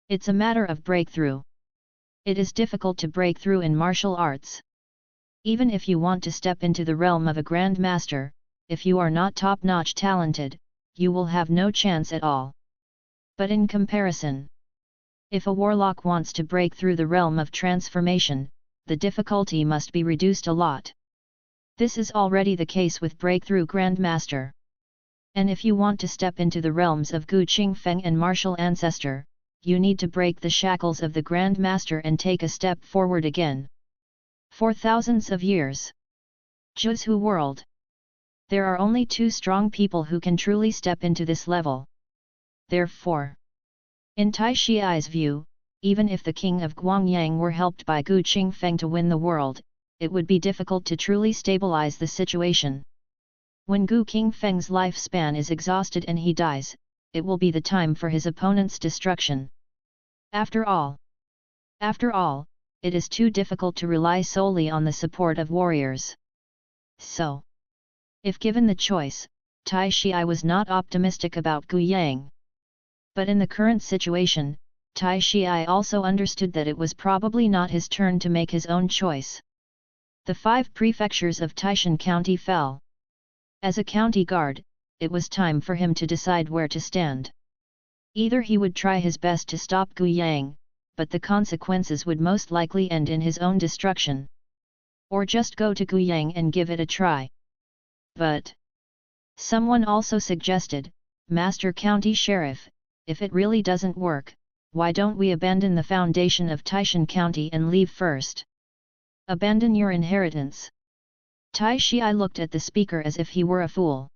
it's a matter of breakthrough. It is difficult to break through in martial arts. Even if you want to step into the realm of a grand master, if you are not top-notch talented, you will have no chance at all. But in comparison, if a warlock wants to break through the realm of transformation, the difficulty must be reduced a lot. This is already the case with Breakthrough Grandmaster. And if you want to step into the realms of Qingfeng and Martial Ancestor, you need to break the shackles of the Grandmaster and take a step forward again. For thousands of years. Zhu world. There are only 2 strong people who can truly step into this level. Therefore, in Tai Shiai's view, even if the king of Guangyang were helped by Qingfeng to win the world, it would be difficult to truly stabilize the situation. When Qingfeng's lifespan is exhausted and he dies, it will be the time for his opponent's destruction. After all, it is too difficult to rely solely on the support of warriors. So, if given the choice, Tai Shiai was not optimistic about Guiyang. But in the current situation, Tai Shi also understood that it was probably not his turn to make his own choice. The 5 prefectures of Taishan County fell. As a county guard, it was time for him to decide where to stand. Either he would try his best to stop Gu Yang, but the consequences would most likely end in his own destruction. Or just go to Gu Yang and give it a try. But someone also suggested, Master County Sheriff, if it really doesn't work, why don't we abandon the foundation of Taishan County and leave first? Abandon your inheritance. Tai Shi looked at the speaker as if he were a fool.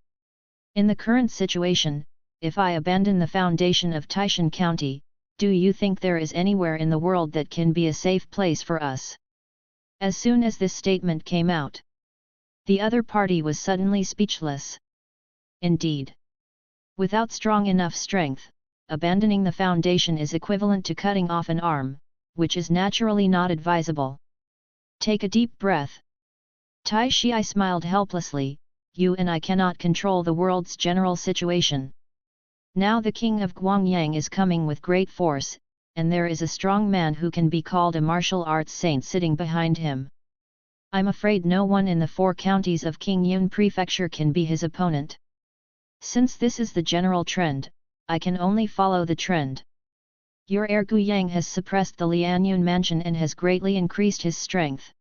In the current situation, if I abandon the foundation of Taishan County, do you think there is anywhere in the world that can be a safe place for us? As soon as this statement came out, the other party was suddenly speechless. Indeed, without strong enough strength, abandoning the foundation is equivalent to cutting off an arm, which is naturally not advisable. Take a deep breath. Tai Shi smiled helplessly. You and I cannot control the world's general situation. Now the king of Guangyang is coming with great force, and there is a strong man who can be called a martial arts saint sitting behind him. I'm afraid no one in the 4 counties of Qingyun Prefecture can be his opponent. Since this is the general trend, I can only follow the trend. Your heir Gu Yang has suppressed the Lianyun mansion and has greatly increased his strength.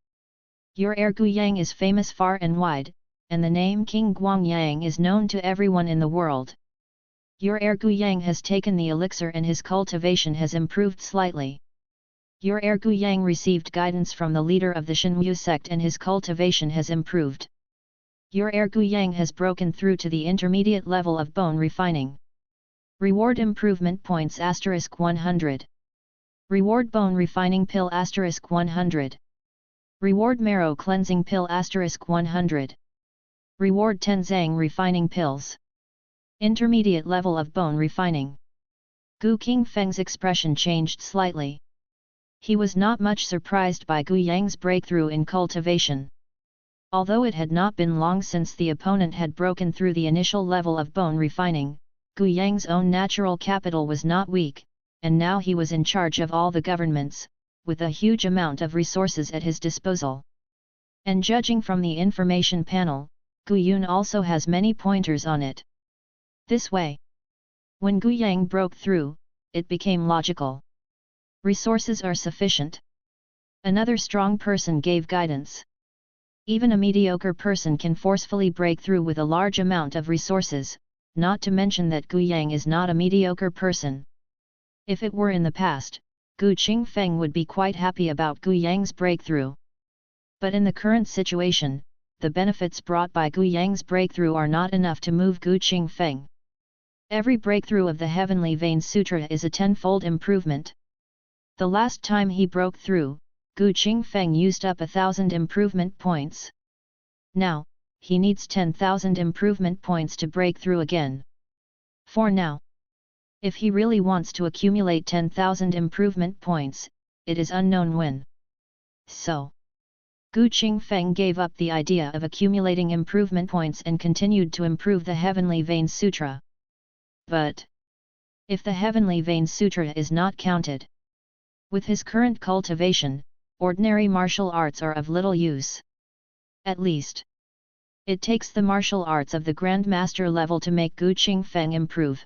Your heir Gu Yang is famous far and wide, and the name King Guangyang is known to everyone in the world. Your heir Gu Yang has taken the elixir and his cultivation has improved slightly. Your heir Gu Yang received guidance from the leader of the Shenwu sect and his cultivation has improved. Your heir Gu Yang has broken through to the intermediate level of bone refining. Reward improvement points *100. Reward bone refining pill *100. Reward marrow cleansing pill *100. Reward Tenzang refining pills. Intermediate level of bone refining. Gu Qingfeng's expression changed slightly. He was not much surprised by Gu Yang's breakthrough in cultivation. Although it had not been long since the opponent had broken through the initial level of bone refining, Gu Yang's own natural capital was not weak, and now he was in charge of all the governments, with a huge amount of resources at his disposal. And judging from the information panel, Gu Yun also has many pointers on it. This way, when Gu Yang broke through, it became logical. Resources are sufficient. Another strong person gave guidance. Even a mediocre person can forcefully break through with a large amount of resources, not to mention that Gu Yang is not a mediocre person. If it were in the past, Gu Qingfeng would be quite happy about Gu Yang's breakthrough. But in the current situation, the benefits brought by Gu Yang's breakthrough are not enough to move Gu Qingfeng. Every breakthrough of the Heavenly Vein Sutra is a tenfold improvement. The last time he broke through, Gu Qingfeng used up 1,000 improvement points. Now, he needs 10,000 improvement points to break through again. For now, if he really wants to accumulate 10,000 improvement points, it is unknown when. So, Gu Qingfeng gave up the idea of accumulating improvement points and continued to improve the Heavenly Vein Sutra. But if the Heavenly Vein Sutra is not counted, with his current cultivation, ordinary martial arts are of little use. At least, it takes the martial arts of the Grand Master level to make Gu Qingfeng improve.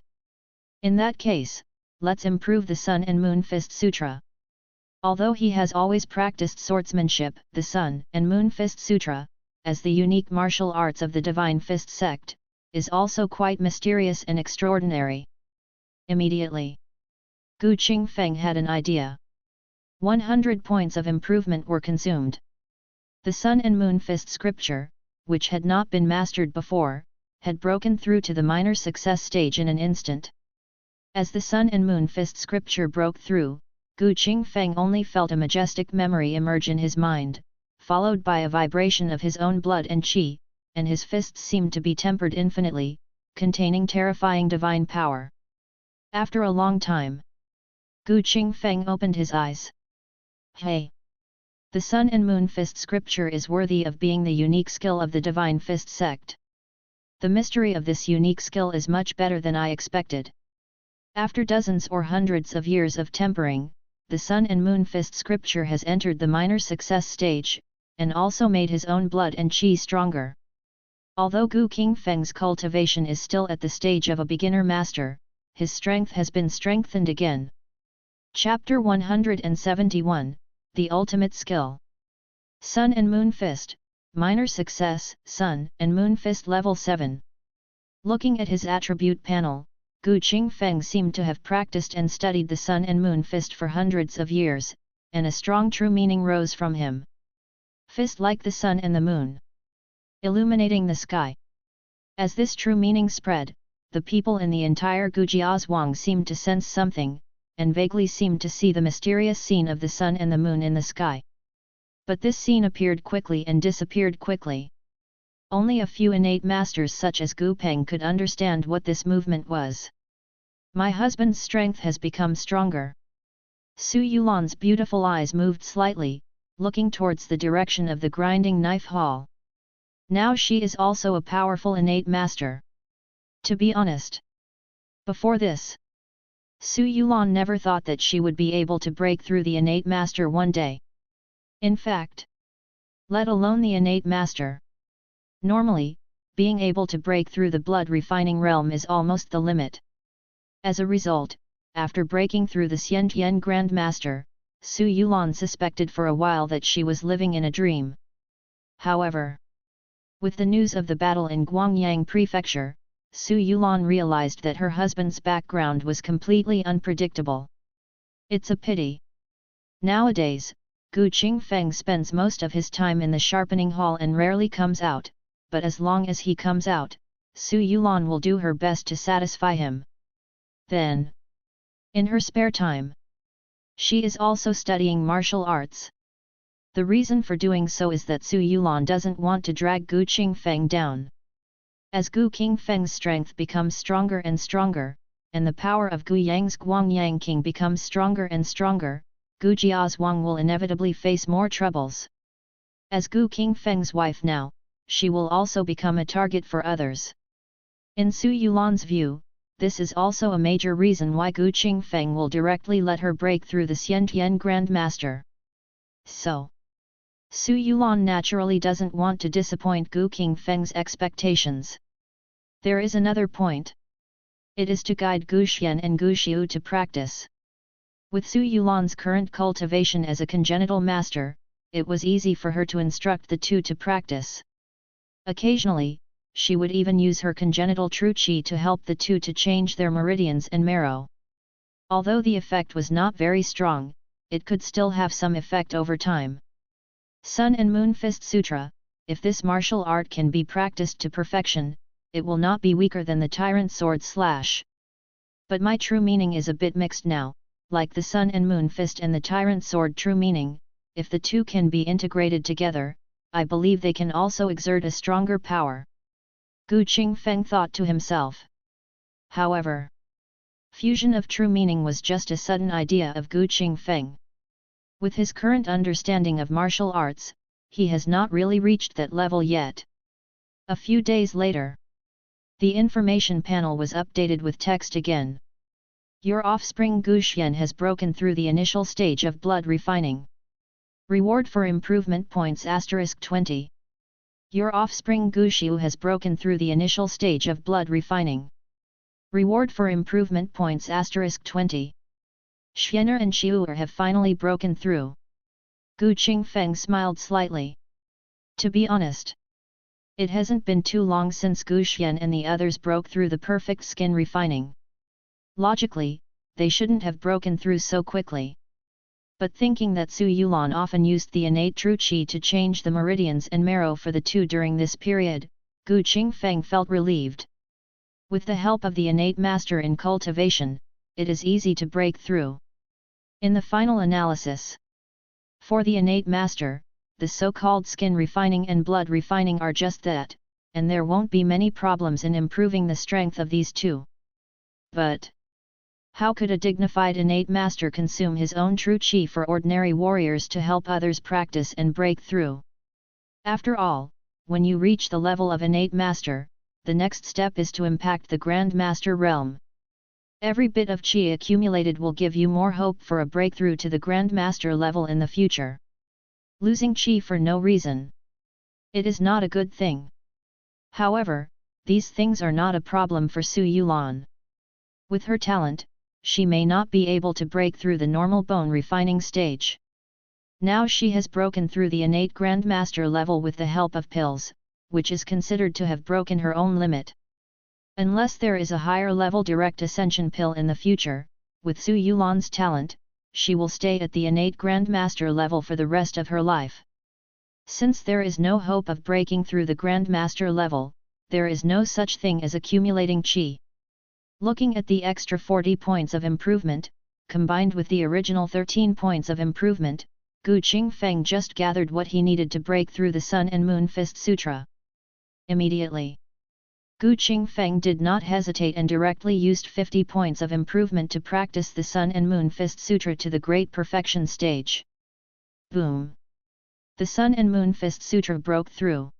In that case, let's improve the Sun and Moon Fist Sutra. Although he has always practiced swordsmanship, the Sun and Moon Fist Sutra, as the unique martial arts of the Divine Fist sect, is also quite mysterious and extraordinary. Immediately, Gu Qingfeng had an idea. 100 points of improvement were consumed. The Sun and Moon Fist scripture, which had not been mastered before, had broken through to the minor success stage in an instant. As the Sun and Moon Fist scripture broke through, Gu Qingfeng only felt a majestic memory emerge in his mind, followed by a vibration of his own blood and qi, and his fists seemed to be tempered infinitely, containing terrifying divine power. After a long time, Gu Qingfeng opened his eyes. Hey! The Sun and Moon Fist scripture is worthy of being the unique skill of the Divine Fist sect. The mystery of this unique skill is much better than I expected. After dozens or hundreds of years of tempering, the Sun and Moon Fist scripture has entered the minor success stage, and also made his own blood and qi stronger. Although Qingfeng's cultivation is still at the stage of a beginner master, his strength has been strengthened again. Chapter 171, The Ultimate Skill. Sun and Moon Fist, Minor Success, Sun and Moon Fist Level 7. Looking at his attribute panel, Qingfeng seemed to have practiced and studied the Sun and Moon Fist for hundreds of years, and a strong true meaning rose from him. Fist like the Sun and the Moon, illuminating the sky. As this true meaning spread, the people in the entire Gujiazhuang seemed to sense something, and vaguely seemed to see the mysterious scene of the Sun and the Moon in the sky. But this scene appeared quickly and disappeared quickly. Only a few innate masters such as Gu Peng could understand what this movement was. My husband's strength has become stronger. Su Yulan's beautiful eyes moved slightly, looking towards the direction of the grinding knife hall. Now she is also a powerful innate master. To be honest, before this, Su Yulan never thought that she would be able to break through the innate master one day. In fact, let alone the innate master. Normally, being able to break through the blood refining realm is almost the limit. As a result, after breaking through the Qidian Grand Master, Su Yulan suspected for a while that she was living in a dream. However, with the news of the battle in Guangyang Prefecture, Su Yulan realized that her husband's background was completely unpredictable. It's a pity. Nowadays, Qingfeng spends most of his time in the sharpening hall and rarely comes out, but as long as he comes out, Su Yulan will do her best to satisfy him. Then, in her spare time, she is also studying martial arts. The reason for doing so is that Su Yulan doesn't want to drag Qingfeng down. As Qingfeng's strength becomes stronger and stronger, and the power of Yang's Guangyang King becomes stronger and stronger, Gujiazhuang will inevitably face more troubles. As Qingfeng's wife now, she will also become a target for others. In Su Yulan's view, this is also a major reason why Qingfeng will directly let her break through the Qidian Grand Master. So, Su Yulan naturally doesn't want to disappoint Qingfeng's expectations. There is another point. It is to guide Qian and Xiu to practice. With Su Yulan's current cultivation as a congenital master, it was easy for her to instruct the two to practice. Occasionally, she would even use her congenital true qi to help the two to change their meridians and marrow. Although the effect was not very strong, it could still have some effect over time. Sun and Moon Fist Sutra, if this martial art can be practiced to perfection, it will not be weaker than the tyrant sword slash. But my true meaning is a bit mixed now, like the Sun and Moon Fist and the tyrant sword true meaning, if the two can be integrated together, I believe they can also exert a stronger power. Qingfeng thought to himself. However, fusion of true meaning was just a sudden idea of Qingfeng. With his current understanding of martial arts, he has not really reached that level yet. A few days later, the information panel was updated with text again. Your offspring Qidian has broken through the initial stage of blood refining. Reward for improvement points *20. Your offspring Qiu has broken through the initial stage of blood refining. Reward for improvement points *20. Xianer and Xiu'er have finally broken through. Qingfeng smiled slightly. To be honest, it hasn't been too long since Qian and the others broke through the perfect skin refining. Logically, they shouldn't have broken through so quickly. But thinking that Su Yulan often used the innate true qi to change the meridians and marrow for the two during this period, Qingfeng felt relieved. With the help of the innate master in cultivation, it is easy to break through. In the final analysis, for the innate master, the so-called skin refining and blood refining are just that, and there won't be many problems in improving the strength of these two. But how could a dignified innate master consume his own true qi for ordinary warriors to help others practice and break through? After all, when you reach the level of innate master, the next step is to impact the Grand Master realm. Every bit of qi accumulated will give you more hope for a breakthrough to the Grandmaster level in the future. Losing qi for no reason. It is not a good thing. However, these things are not a problem for Su Yulan. With her talent, she may not be able to break through the normal bone refining stage. Now she has broken through the innate Grandmaster level with the help of pills, which is considered to have broken her own limit. Unless there is a higher level direct ascension pill in the future, with Su Yulan's talent, she will stay at the innate Grandmaster level for the rest of her life. Since there is no hope of breaking through the Grandmaster level, there is no such thing as accumulating qi. Looking at the extra 40 points of improvement, combined with the original 13 points of improvement, Gu Qingfeng just gathered what he needed to break through the Sun and Moon Fist Sutra. Immediately, Gu Qingfeng did not hesitate and directly used 50 points of improvement to practice the Sun and Moon Fist Sutra to the great perfection stage. Boom! The Sun and Moon Fist Sutra broke through.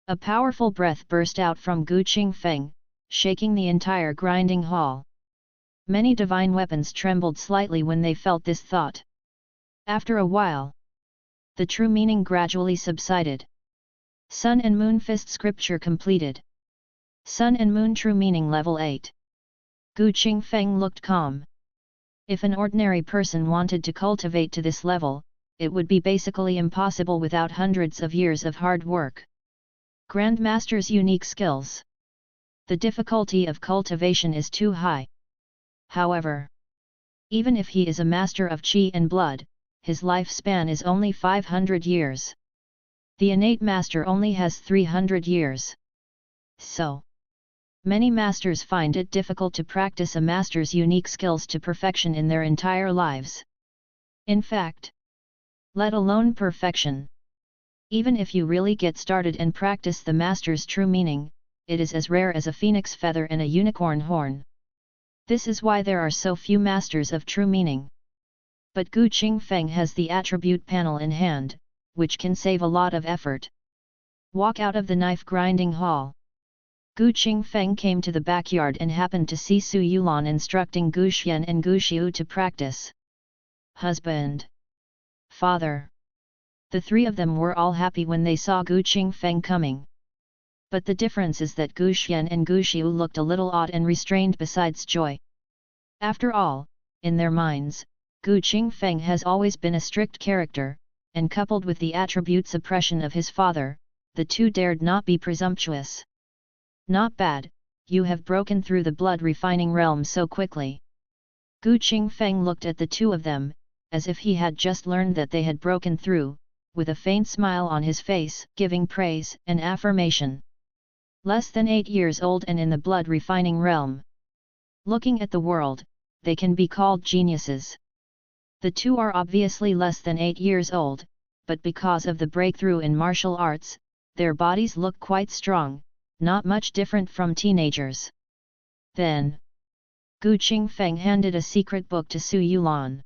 A powerful breath burst out from Gu Qingfeng, shaking the entire grinding hall. Many divine weapons trembled slightly when they felt this thought. After a while, the true meaning gradually subsided. Sun and Moon Fist Scripture completed. Sun and Moon True Meaning Level 8. Gu Qingfeng looked calm. If an ordinary person wanted to cultivate to this level, it would be basically impossible without hundreds of years of hard work. Grandmaster's unique skills. The difficulty of cultivation is too high. However, even if he is a master of qi and blood, his lifespan is only 500 years. The innate master only has 300 years. So, many masters find it difficult to practice a master's unique skills to perfection in their entire lives. In fact, let alone perfection. Even if you really get started and practice the master's true meaning, it is as rare as a phoenix feather and a unicorn horn. This is why there are so few masters of true meaning. But Gu Qingfeng has the attribute panel in hand, which can save a lot of effort. Walk out of the knife grinding hall. Gu Qingfeng came to the backyard and happened to see Su Yulan instructing Gu Xian and Gu Xiu to practice. Husband. Father. The three of them were all happy when they saw Gu Qingfeng coming. But the difference is that Gu Xian and Gu Xiu looked a little odd and restrained besides joy. After all, in their minds, Gu Qingfeng has always been a strict character, and coupled with the attribute suppression of his father, the two dared not be presumptuous. Not bad, you have broken through the blood refining realm so quickly. Gu Qingfeng looked at the two of them, as if he had just learned that they had broken through, with a faint smile on his face, giving praise and affirmation. Less than 8 years old and in the blood refining realm. Looking at the world, they can be called geniuses. The two are obviously less than 8 years old, but because of the breakthrough in martial arts, their bodies look quite strong, not much different from teenagers. Then, Gu Qingfeng handed a secret book to Su Yulan.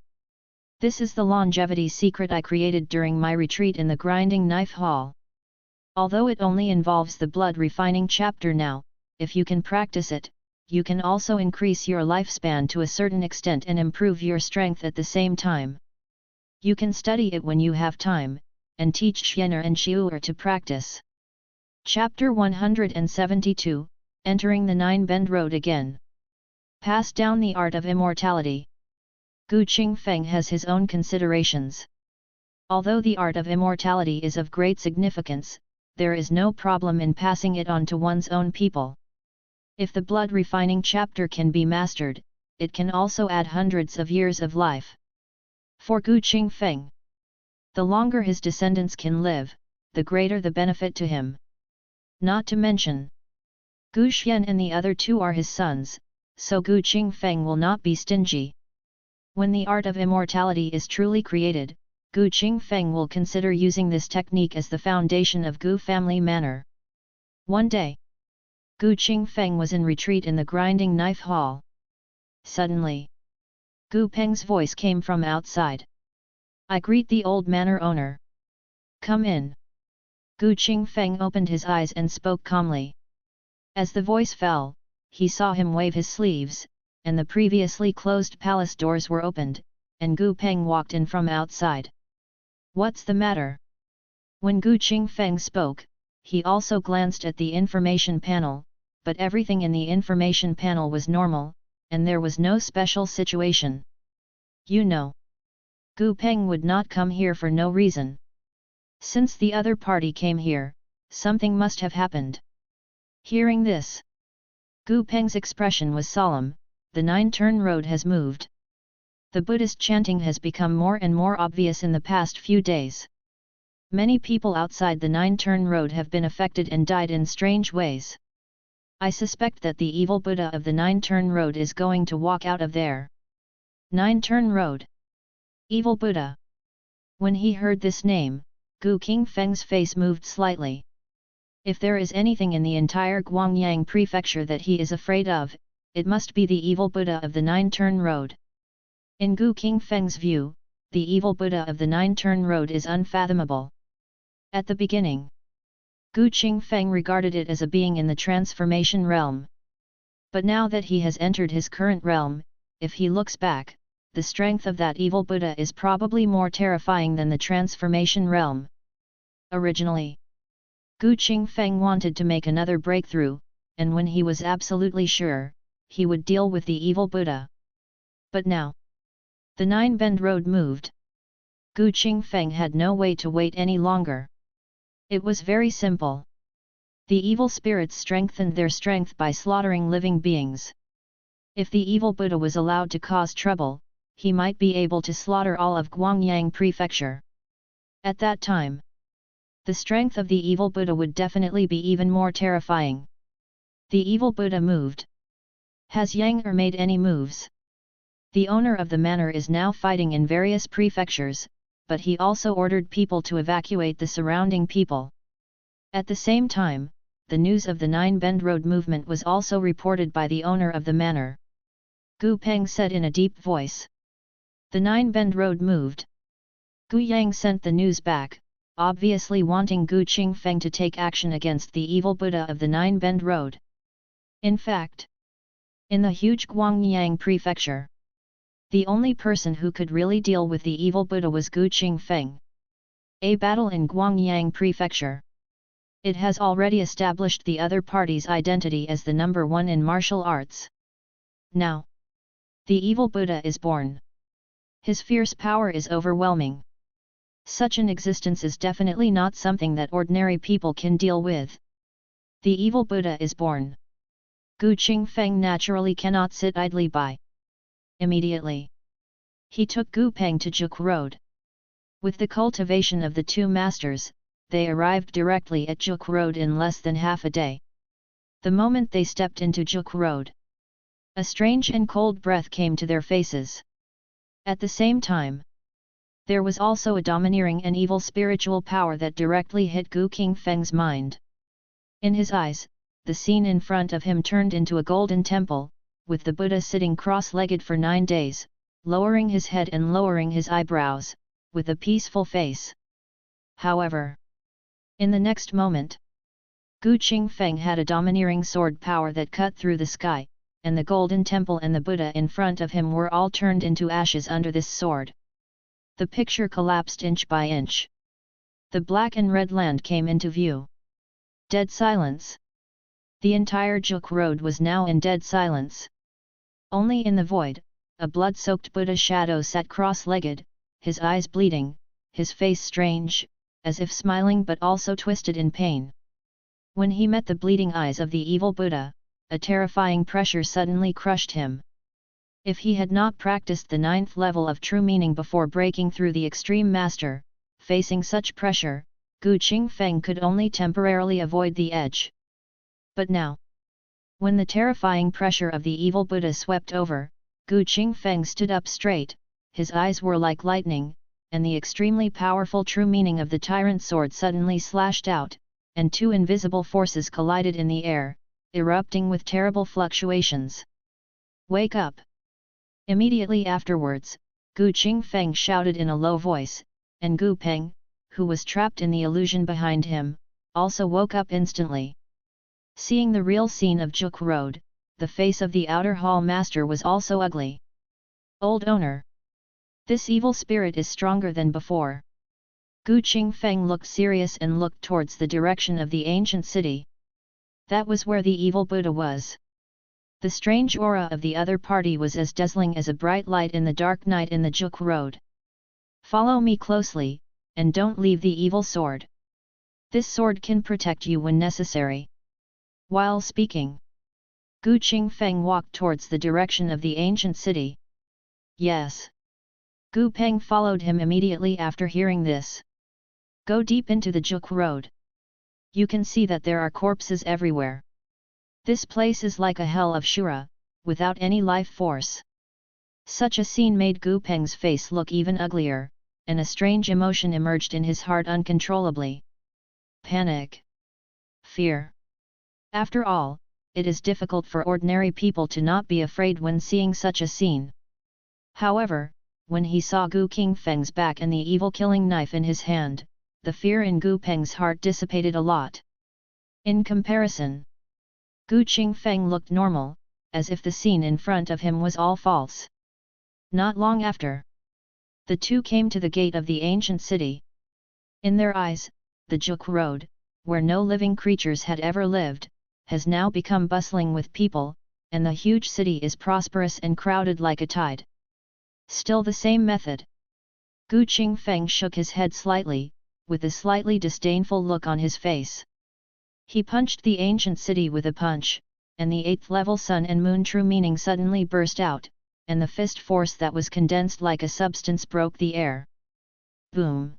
This is the longevity secret I created during my retreat in the grinding knife hall. Although it only involves the blood refining chapter now, if you can practice it, you can also increase your lifespan to a certain extent and improve your strength at the same time. You can study it when you have time, and teach Xianer and Xiu'er to practice. Chapter 172, Entering the Nine-Bend Road Again. Pass down the art of immortality. Gu Qingfeng has his own considerations. Although the art of immortality is of great significance, there is no problem in passing it on to one's own people. If the blood refining chapter can be mastered, it can also add hundreds of years of life. For Gu Qingfeng, the longer his descendants can live, the greater the benefit to him. Not to mention, Gu Xian and the other two are his sons, so Gu Qingfeng will not be stingy. When the art of immortality is truly created, Gu Qingfeng will consider using this technique as the foundation of Gu family manor. One day, Gu Qingfeng was in retreat in the grinding knife hall. Suddenly, Gu Peng's voice came from outside. I greet the old manor owner. Come in. Gu Qingfeng opened his eyes and spoke calmly. As the voice fell, he saw him wave his sleeves, and the previously closed palace doors were opened, and Gu Peng walked in from outside. "What's the matter?" When Gu Qingfeng spoke, he also glanced at the information panel, but everything in the information panel was normal, and there was no special situation. "You know, Gu Peng would not come here for no reason. Since the other party came here, something must have happened." Hearing this, Gu Peng's expression was solemn. "The Nine-Turn Road has moved. The Buddhist chanting has become more and more obvious in the past few days. Many people outside the Nine-Turn Road have been affected and died in strange ways. I suspect that the evil Buddha of the Nine-Turn Road is going to walk out of there." Nine-Turn Road. Evil Buddha. When he heard this name, Gu Qingfeng's face moved slightly. If there is anything in the entire Guangyang prefecture that he is afraid of, it must be the evil Buddha of the Nine-Turn Road. In Gu Qingfeng's view, the evil Buddha of the Nine-Turn Road is unfathomable. At the beginning, Gu Qingfeng regarded it as a being in the transformation realm. But now that he has entered his current realm, if he looks back, the strength of that evil Buddha is probably more terrifying than the transformation realm. Originally, Gu Qingfeng wanted to make another breakthrough, and when he was absolutely sure, he would deal with the evil Buddha. But now, the Nine-Bend Road moved. Gu Qingfeng had no way to wait any longer. It was very simple. The evil spirits strengthened their strength by slaughtering living beings. If the evil Buddha was allowed to cause trouble, he might be able to slaughter all of Guangyang Prefecture. At that time, the strength of the evil Buddha would definitely be even more terrifying. The evil Buddha moved. Has Yang Er made any moves? The owner of the manor is now fighting in various prefectures, but he also ordered people to evacuate the surrounding people. At the same time, the news of the Nine-Bend Road movement was also reported by the owner of the manor. Gu Peng said in a deep voice. The Nine-Bend Road moved. Gu Yang sent the news back, obviously wanting Gu Qingfeng to take action against the evil Buddha of the Nine-Bend Road. In fact, in the huge Guangyang prefecture, the only person who could really deal with the evil Buddha was Gu Qingfeng. A battle in Guangyang prefecture. It has already established the other party's identity as the number one in martial arts. Now, the evil Buddha is born. His fierce power is overwhelming. Such an existence is definitely not something that ordinary people can deal with. The evil Buddha is born. Gu Qingfeng naturally cannot sit idly by. Immediately, he took Gu Peng to Juk Road. With the cultivation of the two masters, they arrived directly at Juk Road in less than half a day. The moment they stepped into Juk Road, a strange and cold breath came to their faces. At the same time, there was also a domineering and evil spiritual power that directly hit Gu Qingfeng's mind. In his eyes, the scene in front of him turned into a golden temple, with the Buddha sitting cross-legged for 9 days, lowering his head and lowering his eyebrows, with a peaceful face. However, in the next moment, Gu Qingfeng had a domineering sword power that cut through the sky, and the golden temple and the Buddha in front of him were all turned into ashes under this sword. The picture collapsed inch by inch. The black and red land came into view. Dead silence. The entire Juk Road was now in dead silence. Only in the void, a blood-soaked Buddha shadow sat cross-legged, his eyes bleeding, his face strange, as if smiling but also twisted in pain. When he met the bleeding eyes of the evil Buddha, a terrifying pressure suddenly crushed him. If he had not practiced the 9th level of true meaning before breaking through the extreme master, facing such pressure, Gu Qingfeng could only temporarily avoid the edge. But now, when the terrifying pressure of the evil Buddha swept over, Gu Qingfeng stood up straight, his eyes were like lightning, and the extremely powerful true meaning of the tyrant sword suddenly slashed out, and two invisible forces collided in the air, erupting with terrible fluctuations. Wake up! Immediately afterwards, Gu Qingfeng shouted in a low voice, and Gu Peng, who was trapped in the illusion behind him, also woke up instantly. Seeing the real scene of Juk Road, the face of the outer hall master was also ugly. Old owner. This evil spirit is stronger than before. Qingfeng looked serious and looked towards the direction of the ancient city. That was where the evil Buddha was. The strange aura of the other party was as dazzling as a bright light in the dark night in the Juk Road. Follow me closely, and don't leave the evil sword. This sword can protect you when necessary. While speaking, Qingfeng walked towards the direction of the ancient city. Yes. Gu Peng followed him immediately after hearing this. Go deep into the Juk Road. You can see that there are corpses everywhere. This place is like a hell of Shura, without any life force. Such a scene made Gu Peng's face look even uglier, and a strange emotion emerged in his heart uncontrollably. Panic. Fear. After all, it is difficult for ordinary people to not be afraid when seeing such a scene. However, when he saw Qingfeng's back and the evil killing knife in his hand, the fear in Gu Peng's heart dissipated a lot. In comparison, Qingfeng looked normal, as if the scene in front of him was all false. Not long after, the two came to the gate of the ancient city. In their eyes, the Juk Road, where no living creatures had ever lived, has now become bustling with people, and the huge city is prosperous and crowded like a tide. Still the same method. Qingfeng shook his head slightly, with a slightly disdainful look on his face. He punched the ancient city with a punch, and the 8th level sun and moon true meaning suddenly burst out, and the fist force that was condensed like a substance broke the air. Boom!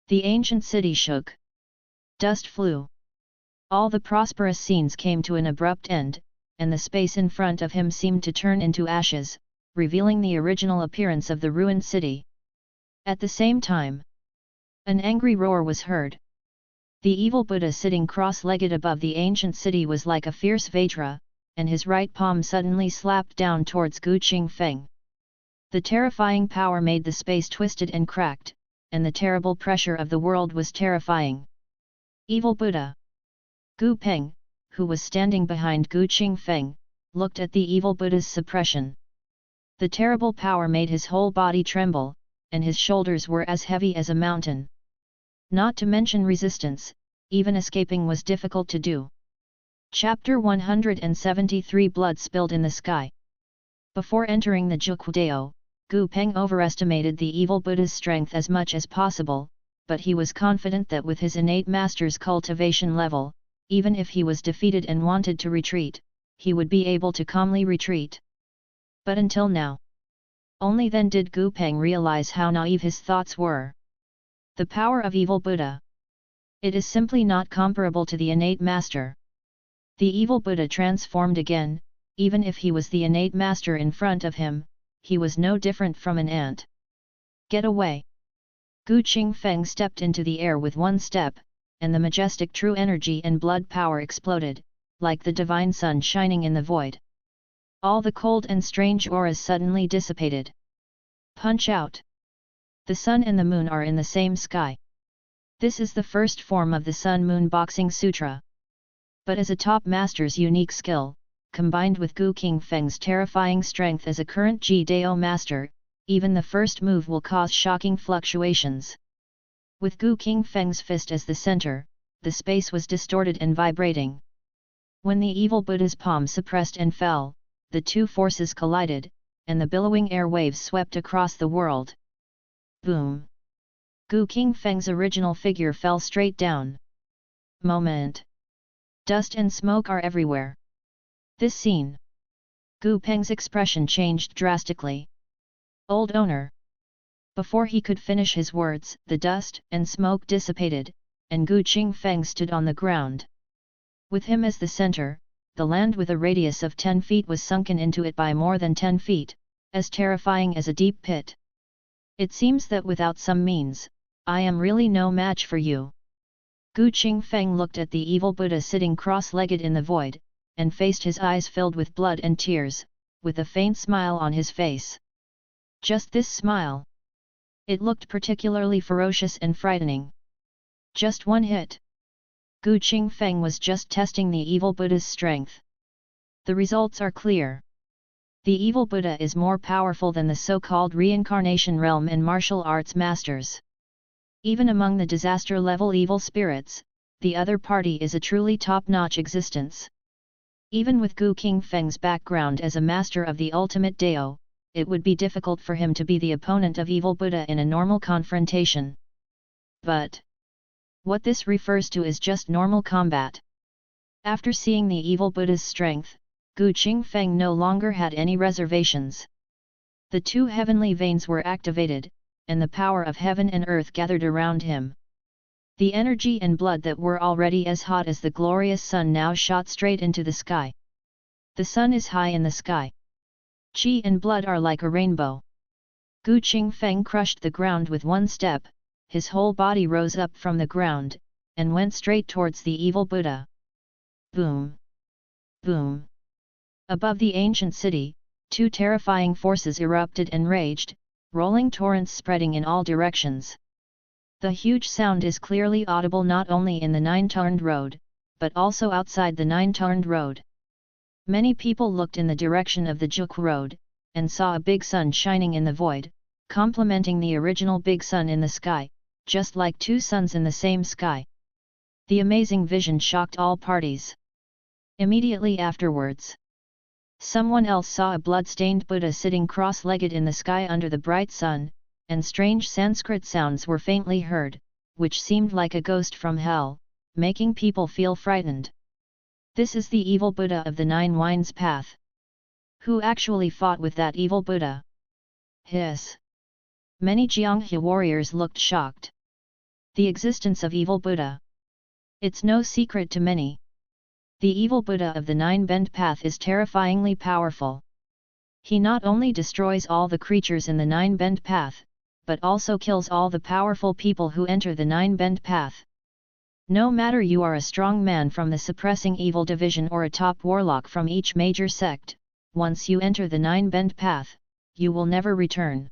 The ancient city shook. Dust flew. All the prosperous scenes came to an abrupt end, and the space in front of him seemed to turn into ashes, revealing the original appearance of the ruined city. At the same time, an angry roar was heard. The evil Buddha sitting cross-legged above the ancient city was like a fierce Vajra, and his right palm suddenly slapped down towards Qingfeng. The terrifying power made the space twisted and cracked, and the terrible pressure of the world was terrifying. Evil Buddha. Gu Peng, who was standing behind Qingfeng, looked at the evil Buddha's suppression. The terrible power made his whole body tremble, and his shoulders were as heavy as a mountain. Not to mention resistance, even escaping was difficult to do. Chapter 173 Blood spilled in the sky. Before entering the Jukudeo, Gu Peng overestimated the evil Buddha's strength as much as possible, but he was confident that with his innate master's cultivation level, even if he was defeated and wanted to retreat, he would be able to calmly retreat. But until now, only then did Gu Peng realize how naive his thoughts were. The power of evil Buddha. It is simply not comparable to the innate master. The evil Buddha transformed again, even if he was the innate master in front of him, he was no different from an ant. Get away! Qingfeng stepped into the air with one step, and the majestic true energy and blood power exploded, like the divine sun shining in the void. All the cold and strange auras suddenly dissipated. Punch out! The sun and the moon are in the same sky. This is the first form of the Sun-Moon Boxing Sutra. But as a top master's unique skill, combined with Qingfeng's terrifying strength as a current Ji-Dao master, even the first move will cause shocking fluctuations. With Qingfeng's fist as the center, the space was distorted and vibrating. When the evil Buddha's palm suppressed and fell, the two forces collided, and the billowing air waves swept across the world. Boom! Qingfeng's original figure fell straight down. Moment. Dust and smoke are everywhere. This scene. Gu Peng's expression changed drastically. Old owner. Before he could finish his words, the dust and smoke dissipated, and Qingfeng stood on the ground. With him as the center, the land with a radius of 10 feet was sunken into it by more than 10 feet, as terrifying as a deep pit. It seems that without some means, I am really no match for you. Qingfeng looked at the evil Buddha sitting cross-legged in the void, and faced his eyes filled with blood and tears, with a faint smile on his face. Just this smile. It looked particularly ferocious and frightening. Just one hit. Qingfeng was just testing the evil Buddha's strength. The results are clear. The evil Buddha is more powerful than the so-called reincarnation realm and martial arts masters. Even among the disaster-level evil spirits, the other party is a truly top-notch existence. Even with Gu Qingfeng's background as a master of the ultimate Dao, it would be difficult for him to be the opponent of evil Buddha in a normal confrontation. But what this refers to is just normal combat. After seeing the evil Buddha's strength, Gu Qingfeng no longer had any reservations. The two heavenly veins were activated, and the power of heaven and earth gathered around him. The energy and blood that were already as hot as the glorious sun now shot straight into the sky. The sun is high in the sky. Qi and blood are like a rainbow. Gu Qingfeng crushed the ground with one step, his whole body rose up from the ground, and went straight towards the evil Buddha. Boom! Boom! Above the ancient city, two terrifying forces erupted and raged, rolling torrents spreading in all directions. The huge sound is clearly audible not only in the Nine-Turned Road, but also outside the Nine-Turned Road. Many people looked in the direction of the Juk Road, and saw a big sun shining in the void, complementing the original big sun in the sky, just like two suns in the same sky. The amazing vision shocked all parties. Immediately afterwards, someone else saw a blood-stained Buddha sitting cross-legged in the sky under the bright sun, and strange Sanskrit sounds were faintly heard, which seemed like a ghost from hell, making people feel frightened. This is the evil Buddha of the Nine Winds path. Who actually fought with that evil Buddha? Hiss! Many Jianghe warriors looked shocked. The existence of evil Buddha. It's no secret to many. The evil Buddha of the Nine-Bend Path is terrifyingly powerful. He not only destroys all the creatures in the Nine-Bend Path, but also kills all the powerful people who enter the Nine-Bend Path. No matter you are a strong man from the suppressing evil division or a top warlock from each major sect, once you enter the Nine-Bend Path, you will never return.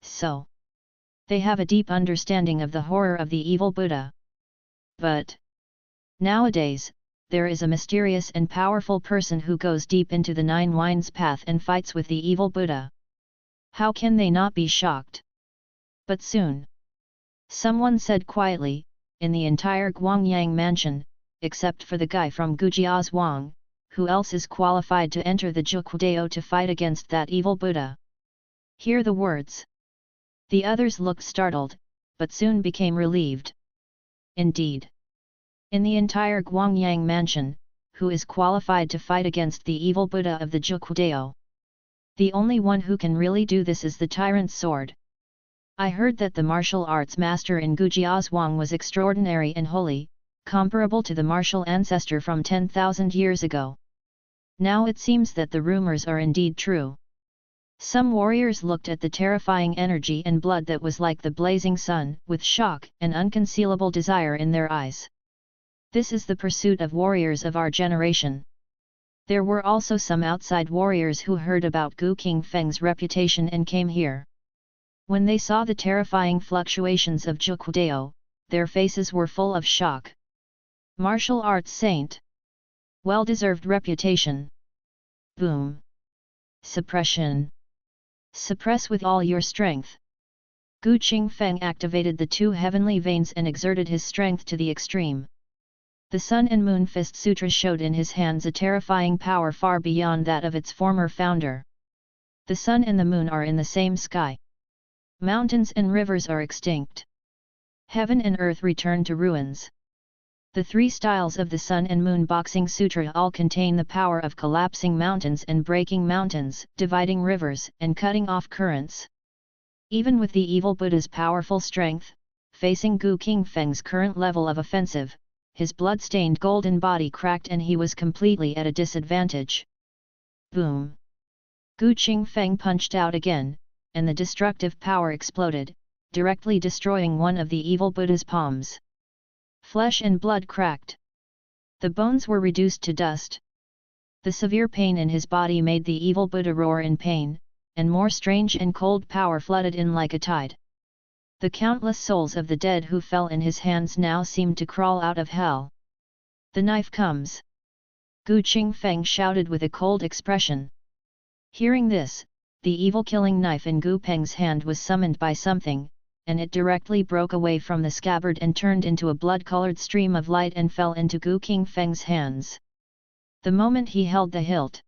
So, they have a deep understanding of the horror of the evil Buddha. But nowadays, there is a mysterious and powerful person who goes deep into the Nine Winds path and fights with the evil Buddha. How can they not be shocked? But soon, someone said quietly, in the entire Guangyang mansion, except for the guy from Gujiazhuang, who else is qualified to enter the Jukudeo to fight against that evil Buddha? Hear the words. The others looked startled, but soon became relieved. Indeed. In the entire Guangyang mansion, who is qualified to fight against the evil Buddha of the Jukudeo? The only one who can really do this is the tyrant's sword. I heard that the martial arts master in Gujiazhuang was extraordinary and holy, comparable to the martial ancestor from 10,000 years ago. Now it seems that the rumors are indeed true. Some warriors looked at the terrifying energy and blood that was like the blazing sun, with shock and unconcealable desire in their eyes. This is the pursuit of warriors of our generation. There were also some outside warriors who heard about Gu Qingfeng's reputation and came here. When they saw the terrifying fluctuations of Jukudeo, their faces were full of shock. Martial arts saint. Well-deserved reputation. Boom. Suppression. Suppress with all your strength. Gu Qingfeng activated the two heavenly veins and exerted his strength to the extreme. The Sun and Moon Fist Sutra showed in his hands a terrifying power far beyond that of its former founder. The Sun and the Moon are in the same sky. Mountains and rivers are extinct. Heaven and earth return to ruins. The three styles of the Sun and Moon Boxing Sutra all contain the power of collapsing mountains and breaking mountains, dividing rivers and cutting off currents. Even with the evil Buddha's powerful strength, facing Gu Qingfeng's current level of offensive, his blood-stained golden body cracked and he was completely at a disadvantage. Boom! Gu Qingfeng punched out again, and the destructive power exploded, directly destroying one of the evil Buddha's palms. Flesh and blood cracked. The bones were reduced to dust. The severe pain in his body made the evil Buddha roar in pain, and more strange and cold power flooded in like a tide. The countless souls of the dead who fell in his hands now seemed to crawl out of hell. The knife comes. Gu Qingfeng shouted with a cold expression. Hearing this, the evil killing knife in Gu Peng's hand was summoned by something, and it directly broke away from the scabbard and turned into a blood-colored stream of light and fell into Gu Qingfeng's hands. The moment he held the hilt,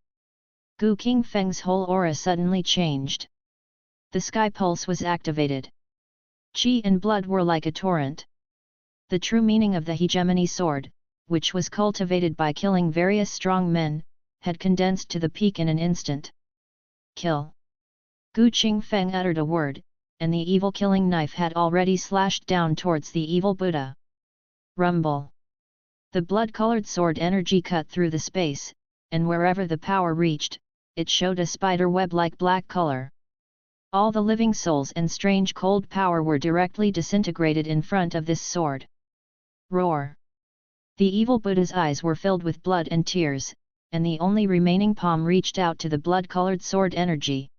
Gu Qingfeng's whole aura suddenly changed. The sky pulse was activated. Qi and blood were like a torrent. The true meaning of the hegemony sword, which was cultivated by killing various strong men, had condensed to the peak in an instant. Kill! Gu Qingfeng uttered a word, and the evil killing knife had already slashed down towards the evil Buddha. Rumble! The blood-colored sword energy cut through the space, and wherever the power reached, it showed a spider web-like black color. All the living souls and strange cold power were directly disintegrated in front of this sword. Roar! The evil Buddha's eyes were filled with blood and tears, and the only remaining palm reached out to the blood-colored sword energy.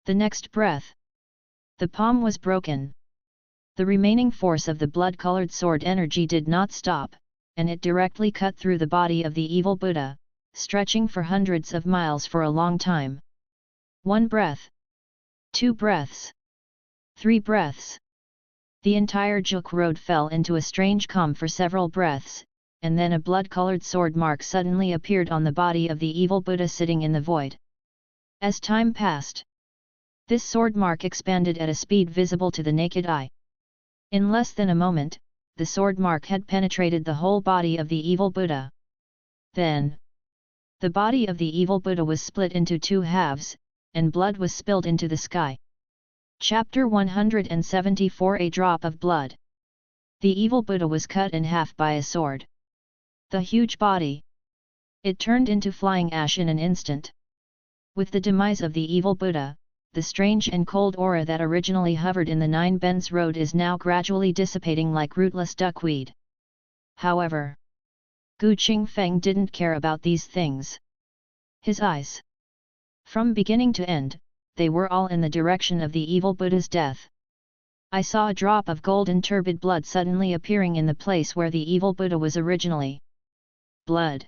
The next breath, the palm was broken. The remaining force of the blood-colored sword energy did not stop, and it directly cut through the body of the evil Buddha, stretching for hundreds of miles for a long time. 1 breath. 2 breaths. 3 breaths. The entire Juk road fell into a strange calm for several breaths, and then a blood-colored sword mark suddenly appeared on the body of the evil Buddha sitting in the void. As time passed, this sword mark expanded at a speed visible to the naked eye. In less than a moment, the sword mark had penetrated the whole body of the evil Buddha. Then, the body of the evil Buddha was split into 2 halves, and blood was spilled into the sky. Chapter 174 A Drop of Blood. The evil Buddha was cut in half by a sword. The huge body, it turned into flying ash in an instant. With the demise of the evil Buddha, the strange and cold aura that originally hovered in the Nine Bends Road is now gradually dissipating like rootless duckweed. However, Gu Qingfeng didn't care about these things. His eyes, from beginning to end, they were all in the direction of the evil Buddha's death. I saw a drop of golden turbid blood suddenly appearing in the place where the evil Buddha was originally. Blood.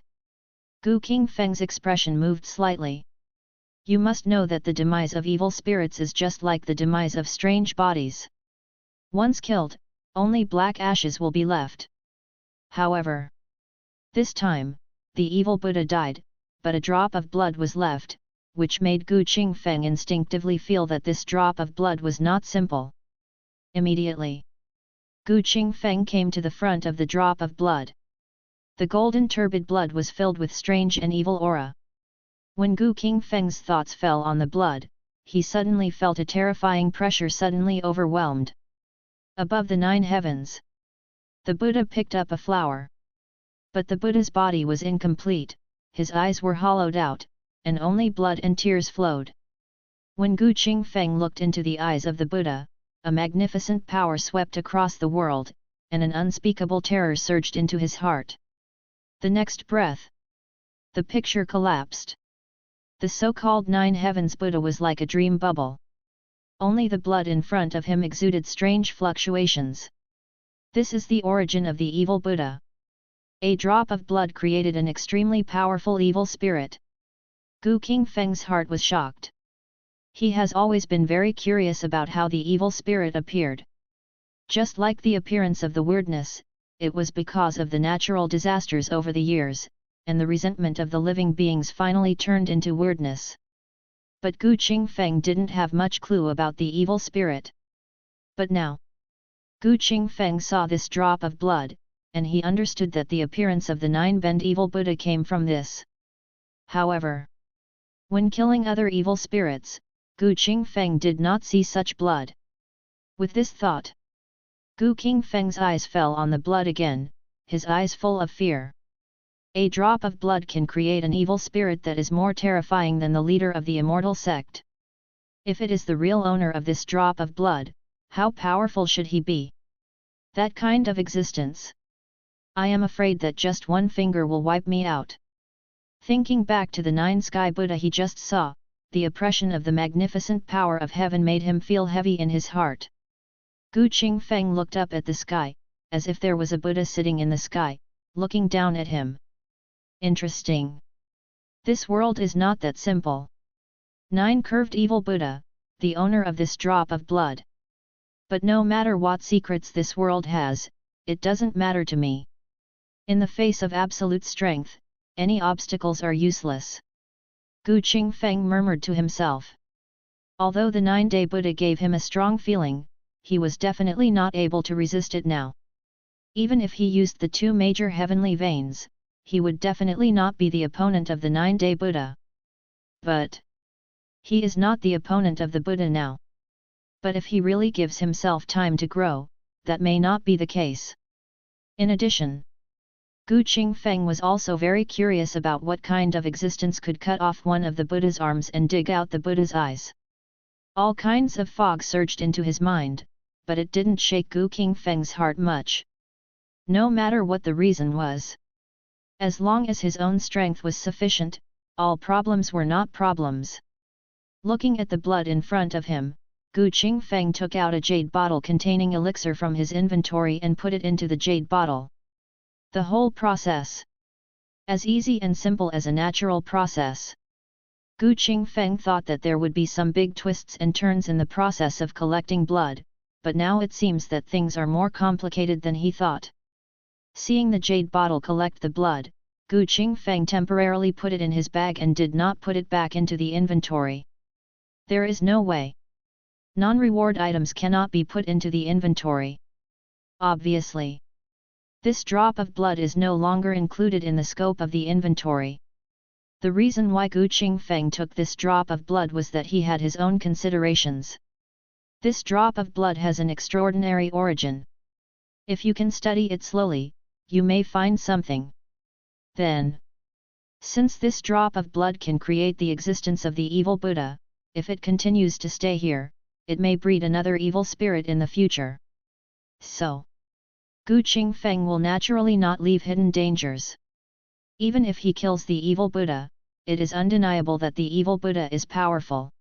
Gu Qingfeng's expression moved slightly. You must know that the demise of evil spirits is just like the demise of strange bodies. Once killed, only black ashes will be left. However, this time, the evil Buddha died, but a drop of blood was left, which made Gu Qingfeng instinctively feel that this drop of blood was not simple. Immediately, Gu Qingfeng came to the front of the drop of blood. The golden turbid blood was filled with strange and evil aura. When Gu Qingfeng's thoughts fell on the blood, he suddenly felt a terrifying pressure suddenly overwhelmed. Above the 9 heavens, the Buddha picked up a flower. But the Buddha's body was incomplete, his eyes were hollowed out, and only blood and tears flowed. When Gu Qingfeng looked into the eyes of the Buddha, a magnificent power swept across the world, and an unspeakable terror surged into his heart. The next breath, the picture collapsed. The so-called 9 heavens Buddha was like a dream bubble. Only the blood in front of him exuded strange fluctuations. This is the origin of the evil Buddha. A drop of blood created an extremely powerful evil spirit. Gu Qingfeng's heart was shocked. He has always been very curious about how the evil spirit appeared. Just like the appearance of the weirdness, it was because of the natural disasters over the years, and the resentment of the living beings finally turned into weirdness. But Gu Qingfeng didn't have much clue about the evil spirit. But now, Gu Qingfeng saw this drop of blood, and he understood that the appearance of the 9-bend evil Buddha came from this. However, when killing other evil spirits, Gu Qingfeng did not see such blood. With this thought, Gu Qingfeng's eyes fell on the blood again, his eyes full of fear. A drop of blood can create an evil spirit that is more terrifying than the leader of the immortal sect. If it is the real owner of this drop of blood, how powerful should he be? That kind of existence. I am afraid that just one finger will wipe me out. Thinking back to the 9 sky Buddha he just saw, the oppression of the magnificent power of heaven made him feel heavy in his heart. Gu Qingfeng looked up at the sky, as if there was a Buddha sitting in the sky, looking down at him. Interesting. This world is not that simple. 9 Curved Evil Buddha, the owner of this drop of blood. But no matter what secrets this world has, it doesn't matter to me. In the face of absolute strength, any obstacles are useless. Gu Qingfeng murmured to himself. Although the 9-day Buddha gave him a strong feeling, he was definitely not able to resist it now. Even if he used the 2 major heavenly veins, he would definitely not be the opponent of the 9-day Buddha. But he is not the opponent of the Buddha now. But if he really gives himself time to grow, that may not be the case. In addition, Gu Qingfeng was also very curious about what kind of existence could cut off one of the Buddha's arms and dig out the Buddha's eyes. All kinds of fog surged into his mind, but it didn't shake Gu Qingfeng's heart much. No matter what the reason was. As long as his own strength was sufficient, all problems were not problems. Looking at the blood in front of him, Gu Qingfeng took out a jade bottle containing elixir from his inventory and put it into the jade bottle. The whole process. As easy and simple as a natural process. Gu Qingfeng thought that there would be some big twists and turns in the process of collecting blood, but now it seems that things are more complicated than he thought. Seeing the jade bottle collect the blood, Gu Qingfeng temporarily put it in his bag and did not put it back into the inventory. There is no way. Non-reward items cannot be put into the inventory. Obviously. This drop of blood is no longer included in the scope of the inventory. The reason why Gu Qingfeng took this drop of blood was that he had his own considerations. This drop of blood has an extraordinary origin. If you can study it slowly, you may find something. Then, since this drop of blood can create the existence of the evil Buddha, if it continues to stay here, it may breed another evil spirit in the future. So, Gu Qingfeng will naturally not leave hidden dangers. Even if he kills the evil Buddha, it is undeniable that the evil Buddha is powerful.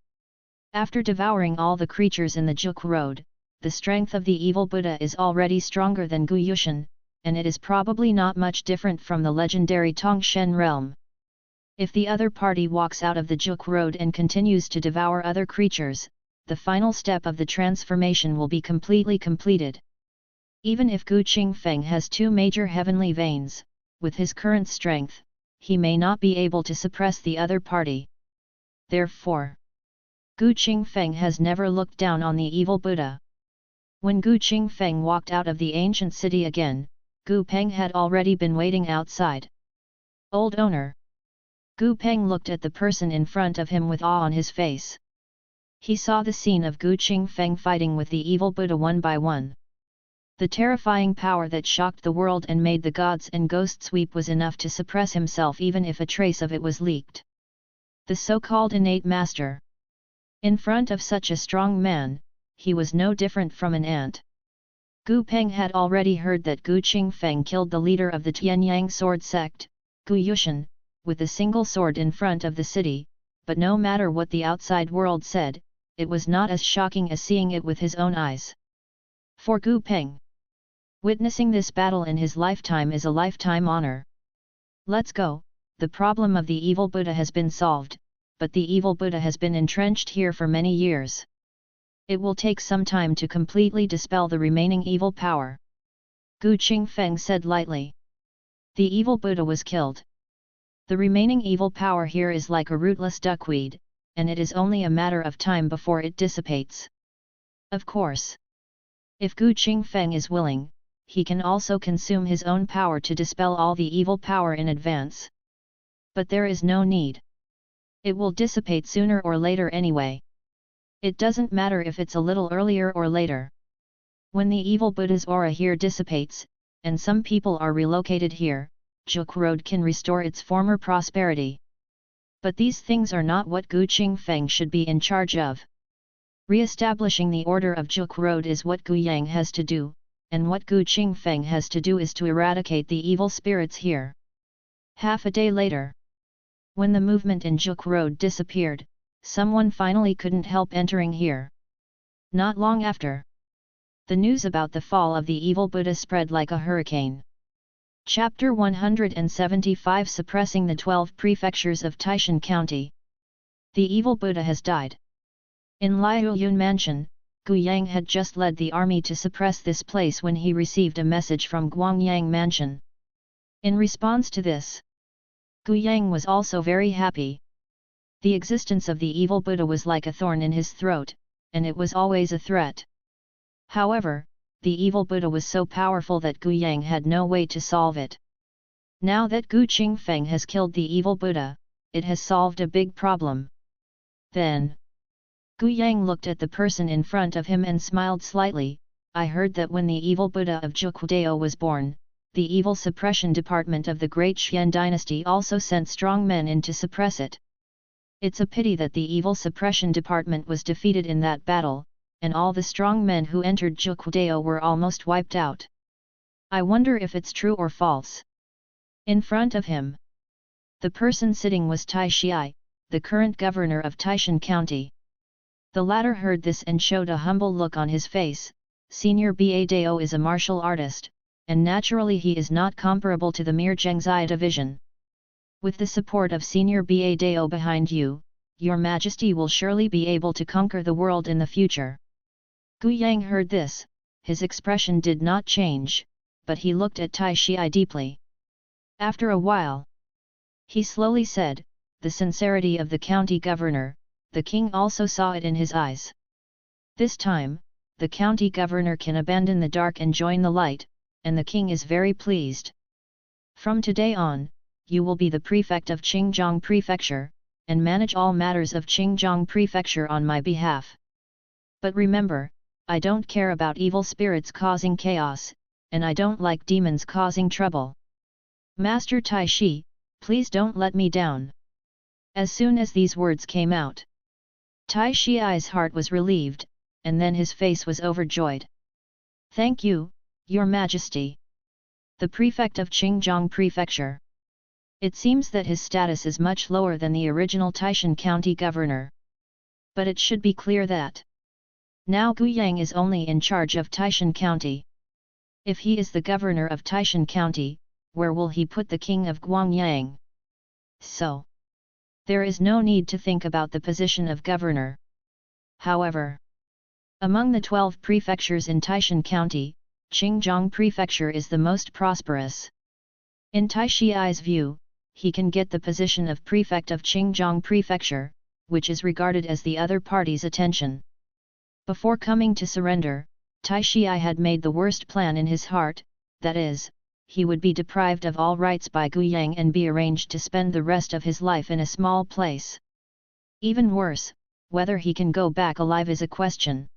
After devouring all the creatures in the Juk Road, the strength of the evil Buddha is already stronger than Gu Yushan, and it is probably not much different from the legendary Tongshen realm. If the other party walks out of the Juk Road and continues to devour other creatures, the final step of the transformation will be completely completed. Even if Gu Qingfeng has 2 major heavenly veins, with his current strength, he may not be able to suppress the other party. Therefore, Gu Qingfeng has never looked down on the evil Buddha. When Gu Qingfeng walked out of the ancient city again, Gu Peng had already been waiting outside. Old owner. Gu Peng looked at the person in front of him with awe on his face. He saw the scene of Gu Qingfeng fighting with the evil Buddha one by one. The terrifying power that shocked the world and made the gods and ghosts weep was enough to suppress himself even if a trace of it was leaked. The so-called innate master. In front of such a strong man, he was no different from an ant. Gu Peng had already heard that Gu Qingfeng killed the leader of the Tianyang sword sect, Gu Yushan, with a single sword in front of the city, but no matter what the outside world said, it was not as shocking as seeing it with his own eyes. For Gu Peng, witnessing this battle in his lifetime is a lifetime honor. Let's go, the problem of the evil Buddha has been solved, but the evil Buddha has been entrenched here for many years. It will take some time to completely dispel the remaining evil power. Gu Qingfeng said lightly. The evil Buddha was killed. The remaining evil power here is like a rootless duckweed, and it is only a matter of time before it dissipates. Of course. If Gu Qingfeng is willing, he can also consume his own power to dispel all the evil power in advance. But there is no need. It will dissipate sooner or later anyway. It doesn't matter if it's a little earlier or later. When the evil Buddha's aura here dissipates, and some people are relocated here, Juk Road can restore its former prosperity. But these things are not what Gu Qingfeng should be in charge of. Re-establishing the order of Juk Road is what Gu Yang has to do, and what Gu Qingfeng has to do is to eradicate the evil spirits here. Half a day later, when the movement in Juk Road disappeared, someone finally couldn't help entering here. Not long after, the news about the fall of the evil Buddha spread like a hurricane. Chapter 175 Suppressing the 12 Prefectures of Taishan County. The evil Buddha has died. In Liuyun Mansion, Gu Yang had just led the army to suppress this place when he received a message from Guangyang Mansion. In response to this, Gu Yang was also very happy. The existence of the evil Buddha was like a thorn in his throat, and it was always a threat. However, the evil Buddha was so powerful that Gu Yang had no way to solve it. Now that Gu Qingfeng has killed the evil Buddha, it has solved a big problem. Then, Gu Yang looked at the person in front of him and smiled slightly. I heard that when the evil Buddha of Zhuqiudao was born, the evil suppression department of the great Qian dynasty also sent strong men in to suppress it. It's a pity that the evil suppression department was defeated in that battle, and all the strong men who entered Zhuqiudao were almost wiped out. I wonder if it's true or false. In front of him, the person sitting was Tai Shiai, the current governor of Taishan County. The latter heard this and showed a humble look on his face. Senior Ba Dao is a martial artist, and naturally he is not comparable to the mere Zhengzai division. With the support of Senior Ba Dao behind you, your Majesty will surely be able to conquer the world in the future. Gu Yang heard this, his expression did not change, but he looked at Tai Shiai deeply. After a while, he slowly said, "The sincerity of the county governor, the king also saw it in his eyes. This time, the county governor can abandon the dark and join the light, and the king is very pleased. From today on, you will be the prefect of Qingzhou Prefecture, and manage all matters of Qingzhou Prefecture on my behalf. But remember, I don't care about evil spirits causing chaos, and I don't like demons causing trouble. Master Tai Shi, please don't let me down." As soon as these words came out, Tai Shiai's heart was relieved, and then his face was overjoyed. "Thank you, Your Majesty. The prefect of Qingzhou Prefecture. It seems that his status is much lower than the original Taishan County governor. But it should be clear that now Gu Yang is only in charge of Taishan County. If he is the governor of Taishan County, where will he put the king of Guangyang? So, there is no need to think about the position of governor. However, among the 12 prefectures in Taishan County, Qingzhou Prefecture is the most prosperous. In Tai Shiai's view, he can get the position of prefect of Qingzhou Prefecture, which is regarded as the other party's attention. Before coming to surrender, Tai Shiai had made the worst plan in his heart, that is, he would be deprived of all rights by Gu Yang and be arranged to spend the rest of his life in a small place. Even worse, whether he can go back alive is a question.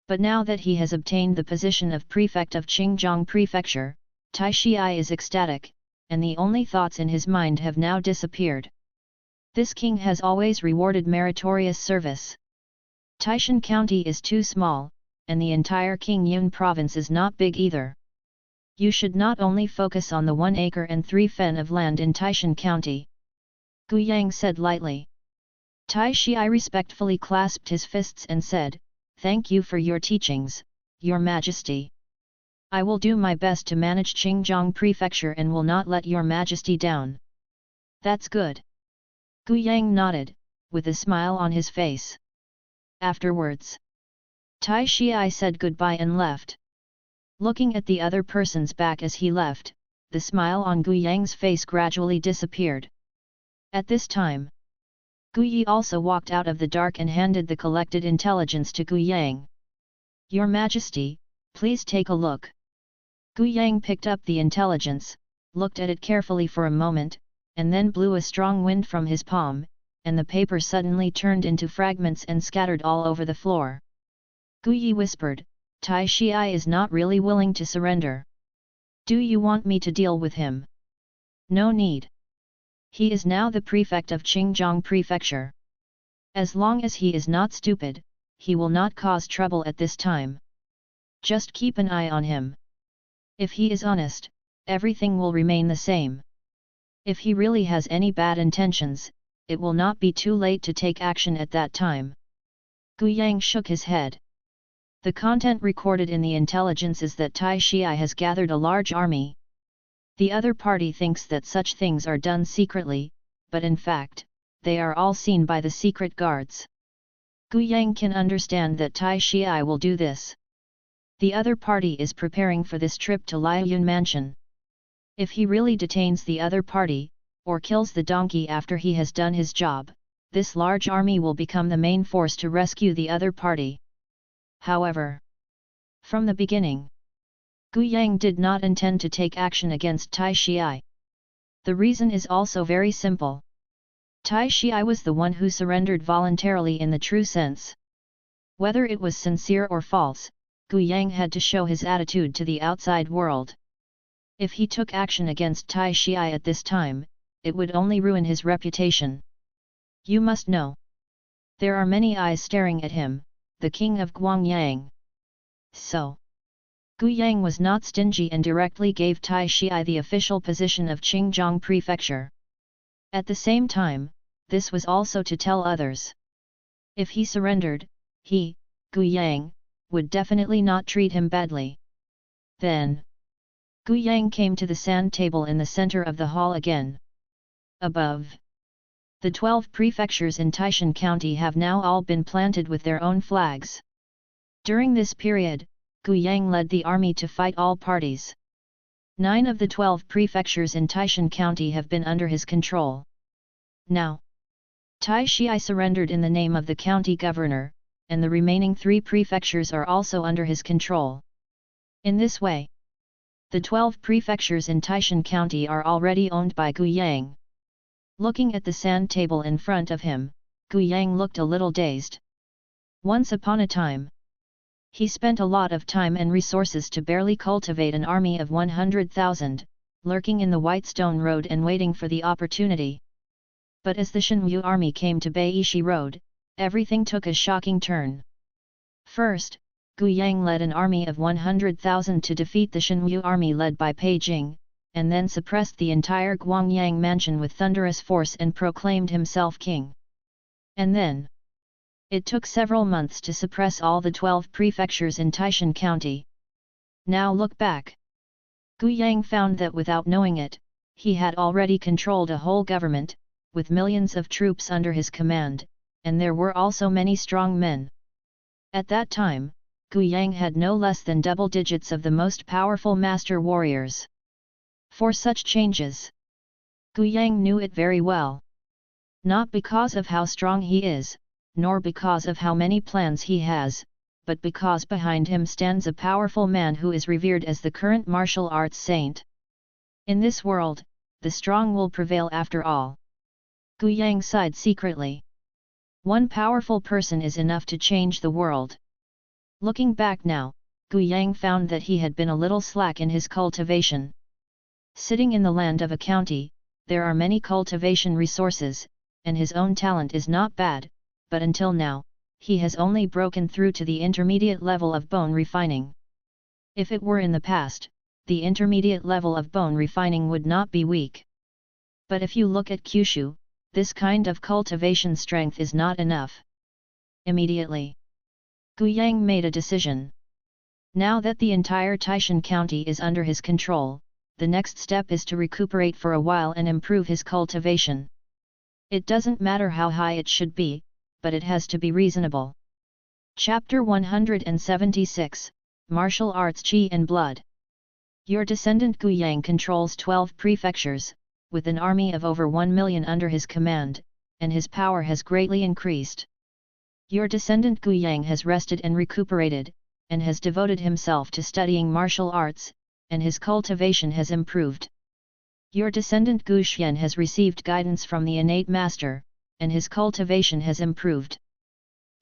But now that he has obtained the position of prefect of Qingzhou Prefecture, Tai Shiai is ecstatic, and the only thoughts in his mind have now disappeared. This king has always rewarded meritorious service. Taishan County is too small, and the entire Qingyun province is not big either. You should not only focus on the 1 acre and 3 fen of land in Taishan County. Gu Yang said lightly. Tai Shiai respectfully clasped his fists and said, "Thank you for your teachings, Your Majesty. I will do my best to manage Qingzhou Prefecture and will not let Your Majesty down." "That's good." Gu Yang nodded, with a smile on his face. Afterwards, Tai Shiai said goodbye and left. Looking at the other person's back as he left, the smile on Gu Yang's face gradually disappeared. At this time, Gu Yi also walked out of the dark and handed the collected intelligence to Gu Yang. "Your Majesty, please take a look." Gu Yang picked up the intelligence, looked at it carefully for a moment, and then blew a strong wind from his palm, and the paper suddenly turned into fragments and scattered all over the floor. Gu Yi whispered, "Tai Shiai is not really willing to surrender. Do you want me to deal with him?" "No need. He is now the prefect of Qingzhou Prefecture. As long as he is not stupid, he will not cause trouble at this time. Just keep an eye on him. If he is honest, everything will remain the same. If he really has any bad intentions, it will not be too late to take action at that time." Gu Yang shook his head. The content recorded in the intelligence is that Tai Shiai has gathered a large army. The other party thinks that such things are done secretly, but in fact, they are all seen by the secret guards. Gu Yang can understand that Tai Shi will do this. The other party is preparing for this trip to Liuyun Mansion. If he really detains the other party, or kills the donkey after he has done his job, this large army will become the main force to rescue the other party. However, from the beginning, Gu Yang did not intend to take action against Tai Shi. The reason is also very simple. Tai Shi was the one who surrendered voluntarily in the true sense. Whether it was sincere or false, Gu Yang had to show his attitude to the outside world. If he took action against Tai Shi at this time, it would only ruin his reputation. You must know. There are many eyes staring at him, the king of Guangyang. So, Gu Yang was not stingy and directly gave Tai Shi the official position of Qingfeng prefecture. At the same time, this was also to tell others. If he surrendered, he, Gu Yang, would definitely not treat him badly. Then, Gu Yang came to the sand table in the center of the hall again. Above, the 12 prefectures in Taishan County have now all been planted with their own flags. During this period, Gu Yang led the army to fight all parties. 9 of the 12 prefectures in Taishan County have been under his control. Now, Tai Shi surrendered in the name of the county governor, and the remaining 3 prefectures are also under his control. In this way, the 12 prefectures in Taishan County are already owned by Gu Yang. Looking at the sand table in front of him, Gu Yang looked a little dazed. Once upon a time, he spent a lot of time and resources to barely cultivate an army of 100,000, lurking in the White Stone Road and waiting for the opportunity. But as the Shenwu army came to Beishi Road, everything took a shocking turn. First, Gu Yang led an army of 100,000 to defeat the Shenwu army led by Pei Jing, and then suppressed the entire Guangyang mansion with thunderous force and proclaimed himself king. And then, it took several months to suppress all the 12 prefectures in Taishan County. Now look back. Gu Yang found that without knowing it, he had already controlled a whole government, with millions of troops under his command, and there were also many strong men. At that time, Gu Yang had no less than double digits of the most powerful master warriors. For such changes, Gu Yang knew it very well. Not because of how strong he is, nor because of how many plans he has, but because behind him stands a powerful man who is revered as the current martial arts saint. In this world, the strong will prevail after all. Gu Yang sighed secretly. One powerful person is enough to change the world. Looking back now, Gu Yang found that he had been a little slack in his cultivation. Sitting in the land of a county, there are many cultivation resources, and his own talent is not bad, but until now, he has only broken through to the intermediate level of bone refining. If it were in the past, the intermediate level of bone refining would not be weak. But if you look at Kyushu, this kind of cultivation strength is not enough. Immediately, Gu Yang made a decision. Now that the entire Taishan County is under his control, the next step is to recuperate for a while and improve his cultivation. It doesn't matter how high it should be, but it has to be reasonable. Chapter 176, Martial Arts Qi and Blood. Your descendant Gu Yang controls 12 prefectures, with an army of over 1 million under his command, and his power has greatly increased. Your descendant Gu Yang has rested and recuperated, and has devoted himself to studying martial arts, and his cultivation has improved. Your descendant Gu Xian has received guidance from the innate master, and his cultivation has improved.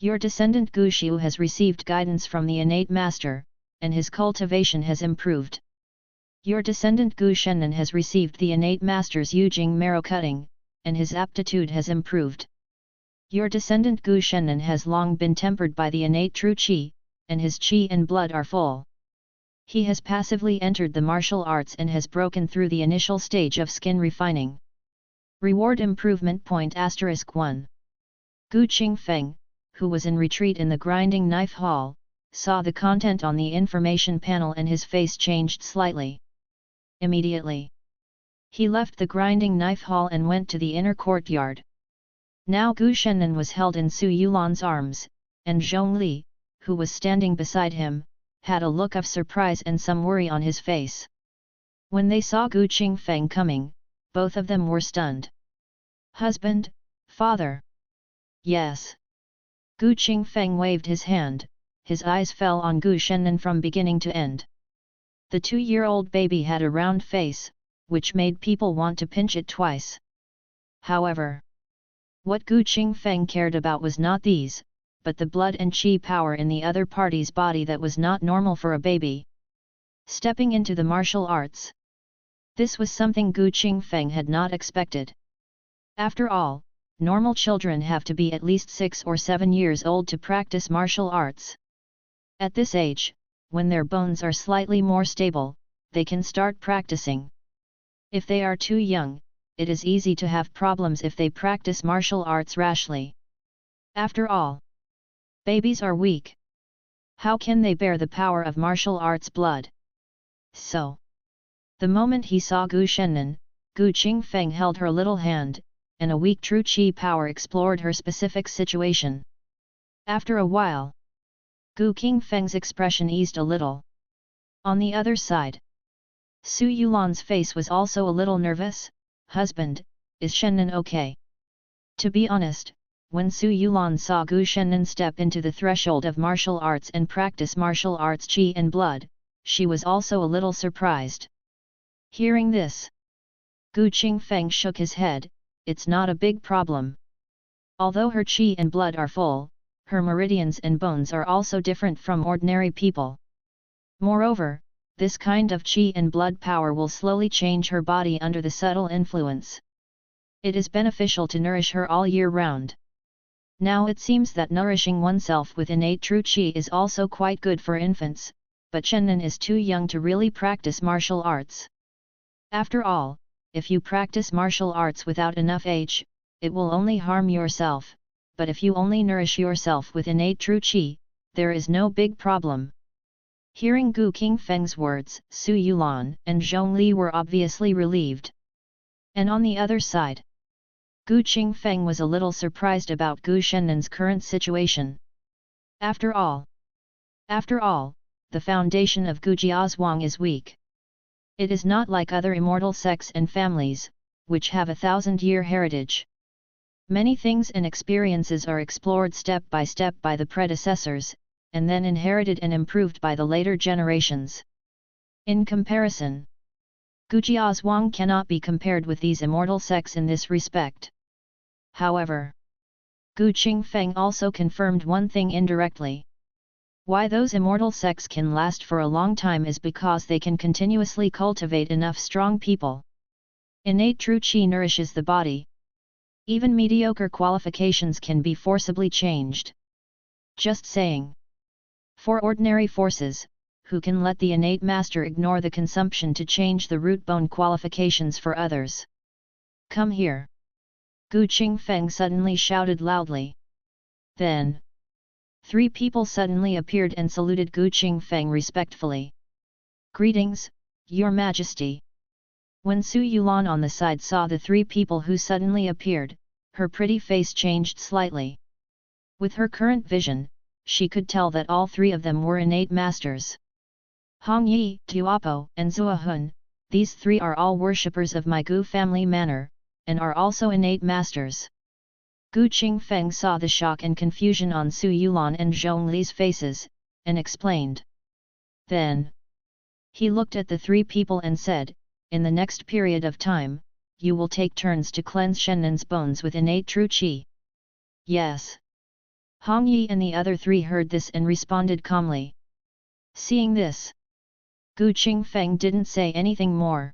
Your descendant Gu Xiu has received guidance from the innate master, and his cultivation has improved. Your descendant Gu Shennan has received the innate master's Yujing marrow cutting, and his aptitude has improved. Your descendant Gu Shennan has long been tempered by the innate true Qi, and his Qi and blood are full. He has passively entered the martial arts and has broken through the initial stage of skin refining. Reward improvement point *1. Gu Qingfeng, who was in retreat in the grinding knife hall, saw the content on the information panel and his face changed slightly. Immediately, He left the grinding knife hall and went to the inner courtyard. Now Gu Shennan was held in Su Yulan's arms, and Zhongli, who was standing beside him, had a look of surprise and some worry on his face. When they saw Gu Qingfeng coming, both of them were stunned. "Husband, father." "Yes." Gu Qingfeng waved his hand, his eyes fell on Gu Shennan from beginning to end. The 2-year-old baby had a round face, which made people want to pinch it twice. However, what Gu Qingfeng cared about was not these, but the blood and qi power in the other party's body that was not normal for a baby. Stepping into the martial arts. This was something Gu Qingfeng had not expected. After all, normal children have to be at least 6 or 7 years old to practice martial arts. At this age, when their bones are slightly more stable, they can start practicing. If they are too young, it is easy to have problems if they practice martial arts rashly. After all, babies are weak. How can they bear the power of martial arts blood? So, the moment he saw Gu Shennan, Gu Qingfeng held her little hand, and a weak true qi power explored her specific situation. After a while, Gu Qingfeng's expression eased a little. On the other side, Su Yulan's face was also a little nervous. "Husband, is Shennan okay?" To be honest, when Su Yulan saw Gu Shennan step into the threshold of martial arts and practice martial arts qi and blood, she was also a little surprised. Hearing this, Gu Qingfeng shook his head. "It's not a big problem. Although her qi and blood are full, her meridians and bones are also different from ordinary people. Moreover, this kind of qi and blood power will slowly change her body under the subtle influence. It is beneficial to nourish her all year round. Now it seems that nourishing oneself with innate true qi is also quite good for infants, but Shennan is too young to really practice martial arts. After all, if you practice martial arts without enough age, it will only harm yourself, but if you only nourish yourself with innate true qi, there is no big problem." Hearing Gu Qingfeng's words, Su Yulan and Zhongli were obviously relieved. And on the other side, Gu Qingfeng was a little surprised about Gu Shennan's current situation. After all, the foundation of Gu Jiazhuang is weak. It is not like other immortal sects and families, which have a 1,000-year heritage. Many things and experiences are explored step by step by the predecessors, and then inherited and improved by the later generations. In comparison, Gu Jiazhuang cannot be compared with these immortal sects in this respect. However, Gu Qingfeng also confirmed one thing indirectly. Why those immortal sects can last for a long time is because they can continuously cultivate enough strong people. Innate true qi nourishes the body. Even mediocre qualifications can be forcibly changed. Just saying. For ordinary forces, who can let the innate master ignore the consumption to change the root bone qualifications for others? "Come here!" Gu Qingfeng suddenly shouted loudly. Then, 3 people suddenly appeared and saluted Gu Qingfeng respectfully. "Greetings, Your Majesty." When Su Yulan on the side saw the 3 people who suddenly appeared, her pretty face changed slightly. With her current vision, she could tell that all 3 of them were innate masters. Hong Yi, Duopo, and Zuahun, these 3 are all worshippers of my Gu family manor, and are also innate masters. Gu Qingfeng saw the shock and confusion on Su Yulan and Zhongli's faces, and explained. Then, he looked at the 3 people and said, "In the next period of time, you will take turns to cleanse Shennan's bones with innate true qi." "Yes." Hong Yi and the other 3 heard this and responded calmly. Seeing this, Gu Qingfeng didn't say anything more.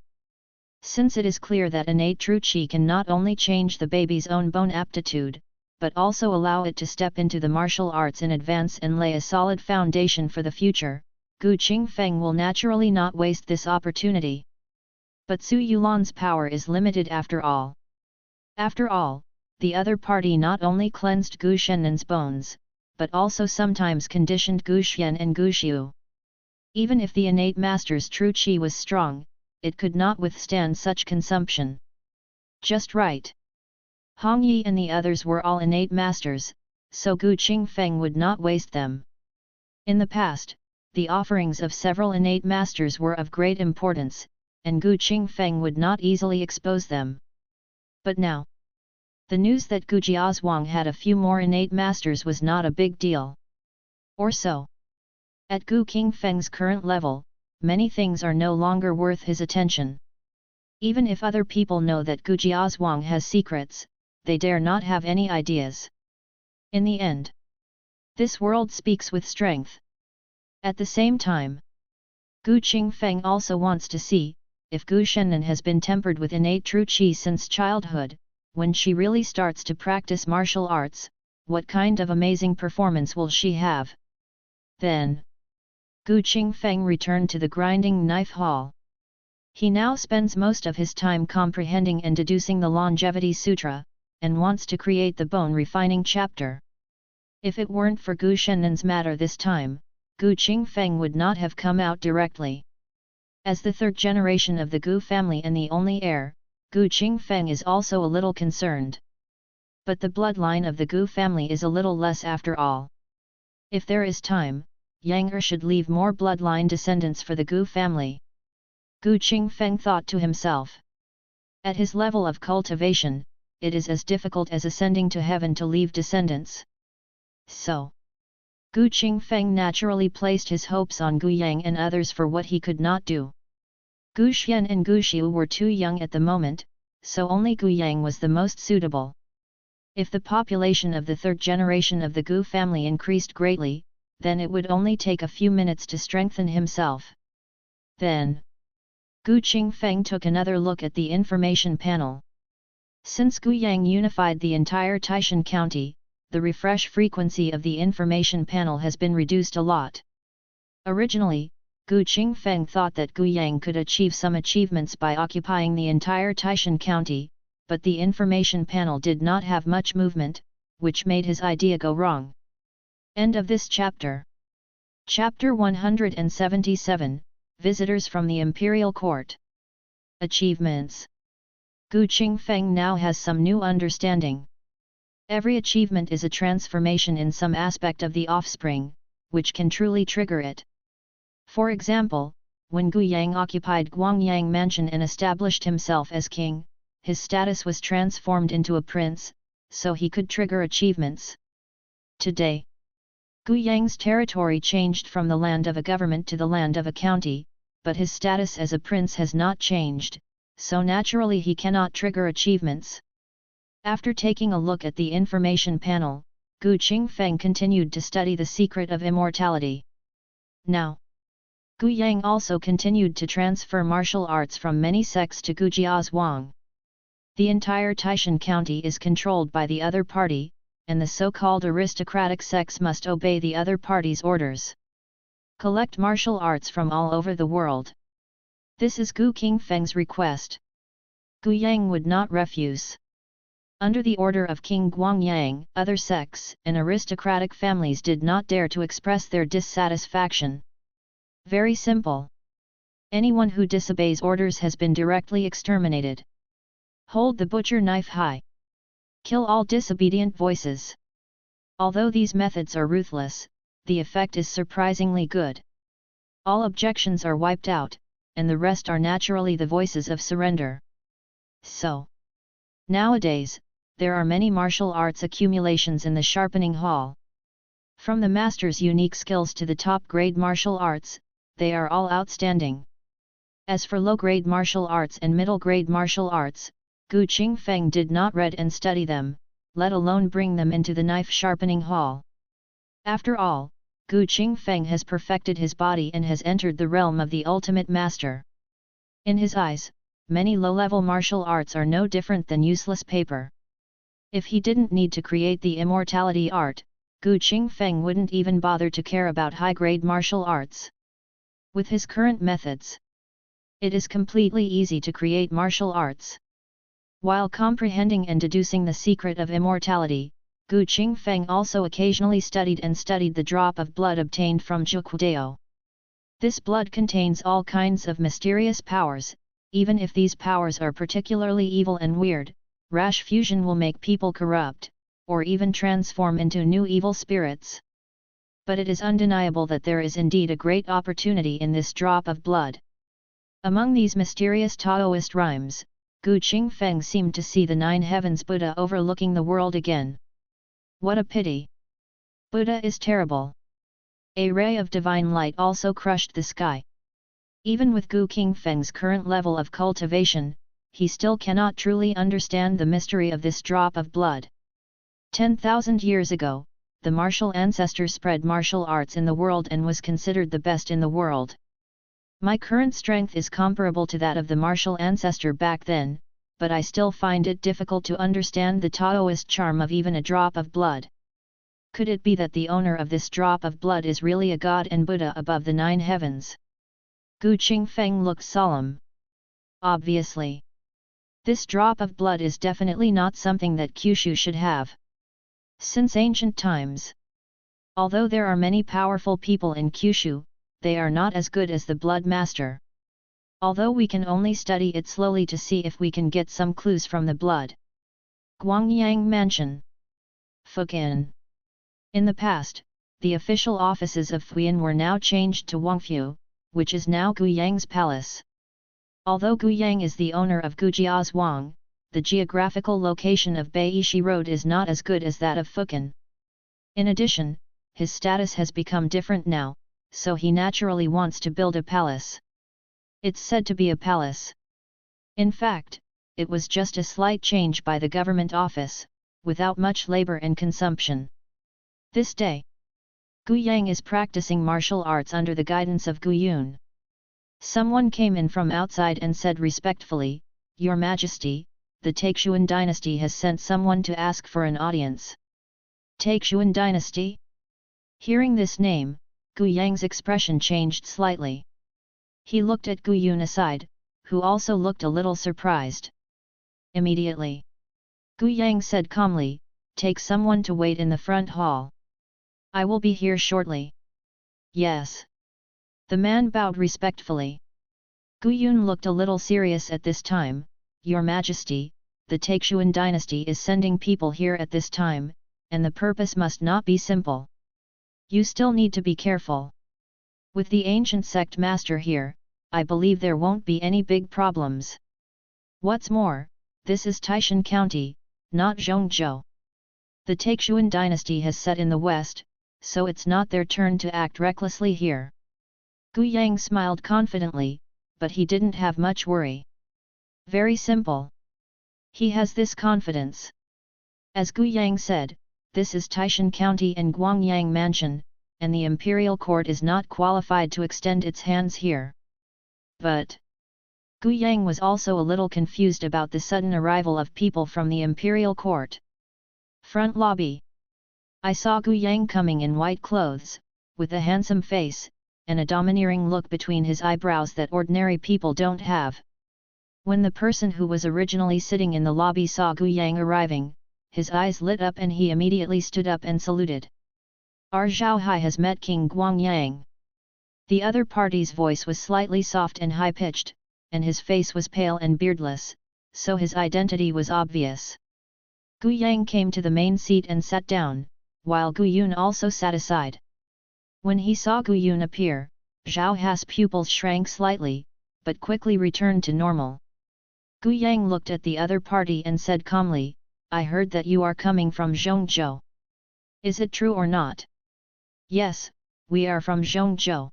Since it is clear that innate true qi can not only change the baby's own bone aptitude, but also allow it to step into the martial arts in advance and lay a solid foundation for the future, Gu Qingfeng will naturally not waste this opportunity. But Su Yulan's power is limited after all. After all, the other party not only cleansed Gu Shennan's bones, but also sometimes conditioned Gu Xian and Gu Xiu. Even if the innate master's true qi was strong, it could not withstand such consumption. Just right. Hong Yi and the others were all innate masters, so Gu Qingfeng would not waste them. In the past, the offerings of several innate masters were of great importance, and Gu Qingfeng would not easily expose them. But now, the news that Gu Jiazhuang had a few more innate masters was not a big deal. Or so. At Gu Qingfeng's current level, many things are no longer worth his attention. Even if other people know that Gu Jiazhuang has secrets, they dare not have any ideas. In the end, this world speaks with strength. At the same time, Gu Qingfeng also wants to see, if Gu Shennan has been tempered with innate true qi since childhood, when she really starts to practice martial arts, what kind of amazing performance will she have? Then, Gu Qingfeng returned to the grinding knife hall. He now spends most of his time comprehending and deducing the Longevity Sutra, and wants to create the bone refining chapter. If it weren't for Gu Shennan's matter this time, Gu Qingfeng would not have come out directly. As the third generation of the Gu family and the only heir, Gu Qingfeng is also a little concerned. But the bloodline of the Gu family is a little less after all. If there is time, Yang Er should leave more bloodline descendants for the Gu family. Gu Qingfeng thought to himself. At his level of cultivation, it is as difficult as ascending to heaven to leave descendants. So, Gu Qingfeng naturally placed his hopes on Gu Yang and others for what he could not do. Gu Xian and Gu Xiu were too young at the moment, so only Gu Yang was the most suitable. If the population of the third generation of the Gu family increased greatly, then it would only take a few minutes to strengthen himself. Then, Gu Qingfeng took another look at the information panel. Since Gu Yang unified the entire Taishan County, the refresh frequency of the information panel has been reduced a lot. Originally, Gu Qingfeng thought that Gu Yang could achieve some achievements by occupying the entire Taishan County, but the information panel did not have much movement, which made his idea go wrong. End of this chapter. Chapter 177, Visitors from the Imperial Court. Achievements. Gu Qingfeng now has some new understanding. Every achievement is a transformation in some aspect of the offspring, which can truly trigger it. For example, when Gu Yang occupied Guangyang Mansion and established himself as king, his status was transformed into a prince, so he could trigger achievements. Today, Gu Yang's territory changed from the land of a government to the land of a county, but his status as a prince has not changed, so naturally he cannot trigger achievements. After taking a look at the information panel, Gu Qingfeng continued to study the secret of immortality. Now, Gu Yang also continued to transfer martial arts from many sects to Gu Jiazhuang. The entire Taishan County is controlled by the other party, and the so-called aristocratic sects must obey the other party's orders. Collect martial arts from all over the world. This is Gu Qingfeng's request. Gu Yang would not refuse. Under the order of King Guangyang, other sects and aristocratic families did not dare to express their dissatisfaction. Very simple. Anyone who disobeys orders has been directly exterminated. Hold the butcher knife high. Kill all disobedient voices. Although these methods are ruthless, the effect is surprisingly good. All objections are wiped out, and the rest are naturally the voices of surrender. So, nowadays, there are many martial arts accumulations in the sharpening hall. From the master's unique skills to the top-grade martial arts, they are all outstanding. As for low-grade martial arts and middle-grade martial arts, Gu Qingfeng did not read and study them, let alone bring them into the knife sharpening hall. After all, Gu Qingfeng has perfected his body and has entered the realm of the ultimate master. In his eyes, many low-level martial arts are no different than useless paper. If he didn't need to create the immortality art, Gu Qingfeng wouldn't even bother to care about high-grade martial arts. With his current methods, it is completely easy to create martial arts. While comprehending and deducing the secret of immortality, Gu Qingfeng also occasionally studied the drop of blood obtained from Zhuqudao. This blood contains all kinds of mysterious powers, even if these powers are particularly evil and weird, rash fusion will make people corrupt, or even transform into new evil spirits. But it is undeniable that there is indeed a great opportunity in this drop of blood. Among these mysterious Taoist rhymes, Gu Qingfeng seemed to see the 9 heavens Buddha overlooking the world again. What a pity! Buddha is terrible. A ray of divine light also crushed the sky. Even with Gu Qingfeng's current level of cultivation, he still cannot truly understand the mystery of this drop of blood. 10,000 years ago, the martial ancestor spread martial arts in the world and was considered the best in the world. My current strength is comparable to that of the martial ancestor back then, but I still find it difficult to understand the Taoist charm of even a drop of blood. Could it be that the owner of this drop of blood is really a god and Buddha above the 9 heavens? Gu Qingfeng looked solemn. Obviously. This drop of blood is definitely not something that Kyushu should have. Since ancient times. Although there are many powerful people in Kyushu, they are not as good as the Blood Master. Although we can only study it slowly to see if we can get some clues from the blood. Guangyang Mansion. Fujian. In the past, the official offices of Fujian were now changed to Wangfu, which is now Guyang's palace. Although Guyang is the owner of Gujia's Wang, the geographical location of Beishi Road is not as good as that of Fujian. In addition, his status has become different now, so he naturally wants to build a palace. It's said to be a palace. In fact, it was just a slight change by the government office, without much labor and consumption. This day, Guyang is practicing martial arts under the guidance of Guyun. Someone came in from outside and said respectfully, "Your Majesty, the Taixuan dynasty has sent someone to ask for an audience." Taixuan dynasty? Hearing this name, Guyang's expression changed slightly. He looked at Guyun aside, who also looked a little surprised. Immediately, Guyang said calmly, "Take someone to wait in the front hall. I will be here shortly." "Yes." The man bowed respectfully. Guyun looked a little serious at this time. "Your Majesty, the Taixuan dynasty is sending people here at this time, and the purpose must not be simple. You still need to be careful. With the ancient sect master here, I believe there won't be any big problems. What's more, this is Taishan County, not Zhongzhou. The Taixuan dynasty has set in the west, so it's not their turn to act recklessly here." Guyang smiled confidently, but he didn't have much worry. Very simple. He has this confidence. As Guyang said, this is Taishan County and Guangyang Mansion, and the imperial court is not qualified to extend its hands here. But Guyang was also a little confused about the sudden arrival of people from the imperial court. Front lobby. I saw Guyang coming in white clothes, with a handsome face, and a domineering look between his eyebrows that ordinary people don't have. When the person who was originally sitting in the lobby saw Guyang arriving, his eyes lit up and he immediately stood up and saluted. "Our Zhao has met King Guangyang." The other party's voice was slightly soft and high-pitched, and his face was pale and beardless, so his identity was obvious. Guyang came to the main seat and sat down, while Guyun also sat aside. When he saw Guyun appear, Zhao Ha's pupils shrank slightly, but quickly returned to normal. Guyang looked at the other party and said calmly, "I heard that you are coming from Zhongzhou. Is it true or not?" "Yes, we are from Zhongzhou.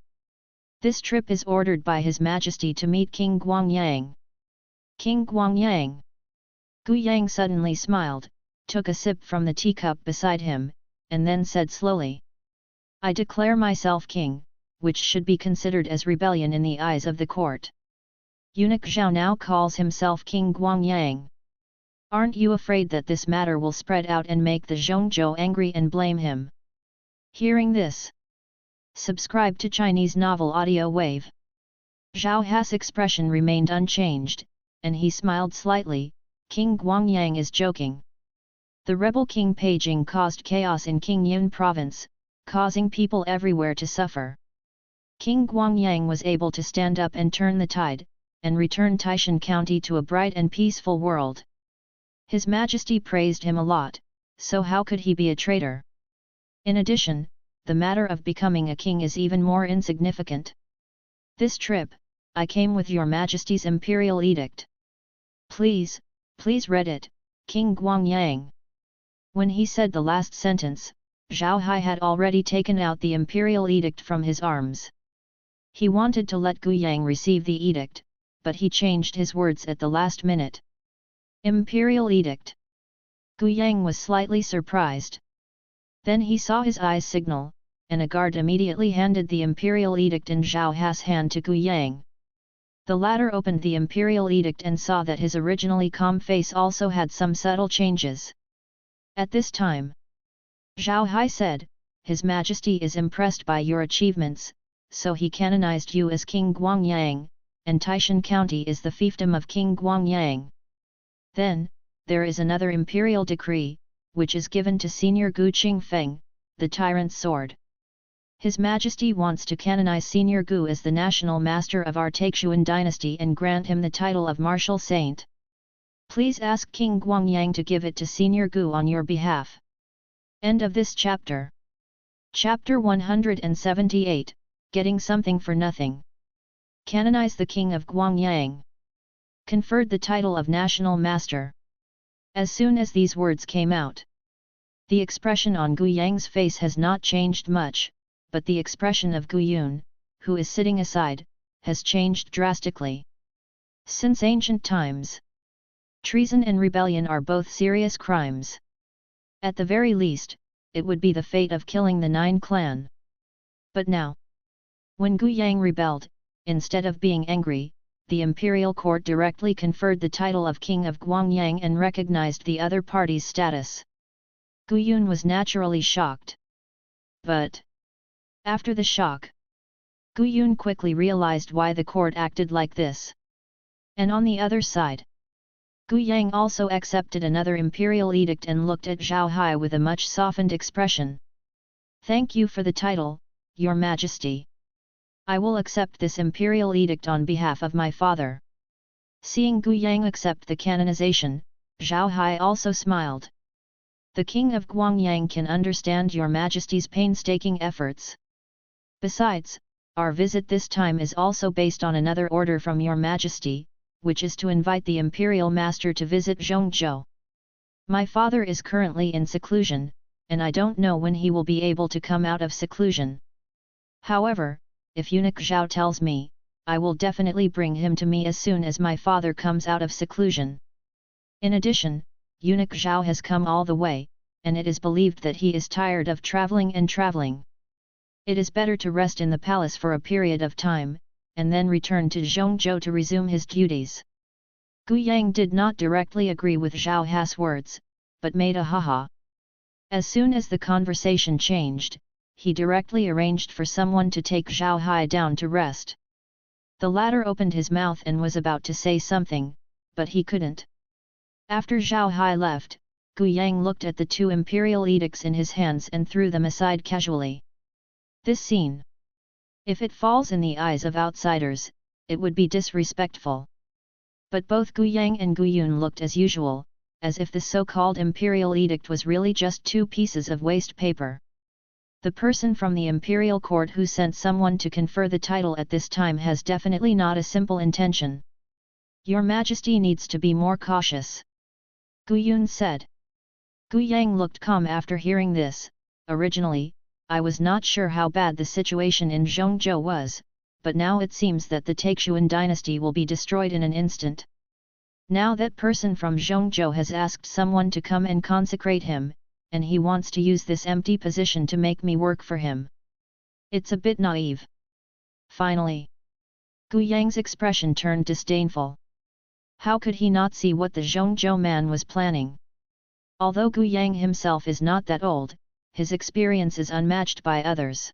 This trip is ordered by His Majesty to meet King Guangyang." "King Guangyang?" Guyang suddenly smiled, took a sip from the teacup beside him, and then said slowly, "I declare myself king, which should be considered as rebellion in the eyes of the court. Eunuch Zhao now calls himself King Guangyang. Aren't you afraid that this matter will spread out and make the Zhongzhou angry and blame him?" Hearing this, subscribe to Chinese Novel Audio Wave. Zhao Ha's expression remained unchanged, and he smiled slightly. "King Guangyang is joking. The rebel King Peijing caused chaos in Qingyun province, causing people everywhere to suffer. King Guangyang was able to stand up and turn the tide, and return Taishan County to a bright and peaceful world. His Majesty praised him a lot, so how could he be a traitor? In addition, the matter of becoming a king is even more insignificant. This trip, I came with your Majesty's imperial edict. Please read it, King Guangyang. When he said the last sentence, Zhao Hai had already taken out the imperial edict from his arms. He wanted to let Gu Yang receive the edict, but he changed his words at the last minute. Imperial edict. Gu Yang was slightly surprised. Then he saw his eyes signal, and a guard immediately handed the imperial edict in Zhao Hai's hand to Gu Yang. The latter opened the imperial edict and saw that his originally calm face also had some subtle changes. At this time, Zhao Hai said, His Majesty is impressed by your achievements, so he canonized you as King Guangyang, and Taishan County is the fiefdom of King Guangyang. Then, there is another imperial decree, which is given to Senior Gu Qingfeng, the tyrant's sword. His Majesty wants to canonize Senior Gu as the national master of our Taishan dynasty and grant him the title of martial saint. Please ask King Guangyang to give it to Senior Gu on your behalf. End of this chapter. Chapter 178, Getting Something for Nothing. Canonize the King of Guangyang. Conferred the title of National Master. As soon as these words came out, the expression on Gu Yang's face has not changed much, but the expression of Gu Yun, who is sitting aside, has changed drastically. Since ancient times, treason and rebellion are both serious crimes. At the very least, it would be the fate of killing the 9 clan. But now, when Gu Yang rebelled, instead of being angry, the imperial court directly conferred the title of King of Guangyang and recognized the other party's status. Gu Yun was naturally shocked. But after the shock, Gu Yun quickly realized why the court acted like this. And on the other side, Gu Yang also accepted another imperial edict and looked at Zhao Hai with a much softened expression. Thank you for the title, Your Majesty. I will accept this imperial edict on behalf of my father. Seeing Gu Yang accept the canonization, Zhao Hai also smiled. The King of Guangyang can understand Your Majesty's painstaking efforts. Besides, our visit this time is also based on another order from Your Majesty, which is to invite the Imperial Master to visit Zhongzhou. My father is currently in seclusion, and I don't know when he will be able to come out of seclusion. However, if Eunuch Zhao tells me, I will definitely bring him to me as soon as my father comes out of seclusion. In addition, Eunuch Zhao has come all the way, and it is believed that he is tired of traveling and traveling. It is better to rest in the palace for a period of time, and then return to Zhongzhou to resume his duties. Gu Yang did not directly agree with Zhao Hai's words, but made a haha. As soon as the conversation changed, he directly arranged for someone to take Zhao Hai down to rest. The latter opened his mouth and was about to say something, but he couldn't. After Zhao Hai left, Gu Yang looked at the 2 imperial edicts in his hands and threw them aside casually. This scene, if it falls in the eyes of outsiders, it would be disrespectful. But both Gu Yang and Gu Yun looked as usual, as if the so-called imperial edict was really just 2 pieces of waste paper. The person from the imperial court who sent someone to confer the title at this time has definitely not a simple intention. Your Majesty needs to be more cautious, Gu Yun said. Gu Yang looked calm after hearing this. Originally, I was not sure how bad the situation in Zhongzhou was, but now it seems that the Taishan dynasty will be destroyed in an instant. Now that person from Zhongzhou has asked someone to come and consecrate him, and he wants to use this empty position to make me work for him. It's a bit naive. Finally, Gu Yang's expression turned disdainful. How could he not see what the Zhongzhou man was planning? Although Gu Yang himself is not that old, his experience is unmatched by others.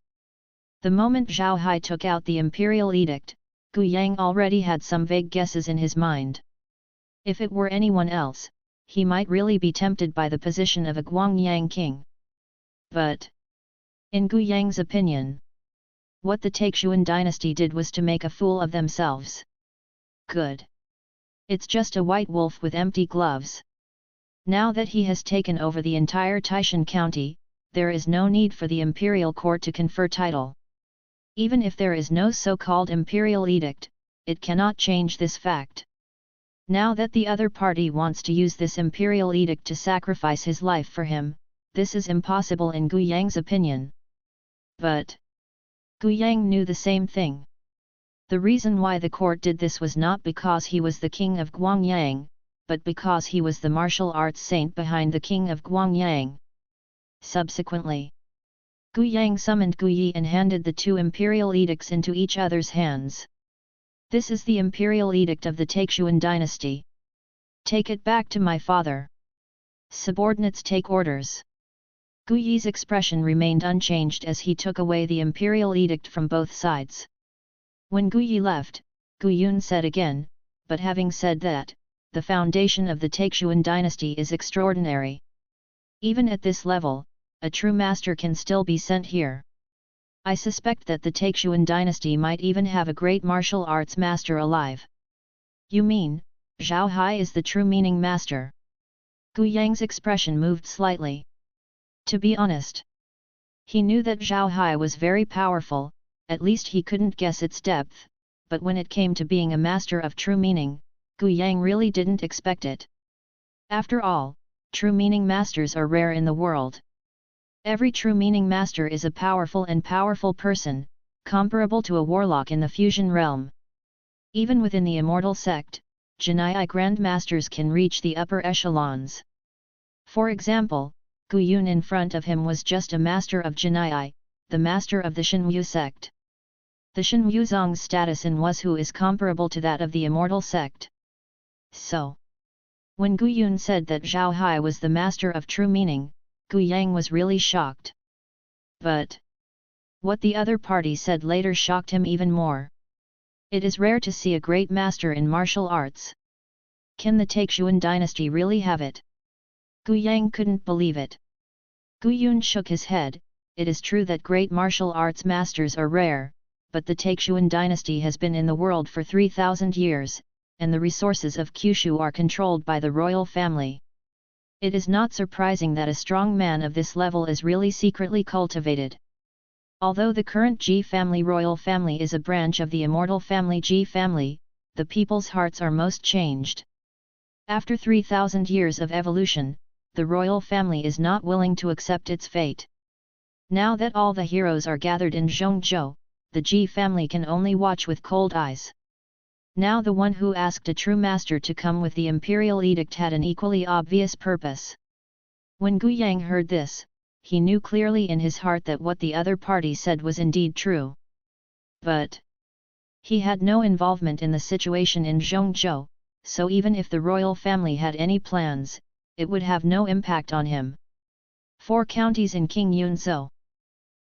The moment Zhao Hai took out the imperial edict, Gu Yang already had some vague guesses in his mind. If it were anyone else, he might really be tempted by the position of a Guangyang king. But, in Gu Yang's opinion, what the Taishan dynasty did was to make a fool of themselves. Good. It's just a white wolf with empty gloves. Now that he has taken over the entire Taishan County, there is no need for the imperial court to confer title. Even if there is no so-called imperial edict, it cannot change this fact. Now that the other party wants to use this imperial edict to sacrifice his life for him, this is impossible in Gu Yang's opinion. But Gu Yang knew the same thing. The reason why the court did this was not because he was the king of Guangyang, but because he was the martial arts saint behind the king of Guangyang. Subsequently, Gu Yang summoned Gu Yi and handed the two imperial edicts into each other's hands. This is the imperial edict of the Taishan dynasty. Take it back to my father. Subordinates take orders. Gu Yi's expression remained unchanged as he took away the imperial edict from both sides. When Gu Yi left, Gu Yun said again, but having said that, the foundation of the Taishan dynasty is extraordinary. Even at this level, a true master can still be sent here. I suspect that the Taishan dynasty might even have a great martial arts master alive. You mean, Zhao Hai is the true meaning master? Gu Yang's expression moved slightly. To be honest, he knew that Zhao Hai was very powerful, at least he couldn't guess its depth, but when it came to being a master of true meaning, Gu Yang really didn't expect it. After all, true meaning masters are rare in the world. Every true meaning master is a powerful person, comparable to a warlock in the fusion realm. Even within the immortal sect, Genii Grand Masters can reach the upper echelons. For example, Gu Yun in front of him was just a master of Genii, the master of the Shenwu sect. The Shenwu Zong's status in Wuzhu is comparable to that of the immortal sect. So, when Gu Yun said that Zhao Hai was the master of true meaning, Gu Yang was really shocked. But what the other party said later shocked him even more. It is rare to see a great master in martial arts. Can the Taishan dynasty really have it? Gu Yang couldn't believe it. Gu Yun shook his head. It is true that great martial arts masters are rare, but the Taishan dynasty has been in the world for 3,000 years, and the resources of Kyushu are controlled by the royal family. It is not surprising that a strong man of this level is really secretly cultivated. Although the current Ji family royal family is a branch of the immortal family Ji family, the people's hearts are most changed. After 3,000 years of evolution, the royal family is not willing to accept its fate. Now that all the heroes are gathered in Zhongzhou, the Ji family can only watch with cold eyes. Now the one who asked a true master to come with the imperial edict had an equally obvious purpose. When Gu Yang heard this, he knew clearly in his heart that what the other party said was indeed true. But he had no involvement in the situation in Zhongzhou, so even if the royal family had any plans, it would have no impact on him. 4 counties in King Yunzhou.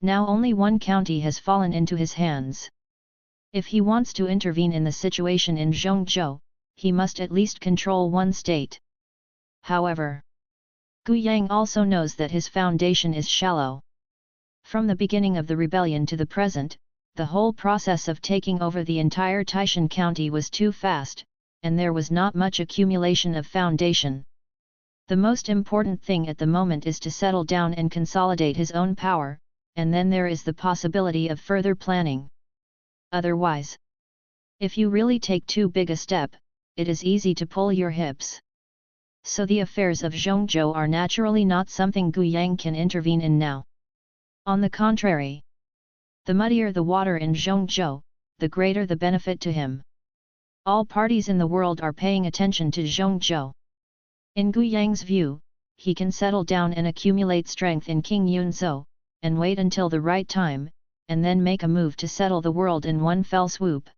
Now only one county has fallen into his hands. If he wants to intervene in the situation in Zhongzhou, he must at least control one state. However, Gu Yang also knows that his foundation is shallow. From the beginning of the rebellion to the present, the whole process of taking over the entire Taishan county was too fast, and there was not much accumulation of foundation. The most important thing at the moment is to settle down and consolidate his own power, and then there is the possibility of further planning. Otherwise, if you really take too big a step, it is easy to pull your hips. So the affairs of Zhongzhou are naturally not something Gu Yang can intervene in now. On the contrary, the muddier the water in Zhongzhou, the greater the benefit to him. All parties in the world are paying attention to Zhongzhou. In Gu Yang's view, he can settle down and accumulate strength in King Yunzhou, and wait until the right time, and then make a move to settle the world in one fell swoop.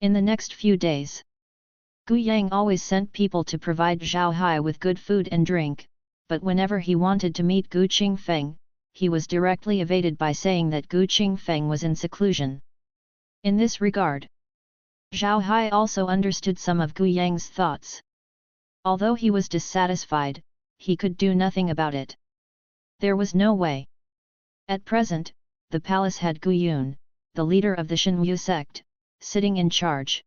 In the next few days, Gu Yang always sent people to provide Zhao Hai with good food and drink, but whenever he wanted to meet Gu Qingfeng, he was directly evaded by saying that Gu Qingfeng was in seclusion. In this regard, Zhao Hai also understood some of Gu Yang's thoughts. Although he was dissatisfied, he could do nothing about it. There was no way. At present, the palace had Gu Yun, the leader of the Shenwu sect, sitting in charge.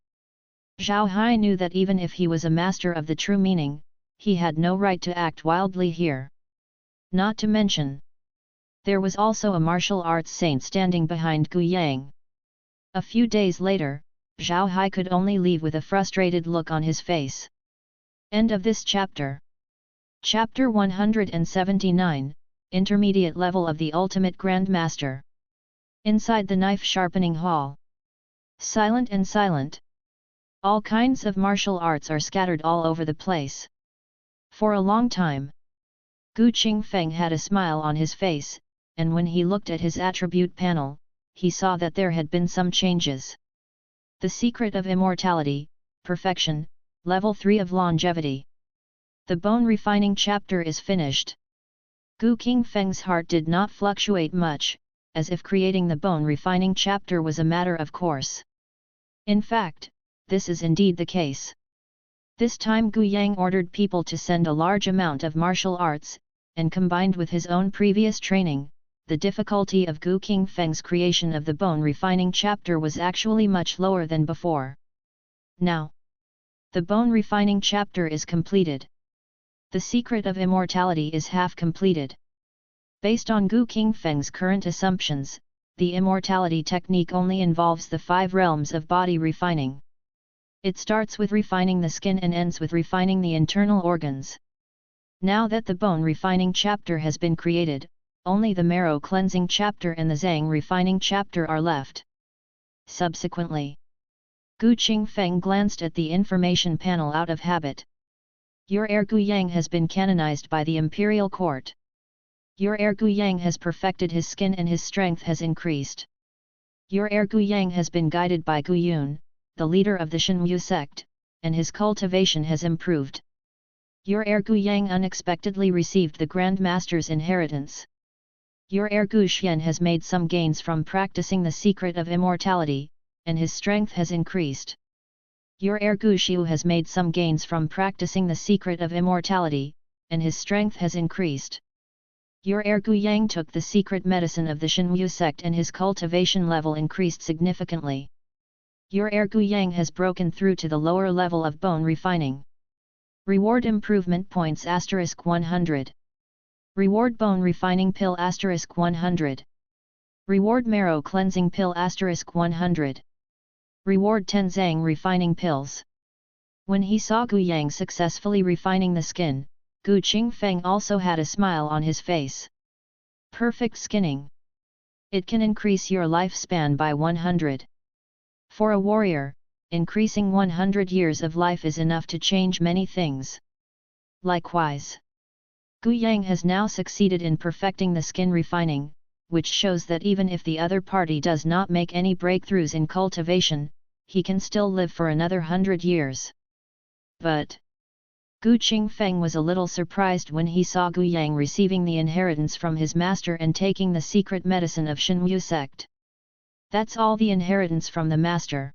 Zhao Hai knew that even if he was a master of the true meaning, he had no right to act wildly here. Not to mention, there was also a martial arts saint standing behind Gu Yang. A few days later, Zhao Hai could only leave with a frustrated look on his face. End of this chapter. Chapter 179, Intermediate Level of the Ultimate Grandmaster. Inside the knife sharpening hall. Silent and silent. All kinds of martial arts are scattered all over the place. For a long time, Gu Qingfeng had a smile on his face, and when he looked at his attribute panel, he saw that there had been some changes. The secret of immortality, perfection, level 3 of longevity. The bone refining chapter is finished. Gu Qingfeng's heart did not fluctuate much, as if creating the bone refining chapter was a matter of course. In fact, this is indeed the case. This time Gu Yang ordered people to send a large amount of martial arts, and combined with his own previous training, the difficulty of Gu Qingfeng's creation of the bone refining chapter was actually much lower than before. Now, the bone refining chapter is completed. The secret of immortality is half completed. Based on Gu Qingfeng's current assumptions, the immortality technique only involves the 5 realms of body refining. It starts with refining the skin and ends with refining the internal organs. Now that the bone refining chapter has been created, only the marrow cleansing chapter and the zhang refining chapter are left. Subsequently, Gu Qingfeng glanced at the information panel out of habit. Your heir Gu Yang has been canonized by the imperial court. Your heir Gu Yang has perfected his skin and his strength has increased. Your heir Gu Yang has been guided by Gu Yun, the leader of the Shenwu sect, and his cultivation has improved. Your heir Gu Yang unexpectedly received the Grand Master's inheritance. Your heir Gu Xian has made some gains from practicing the secret of immortality, and his strength has increased. Your heir Gu Xiu has made some gains from practicing the secret of immortality, and his strength has increased. Your heir Gu Yang took the secret medicine of the Shenwu sect and his cultivation level increased significantly. Your heir Gu Yang has broken through to the lower level of bone refining. Reward improvement points *100. Reward bone refining pill *100. Reward marrow cleansing pill *100. Reward 10 zhang refining pills. When he saw Gu Yang successfully refining the skin, Gu Qingfeng also had a smile on his face. Perfect skinning. It can increase your lifespan by 100. For a warrior, increasing 100 years of life is enough to change many things. Likewise, Gu Yang has now succeeded in perfecting the skin refining, which shows that even if the other party does not make any breakthroughs in cultivation, he can still live for another 100 years. But Gu Qingfeng was a little surprised when he saw Gu Yang receiving the inheritance from his master and taking the secret medicine of Shenwu sect. That's all the inheritance from the master.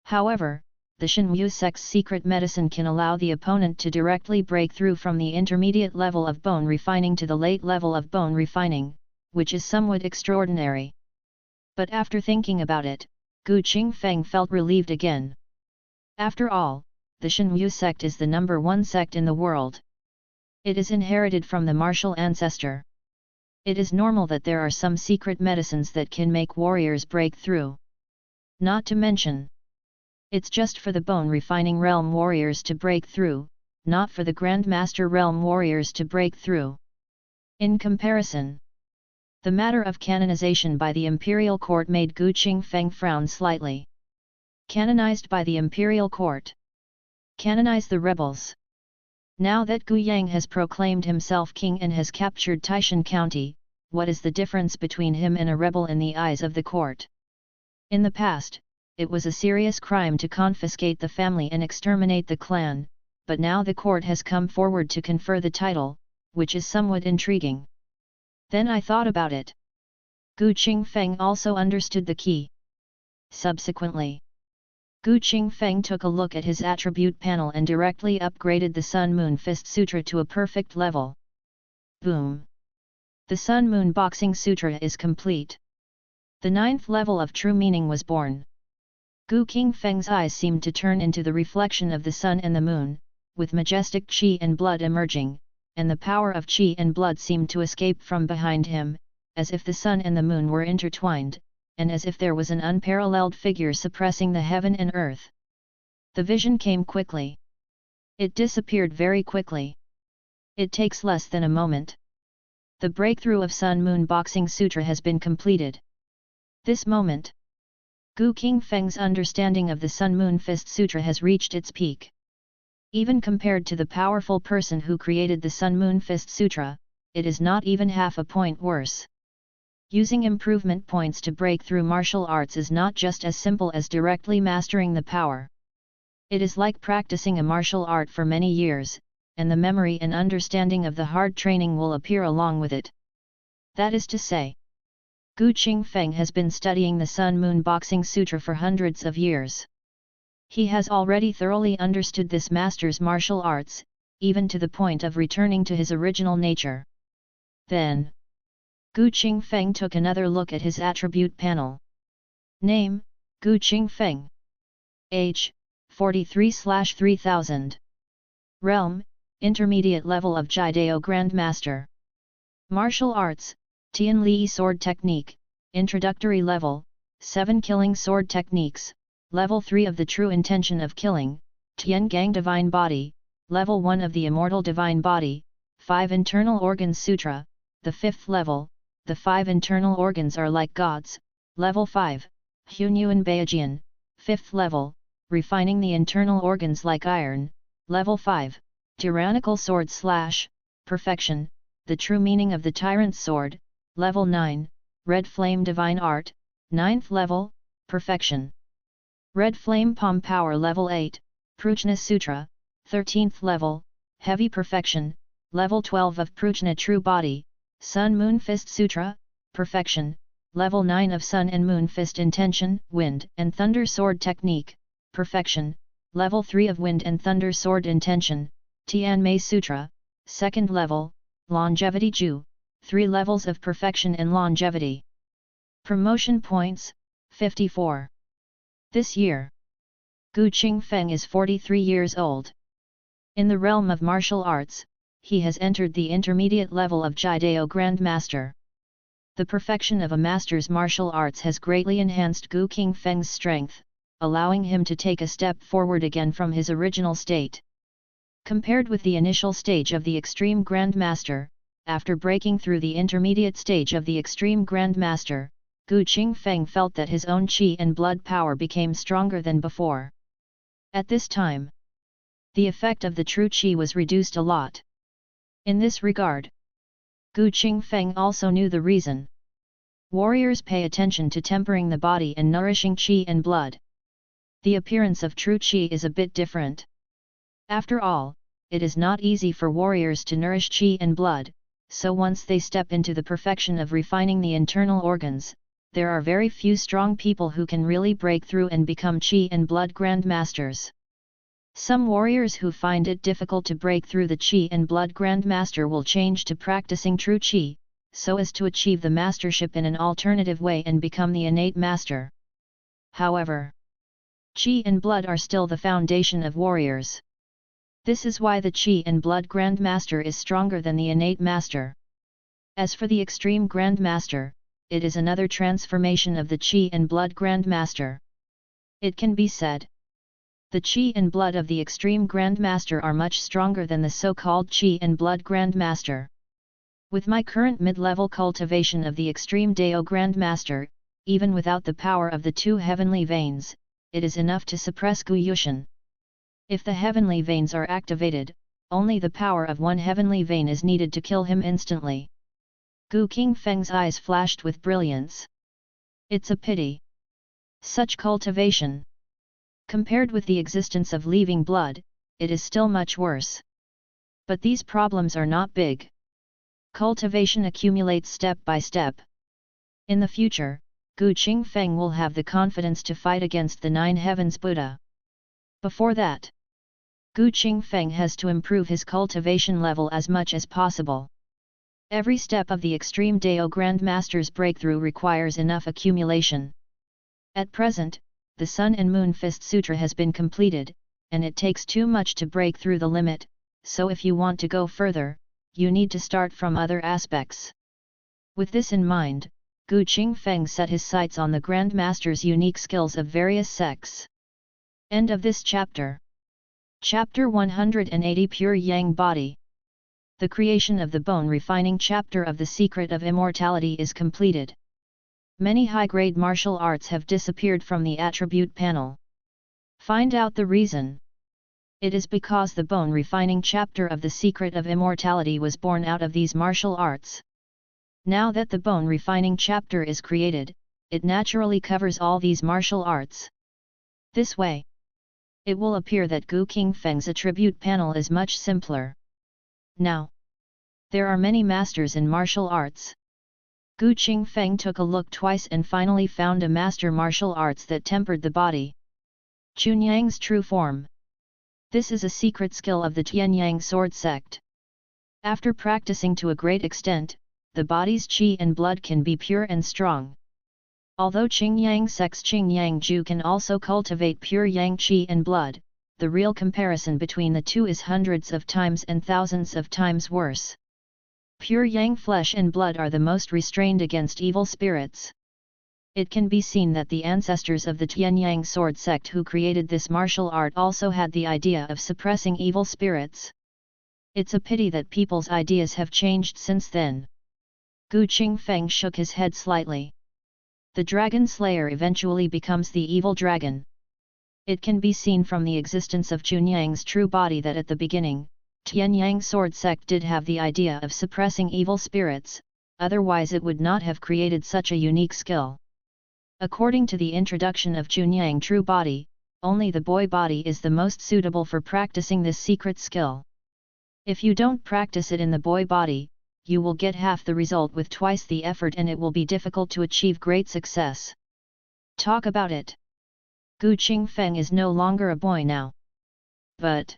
However, the Shenwu sect's secret medicine can allow the opponent to directly break through from the intermediate level of bone refining to the late level of bone refining, which is somewhat extraordinary. But after thinking about it, Gu Qingfeng felt relieved again. After all, the Shenwu sect is the #1 sect in the world. It is inherited from the martial ancestor. It is normal that there are some secret medicines that can make warriors break through. Not to mention, it's just for the bone refining realm warriors to break through, not for the Grandmaster realm warriors to break through. In comparison, the matter of canonization by the imperial court made Gu Qingfeng frown slightly. Canonized by the imperial court. Canonize the rebels. Now that Gu Yang has proclaimed himself king and has captured Taishan County, what is the difference between him and a rebel in the eyes of the court? In the past, it was a serious crime to confiscate the family and exterminate the clan, but now the court has come forward to confer the title, which is somewhat intriguing. Then I thought about it. Gu Qingfeng also understood the key. Subsequently, Gu Qingfeng took a look at his attribute panel and directly upgraded the Sun Moon Fist Sutra to a perfect level. Boom! The Sun Moon Boxing Sutra is complete. The 9th level of true meaning was born. Gu Qingfeng's eyes seemed to turn into the reflection of the sun and the moon, with majestic qi and blood emerging, and the power of qi and blood seemed to escape from behind him, as if the sun and the moon were intertwined, and as if there was an unparalleled figure suppressing the heaven and earth. The vision came quickly. It disappeared very quickly. It takes less than a moment. The breakthrough of Sun-Moon Boxing Sutra has been completed. This moment, Gu Qingfeng's understanding of the Sun-Moon Fist Sutra has reached its peak. Even compared to the powerful person who created the Sun-Moon Fist Sutra, it is not even half a point worse. Using improvement points to break through martial arts is not just as simple as directly mastering the power. It is like practicing a martial art for many years, and the memory and understanding of the hard training will appear along with it. That is to say, Gu Qingfeng has been studying the Sun-Moon Boxing Sutra for hundreds of years. He has already thoroughly understood this master's martial arts, even to the point of returning to his original nature. Then, Gu Qingfeng took another look at his attribute panel. Name, Gu Qingfeng. Age, 43/3000. Realm, intermediate level of Jidao Grandmaster. Martial arts, Tian Li sword technique, introductory level, 7 killing sword techniques, level 3 of the true intention of killing, Tian Gang divine body, level 1 of the immortal divine body, 5 internal organs sutra, the 5th level, the 5 internal organs are like gods, level 5, Hunyuan Beijian, 5th level, refining the internal organs like iron, level 5, tyrannical sword / perfection, the true meaning of the tyrant's sword, level 9, red flame divine art, 9th level, perfection. Red flame palm power level 8, Prajna Sutra, 13th level, heavy perfection, level 12 of Prajna true body, Sun Moon Fist Sutra, perfection, level 9 of Sun and Moon Fist intention, wind and thunder sword technique, perfection, level 3 of wind and thunder sword intention, Tian Mei Sutra, 2nd level, longevity Ju, 3 levels of perfection and longevity. Promotion points, 54. This year, Gu Qingfeng is 43 years old. In the realm of martial arts, he has entered the intermediate level of Jidao Grandmaster. The perfection of a master's martial arts has greatly enhanced Gu Qingfeng's strength, allowing him to take a step forward again from his original state. Compared with the initial stage of the Extreme Grandmaster, after breaking through the intermediate stage of the Extreme Grandmaster, Gu Qingfeng felt that his own qi and blood power became stronger than before. At this time, the effect of the true qi was reduced a lot. In this regard, Gu Qingfeng also knew the reason. Warriors pay attention to tempering the body and nourishing qi and blood. The appearance of true qi is a bit different. After all, it is not easy for warriors to nourish qi and blood, so once they step into the perfection of refining the internal organs, there are very few strong people who can really break through and become qi and blood grandmasters. Some warriors who find it difficult to break through the qi and blood grandmaster will change to practicing true qi, so as to achieve the mastership in an alternative way and become the innate master. However, qi and blood are still the foundation of warriors. This is why the qi and blood grandmaster is stronger than the innate master. As for the extreme grandmaster, it is another transformation of the qi and blood grandmaster. It can be said, the qi and blood of the extreme grandmaster are much stronger than the so-called qi and blood grandmaster. With my current mid-level cultivation of the extreme Dao grandmaster, even without the power of the 2 heavenly veins, it is enough to suppress Gu Yushan. If the heavenly veins are activated, only the power of 1 heavenly vein is needed to kill him instantly. Gu Qingfeng's eyes flashed with brilliance. It's a pity. Such cultivation. Compared with the existence of leaving blood, it is still much worse. But these problems are not big. Cultivation accumulates step by step. In the future, Gu Qingfeng will have the confidence to fight against the 9 heavens Buddha. Before that, Gu Qingfeng has to improve his cultivation level as much as possible. Every step of the extreme Dao Grandmaster's breakthrough requires enough accumulation. At present, the Sun and Moon Fist Sutra has been completed, and it takes too much to break through the limit, so if you want to go further, you need to start from other aspects. With this in mind, Gu Qingfeng set his sights on the Grand Master's unique skills of various sects. End of this chapter. Chapter 180 Pure Yang Body. The creation of the bone refining chapter of The Secret of Immortality is completed. Many high-grade martial arts have disappeared from the attribute panel. Find out the reason. It is because the bone refining chapter of The Secret of Immortality was born out of these martial arts. Now that the bone refining chapter is created, it naturally covers all these martial arts. This way, it will appear that Gu Qingfeng's attribute panel is much simpler. Now, there are many masters in martial arts. Gu Qingfeng took a look twice and finally found a master martial arts that tempered the body. Chunyang's true form. This is a secret skill of the Tianyang sword sect. After practicing to a great extent, the body's qi and blood can be pure and strong. Although Qingyang sect's Qingyang Ju can also cultivate pure yang qi and blood, the real comparison between the two is hundreds of times and thousands of times worse. Pure yang flesh and blood are the most restrained against evil spirits. It can be seen that the ancestors of the Tianyang sword sect who created this martial art also had the idea of suppressing evil spirits. It's a pity that people's ideas have changed since then. Gu Qingfeng shook his head slightly. The dragon slayer eventually becomes the evil dragon. It can be seen from the existence of Chunyang's true body that at the beginning, Tianyang sword sect did have the idea of suppressing evil spirits, otherwise it would not have created such a unique skill. According to the introduction of Chunyang true body, only the boy body is the most suitable for practicing this secret skill. If you don't practice it in the boy body, you will get half the result with twice the effort and it will be difficult to achieve great success. Talk about it. Gu Qingfeng is no longer a boy now. But,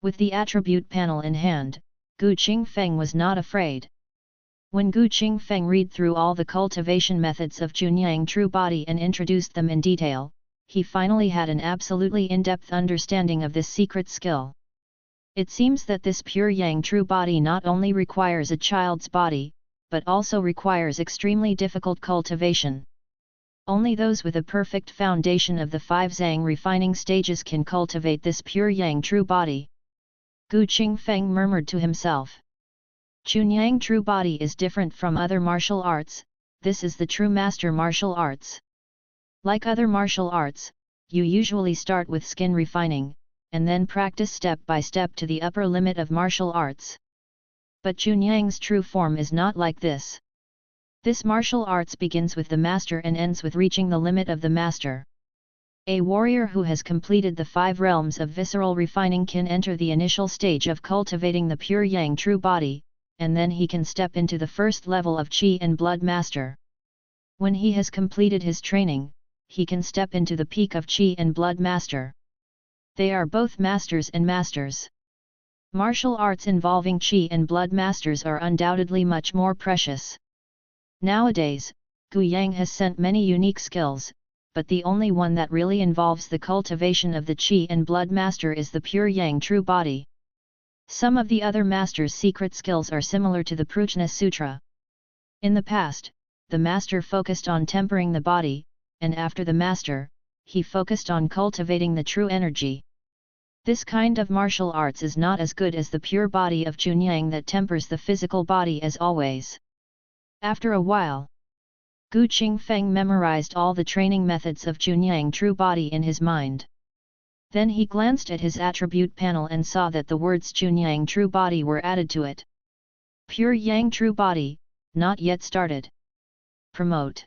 with the attribute panel in hand, Gu Qingfeng was not afraid. When Gu Qingfeng read through all the cultivation methods of Chunyang true body and introduced them in detail, he finally had an absolutely in-depth understanding of this secret skill. It seems that this pure yang true body not only requires a child's body, but also requires extremely difficult cultivation. Only those with a perfect foundation of the 5 Zhang refining stages can cultivate this pure yang true body. Gu Qingfeng murmured to himself. Chunyang true body is different from other martial arts, this is the true master martial arts. Like other martial arts, you usually start with skin refining, and then practice step by step to the upper limit of martial arts. But Chunyang's true form is not like this. This martial arts begins with the master and ends with reaching the limit of the master. A warrior who has completed the 5 realms of visceral refining can enter the initial stage of cultivating the pure yang true body, and then he can step into the first level of qi and blood master. When he has completed his training, he can step into the peak of qi and blood master. They are both masters and masters. Martial arts involving qi and blood masters are undoubtedly much more precious. Nowadays, Gu Yang has sent many unique skills, but the only one that really involves the cultivation of the qi and blood master is the pure yang true body. Some of the other masters' secret skills are similar to the Prajna Sutra. In the past, the master focused on tempering the body, and after the master, he focused on cultivating the true energy. This kind of martial arts is not as good as the pure body of Chunyang that tempers the physical body as always. After a while, Gu Qingfeng memorized all the training methods of Chunyang true body in his mind. Then he glanced at his attribute panel and saw that the words Chunyang true body were added to it. Pure yang true body, not yet started. Promote.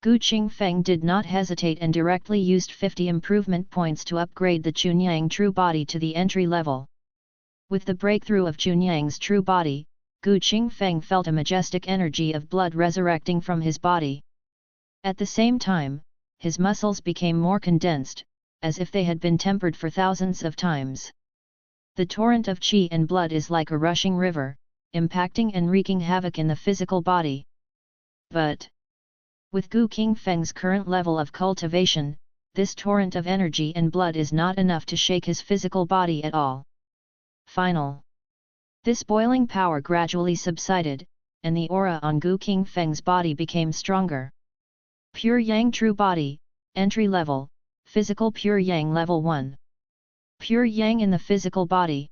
Gu Qingfeng did not hesitate and directly used 50 improvement points to upgrade the Chunyang true body to the entry level. With the breakthrough of Chunyang's true body, Gu Qingfeng felt a majestic energy of blood resurrecting from his body. At the same time, his muscles became more condensed, as if they had been tempered for thousands of times. The torrent of qi and blood is like a rushing river, impacting and wreaking havoc in the physical body. But with Gu Qingfeng's current level of cultivation, this torrent of energy and blood is not enough to shake his physical body at all. Final. This boiling power gradually subsided, and the aura on Gu Qingfeng's body became stronger. Pure Yang True Body, Entry Level, Physical Pure Yang Level 1. Pure Yang in the physical body.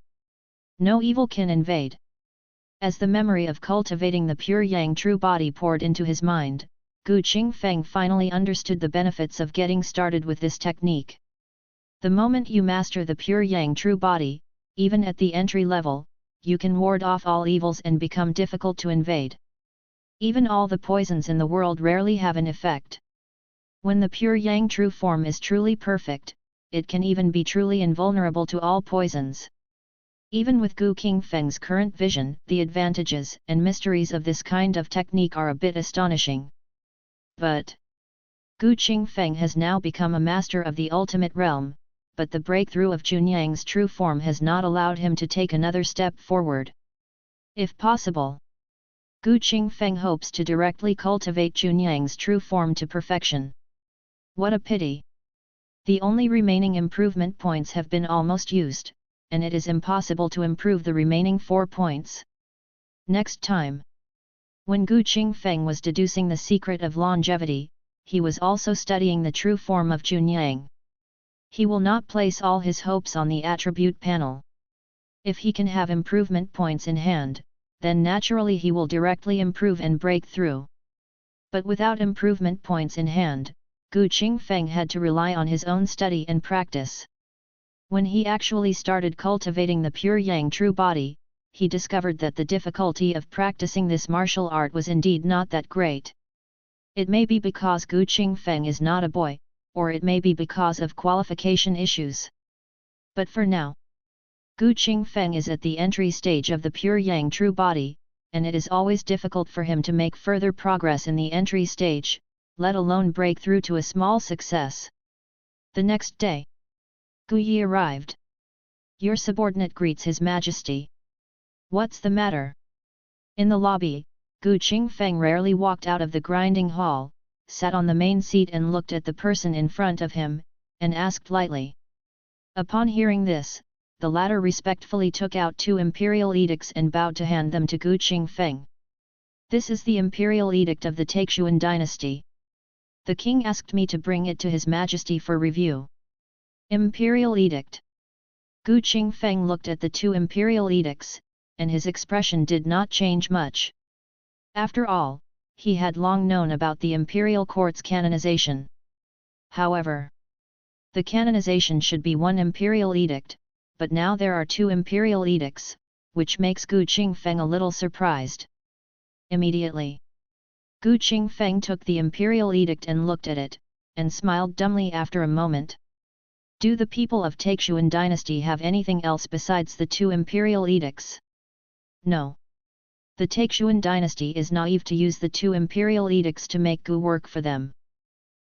No evil can invade. As the memory of cultivating the pure Yang True Body poured into his mind, Gu Qingfeng finally understood the benefits of getting started with this technique. The moment you master the pure Yang True Body, even at the entry level, you can ward off all evils and become difficult to invade. Even all the poisons in the world rarely have an effect. When the pure Yang True form is truly perfect, it can even be truly invulnerable to all poisons. Even with Gu Qingfeng's current vision, the advantages and mysteries of this kind of technique are a bit astonishing. But Gu Qingfeng has now become a master of the ultimate realm, but the breakthrough of Junyang's true form has not allowed him to take another step forward. If possible, Gu Qingfeng hopes to directly cultivate Junyang's true form to perfection. What a pity! The only remaining improvement points have been almost used, and it is impossible to improve the remaining 4 points. Next time. When Gu Qingfeng was deducing the secret of longevity, he was also studying the true form of Junyang. He will not place all his hopes on the attribute panel. If he can have improvement points in hand, then naturally he will directly improve and break through. But without improvement points in hand, Gu Qingfeng had to rely on his own study and practice. When he actually started cultivating the pure Yang True Body, he discovered that the difficulty of practicing this martial art was indeed not that great. It may be because Gu Qingfeng is not a boy, or it may be because of qualification issues. But for now, Gu Qingfeng is at the entry stage of the pure Yang True Body, and it is always difficult for him to make further progress in the entry stage, let alone break through to a small success. The next day, Gu Yi arrived. Your subordinate greets His Majesty. What's the matter? In the lobby, Gu Qingfeng rarely walked out of the grinding hall, sat on the main seat and looked at the person in front of him, and asked lightly. Upon hearing this, the latter respectfully took out 2 imperial edicts and bowed to hand them to Gu Qingfeng. This is the imperial edict of the Taixuan dynasty. The king asked me to bring it to His Majesty for review. Imperial edict. Gu Qingfeng looked at the 2 imperial edicts, and his expression did not change much. After all, he had long known about the imperial court's canonization. However, the canonization should be 1 imperial edict, but now there are 2 imperial edicts, which makes Gu Qingfeng a little surprised. Immediately, Gu Qingfeng took the imperial edict and looked at it, and smiled dumbly after a moment. Do the people of Taixuan dynasty have anything else besides the 2 imperial edicts? No. The Taixuan dynasty is naive to use the 2 imperial edicts to make Gu work for them.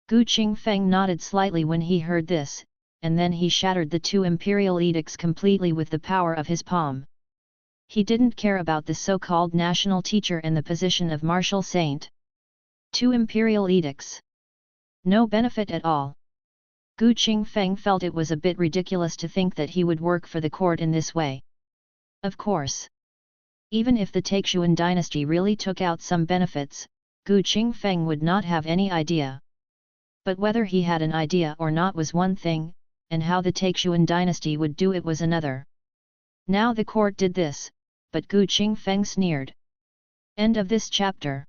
Gu Qingfeng nodded slightly when he heard this, and then he shattered the 2 imperial edicts completely with the power of his palm. He didn't care about the so-called national teacher and the position of martial saint. 2 imperial edicts. No benefit at all. Gu Qingfeng felt it was a bit ridiculous to think that he would work for the court in this way. Of course, even if the Taixuan dynasty really took out some benefits, Gu Qingfeng would not have any idea. But whether he had an idea or not was one thing, and how the Taixuan dynasty would do it was another. Now the court did this, but Gu Qingfeng sneered. End of this chapter.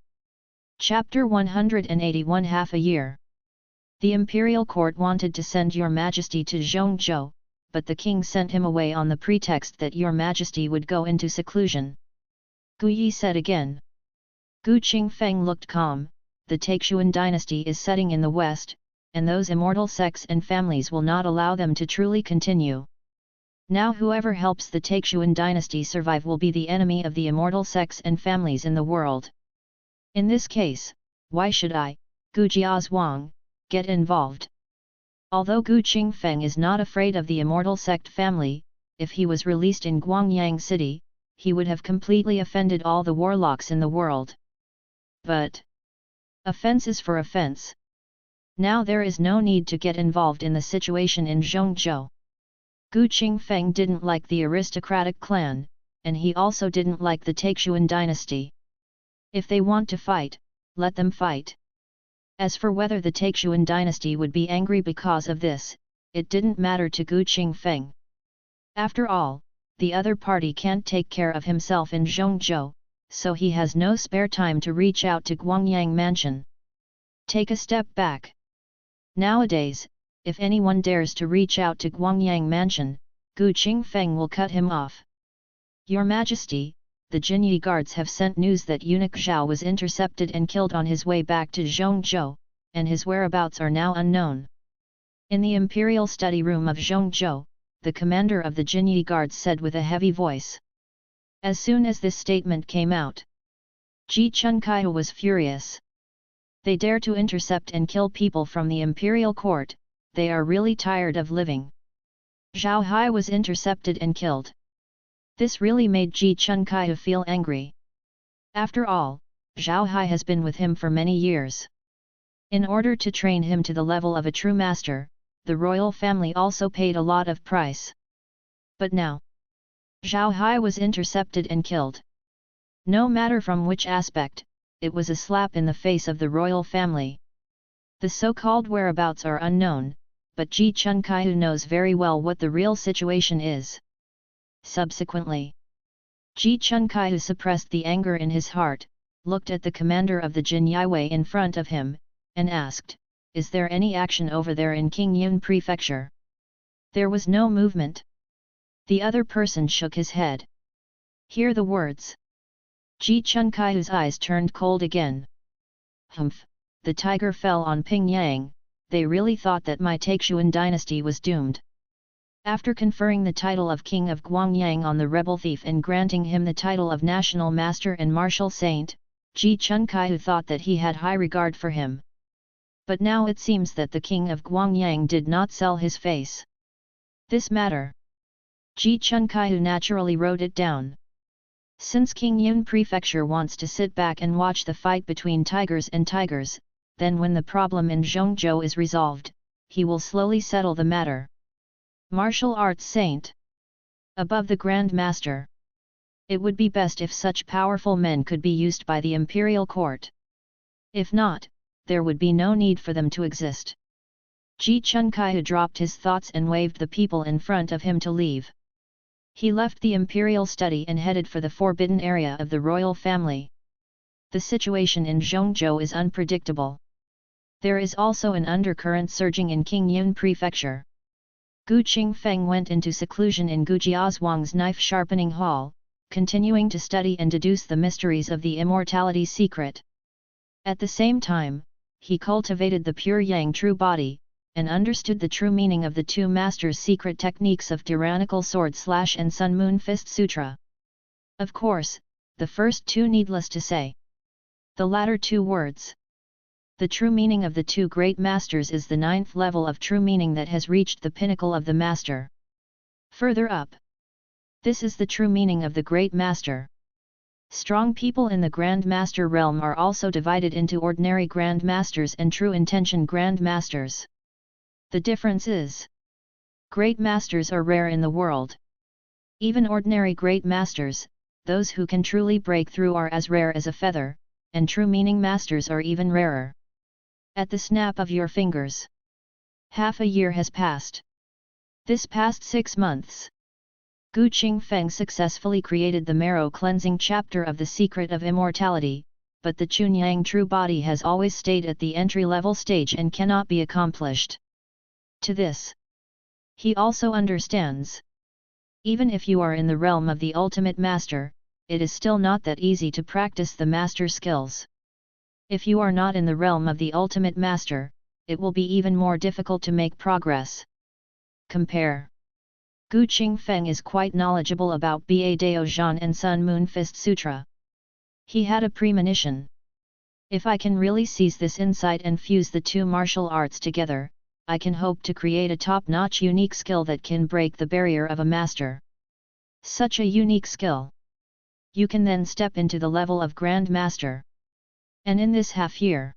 Chapter 181. Half a year. The imperial court wanted to send Your Majesty to Zhongzhou, but the king sent him away on the pretext that Your Majesty would go into seclusion. Gu Yi said again. Gu Qingfeng looked calm. The Taixuan dynasty is setting in the west, and those immortal sects and families will not allow them to truly continue. Now whoever helps the Taixuan dynasty survive will be the enemy of the immortal sects and families in the world. In this case, why should I, Gu Jiazhuang, get involved? Although Gu Qingfeng is not afraid of the immortal sect family, if he was released in Guangyang City, he would have completely offended all the warlocks in the world. But offense is for offense. Now there is no need to get involved in the situation in Zhongzhou. Qingfeng didn't like the aristocratic clan, and he also didn't like the Taixuan dynasty. If they want to fight, let them fight. As for whether the Taixuan dynasty would be angry because of this, it didn't matter to Qingfeng. After all, the other party can't take care of himself in Zhongzhou, so he has no spare time to reach out to Guangyang Mansion. Take a step back. Nowadays, if anyone dares to reach out to Guangyang Mansion, Qingfeng will cut him off. Your Majesty, the Jinyi guards have sent news that eunuch Zhao was intercepted and killed on his way back to Zhongzhou, and his whereabouts are now unknown. In the imperial study room of Zhongzhou, the commander of the Jinyi guards said with a heavy voice. As soon as this statement came out, Ji Chunkai was furious. They dare to intercept and kill people from the imperial court, they are really tired of living. Zhao Hai was intercepted and killed. This really made Ji Chunkai feel angry. After all, Zhao Hai has been with him for many years. In order to train him to the level of a true master, the royal family also paid a lot of price. But now, Zhao Hai was intercepted and killed. No matter from which aspect, it was a slap in the face of the royal family. The so-called whereabouts are unknown, but Ji Chunkai knows very well what the real situation is. Subsequently, Ji Chunkai suppressed the anger in his heart, looked at the commander of the Jinyaiwei in front of him, and asked, "Is there any action over there in Qingyun Prefecture?" There was no movement. The other person shook his head. Hear the words. Ji Chunkai's eyes turned cold again. Humph, the tiger fell on Pingyang, they really thought that my Taixuan dynasty was doomed. After conferring the title of King of Guangyang on the rebel thief and granting him the title of National Master and Martial Saint, Ji Chunkai thought that he had high regard for him. But now it seems that the King of Guangyang did not sell his face. This matter. Ji Chunkai naturally wrote it down. Since Qingyun Prefecture wants to sit back and watch the fight between tigers and tigers, then when the problem in Zhongzhou is resolved, he will slowly settle the matter. Martial Arts Saint. Above the Grand Master. It would be best if such powerful men could be used by the imperial court. If not, there would be no need for them to exist. Ji Chunkai dropped his thoughts and waved the people in front of him to leave. He left the imperial study and headed for the forbidden area of the royal family. The situation in Zhongzhou is unpredictable. There is also an undercurrent surging in Qingyun Prefecture. Qingfeng went into seclusion in Gujiazhuang's knife-sharpening hall, continuing to study and deduce the mysteries of the immortality secret. At the same time, he cultivated the pure yang true body, and understood the true meaning of the two masters' secret techniques of tyrannical sword slash and sun moon fist sutra. Of course, the first two needless to say. The latter two words. The true meaning of the two great masters is the 9th level of true meaning that has reached the pinnacle of the master. Further up. This is the true meaning of the great master. Strong people in the Grand Master realm are also divided into ordinary Grand Masters and true intention Grand Masters. The difference is, Great Masters are rare in the world. Even ordinary Great Masters, those who can truly break through, are as rare as a feather, and true meaning Masters are even rarer. At the snap of your fingers. Half a year has passed. This past 6 months. Qingfeng successfully created the marrow-cleansing chapter of the Secret of Immortality, but the Chunyang true body has always stayed at the entry-level stage and cannot be accomplished. To this, he also understands. Even if you are in the realm of the ultimate master, it is still not that easy to practice the master skills. If you are not in the realm of the ultimate master, it will be even more difficult to make progress. Compare. Qingfeng is quite knowledgeable about Ba Dao Zhan and Sun Moon Fist Sutra. He had a premonition. If I can really seize this insight and fuse the two martial arts together, I can hope to create a top-notch unique skill that can break the barrier of a master. Such a unique skill. You can then step into the level of Grand Master. And in this half year,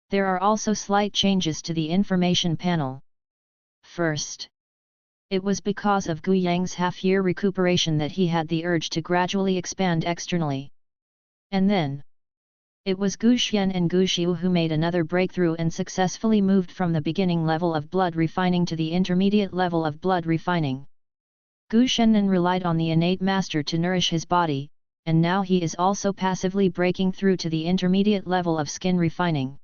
There are also slight changes to the information panel. First, it was because of Gu Yang's half-year recuperation that he had the urge to gradually expand externally. And then, it was Gu Xian and Gu Xiu who made another breakthrough and successfully moved from the beginning level of blood refining to the intermediate level of blood refining. Gu Shennan relied on the innate master to nourish his body, and now he is also passively breaking through to the intermediate level of skin refining.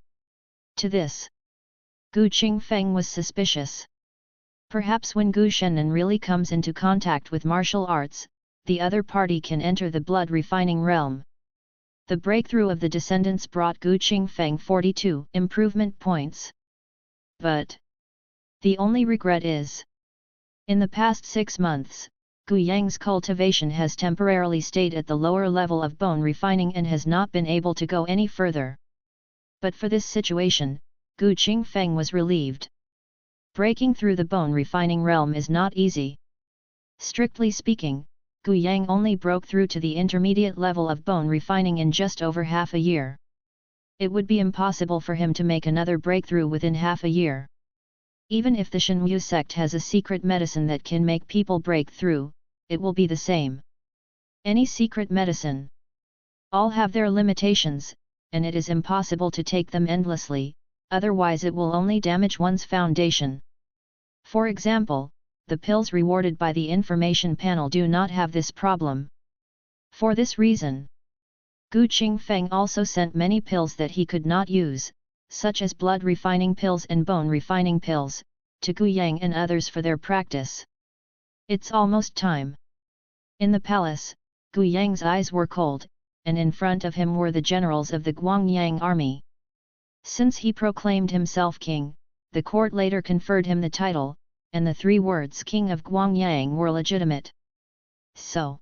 To this, Gu Qingfeng was suspicious. Perhaps when Gu Shennan really comes into contact with martial arts, the other party can enter the blood refining realm. The breakthrough of the descendants brought Gu Qingfeng 42 improvement points. But the only regret is, in the past 6 months, Gu Yang's cultivation has temporarily stayed at the lower level of bone refining and has not been able to go any further. But for this situation, Gu Qingfeng was relieved. Breaking through the bone refining realm is not easy. Strictly speaking, Gu Yang only broke through to the intermediate level of bone refining in just over half a year. It would be impossible for him to make another breakthrough within half a year. Even if the Shenwu sect has a secret medicine that can make people break through, it will be the same. Any secret medicine. All have their limitations, and it is impossible to take them endlessly, otherwise it will only damage one's foundation. For example, the pills rewarded by the information panel do not have this problem. For this reason, Gu Qingfeng also sent many pills that he could not use, such as blood refining pills and bone refining pills, to Gu Yang and others for their practice. It's almost time. In the palace, Gu Yang's eyes were cold, and in front of him were the generals of the Guangyang army. Since he proclaimed himself king, the court later conferred him the title, and the 3 words King of Guangyang were legitimate. So,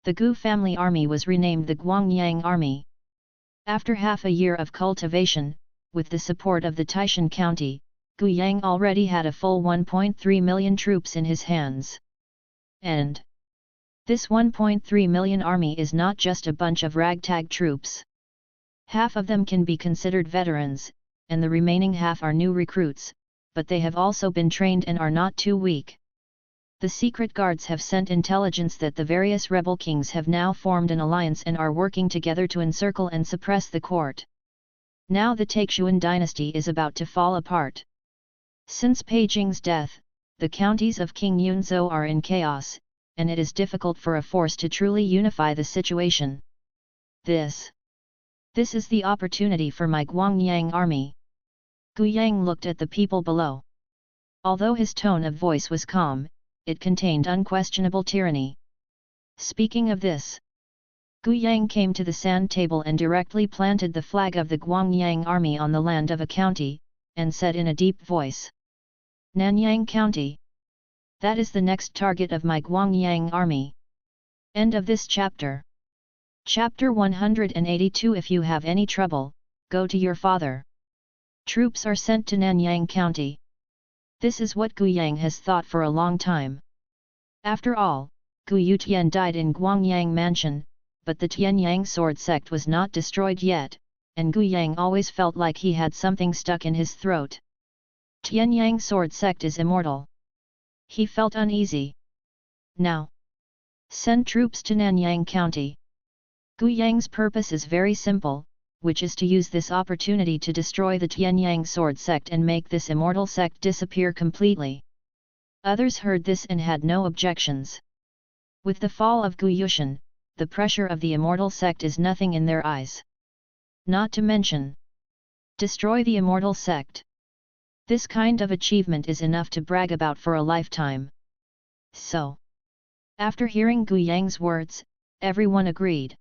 the Gu family army was renamed the Guangyang army. After half a year of cultivation, with the support of the Taishan county, Gu Yang already had a full 1.3 million troops in his hands. And this 1.3 million army is not just a bunch of ragtag troops. Half of them can be considered veterans, and the remaining half are new recruits, but they have also been trained and are not too weak. The secret guards have sent intelligence that the various rebel kings have now formed an alliance and are working together to encircle and suppress the court. Now the Taixuan dynasty is about to fall apart. Since Peijing's death, the counties of King Yunzhou are in chaos, and it is difficult for a force to truly unify the situation. This is the opportunity for my Guangyang army. Gu Yang looked at the people below. Although his tone of voice was calm, it contained unquestionable tyranny. Speaking of this, Gu Yang came to the sand table and directly planted the flag of the Guangyang army on the land of a county, and said in a deep voice, "Nanyang County. That is the next target of my Guangyang army." End of this chapter. Chapter 182. If you have any trouble, go to your father. Troops are sent to Nanyang County. This is what Gu Yang has thought for a long time. After all, Gu Yutian died in Guangyang Mansion, but the Tianyang sword sect was not destroyed yet, and Gu Yang always felt like he had something stuck in his throat. Tianyang sword sect is immortal. He felt uneasy. Now, send troops to Nanyang County. Gu Yang's purpose is very simple, which is to use this opportunity to destroy the Tianyang sword sect and make this immortal sect disappear completely. Others heard this and had no objections. With the fall of Gu Yushan, the pressure of the immortal sect is nothing in their eyes. Not to mention, destroy the immortal sect. This kind of achievement is enough to brag about for a lifetime. So, after hearing Gu Yang's words, everyone agreed.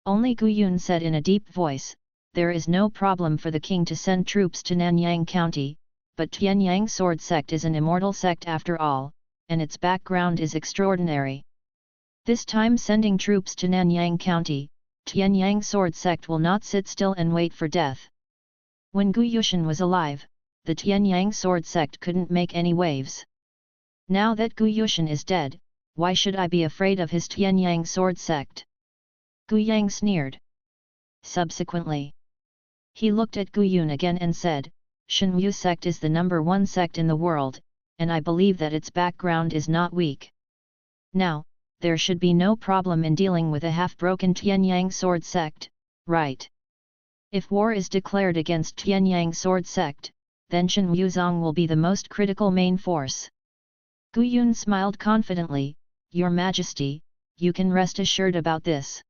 Only Gu Yun said in a deep voice, "There is no problem for the king to send troops to Nanyang County, but Tianyang sword sect is an immortal sect after all, and its background is extraordinary. This time sending troops to Nanyang County, Tianyang sword sect will not sit still and wait for death." When Gu Yushan was alive, the Tianyang sword sect couldn't make any waves. Now that Gu Yushan is dead, why should I be afraid of his Tianyang sword sect? Gu Yang sneered. Subsequently, He looked at Gu Yun again and said, Shenwu sect is the #1 sect in the world, and I believe that its background is not weak. Now, there should be no problem in dealing with a half-broken Tianyang sword sect, right? If war is declared against Tianyang sword sect, then Shen Wuzong will be the most critical main force. Gu Yun smiled confidently, Your Majesty, you can rest assured about this.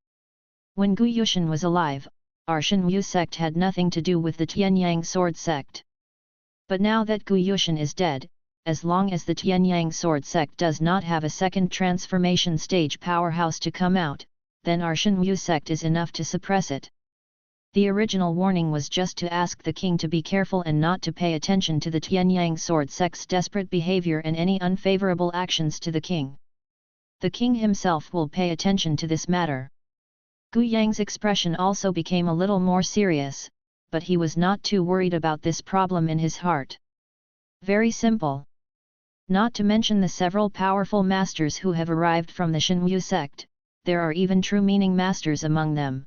When Gu Yushan was alive, our Shen Wu sect had nothing to do with the Tianyang sword sect. But now that Gu Yushan is dead, as long as the Tianyang sword sect does not have a second transformation stage powerhouse to come out, then our Shen Wu sect is enough to suppress it. The original warning was just to ask the king to be careful and not to pay attention to the Tianyang sword sect's desperate behavior and any unfavorable actions to the king. The king himself will pay attention to this matter. Gu Yang's expression also became a little more serious, but he was not too worried about this problem in his heart. Very simple. Not to mention the several powerful masters who have arrived from the Shenwu sect, there are even true meaning masters among them.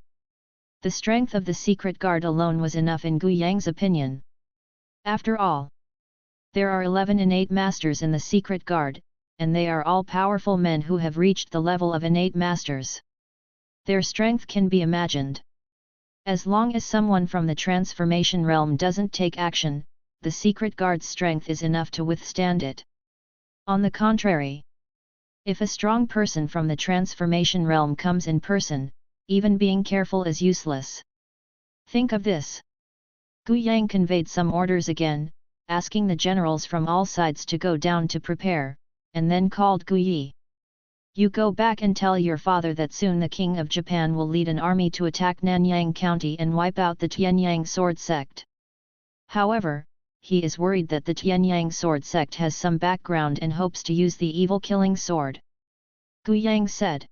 The strength of the secret guard alone was enough in Gu Yang's opinion. After all, there are 11 innate masters in the secret guard, and they are all powerful men who have reached the level of innate masters. Their strength can be imagined. As long as someone from the transformation realm doesn't take action, the secret guard's strength is enough to withstand it. On the contrary, if a strong person from the transformation realm comes in person, even being careful is useless. Think of this. Gu Yang conveyed some orders again, asking the generals from all sides to go down to prepare, and then called Gu Yi. You go back and tell your father that soon the King of Japan will lead an army to attack Nanyang County and wipe out the Tianyang sword sect. However, he is worried that the Tianyang sword sect has some background and hopes to use the evil killing sword. Gu Yang said.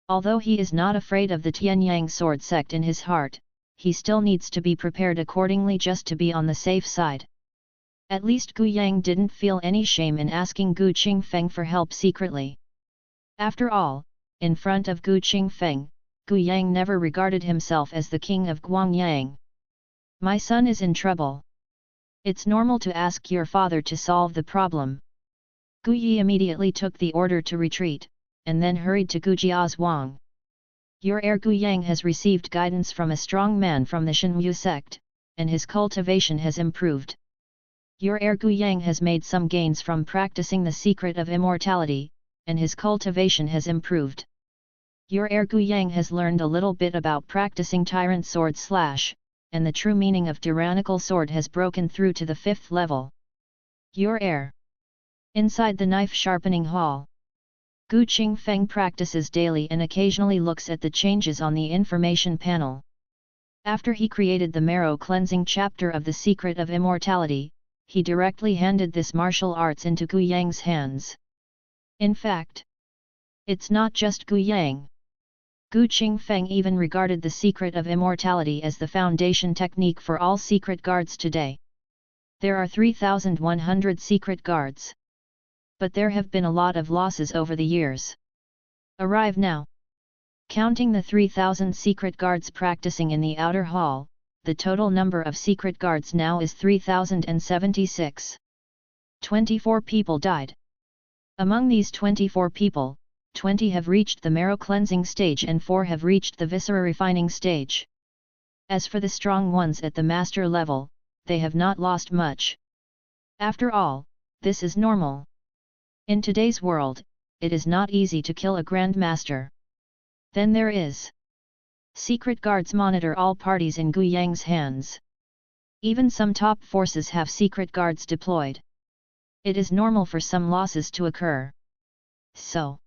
Although he is not afraid of the Tianyang sword sect in his heart, he still needs to be prepared accordingly just to be on the safe side. At least Gu Yang didn't feel any shame in asking Gu Qingfeng for help secretly. After all, in front of Gu Qingfeng, Gu Yang never regarded himself as the king of Guangyang. My son is in trouble. It's normal to ask your father to solve the problem. Gu Yi immediately took the order to retreat, and then hurried to Gu Jiazhuang. Your heir Gu Yang has received guidance from a strong man from the Shenwu sect, and his cultivation has improved. Your heir Gu Yang has made some gains from practicing the secret of immortality, and his cultivation has improved. Your heir Gu Yang has learned a little bit about practicing tyrant sword slash, and the true meaning of tyrannical sword has broken through to the 5th level. Your heir. Inside the knife sharpening hall, Gu Qingfeng practices daily and occasionally looks at the changes on the information panel. After he created the marrow cleansing chapter of the secret of immortality, he directly handed this martial arts into Gu Yang's hands. In fact, it's not just Gu Yang. Gu Qingfeng even regarded the secret of immortality as the foundation technique for all secret guards today. There are 3,100 secret guards. But there have been a lot of losses over the years. Arrive now. Counting the 3,000 secret guards practicing in the outer hall, the total number of secret guards now is 3,076. 24 people died. Among these 24 people, 20 have reached the marrow cleansing stage and 4 have reached the viscera refining stage. As for the strong ones at the master level, they have not lost much. After all, this is normal. In today's world, it is not easy to kill a grandmaster. Then there is. Secret guards monitor all parties in Gu Yang's hands. Even some top forces have secret guards deployed. It is normal for some losses to occur. So,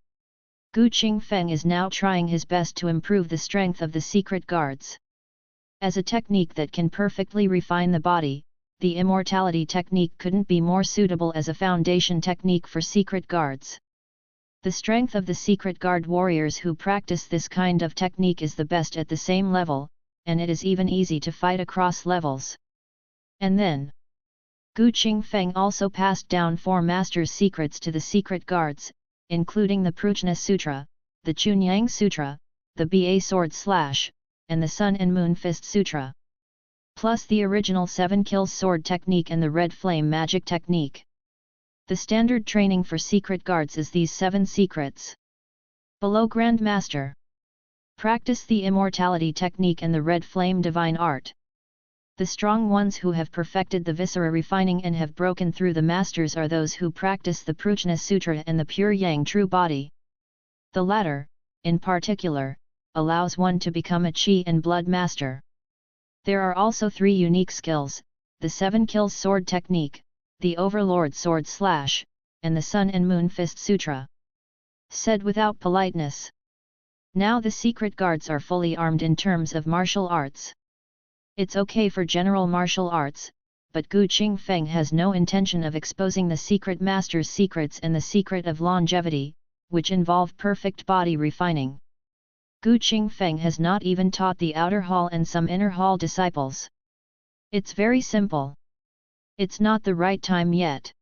Gu Qingfeng is now trying his best to improve the strength of the secret guards. As a technique that can perfectly refine the body, the immortality technique couldn't be more suitable as a foundation technique for secret guards. The strength of the secret guard warriors who practice this kind of technique is the best at the same level, and it is even easy to fight across levels. And then, Gu Qingfeng also passed down 4 masters' secrets to the secret guards, including the Prajna Sutra, the Chunyang Sutra, the Ba Sword Slash, and the Sun and Moon Fist Sutra. plus the original 7 kills sword technique and the red flame magic technique. The standard training for secret guards is these 7 secrets. Below Grandmaster. Practice the immortality technique and the red flame divine art. The strong ones who have perfected the viscera refining and have broken through the masters are those who practice the Prajna Sutra and the pure yang true body. The latter, in particular, allows one to become a chi and blood master. There are also 3 unique skills, the 7 kills sword technique, the Overlord sword slash, and the Sun and Moon fist sutra. Said without politeness. Now the secret guards are fully armed in terms of martial arts. It's okay for general martial arts, but Gu Qingfeng has no intention of exposing the secret master's secrets and the secret of longevity, which involve perfect body refining. Gu Qingfeng has not even taught the outer hall and some inner hall disciples. It's very simple. It's not the right time yet.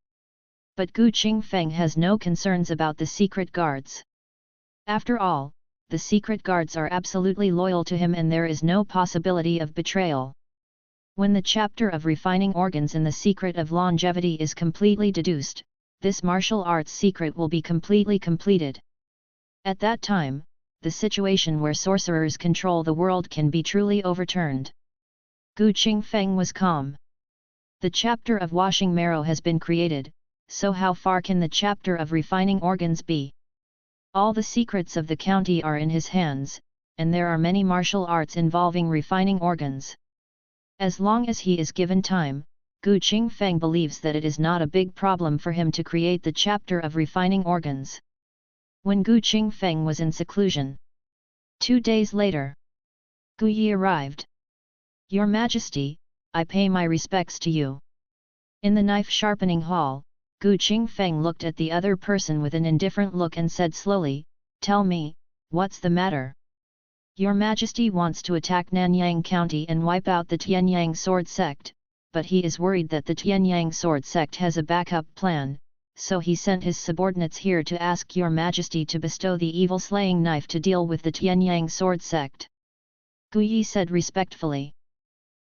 But Gu Qingfeng has no concerns about the secret guards. After all, the secret guards are absolutely loyal to him and there is no possibility of betrayal. When the chapter of refining organs and the secret of longevity is completely deduced, this martial arts secret will be completely completed. At that time, the situation where sorcerers control the world can be truly overturned. Gu Qingfeng was calm. The chapter of washing marrow has been created, so how far can the chapter of refining organs be? All the secrets of the county are in his hands, and there are many martial arts involving refining organs. As long as he is given time, Gu Qingfeng believes that it is not a big problem for him to create the chapter of refining organs. When Gu Qingfeng was in seclusion. 2 days later, Gu Yi arrived. Your Majesty, I pay my respects to you. In the knife sharpening hall, Gu Qingfeng looked at the other person with an indifferent look and said slowly, "Tell me, what's the matter?" Your Majesty wants to attack Nanyang County and wipe out the Tianyang sword sect, but he is worried that the Tianyang sword sect has a backup plan, so he sent his subordinates here to ask Your Majesty to bestow the evil slaying knife to deal with the Tianyang sword sect. Gu Yi said respectfully.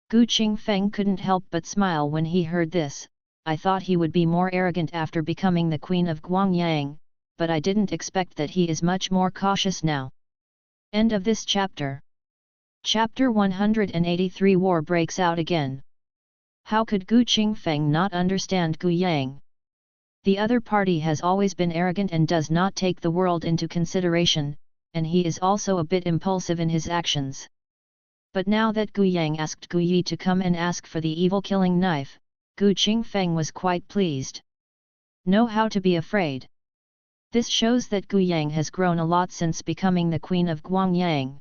Gu Qingfeng couldn't help but smile when he heard this. I thought he would be more arrogant after becoming the Queen of Guangyang, but I didn't expect that he is much more cautious now. End of this chapter. Chapter 183 War breaks out again. How could Gu Qingfeng not understand Gu Yang? The other party has always been arrogant and does not take the world into consideration, and he is also a bit impulsive in his actions. But now that Gu Yang asked Gu Yi to come and ask for the evil killing knife, Gu Qingfeng was quite pleased. Know how to be afraid. This shows that Gu Yang has grown a lot since becoming the Queen of Guangyang.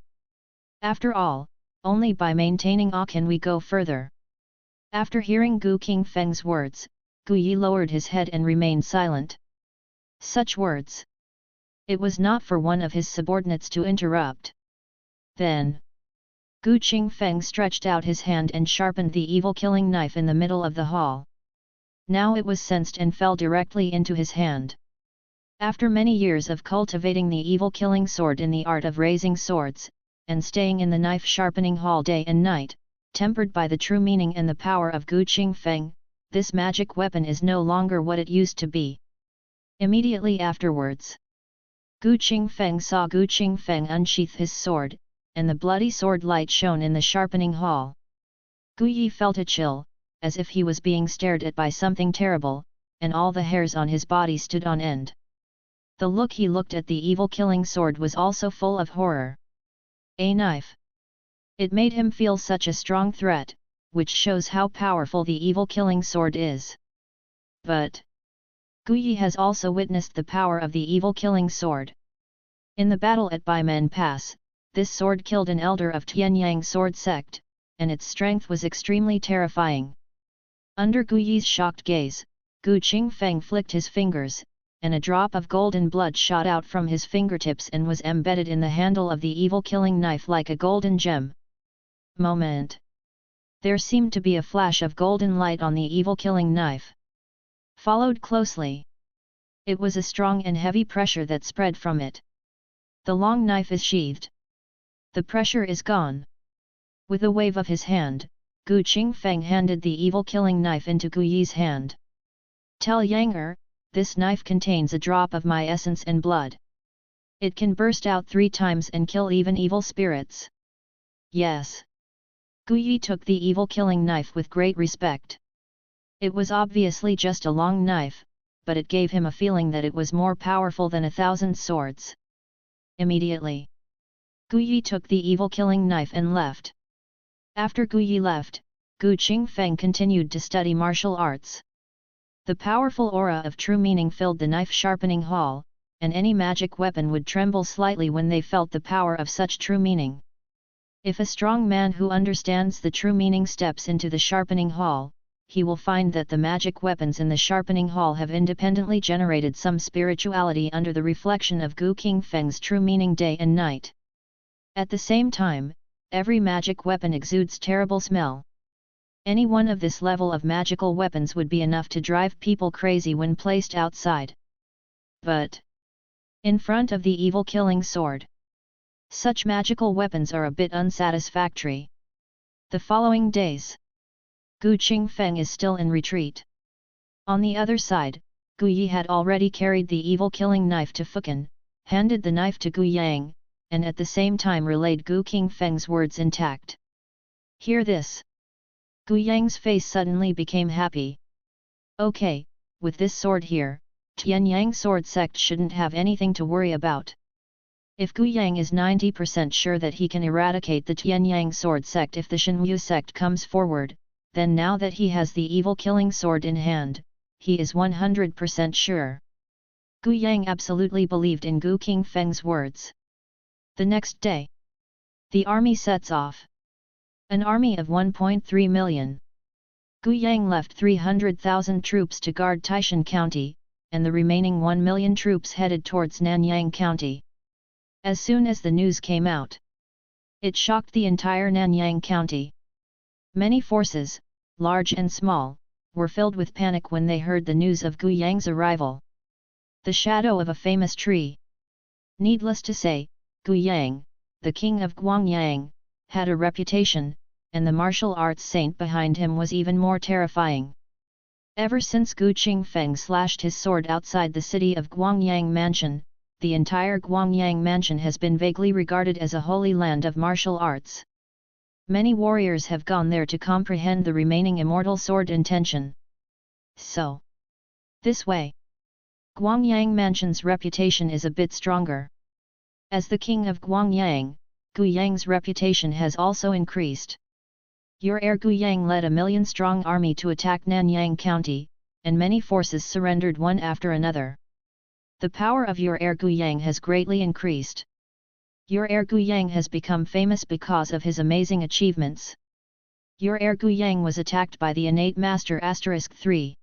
After all, only by maintaining awe can we go further. After hearing Gu Qingfeng's words, Gu Yi lowered his head and remained silent. Such words. It was not for one of his subordinates to interrupt. Then, Gu Qingfeng stretched out his hand and sharpened the evil killing knife in the middle of the hall. Now it was sensed and fell directly into his hand. After many years of cultivating the evil killing sword in the art of raising swords, and staying in the knife sharpening hall day and night, tempered by the true meaning and the power of Gu Qingfeng, this magic weapon is no longer what it used to be. Immediately afterwards, Gu Qingfeng saw Gu Qingfeng unsheath his sword, and the bloody sword light shone in the sharpening hall. Gu Yi felt a chill, as if he was being stared at by something terrible, and all the hairs on his body stood on end. The look he looked at the evil killing sword was also full of horror. A knife. It made him feel such a strong threat, which shows how powerful the evil killing sword is. But Gu Yi has also witnessed the power of the evil killing sword. In the battle at Baimen Pass, this sword killed an elder of Tianyang sword sect, and its strength was extremely terrifying. Under Gu Yi's shocked gaze, Gu Qingfeng flicked his fingers, and a drop of golden blood shot out from his fingertips and was embedded in the handle of the evil killing knife like a golden gem. Moment. There seemed to be a flash of golden light on the evil killing knife. Followed closely. It was a strong and heavy pressure that spread from it. The long knife is sheathed. The pressure is gone. With a wave of his hand, Gu Qingfeng handed the evil killing knife into Gu Yi's hand. Tell Yang this knife contains a drop of my essence and blood. It can burst out 3 times and kill even evil spirits. Yes. Gu Yi took the evil killing knife with great respect. It was obviously just a long knife, but it gave him a feeling that it was more powerful than 1,000 swords. Immediately, Gu Yi took the evil killing knife and left. After Gu Yi left, Gu Qingfeng continued to study martial arts. The powerful aura of true meaning filled the knife sharpening hall, and any magic weapon would tremble slightly when they felt the power of such true meaning. If a strong man who understands the true meaning steps into the sharpening hall, he will find that the magic weapons in the sharpening hall have independently generated some spirituality under the reflection of Gu Qingfeng's true meaning day and night. At the same time, every magic weapon exudes terrible smell. Any one of this level of magical weapons would be enough to drive people crazy when placed outside. But in front of the evil killing sword, such magical weapons are a bit unsatisfactory. The following days, Gu Qingfeng is still in retreat. On the other side, Gu Yi had already carried the evil killing knife to Fukan, handed the knife to Gu Yang, and at the same time relayed Gu Qingfeng's words intact. Hear this. Gu Yang's face suddenly became happy. Okay, with this sword here, Tianyang sword sect shouldn't have anything to worry about. If Gu Yang is 90% sure that he can eradicate the Tianyang sword sect if the Shenyu sect comes forward, then now that he has the evil killing sword in hand, he is 100% sure. Gu Yang absolutely believed in Gu Qingfeng's words. The next day, the army sets off. An army of 1.3 million. Gu Yang left 300,000 troops to guard Taishan County, and the remaining 1 million troops headed towards Nanyang County. As soon as the news came out, it shocked the entire Nanyang County. Many forces, large and small, were filled with panic when they heard the news of Gu Yang's arrival. The shadow of a famous tree. Needless to say, Gu Yang, the king of Guangyang, had a reputation, and the martial arts saint behind him was even more terrifying. Ever since Gu Qingfeng slashed his sword outside the city of Guangyang Mansion, the entire Guangyang Mansion has been vaguely regarded as a holy land of martial arts. Many warriors have gone there to comprehend the remaining immortal sword intention. So, this way, Guangyang Mansion's reputation is a bit stronger. As the king of Guangyang, Gu Yang's reputation has also increased. Your heir Gu Yang led a 1,000,000-strong army to attack Nanyang County, and many forces surrendered one after another. The power of your heir Gu Yang has greatly increased. Your heir Gu Yang has become famous because of his amazing achievements. Your heir Gu Yang was attacked by the innate master *3.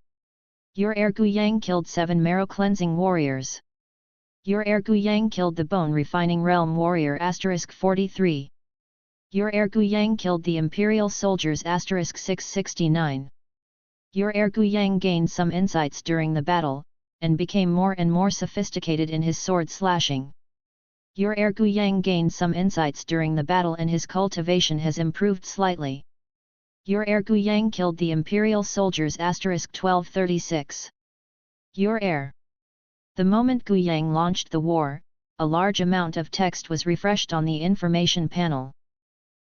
Your heir Gu Yang killed 7 marrow-cleansing warriors. Your heir Gu Yang killed the bone-refining realm warrior *43. Your heir Gu Yang killed the imperial soldiers *669. Your heir Gu Yang gained some insights during the battle, and became more and more sophisticated in his sword slashing. Your heir Gu Yang gained some insights during the battle and his cultivation has improved slightly. Your heir Gu Yang killed the imperial soldiers *1236. Your heir. The moment Gu Yang launched the war, a large amount of text was refreshed on the information panel.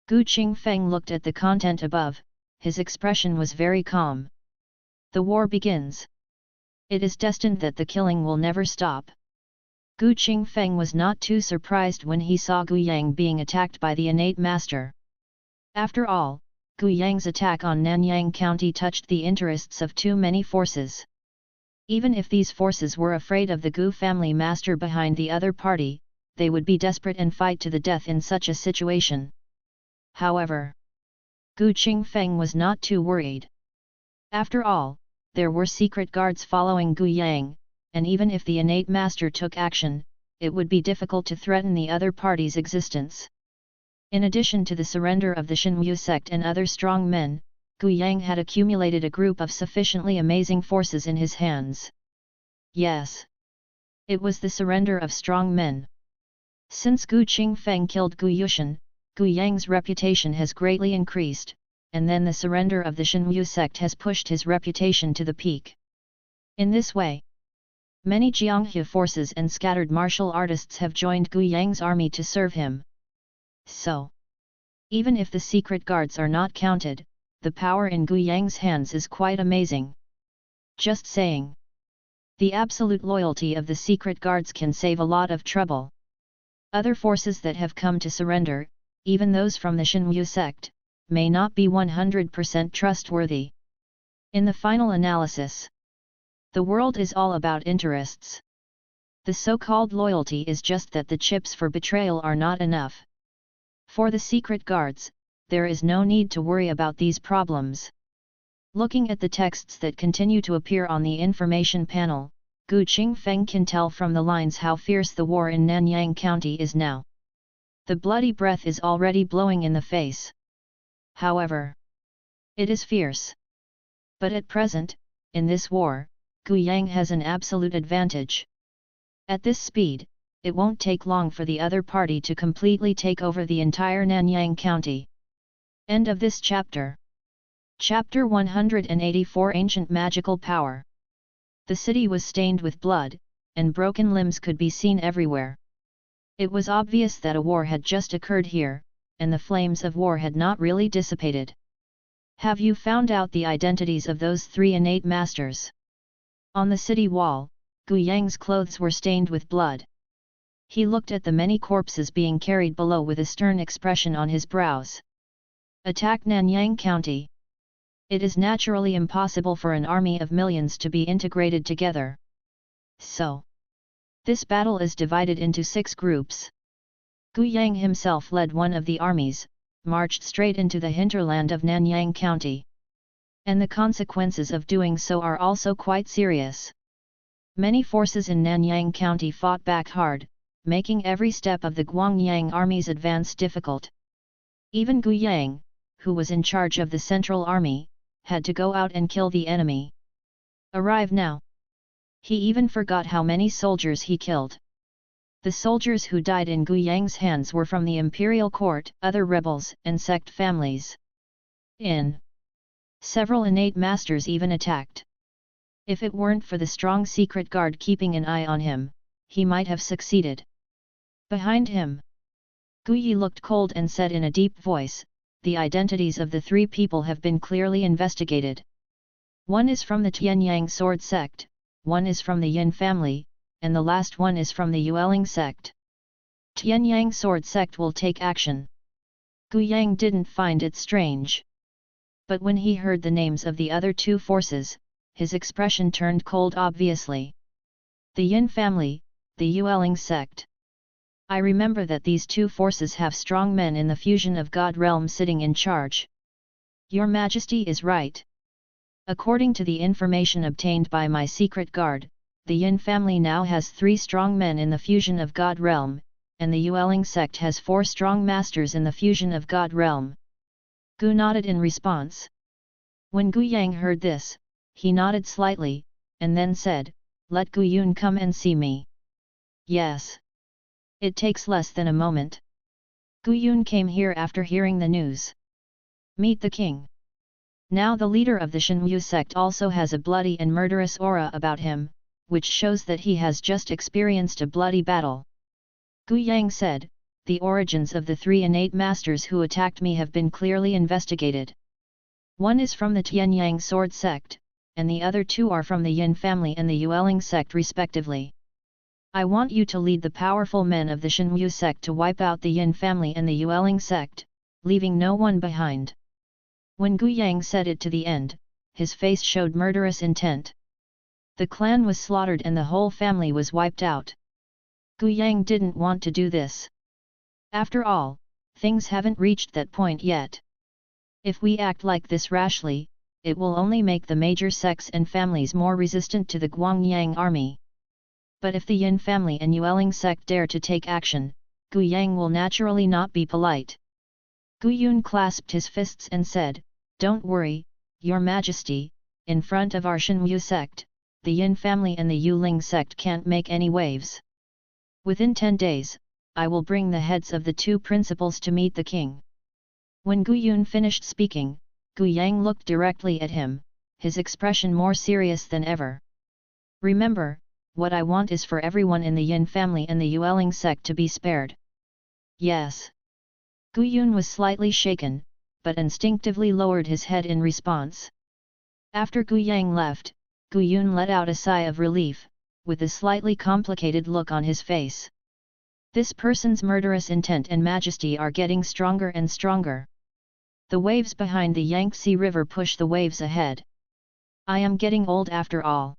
Gu Qingfeng looked at the content above, his expression was very calm. The war begins. It is destined that the killing will never stop. Gu Qingfeng was not too surprised when he saw Gu Yang being attacked by the innate master. After all, Gu Yang's attack on Nanyang County touched the interests of too many forces. Even if these forces were afraid of the Gu family master behind the other party, they would be desperate and fight to the death in such a situation. However, Gu Qingfeng was not too worried. After all, there were secret guards following Gu Yang, and even if the innate master took action, it would be difficult to threaten the other party's existence. In addition to the surrender of the Shenyu sect and other strong men, Gu Yang had accumulated a group of sufficiently amazing forces in his hands. Yes, it was the surrender of strong men. Since Gu Qingfeng killed Gu Yushan, Gu Yang's reputation has greatly increased, and then the surrender of the Shenyu sect has pushed his reputation to the peak. In this way, many Jianghe forces and scattered martial artists have joined Gu Yang's army to serve him. So, even if the secret guards are not counted, the power in Gu Yang's hands is quite amazing. Just saying. The absolute loyalty of the secret guards can save a lot of trouble. Other forces that have come to surrender, even those from the Shenyu sect, may not be 100% trustworthy. In the final analysis, the world is all about interests. The so-called loyalty is just that the chips for betrayal are not enough. For the secret guards, there is no need to worry about these problems. Looking at the texts that continue to appear on the information panel, Gu Qingfeng can tell from the lines how fierce the war in Nanyang County is now. The bloody breath is already blowing in the face. However, it is fierce. But at present, in this war, Gu Yang has an absolute advantage. At this speed, it won't take long for the other party to completely take over the entire Nanyang County. End of this chapter. Chapter 184 Ancient Magical Power. The city was stained with blood, and broken limbs could be seen everywhere. It was obvious that a war had just occurred here, and the flames of war had not really dissipated. Have you found out the identities of those 3 innate masters? On the city wall, Gu Yang's clothes were stained with blood. He looked at the many corpses being carried below with a stern expression on his brows. Attack Nanyang County. It is naturally impossible for an army of millions to be integrated together. So, this battle is divided into 6 groups. Gu Yang himself led one of the armies, marched straight into the hinterland of Nanyang County. And the consequences of doing so are also quite serious. Many forces in Nanyang County fought back hard, making every step of the Guangyang army's advance difficult. Even Gu Yang, who was in charge of the central army, had to go out and kill the enemy. Arrive now. He even forgot how many soldiers he killed. The soldiers who died in Gu Yang's hands were from the imperial court, other rebels and sect families. Several innate masters even attacked. If it weren't for the strong secret guard keeping an eye on him, he might have succeeded. Behind him, Gu Yi looked cold and said in a deep voice, "The identities of the 3 people have been clearly investigated. One is from the Tianyang sword sect, one is from the Yin family, and the last one is from the Yueling sect. Tianyang sword sect will take action." Gu Yang didn't find it strange. But when he heard the names of the other 2 forces, his expression turned cold obviously. The Yin family, the Yueling sect. I remember that these 2 forces have strong men in the fusion of God realm sitting in charge. Your Majesty is right. According to the information obtained by my secret guard, the Yin family now has 3 strong men in the fusion of God realm, and the Yueling sect has 4 strong masters in the fusion of God realm. Gu nodded in response. When Gu Yang heard this, he nodded slightly, and then said, "Let Gu Yun come and see me." Yes. It takes less than a moment. Gu Yun came here after hearing the news. Meet the king. Now the leader of the Shenyu sect also has a bloody and murderous aura about him, which shows that he has just experienced a bloody battle. Gu Yang said, "The origins of the 3 innate masters who attacked me have been clearly investigated. One is from the Tianyang sword sect, and the other 2 are from the Yin family and the Yueling sect respectively. I want you to lead the powerful men of the Shenyu sect to wipe out the Yin family and the Yueling sect, leaving no one behind." When Gu Yang said it to the end, his face showed murderous intent. The clan was slaughtered and the whole family was wiped out. Gu Yang didn't want to do this. After all, things haven't reached that point yet. If we act like this rashly, it will only make the major sects and families more resistant to the Guangyang army. But if the Yin family and Yueling sect dare to take action, Gu Yang will naturally not be polite. Gu Yun clasped his fists and said, "Don't worry, Your Majesty, in front of our Shenyu sect, the Yin family and the Yueling sect can't make any waves. Within 10 days, I will bring the heads of the 2 principals to meet the king." When Gu Yun finished speaking, Gu Yang looked directly at him, his expression more serious than ever. Remember, what I want is for everyone in the Yin family and the Yueling sect to be spared. Yes. Gu Yun was slightly shaken, but instinctively lowered his head in response. After Gu Yang left, Gu Yun let out a sigh of relief, with a slightly complicated look on his face. This person's murderous intent and majesty are getting stronger and stronger. The waves behind the Yangtze River push the waves ahead. I am getting old after all.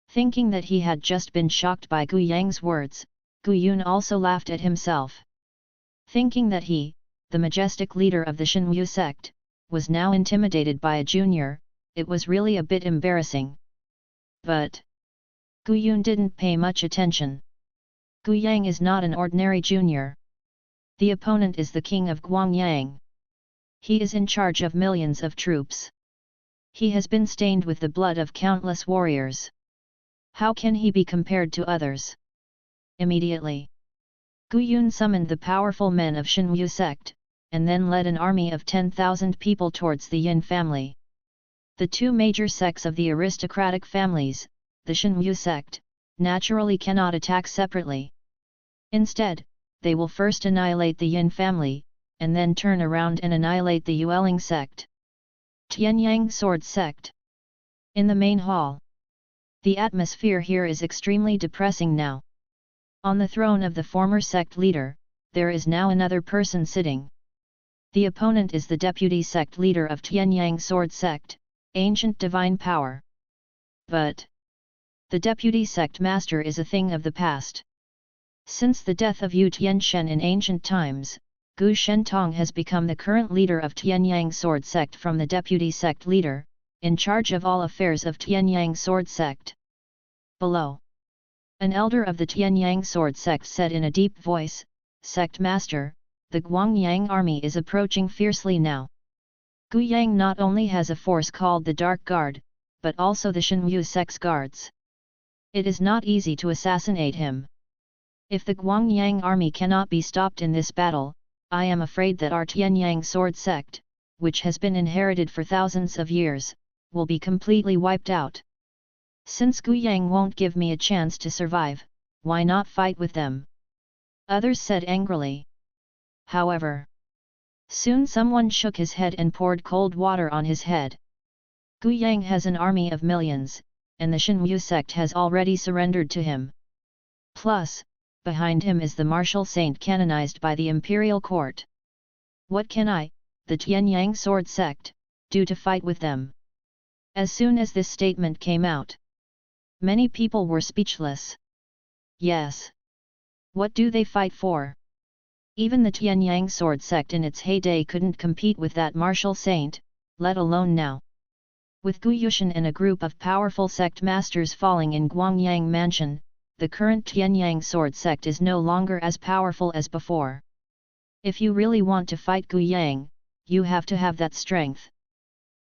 Thinking that he had just been shocked by Gu Yang's words, Gu Yun also laughed at himself. Thinking that he, the majestic leader of the Shenwu sect, was now intimidated by a junior, it was really a bit embarrassing. But Gu Yun didn't pay much attention. Gu Yang is not an ordinary junior. The opponent is the king of Guangyang. He is in charge of millions of troops. He has been stained with the blood of countless warriors. How can he be compared to others? Immediately, Gu Yun summoned the powerful men of Shenwu sect, and then led an army of 10,000 people towards the Yin family. The two major sects of the aristocratic families, the Shenwu sect, naturally cannot attack separately. Instead, they will first annihilate the Yin family, and then turn around and annihilate the Yueling sect. Tianyang Sword Sect. In the main hall. The atmosphere here is extremely depressing now. On the throne of the former sect leader, there is now another person sitting. The opponent is the deputy sect leader of Tianyang Sword Sect, Ancient Divine Power. But the deputy sect master is a thing of the past. Since the death of Yu Tianshen in ancient times, Gu Shentong has become the current leader of Tianyang Sword Sect from the deputy sect leader, in charge of all affairs of Tianyang Sword Sect. Below, an elder of the Tianyang Sword Sect said in a deep voice, "Sect Master, the Guangyang army is approaching fiercely now. Gu Yang not only has a force called the Dark Guard, but also the Shenwu sect's guards. It is not easy to assassinate him. If the Guangyang army cannot be stopped in this battle, I am afraid that our Tianyang Sword Sect, which has been inherited for thousands of years, will be completely wiped out. Since Gu Yang won't give me a chance to survive, why not fight with them?" Others said angrily. However, soon someone shook his head and poured cold water on his head. Gu Yang has an army of millions, and the Shenwu sect has already surrendered to him. Plus, behind him is the martial saint canonized by the imperial court. What can I, the Tianyang Sword Sect, do to fight with them? As soon as this statement came out, many people were speechless. Yes. What do they fight for? Even the Tianyang Sword Sect in its heyday couldn't compete with that martial saint, let alone now. With Gu Yushan and a group of powerful sect masters falling in Guangyang Mansion, the current Tianyang Sword Sect is no longer as powerful as before. If you really want to fight Gu Yang, you have to have that strength.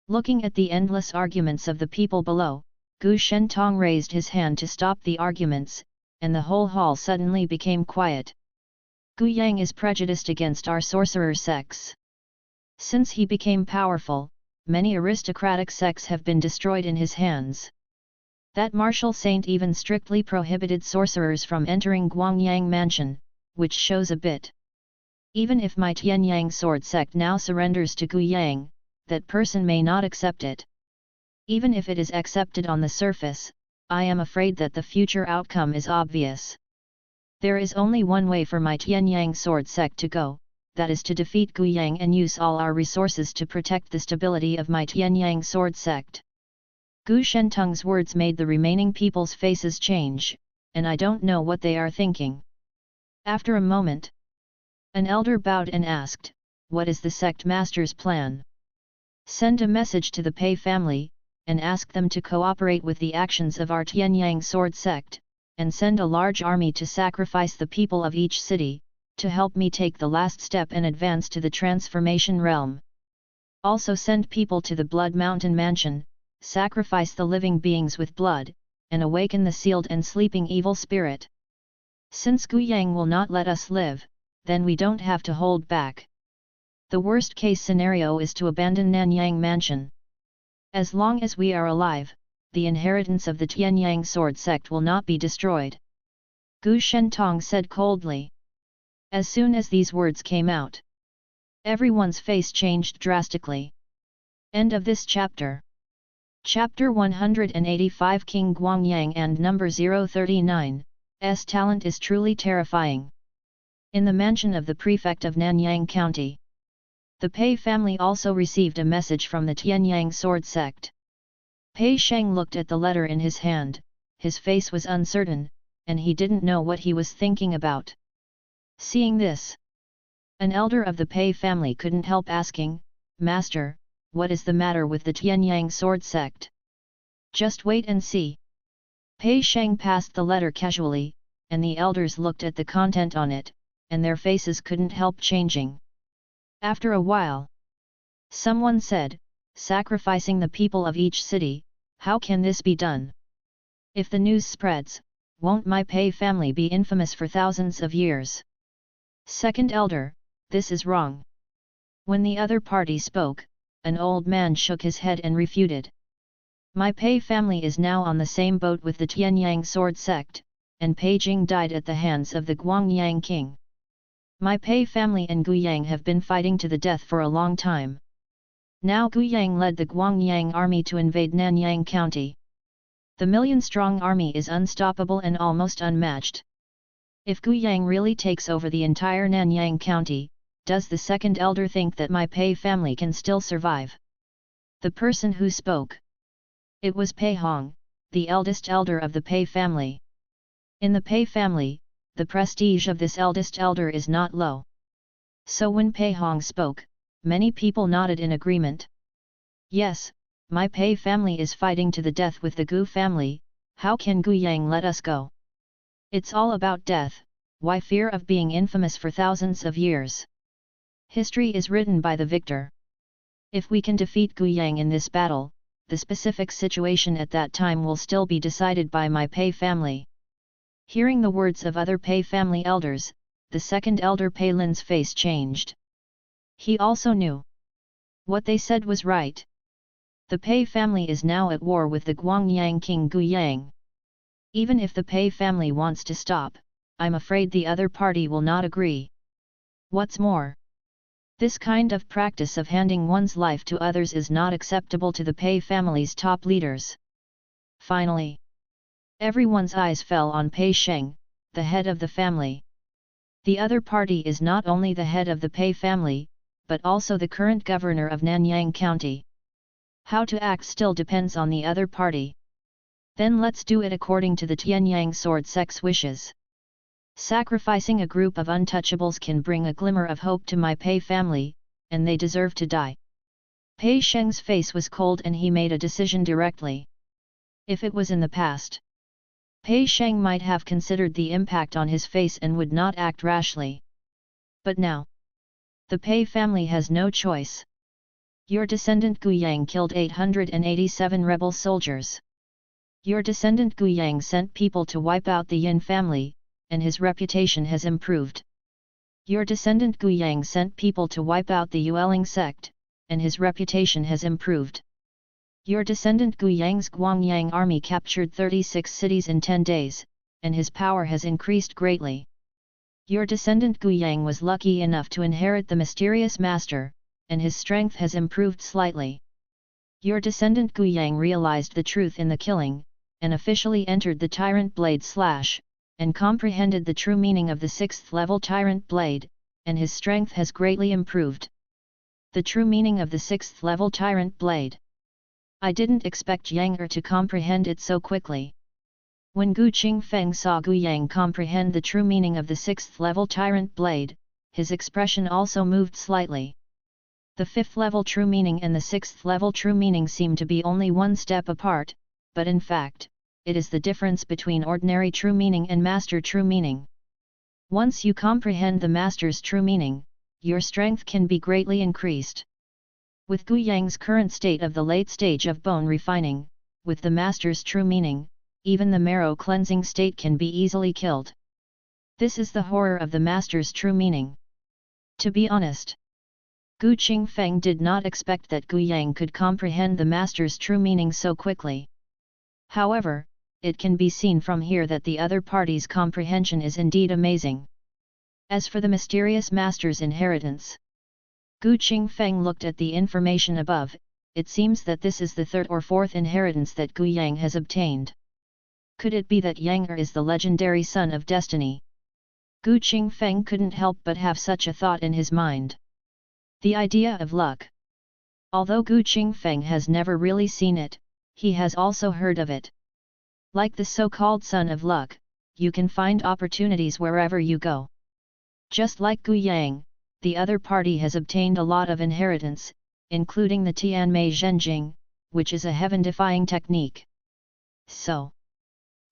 Looking at the endless arguments of the people below, Gu Shentong raised his hand to stop the arguments, and the whole hall suddenly became quiet. Gu Yang is prejudiced against our sorcerer sects. Since he became powerful, many aristocratic sects have been destroyed in his hands. That martial saint even strictly prohibited sorcerers from entering Guangyang Mansion, which shows a bit. Even if my Tianyang Sword Sect now surrenders to Gu Yang, that person may not accept it. Even if it is accepted on the surface, I am afraid that the future outcome is obvious. There is only one way for my Tianyang Sword Sect to go, that is to defeat Gu Yang and use all our resources to protect the stability of my Tianyang Sword Sect. Gu Shentong's words made the remaining people's faces change, and I don't know what they are thinking. After a moment, an elder bowed and asked, "What is the sect master's plan?" "Send a message to the Pei family, and ask them to cooperate with the actions of our Tianyang Sword Sect, and send a large army to sacrifice the people of each city, to help me take the last step and advance to the transformation realm. Also send people to the Blood Mountain Mansion, sacrifice the living beings with blood, and awaken the sealed and sleeping evil spirit. Since Gu Yang will not let us live, then we don't have to hold back." The worst case scenario is to abandon Nanyang Mansion. As long as we are alive, the inheritance of the Tianyang sword sect will not be destroyed. Gu Shentong said coldly. As soon as these words came out, everyone's face changed drastically. End of this chapter. Chapter 185 King Guangyang and number 039, S talent is truly terrifying. In the mansion of the prefect of Nanyang County, the Pei family also received a message from the Tianyang sword sect. Pei Sheng looked at the letter in his hand, his face was uncertain, and he didn't know what he was thinking about. Seeing this, an elder of the Pei family couldn't help asking, Master, what is the matter with the Tianyang sword sect? Just wait and see. Pei Sheng passed the letter casually, and the elders looked at the content on it, and their faces couldn't help changing. After a while, someone said, sacrificing the people of each city, how can this be done? If the news spreads, won't my Pei family be infamous for thousands of years? Second elder, this is wrong. When the other party spoke, an old man shook his head and refuted. My Pei family is now on the same boat with the Tianyang sword sect, and Pei Jing died at the hands of the Guangyang king. My Pei family and Guyang have been fighting to the death for a long time. Now Guyang led the Guangyang army to invade Nanyang County. The million-strong army is unstoppable and almost unmatched. If Guyang really takes over the entire Nanyang County, does the second elder think that my Pei family can still survive? The person who spoke. It was Pei Hong, the eldest elder of the Pei family. In the Pei family, the prestige of this eldest elder is not low. So when Pei Hong spoke, many people nodded in agreement. Yes, my Pei family is fighting to the death with the Gu family, how can Guyang let us go? It's all about death, why fear of being infamous for thousands of years? History is written by the victor. If we can defeat Guyang in this battle, the specific situation at that time will still be decided by my Pei family. Hearing the words of other Pei family elders, the second elder Pei Lin's face changed. He also knew what they said was right. The Pei family is now at war with the Guangyang king Guyang. Even if the Pei family wants to stop, I'm afraid the other party will not agree. What's more, this kind of practice of handing one's life to others is not acceptable to the Pei family's top leaders. Finally, everyone's eyes fell on Pei Sheng, the head of the family. The other party is not only the head of the Pei family, but also the current governor of Nanyang County. How to act still depends on the other party. Then let's do it according to the Tianyang sword sect's wishes. Sacrificing a group of untouchables can bring a glimmer of hope to my Pei family, and they deserve to die. Pei Sheng's face was cold and he made a decision directly. If it was in the past, Pei Sheng might have considered the impact on his face and would not act rashly. But now, the Pei family has no choice. Your descendant Guyang killed 887 rebel soldiers. Your descendant Guyang sent people to wipe out the Yin family, and his reputation has improved. Your descendant Guyang sent people to wipe out the Yueling sect, and his reputation has improved. Your descendant Guyang's Guangyang army captured 36 cities in 10 days, and his power has increased greatly. Your descendant Guyang was lucky enough to inherit the mysterious master, and his strength has improved slightly. Your descendant Guyang realized the truth in the killing, and officially entered the Tyrant Blade Slash, and comprehended the true meaning of the 6th level Tyrant Blade, and his strength has greatly improved. The true meaning of the 6th level Tyrant Blade. I didn't expect Yang to comprehend it so quickly. When Gu Qingfeng saw Guyang comprehend the true meaning of the 6th level Tyrant Blade, his expression also moved slightly. The 5th level true meaning and the 6th level true meaning seem to be only one step apart, but in fact, it is the difference between ordinary true meaning and master true meaning. Once you comprehend the master's true meaning, your strength can be greatly increased. With Guyang's current state of the late stage of bone refining, with the master's true meaning, even the marrow cleansing state can be easily killed. This is the horror of the master's true meaning. To be honest, Gu Qingfeng did not expect that Gu Yang could comprehend the master's true meaning so quickly. However, it can be seen from here that the other party's comprehension is indeed amazing. As for the mysterious master's inheritance, Gu Qingfeng looked at the information above. It seems that this is the third or fourth inheritance that Gu Yang has obtained. Could it be that Yang is the legendary son of destiny? Gu Qingfeng couldn't help but have such a thought in his mind. The idea of luck. Although Gu Qingfeng has never really seen it, he has also heard of it. Like the so-called son of luck, you can find opportunities wherever you go. Just like Gu Yang, the other party has obtained a lot of inheritance, including the Tianmei Zhenjing, which is a heaven-defying technique. So,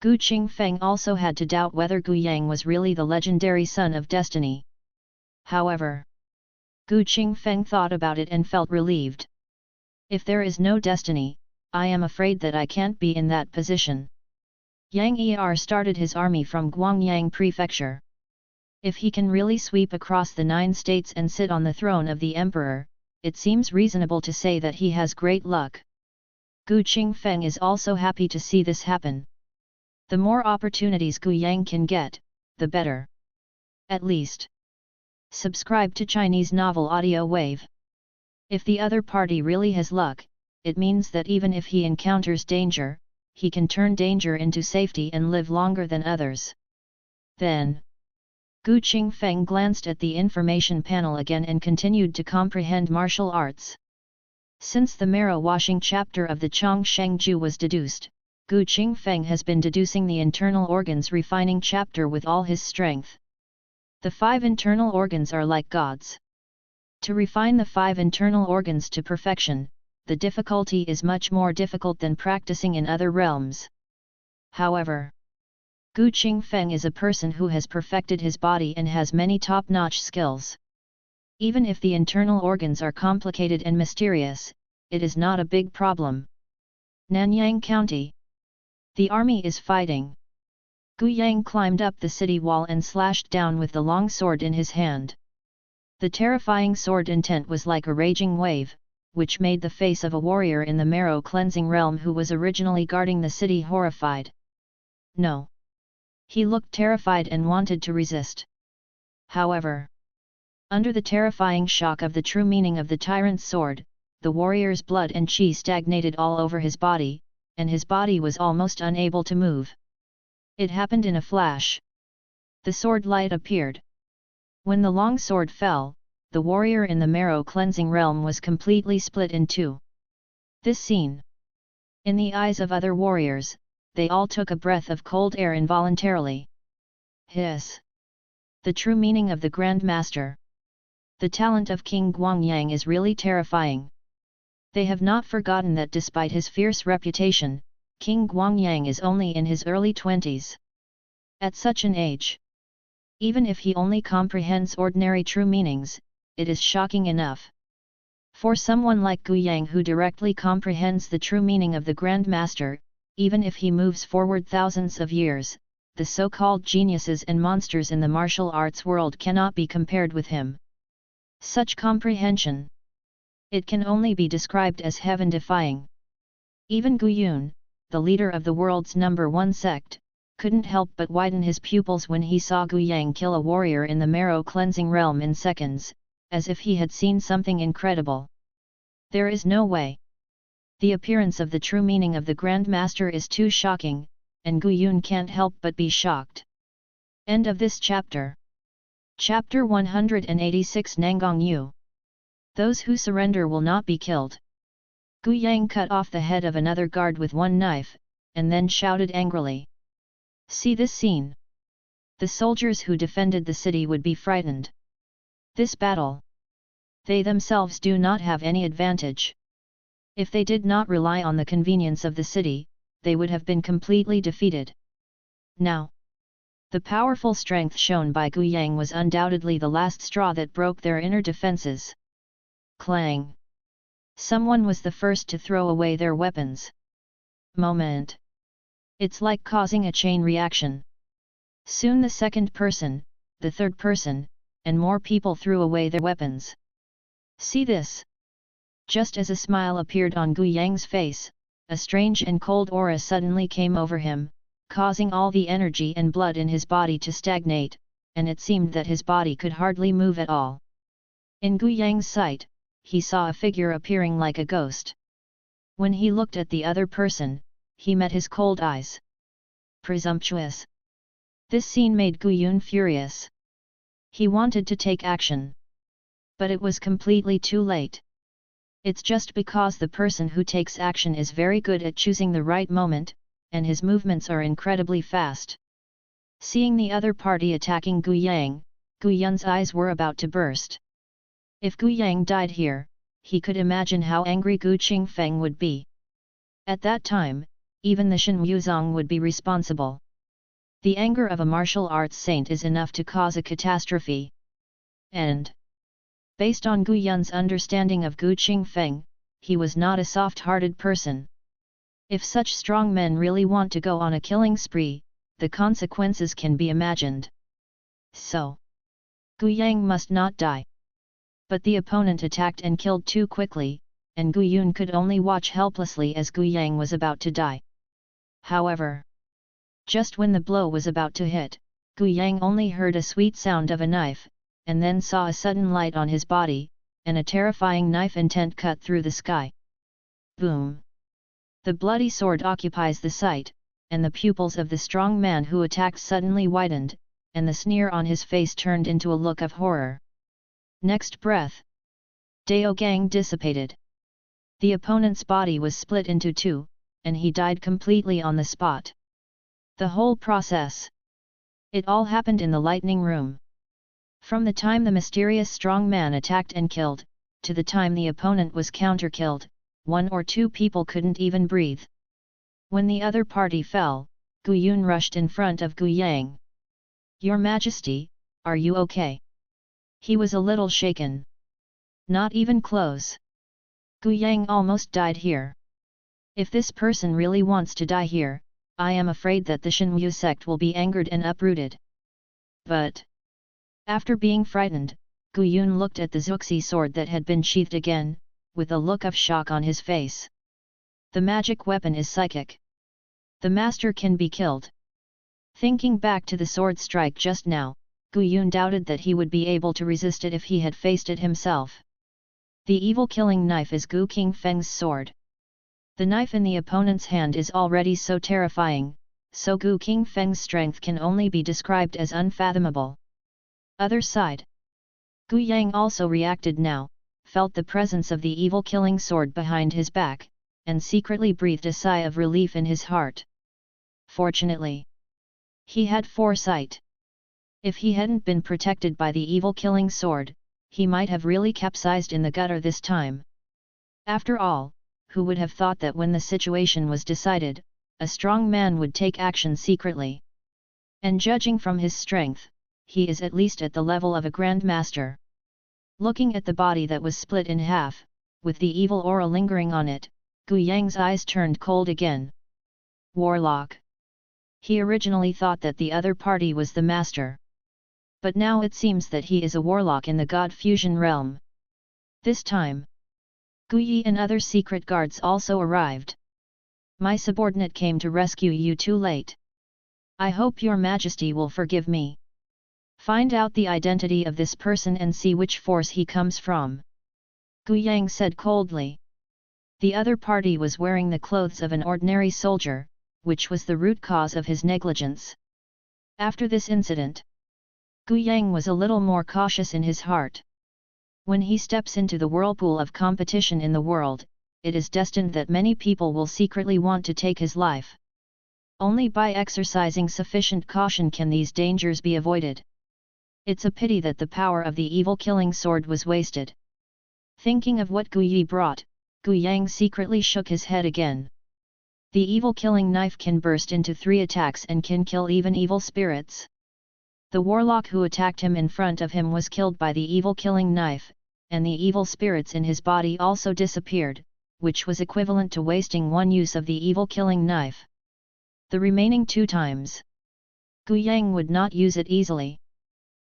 Gu Qingfeng also had to doubt whether Gu Yang was really the legendary son of destiny. However, Gu Qingfeng thought about it and felt relieved. If there is no destiny, I am afraid that I can't be in that position. Yang Er started his army from Guangyang Prefecture. If he can really sweep across the 9 states and sit on the throne of the emperor, it seems reasonable to say that he has great luck. Gu Qingfeng is also happy to see this happen. The more opportunities Gu Yang can get, the better. At least. Subscribe to Chinese Novel Audio Wave. If the other party really has luck, it means that even if he encounters danger, he can turn danger into safety and live longer than others. Then, Gu Qingfeng glanced at the information panel again and continued to comprehend martial arts. Since the marrow-washing chapter of the Chongshengju was deduced, Gu Qingfeng has been deducing the internal organs refining chapter with all his strength. The 5 internal organs are like gods. To refine the 5 internal organs to perfection, the difficulty is much more difficult than practicing in other realms. However, Gu Qingfeng is a person who has perfected his body and has many top-notch skills. Even if the internal organs are complicated and mysterious, it is not a big problem. Nanyang County. The army is fighting. Gu Yang climbed up the city wall and slashed down with the long sword in his hand. The terrifying sword intent was like a raging wave, which made the face of a warrior in the marrow-cleansing realm who was originally guarding the city horrified. No. He looked terrified and wanted to resist. However, under the terrifying shock of the true meaning of the tyrant's sword, the warrior's blood and chi stagnated all over his body, and his body was almost unable to move. It happened in a flash. The sword light appeared. When the long sword fell, the warrior in the marrow-cleansing realm was completely split in 2. This scene. In the eyes of other warriors, they all took a breath of cold air involuntarily. Hiss! The true meaning of the Grand Master. The talent of King Guangyang is really terrifying. They have not forgotten that despite his fierce reputation, King Guangyang is only in his early 20s. At such an age, even if he only comprehends ordinary true meanings, it is shocking enough. For someone like Gu Yang who directly comprehends the true meaning of the Grand Master, even if he moves forward thousands of years, the so-called geniuses and monsters in the martial arts world cannot be compared with him. Such comprehension. It can only be described as heaven-defying. Even Gu Yun, the leader of the world's #1 sect, couldn't help but widen his pupils when he saw Gu Yang kill a warrior in the marrow-cleansing realm in seconds, as if he had seen something incredible. There is no way. The appearance of the true meaning of the Grand Master is too shocking, and Gu Yun can't help but be shocked. End of this chapter. Chapter 186 Nanggong Yu. Those who surrender will not be killed. Gu Yang cut off the head of another guard with one knife, and then shouted angrily. See this scene. The soldiers who defended the city would be frightened. This battle. They themselves do not have any advantage. If they did not rely on the convenience of the city, they would have been completely defeated. Now, the powerful strength shown by Gu Yang was undoubtedly the last straw that broke their inner defenses. Clang! Someone was the first to throw away their weapons. Moment! It's like causing a chain reaction. Soon the second person, the third person, and more people threw away their weapons. See this! Just as a smile appeared on Gu Yang's face, a strange and cold aura suddenly came over him, causing all the energy and blood in his body to stagnate, and it seemed that his body could hardly move at all. In Gu Yang's sight, he saw a figure appearing like a ghost. When he looked at the other person, he met his cold eyes. Presumptuous! This scene made Gu Yun furious. He wanted to take action. But it was completely too late. It's just because the person who takes action is very good at choosing the right moment, and his movements are incredibly fast. Seeing the other party attacking Gu Yang, Gu Yun's eyes were about to burst. If Gu Yang died here, he could imagine how angry Gu Qingfeng would be. At that time, even the Shen Wuzong would be responsible. The anger of a martial arts saint is enough to cause a catastrophe. And based on Gu Yun's understanding of Gu Qingfeng, he was not a soft-hearted person. If such strong men really want to go on a killing spree, the consequences can be imagined. So, Gu Yang must not die. But the opponent attacked and killed too quickly, and Gu Yun could only watch helplessly as Gu Yang was about to die. However, just when the blow was about to hit, Gu Yang only heard a sweet sound of a knife, and then saw a sudden light on his body, and a terrifying knife intent cut through the sky. Boom! The bloody sword occupies the sight, and the pupils of the strong man who attacked suddenly widened, and the sneer on his face turned into a look of horror. Next breath, Dao Gang dissipated. The opponent's body was split into two, and he died completely on the spot. The whole process. It all happened in the lightning room. From the time the mysterious strong man attacked and killed, to the time the opponent was counter-killed, 1 or 2 people couldn't even breathe. When the other party fell, Gu Yun rushed in front of Gu Yang. "Your Majesty, are you okay?" He was a little shaken. "Not even close. Gu Yang almost died here. If this person really wants to die here, I am afraid that the Shenwu sect will be angered and uprooted." But after being frightened, Gu Yun looked at the Zuxi sword that had been sheathed again, with a look of shock on his face. The magic weapon is psychic. The master can be killed. Thinking back to the sword strike just now, Gu Yun doubted that he would be able to resist it if he had faced it himself. The evil killing knife is Gu Qingfeng's sword. The knife in the opponent's hand is already so terrifying, so Gu Qingfeng's strength can only be described as unfathomable. Other side. Gu Yang also reacted now, felt the presence of the evil killing sword behind his back, and secretly breathed a sigh of relief in his heart. Fortunately, he had foresight. If he hadn't been protected by the evil killing sword, he might have really capsized in the gutter this time. After all, who would have thought that when the situation was decided, a strong man would take action secretly? And judging from his strength, he is at least at the level of a grandmaster. Looking at the body that was split in half, with the evil aura lingering on it, Gu Yang's eyes turned cold again. Warlock. He originally thought that the other party was the master. But now it seems that he is a warlock in the God Fusion realm. This time, Gu Yi and other secret guards also arrived. "My subordinate came to rescue you too late. I hope your Majesty will forgive me. Find out the identity of this person and see which force he comes from," Gu Yang said coldly. The other party was wearing the clothes of an ordinary soldier, which was the root cause of his negligence. After this incident, Gu Yang was a little more cautious in his heart. When he steps into the whirlpool of competition in the world, it is destined that many people will secretly want to take his life. Only by exercising sufficient caution can these dangers be avoided. It's a pity that the power of the evil killing sword was wasted. Thinking of what Gu Yi brought, Gu Yang secretly shook his head again. The evil killing knife can burst into 3 attacks and can kill even evil spirits. The warlock who attacked him in front of him was killed by the evil killing knife, and the evil spirits in his body also disappeared, which was equivalent to wasting 1 use of the evil killing knife. The remaining 2 times, Gu Yang would not use it easily.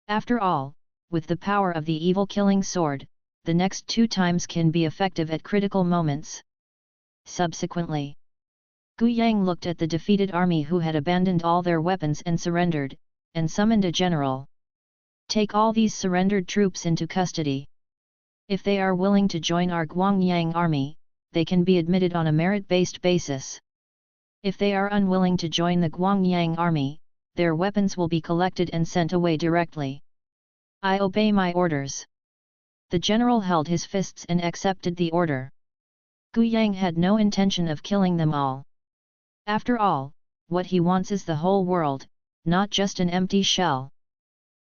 After all, with the power of the evil killing sword, the next 2 times can be effective at critical moments. Subsequently, Gu Yang looked at the defeated army who had abandoned all their weapons and surrendered, and summoned a general. Take all these surrendered troops into custody. If they are willing to join our Guangyang army, they can be admitted on a merit-based basis. If they are unwilling to join the Guangyang army, their weapons will be collected and sent away directly. I obey my orders. The general held his fists and accepted the order. Gu Yang had no intention of killing them all. After all, what he wants is the whole world, not just an empty shell.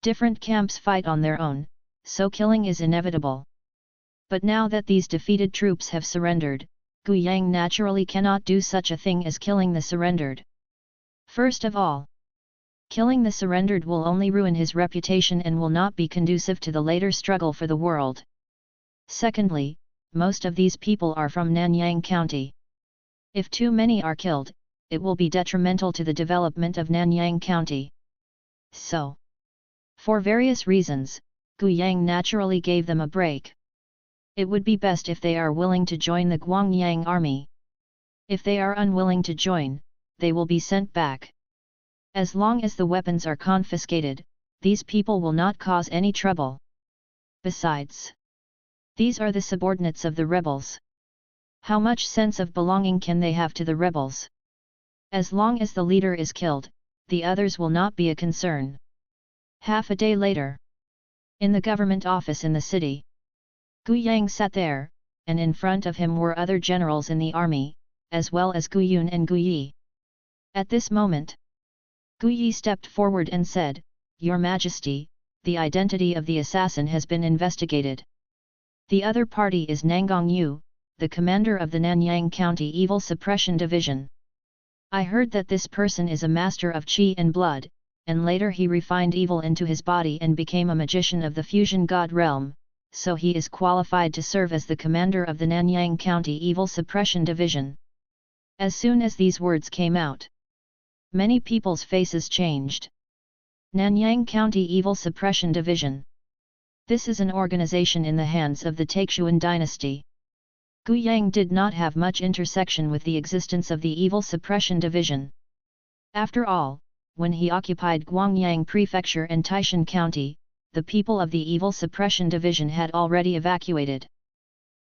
Different camps fight on their own, so killing is inevitable. But now that these defeated troops have surrendered, Gu Yang naturally cannot do such a thing as killing the surrendered. First of all, killing the surrendered will only ruin his reputation and will not be conducive to the later struggle for the world. Secondly, most of these people are from Nanyang County. If too many are killed, it will be detrimental to the development of Nanyang County. So, for various reasons, Gu Yang naturally gave them a break. It would be best if they are willing to join the Guangyang army. If they are unwilling to join, they will be sent back. As long as the weapons are confiscated, these people will not cause any trouble. Besides, these are the subordinates of the rebels. How much sense of belonging can they have to the rebels? As long as the leader is killed, the others will not be a concern. Half a day later, in the government office in the city, Gu Yang sat there, and in front of him were other generals in the army, as well as Gu Yun and Gu Yi. At this moment, Gu Yi stepped forward and said, "Your Majesty, the identity of the assassin has been investigated. The other party is Nangang Yu, the commander of the Nanyang County Evil Suppression Division. I heard that this person is a master of qi and blood, and later he refined evil into his body and became a magician of the fusion god realm, so he is qualified to serve as the commander of the Nanyang County Evil Suppression Division." As soon as these words came out, many people's faces changed. Nanyang County Evil Suppression Division. This is an organization in the hands of the Taixuan dynasty. Gu Yang did not have much intersection with the existence of the Evil Suppression Division. After all, when he occupied Guangyang Prefecture and Taishan County, the people of the Evil Suppression Division had already evacuated.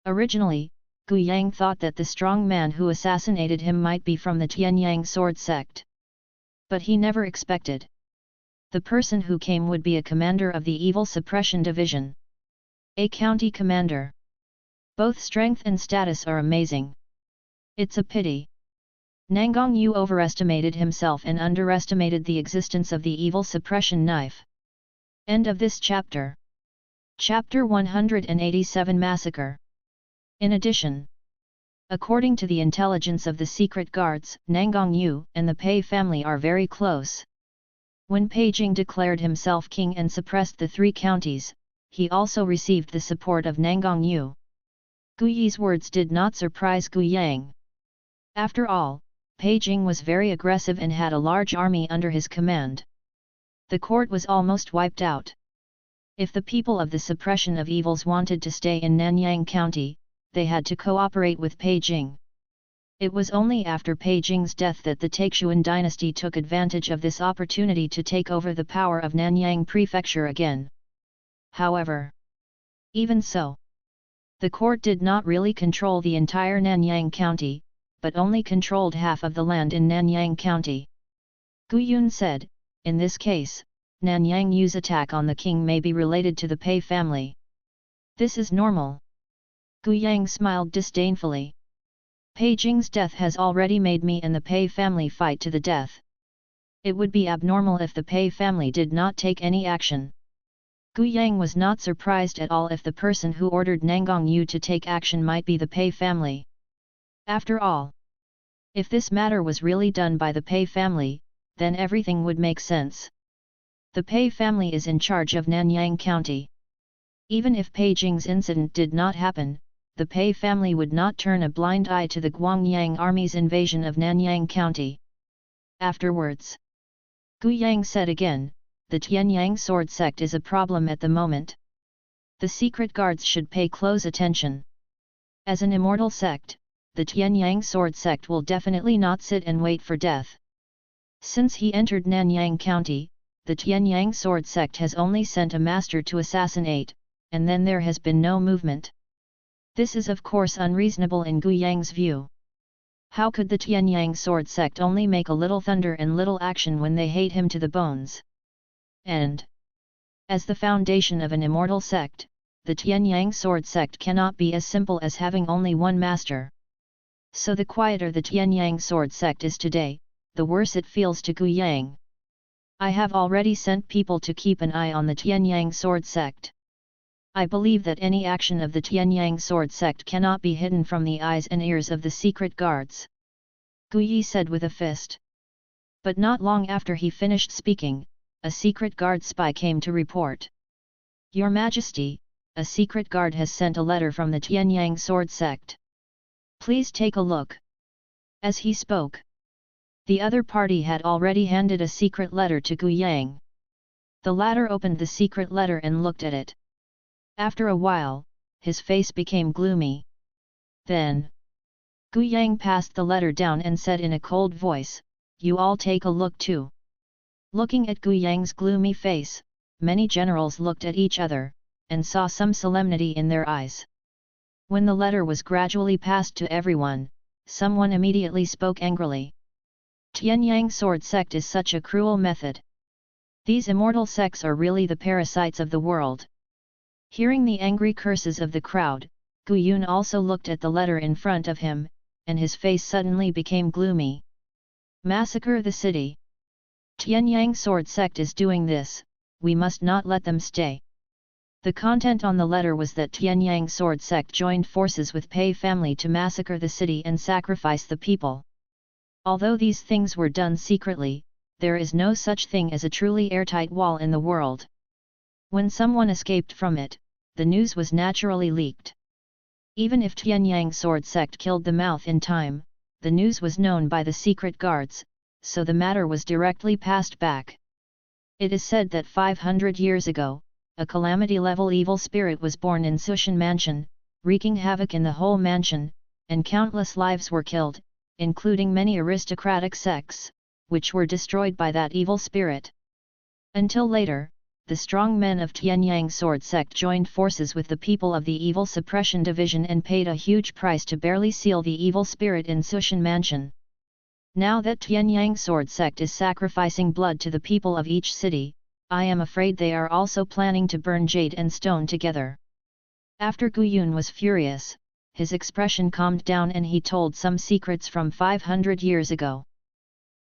Originally, Gu Yang thought that the strong man who assassinated him might be from the Tianyang sword sect. But he never expected the person who came would be a commander of the Evil Suppression Division. A county commander. Both strength and status are amazing. It's a pity Nangang Yu overestimated himself and underestimated the existence of the Evil Suppression knife. End of this chapter. Chapter 187 Massacre. In addition, according to the intelligence of the secret guards, Nangang Yu and the Pei family are very close. When Pei Jing declared himself king and suppressed the 3 counties, he also received the support of Nangang Yu. Gu Yi's words did not surprise Gu Yang. After all, Pei Jing was very aggressive and had a large army under his command. The court was almost wiped out. If the people of the suppression of evils wanted to stay in Nanyang County, they had to cooperate with Pei Jing. It was only after Pei Jing's death that the Taixuan dynasty took advantage of this opportunity to take over the power of Nanyang Prefecture again. However, even so, the court did not really control the entire Nanyang County, but only controlled half of the land in Nanyang County. Gu Yun said, "In this case, Nanyang Yu's attack on the king may be related to the Pei family. This is normal." Gu Yang smiled disdainfully. "Pei Jing's death has already made me and the Pei family fight to the death. It would be abnormal if the Pei family did not take any action." Gu Yang was not surprised at all if the person who ordered Nangang Yu to take action might be the Pei family. After all, if this matter was really done by the Pei family, then everything would make sense. The Pei family is in charge of Nanyang County. Even if Pei Jing's incident did not happen, the Pei family would not turn a blind eye to the Guangyang army's invasion of Nanyang County. Afterwards, Gu Yang said again, "The Tianyang sword sect is a problem at the moment. The secret guards should pay close attention. As an immortal sect, the Tianyang sword sect will definitely not sit and wait for death. Since he entered Nanyang County, the Tianyang sword sect has only sent a master to assassinate, and then there has been no movement. This is of course unreasonable in Gu Yang's view. How could the Tianyang sword sect only make a little thunder and little action when they hate him to the bones? And as the foundation of an immortal sect, the Tianyang sword sect cannot be as simple as having only one master. So the quieter the Tianyang sword sect is today, the worse it feels to Gu Yang. I have already sent people to keep an eye on the Tianyang sword sect. I believe that any action of the Tianyang sword sect cannot be hidden from the eyes and ears of the secret guards. Gu Yi said with a fist. But not long after he finished speaking, a secret guard spy came to report. Your Majesty, a secret guard has sent a letter from the Tianyang sword sect. Please take a look. As he spoke, the other party had already handed a secret letter to Gu Yang. The latter opened the secret letter and looked at it. After a while, his face became gloomy. Then, Gu Yang passed the letter down and said in a cold voice, "You all take a look too." Looking at Gu Yang's gloomy face, many generals looked at each other, and saw some solemnity in their eyes. When the letter was gradually passed to everyone, someone immediately spoke angrily. Tianyang sword sect is such a cruel method. These immortal sects are really the parasites of the world. Hearing the angry curses of the crowd, Gu Yun also looked at the letter in front of him, and his face suddenly became gloomy. Massacre the city. Tianyang sword sect is doing this, we must not let them stay. The content on the letter was that Tianyang sword sect joined forces with Pei family to massacre the city and sacrifice the people. Although these things were done secretly, there is no such thing as a truly airtight wall in the world. When someone escaped from it, the news was naturally leaked. Even if Tianyang sword sect killed the mouth in time, the news was known by the secret guards, so the matter was directly passed back. It is said that 500 years ago, a calamity-level evil spirit was born in Sushan Mansion, wreaking havoc in the whole mansion, and countless lives were killed, including many aristocratic sects, which were destroyed by that evil spirit. Until later, the strong men of Tianyang sword sect joined forces with the people of the Evil Suppression Division and paid a huge price to barely seal the evil spirit in Sushan Mansion. Now that Tianyang sword sect is sacrificing blood to the people of each city, I am afraid they are also planning to burn jade and stone together. After Gu Yun was furious, his expression calmed down and he told some secrets from 500 years ago.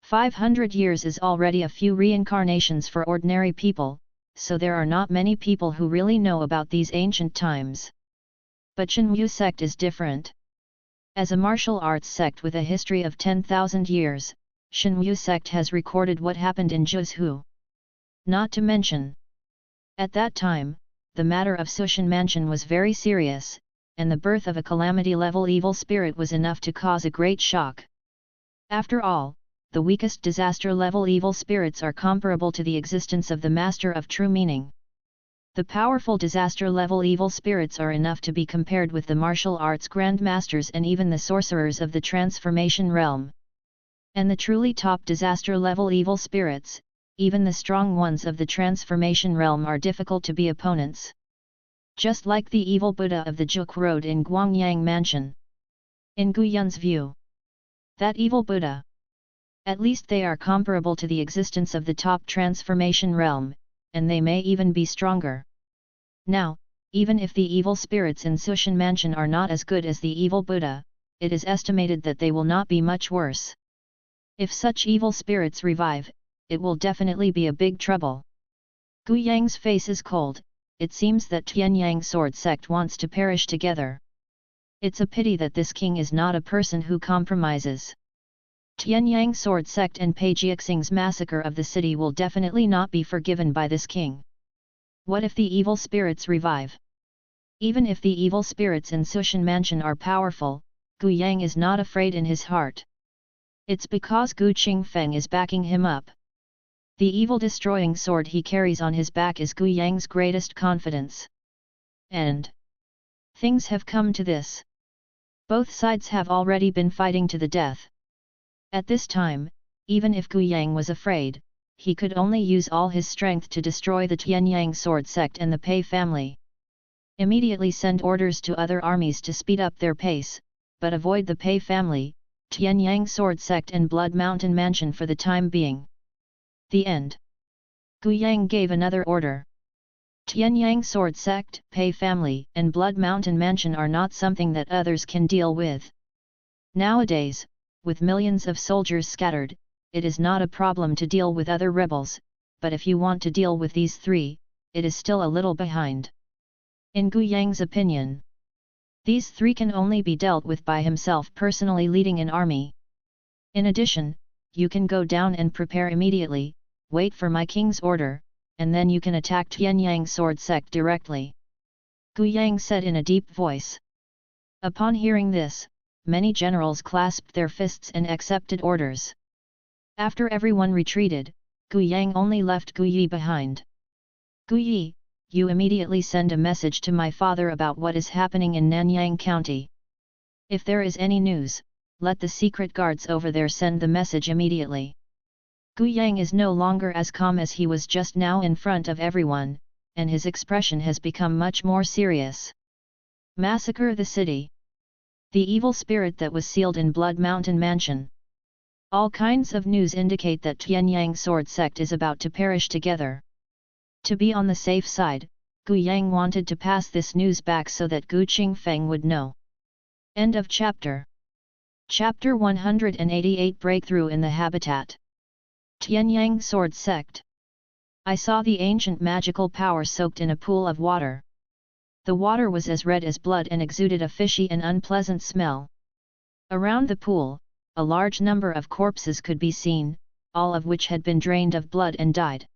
500 years is already a few reincarnations for ordinary people, so there are not many people who really know about these ancient times. But Shenwu sect is different. As a martial arts sect with a history of 10,000 years, Shenwu sect has recorded what happened in Zhuzhou. Not to mention, at that time, the matter of Sushan Mansion was very serious, and the birth of a calamity-level evil spirit was enough to cause a great shock. After all, the weakest disaster-level evil spirits are comparable to the existence of the Master of True Meaning. The powerful disaster-level evil spirits are enough to be compared with the martial arts grandmasters and even the sorcerers of the transformation realm. And the truly top disaster-level evil spirits, even the strong ones of the transformation realm, are difficult to be opponents. Just like the evil Buddha of the Juk Road in Guangyang Mansion. In Gu Yun's view, that evil Buddha, at least they are comparable to the existence of the top transformation realm, and they may even be stronger. Now, even if the evil spirits in Sushan Mansion are not as good as the evil Buddha, it is estimated that they will not be much worse. If such evil spirits revive, it will definitely be a big trouble. Gu Yang's face is cold. It seems that Tianyang sword sect wants to perish together. It's a pity that this king is not a person who compromises. Tianyang sword sect and Pei Jiaxing's massacre of the city will definitely not be forgiven by this king. What if the evil spirits revive? Even if the evil spirits in Sushan Mansion are powerful, Gu Yang is not afraid in his heart. It's because Gu Qingfeng is backing him up. The evil destroying sword he carries on his back is Gu Yang's greatest confidence. and things have come to this. Both sides have already been fighting to the death. At this time, even if Gu Yang was afraid, he could only use all his strength to destroy the Tianyang sword sect and the Pei family. Immediately send orders to other armies to speed up their pace, but avoid the Pei family, Tianyang sword sect and Blood Mountain Mansion for the time being. The end. Gu Yang gave another order. Tianyang sword sect, Pei family, and Blood Mountain Mansion are not something that others can deal with. Nowadays, with millions of soldiers scattered, it is not a problem to deal with other rebels, but if you want to deal with these three, it is still a little behind. In Gu Yang's opinion, these three can only be dealt with by himself personally leading an army. In addition, you can go down and prepare immediately, wait for my king's order, and then you can attack Tianyang sword sect directly. Gu Yang said in a deep voice. Upon hearing this, many generals clasped their fists and accepted orders. After everyone retreated, Gu Yang only left Gu Yi behind. Gu Yi, you immediately send a message to my father about what is happening in Nanyang County. If there is any news, let the secret guards over there send the message immediately. Gu Yang is no longer as calm as he was just now in front of everyone, and his expression has become much more serious. Massacre the city. The evil spirit that was sealed in Blood Mountain Mansion. All kinds of news indicate that Tianyang sword sect is about to perish together. To be on the safe side, Gu Yang wanted to pass this news back so that Gu Qingfeng would know. End of chapter. Chapter 188 Breakthrough in the Habitat. Tianyang sword sect. I saw the ancient magical power soaked in a pool of water. The water was as red as blood and exuded a fishy and unpleasant smell. Around the pool, a large number of corpses could be seen, all of which had been drained of blood and died.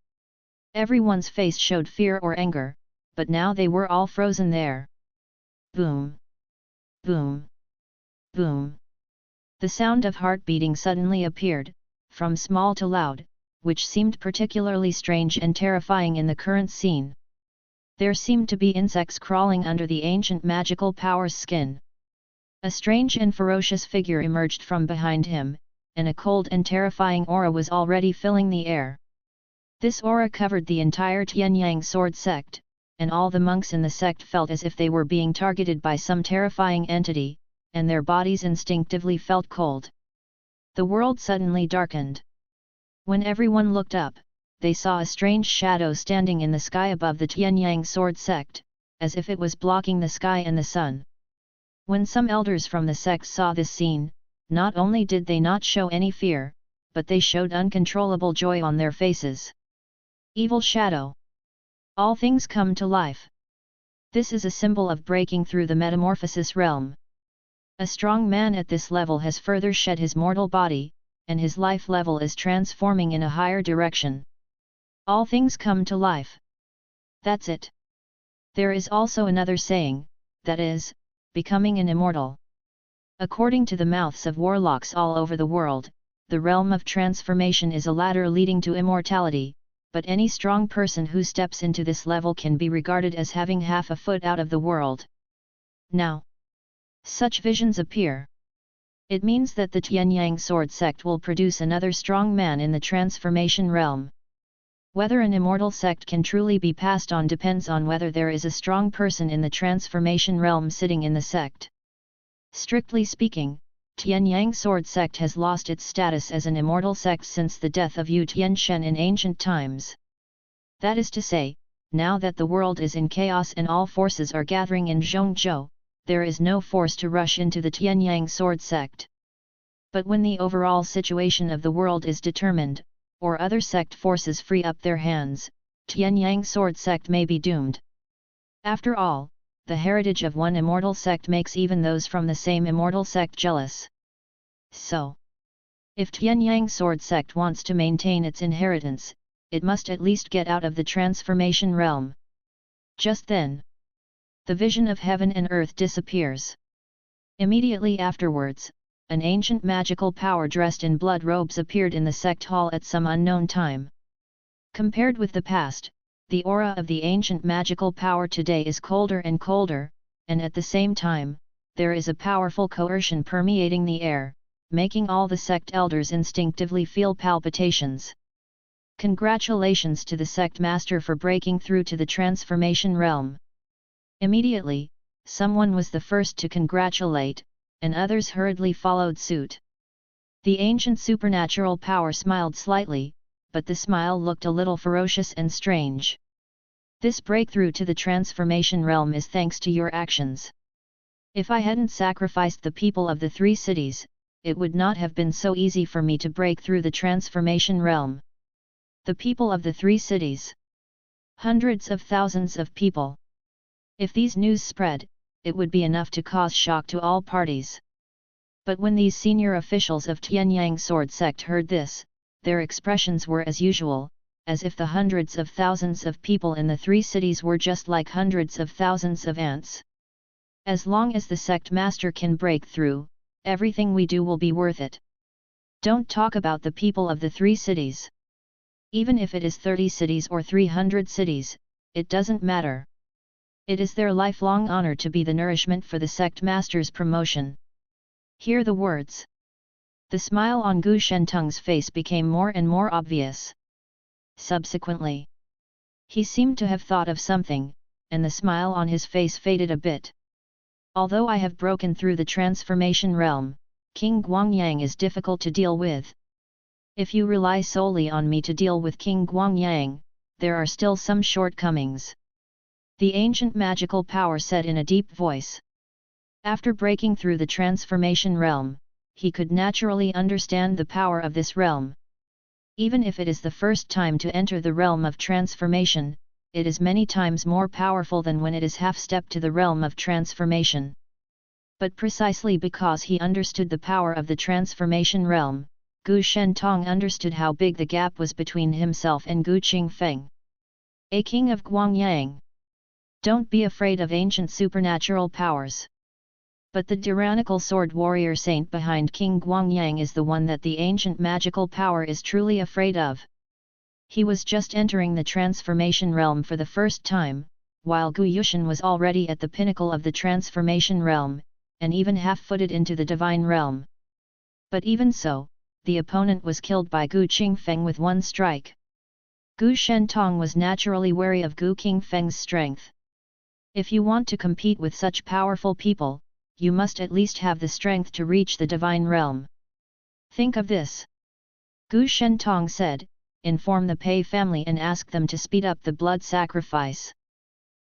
Everyone's face showed fear or anger, but now they were all frozen there. Boom! Boom! Boom! The sound of heart beating suddenly appeared, from small to loud, which seemed particularly strange and terrifying in the current scene. There seemed to be insects crawling under the ancient magical power's skin. A strange and ferocious figure emerged from behind him, and a cold and terrifying aura was already filling the air. This aura covered the entire Tianyang sword sect, and all the monks in the sect felt as if they were being targeted by some terrifying entity, and their bodies instinctively felt cold. The world suddenly darkened. When everyone looked up, they saw a strange shadow standing in the sky above the Tianyang sword sect, as if it was blocking the sky and the sun. When some elders from the sect saw this scene, not only did they not show any fear, but they showed uncontrollable joy on their faces. Evil shadow. All things come to life. This is a symbol of breaking through the metamorphosis realm. A strong man at this level has further shed his mortal body, and his life level is transforming in a higher direction. All things come to life. That's it. There is also another saying, that is, becoming an immortal. According to the mouths of warlocks all over the world, the realm of transformation is a ladder leading to immortality, but any strong person who steps into this level can be regarded as having half a foot out of the world. Now, such visions appear. It means that the Tianyang sword sect will produce another strong man in the transformation realm. Whether an immortal sect can truly be passed on depends on whether there is a strong person in the transformation realm sitting in the sect. Strictly speaking, Tianyang sword sect has lost its status as an immortal sect since the death of Yu Tianshen in ancient times. That is to say, now that the world is in chaos and all forces are gathering in Zhongzhou, there is no force to rush into the Tianyang sword sect. But when the overall situation of the world is determined, or other sect forces free up their hands, Tianyang sword sect may be doomed. After all, the heritage of one immortal sect makes even those from the same immortal sect jealous. So, if Tianyang sword sect wants to maintain its inheritance, it must at least get out of the transformation realm. Just then, the vision of heaven and earth disappears. Immediately afterwards, an ancient magical power dressed in blood robes appeared in the sect hall at some unknown time. Compared with the past, The aura of the ancient magical power today is colder and colder, and at the same time, there is a powerful coercion permeating the air, making all the sect elders instinctively feel palpitations. Congratulations to the sect master for breaking through to the transformation realm. Immediately, someone was the first to congratulate, and others hurriedly followed suit. The ancient supernatural power smiled slightly, but the smile looked a little ferocious and strange. This breakthrough to the transformation realm is thanks to your actions. If I hadn't sacrificed the people of the 3 cities, it would not have been so easy for me to break through the transformation realm. The people of the 3 cities. Hundreds of thousands of people. If these news spread, it would be enough to cause shock to all parties. But when these senior officials of Tianyang Sword Sect heard this, their expressions were as usual, as if the hundreds of thousands of people in the 3 cities were just like hundreds of thousands of ants. As long as the sect master can break through, everything we do will be worth it. Don't talk about the people of the 3 cities. Even if it is 30 cities or 300 cities, it doesn't matter. It is their lifelong honor to be the nourishment for the sect master's promotion. Hear the words. The smile on Gu Shentung's face became more and more obvious. Subsequently, he seemed to have thought of something, and the smile on his face faded a bit. Although I have broken through the transformation realm, King Guangyang is difficult to deal with. If you rely solely on me to deal with King Guangyang, there are still some shortcomings. The ancient magical power said in a deep voice. After breaking through the transformation realm, he could naturally understand the power of this realm. Even if it is the first time to enter the realm of transformation, it is many times more powerful than when it is half-step to the realm of transformation. But precisely because he understood the power of the transformation realm, Gu Shentong understood how big the gap was between himself and Gu Qingfeng. A king of Guangyang. Don't be afraid of ancient supernatural powers. But the tyrannical sword warrior saint behind King Guangyang is the one that the ancient magical power is truly afraid of. He was just entering the transformation realm for the first time, while Gu Yushan was already at the pinnacle of the transformation realm, and even half-footed into the divine realm. But even so, the opponent was killed by Gu Qingfeng with one strike. Gu Shentong was naturally wary of Gu Qingfeng's strength. If you want to compete with such powerful people, you must at least have the strength to reach the divine realm. Think of this. Gu Shentong said, inform the Pei family and ask them to speed up the blood sacrifice.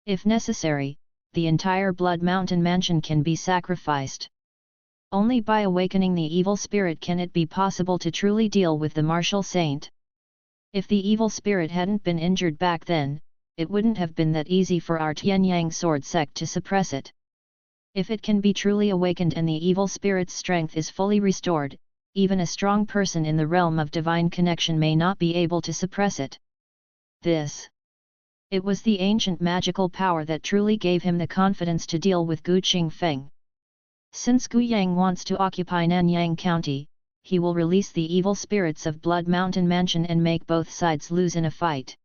If necessary, the entire Blood Mountain mansion can be sacrificed. Only by awakening the evil spirit can it be possible to truly deal with the martial saint. If the evil spirit hadn't been injured back then, it wouldn't have been that easy for our Tianyang sword sect to suppress it. If it can be truly awakened and the evil spirit's strength is fully restored, even a strong person in the realm of divine connection may not be able to suppress it. It was the ancient magical power that truly gave him the confidence to deal with Gu Qingfeng. Since Gu Yang wants to occupy Nanyang County, he will release the evil spirits of Blood Mountain Mansion and make both sides lose in a fight.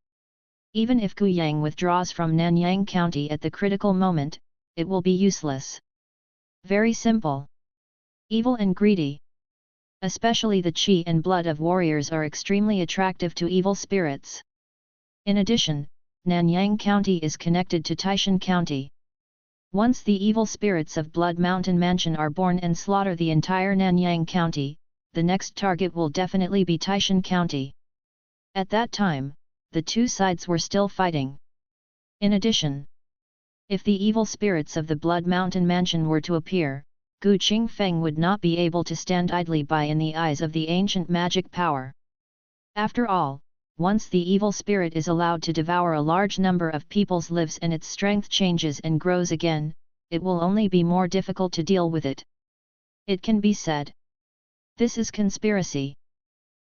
Even if Gu Yang withdraws from Nanyang County at the critical moment, it will be useless. Very simple. Evil and greedy. Especially the chi and blood of warriors are extremely attractive to evil spirits. In addition, Nanyang County is connected to Taishan County. Once the evil spirits of Blood Mountain Mansion are born and slaughter the entire Nanyang County, the next target will definitely be Taishan County. At that time, the two sides were still fighting. In addition, if the evil spirits of the Blood Mountain Mansion were to appear, Gu Qingfeng would not be able to stand idly by in the eyes of the ancient magic power. After all, once the evil spirit is allowed to devour a large number of people's lives and its strength changes and grows again, it will only be more difficult to deal with it. It can be said. This is conspiracy.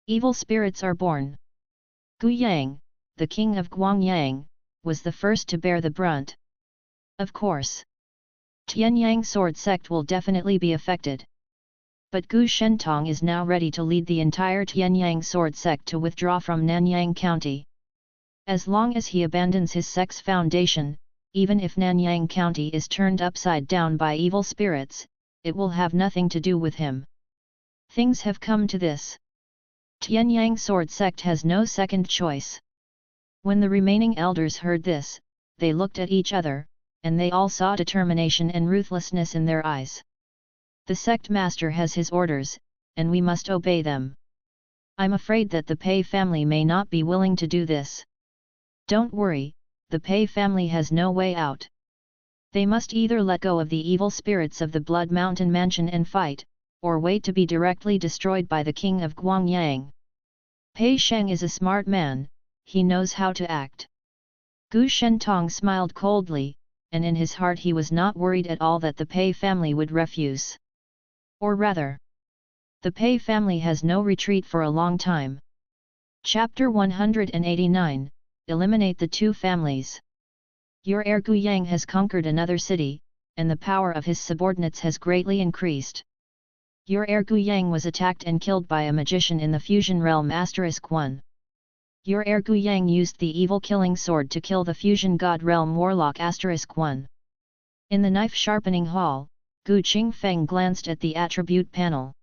Evil spirits are born. Gu Yang, the king of Guangyang, was the first to bear the brunt. Of course, Tianyang sword sect will definitely be affected. But Gu Shentong is now ready to lead the entire Tianyang sword sect to withdraw from Nanyang County. As long as he abandons his sect's foundation, even if Nanyang County is turned upside down by evil spirits, it will have nothing to do with him. Things have come to this. Tianyang Sword Sect has no second choice. When the remaining elders heard this, they looked at each other, and they all saw determination and ruthlessness in their eyes. The sect master has his orders, and we must obey them. I'm afraid that the Pei family may not be willing to do this. Don't worry, the Pei family has no way out. They must either let go of the evil spirits of the Blood Mountain Mansion and fight, or wait to be directly destroyed by the king of Guangyang. Pei Sheng is a smart man, he knows how to act. Gu Shentong smiled coldly, and in his heart he was not worried at all that the Pei family would refuse. Or rather, the Pei family has no retreat for a long time. Chapter 189, Eliminate the Two Families. Your heir Gu Yang has conquered another city, and the power of his subordinates has greatly increased. Your heir Gu Yang was attacked and killed by a magician in the fusion realm *1. Your heir Gu Yang used the evil killing sword to kill the fusion god realm warlock *1. In the knife sharpening hall, Gu Qingfeng glanced at the attribute panel.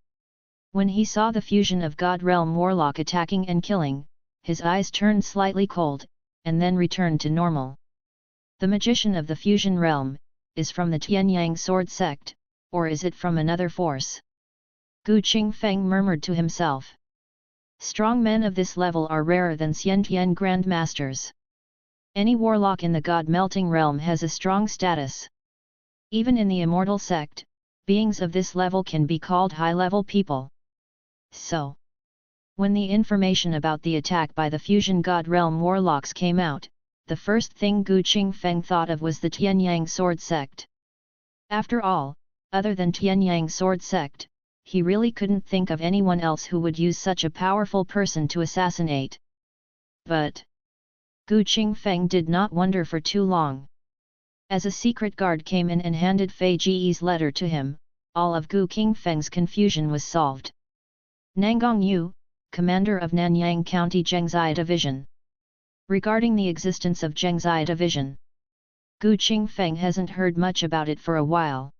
When he saw the fusion of god realm warlock attacking and killing, his eyes turned slightly cold, and then returned to normal. The magician of the fusion realm, is from the Tianyang Sword Sect, or is it from another force? Gu Qingfeng murmured to himself. Strong men of this level are rarer than Xiantian Grandmasters. Any warlock in the God-melting realm has a strong status. Even in the immortal sect, beings of this level can be called high-level people. So, when the information about the attack by the fusion god realm warlocks came out, the first thing Gu Qingfeng thought of was the Tianyang Sword Sect. After all, other than Tianyang Sword Sect, he really couldn't think of anyone else who would use such a powerful person to assassinate. But Gu Qingfeng did not wonder for too long. As a secret guard came in and handed Fei Ji's letter to him, all of Gu Qingfeng's confusion was solved. Nanggong Yu, commander of Nanyang County Zhengzai Division. Regarding the existence of Zhengzai Division, Gu Qingfeng hasn't heard much about it for a while.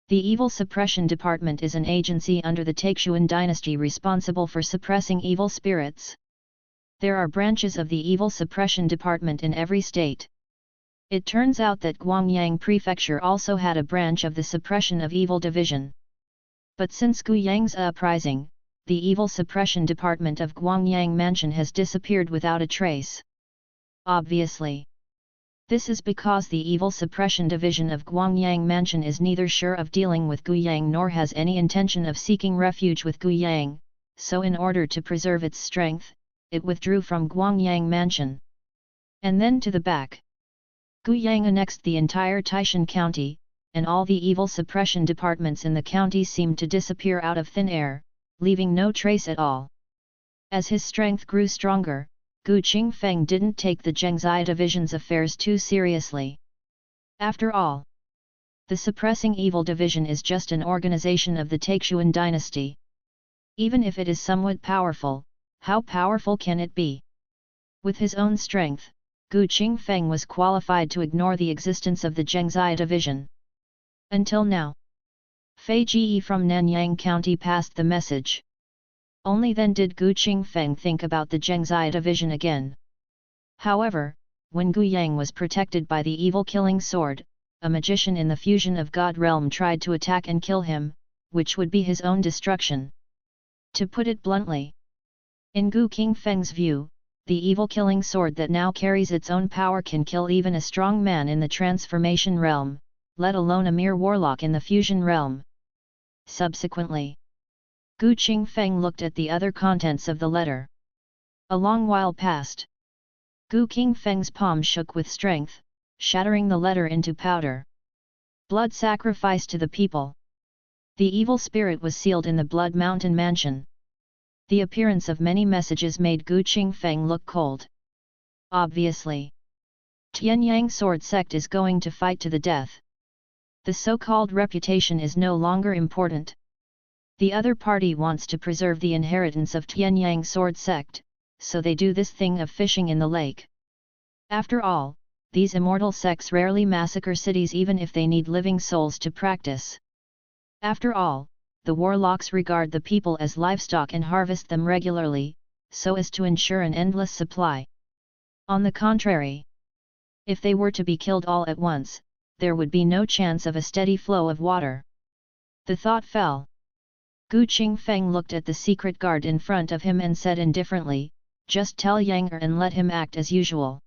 The Evil Suppression Department is an agency under the Taixuan dynasty responsible for suppressing evil spirits. There are branches of the Evil Suppression Department in every state. It turns out that Guangyang Prefecture also had a branch of the Suppression of Evil Division. But since Guyang's uprising, the Evil Suppression Department of Guangyang Mansion has disappeared without a trace. Obviously, this is because the Evil Suppression Division of Guangyang Mansion is neither sure of dealing with Guyang nor has any intention of seeking refuge with Guyang, so in order to preserve its strength, it withdrew from Guangyang Mansion. And then to the back. Guyang annexed the entire Taishan County, and all the evil suppression departments in the county seemed to disappear out of thin air, leaving no trace at all. As his strength grew stronger, Gu Qingfeng didn't take the Zhengzai Division's affairs too seriously. After all, the Suppressing Evil Division is just an organization of the Taixuan dynasty. Even if it is somewhat powerful, how powerful can it be? With his own strength, Gu Qingfeng was qualified to ignore the existence of the Zhengzai Division. Until now. Fei Ji from Nanyang County passed the message. Only then did Gu Qingfeng think about the Zhengzai Division again. However, when Gu Yang was protected by the evil killing sword, a magician in the fusion of God realm tried to attack and kill him, which would be his own destruction. To put it bluntly, in Gu Qingfeng's view, the evil killing sword that now carries its own power can kill even a strong man in the transformation realm, let alone a mere warlock in the fusion realm. Subsequently, Gu Qingfeng looked at the other contents of the letter. A long while passed. Gu Qingfeng's palm shook with strength, shattering the letter into powder. Blood sacrifice to the people. The evil spirit was sealed in the Blood Mountain Mansion. The appearance of many messages made Gu Qingfeng look cold. Obviously, Tianyang Sword Sect is going to fight to the death. The so-called reputation is no longer important. The other party wants to preserve the inheritance of Tianyang Sword Sect, so they do this thing of fishing in the lake. After all, these immortal sects rarely massacre cities even if they need living souls to practice. After all, the warlocks regard the people as livestock and harvest them regularly, so as to ensure an endless supply. On the contrary, if they were to be killed all at once, there would be no chance of a steady flow of water. The thought fell. Qingfeng looked at the secret guard in front of him and said indifferently, "Just tell Yang and let him act as usual.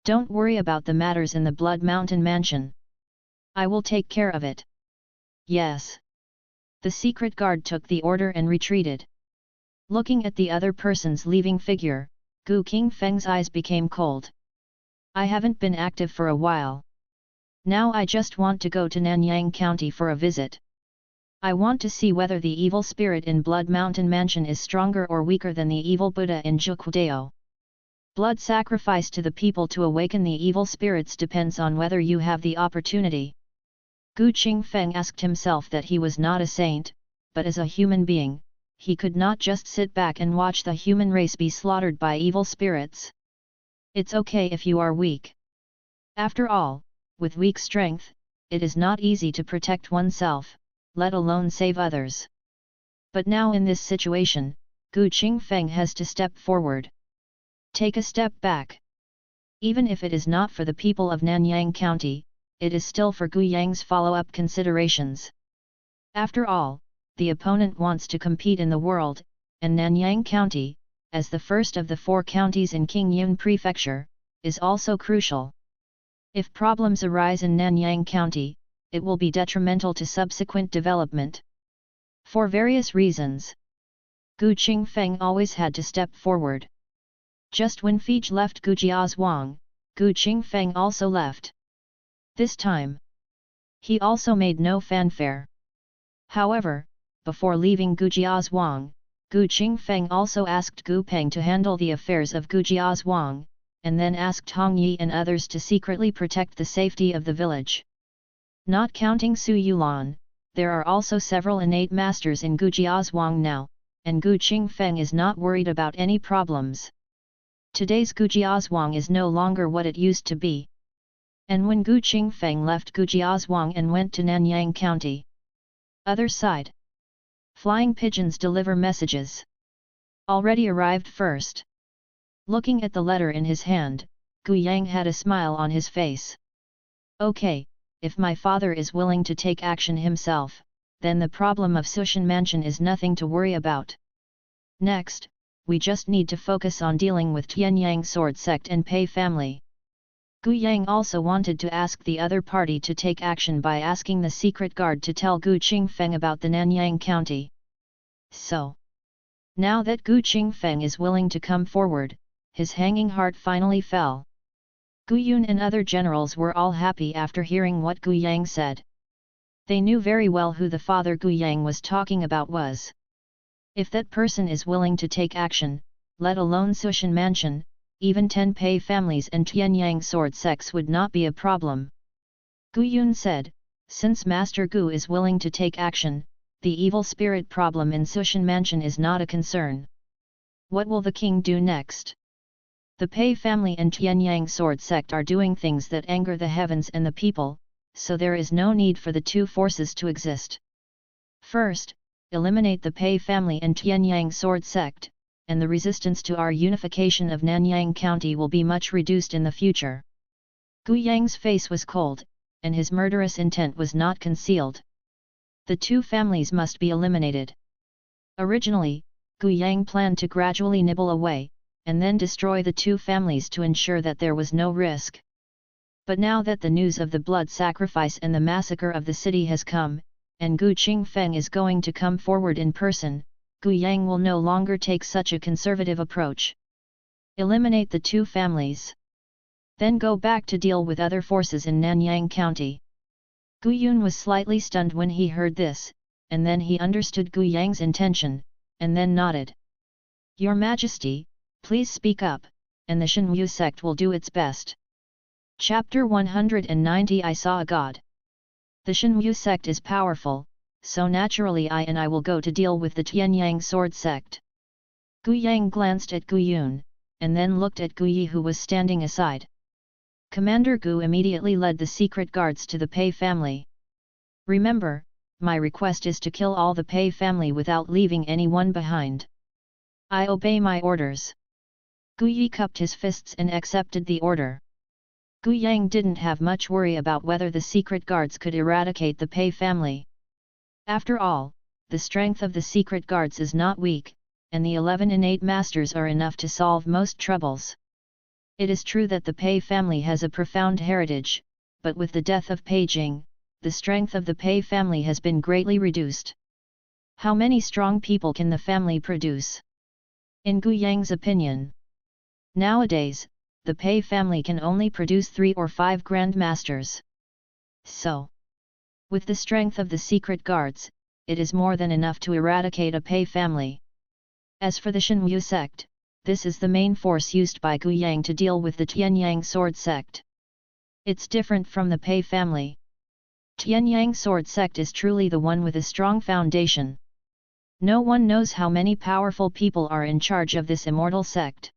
Don't worry about the matters in the Blood Mountain mansion. I will take care of it." "Yes." The secret guard took the order and retreated. Looking at the other person's leaving figure, Qingfeng's eyes became cold. "I haven't been active for a while. Now I just want to go to Nanyang County for a visit. I want to see whether the evil spirit in Blood Mountain Mansion is stronger or weaker than the evil Buddha in Jukwudeo. Blood sacrifice to the people to awaken the evil spirits depends on whether you have the opportunity." Qingfeng asked himself that he was not a saint, but as a human being, he could not just sit back and watch the human race be slaughtered by evil spirits. It's okay if you are weak. After all, with weak strength, it is not easy to protect oneself, let alone save others. But now in this situation, Qingfeng has to step forward. Take a step back. Even if it is not for the people of Nanyang County, it is still for Gu Yang's follow-up considerations. After all, the opponent wants to compete in the world, and Nanyang County, as the first of the 4 counties in Qingyun Prefecture, is also crucial. If problems arise in Nanyang County, it will be detrimental to subsequent development. For various reasons, Qingfeng always had to step forward. Just when Fij left Gujiazhuang, Qingfeng also left. This time, he also made no fanfare. However, before leaving Gujiazhuang, Qingfeng also asked Gu Peng to handle the affairs of Gujiazhuang, and then asked Hong Yi and others to secretly protect the safety of the village. Not counting Su Yulan, there are also several innate masters in Gujiazhuang now, and Qingfeng is not worried about any problems. Today's Gujiazhuang is no longer what it used to be. And when Qingfeng left Gujiazhuang and went to Nanyang County. Other side. Flying pigeons deliver messages. Already arrived first. Looking at the letter in his hand, Gu Yang had a smile on his face. "Okay, if my father is willing to take action himself, then the problem of Sushan Mansion is nothing to worry about. Next, we just need to focus on dealing with Tianyang Sword Sect and Pei family." Gu Yang also wanted to ask the other party to take action by asking the secret guard to tell Qingfeng about the Nanyang County. So, now that Qingfeng is willing to come forward, his hanging heart finally fell. Gu Yun and other generals were all happy after hearing what Gu Yang said. They knew very well who the father Gu Yang was talking about was. If that person is willing to take action, let alone Sushan Mansion, even 10 Pei families and Tianyang sword sects would not be a problem. Gu Yun said, "Since Master Gu is willing to take action, the evil spirit problem in Sushan Mansion is not a concern. What will the king do next? The Pei family and Tianyang sword sect are doing things that anger the heavens and the people, so there is no need for the two forces to exist. First, eliminate the Pei family and Tianyang sword sect, and the resistance to our unification of Nanyang County will be much reduced in the future." Gu Yang's face was cold, and his murderous intent was not concealed. The two families must be eliminated. Originally, Gu Yang planned to gradually nibble away, and then destroy the two families to ensure that there was no risk. But now that the news of the blood sacrifice and the massacre of the city has come, and Qingfeng is going to come forward in person, Gu Yang will no longer take such a conservative approach. Eliminate the two families. Then go back to deal with other forces in Nanyang County. Gu Yun was slightly stunned when he heard this, and then he understood Gu Yang's intention, and then nodded. "Your Majesty, please speak up, and the Shenwu sect will do its best." Chapter 190 I Saw a God. The Shenwu sect is powerful, so naturally I will go to deal with the Tianyang sword sect. Gu Yang glanced at Gu Yun, and then looked at Gu Yi who was standing aside. Commander Gu immediately led the secret guards to the Pei family. Remember, my request is to kill all the Pei family without leaving anyone behind. I obey my orders. Gu Yi cupped his fists and accepted the order. Gu Yang didn't have much worry about whether the secret guards could eradicate the Pei family. After all, the strength of the secret guards is not weak, and the 11 innate masters are enough to solve most troubles. It is true that the Pei family has a profound heritage, but with the death of Pei Jing, the strength of the Pei family has been greatly reduced. How many strong people can the family produce? In Gu Yang's opinion, nowadays, the Pei family can only produce 3 or 5 Grand Masters. So, with the strength of the secret guards, it is more than enough to eradicate a Pei family. As for the Shenwu sect, this is the main force used by Gu Yang to deal with the Tianyang sword sect. It's different from the Pei family. Tianyang sword sect is truly the one with a strong foundation. No one knows how many powerful people are in charge of this immortal sect.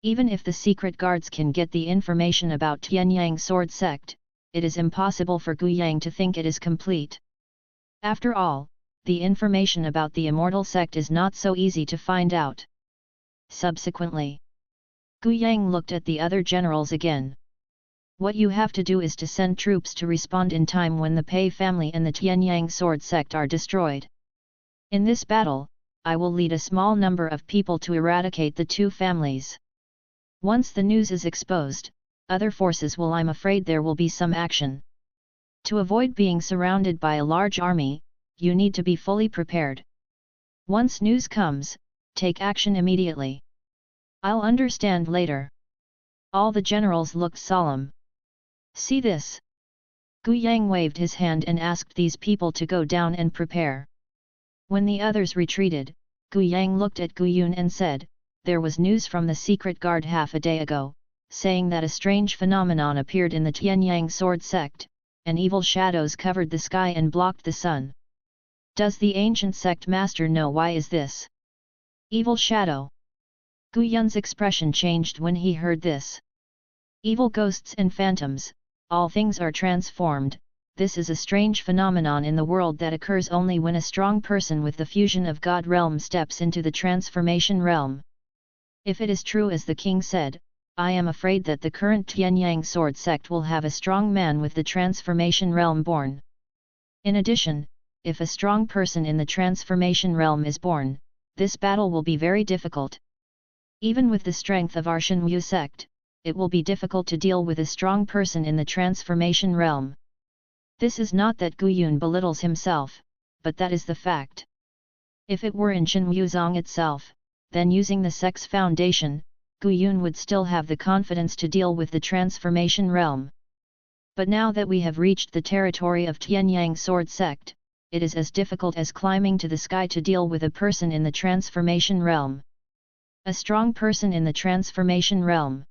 Even if the secret guards can get the information about Tianyang sword sect, it is impossible for Gu Yang to think it is complete. After all, the information about the immortal sect is not so easy to find out. Subsequently, Gu Yang looked at the other generals again. What you have to do is to send troops to respond in time when the Pei family and the Tianyang sword sect are destroyed. In this battle, I will lead a small number of people to eradicate the two families. Once the news is exposed, other forces will. I'm afraid there will be some action. To avoid being surrounded by a large army, you need to be fully prepared. Once news comes, take action immediately. I'll understand later. All the generals looked solemn. See this? Gu Yang waved his hand and asked these people to go down and prepare. When the others retreated, Gu Yang looked at Gu Yun and said, there was news from the secret guard half a day ago, saying that a strange phenomenon appeared in the Tianyang sword sect, and evil shadows covered the sky and blocked the sun. Does the ancient sect master know why is this? Evil shadow. Gu Yun's expression changed when he heard this. Evil ghosts and phantoms, all things are transformed. This is a strange phenomenon in the world that occurs only when a strong person with the fusion of God realm steps into the transformation realm. If it is true as the king said, I am afraid that the current Tianyang sword sect will have a strong man with the transformation realm born. In addition, if a strong person in the transformation realm is born, this battle will be very difficult. Even with the strength of our Shenwu sect, it will be difficult to deal with a strong person in the transformation realm. This is not that Gu Yun belittles himself, but that is the fact. If it were in Shenwuzong itself, then using the sect's foundation, Gu Yun would still have the confidence to deal with the transformation realm. But now that we have reached the territory of Tianyang sword sect, it is as difficult as climbing to the sky to deal with a person in the transformation realm. A strong person in the transformation realm,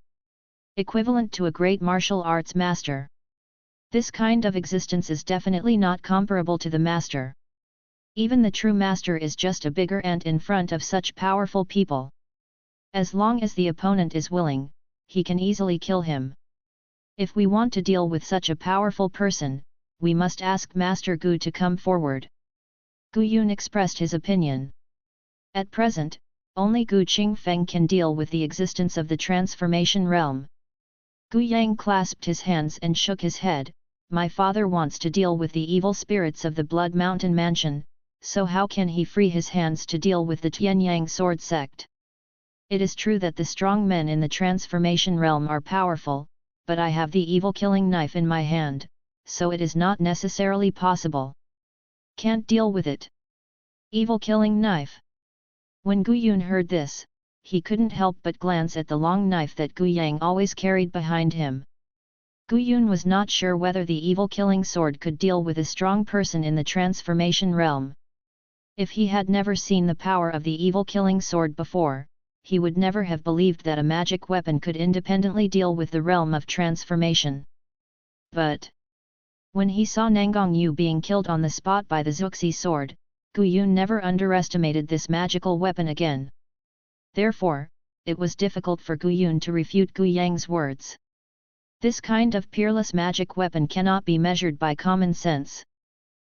equivalent to a great martial arts master. This kind of existence is definitely not comparable to the master. Even the true master is just a bigger ant in front of such powerful people. As long as the opponent is willing, he can easily kill him. If we want to deal with such a powerful person, we must ask Master Gu to come forward. Gu Yun expressed his opinion. At present, only Gu Qingfeng can deal with the existence of the transformation realm. Gu Yang clasped his hands and shook his head. My father wants to deal with the evil spirits of the Blood Mountain Mansion, so how can he free his hands to deal with the Tianyang sword sect? It is true that the strong men in the transformation realm are powerful, but I have the evil killing knife in my hand, so it is not necessarily possible. Can't deal with it. Evil killing knife. When Gu Yun heard this, he couldn't help but glance at the long knife that Gu Yang always carried behind him. Gu Yun was not sure whether the evil killing sword could deal with a strong person in the transformation realm. If he had never seen the power of the evil killing sword before, he would never have believed that a magic weapon could independently deal with the realm of transformation. But when he saw Nanggong Yu being killed on the spot by the Zuxi sword, Gu Yun never underestimated this magical weapon again. Therefore, it was difficult for Gu Yun to refute Gu Yang's words. This kind of peerless magic weapon cannot be measured by common sense.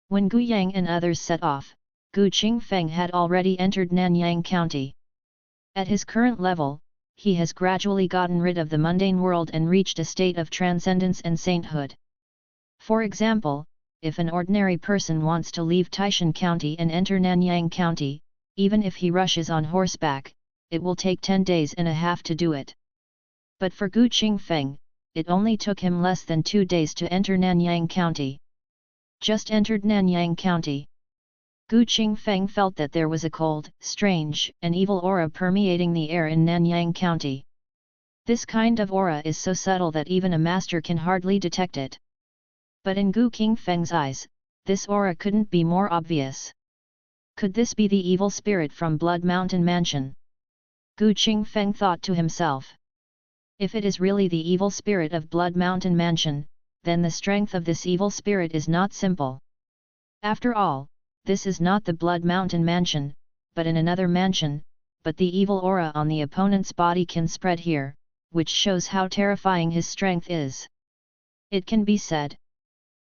When Gu Yang and others set off, Gu Qingfeng had already entered Nanyang County. At his current level, he has gradually gotten rid of the mundane world and reached a state of transcendence and sainthood. For example, if an ordinary person wants to leave Taishan County and enter Nanyang County, even if he rushes on horseback, it will take 10 days and a half to do it. But for Gu Qingfeng, it only took him less than 2 days to enter Nanyang County. Just entered Nanyang County. Gu Qingfeng felt that there was a cold, strange, and evil aura permeating the air in Nanyang County. This kind of aura is so subtle that even a master can hardly detect it. But in Gu Qingfeng's eyes, this aura couldn't be more obvious. Could this be the evil spirit from Blood Mountain Mansion? Gu Qingfeng thought to himself. If it is really the evil spirit of Blood Mountain Mansion, then the strength of this evil spirit is not simple. After all, this is not the Blood Mountain Mansion, but in another mansion, but the evil aura on the opponent's body can spread here, which shows how terrifying his strength is. It can be said.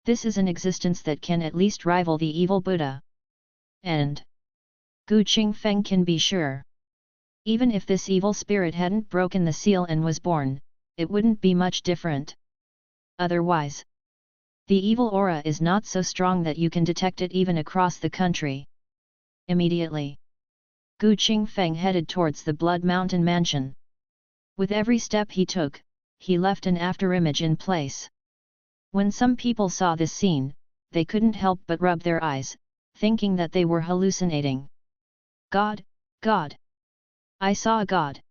This is an existence that can at least rival the evil Buddha. And Gu Qingfeng can be sure. Even if this evil spirit hadn't broken the seal and was born, it wouldn't be much different. Otherwise, the evil aura is not so strong that you can detect it even across the country. Immediately, Gu Qingfeng headed towards the Blood Mountain Mansion. With every step he took, he left an afterimage in place. When some people saw this scene, they couldn't help but rub their eyes, thinking that they were hallucinating. God, God! I saw a god!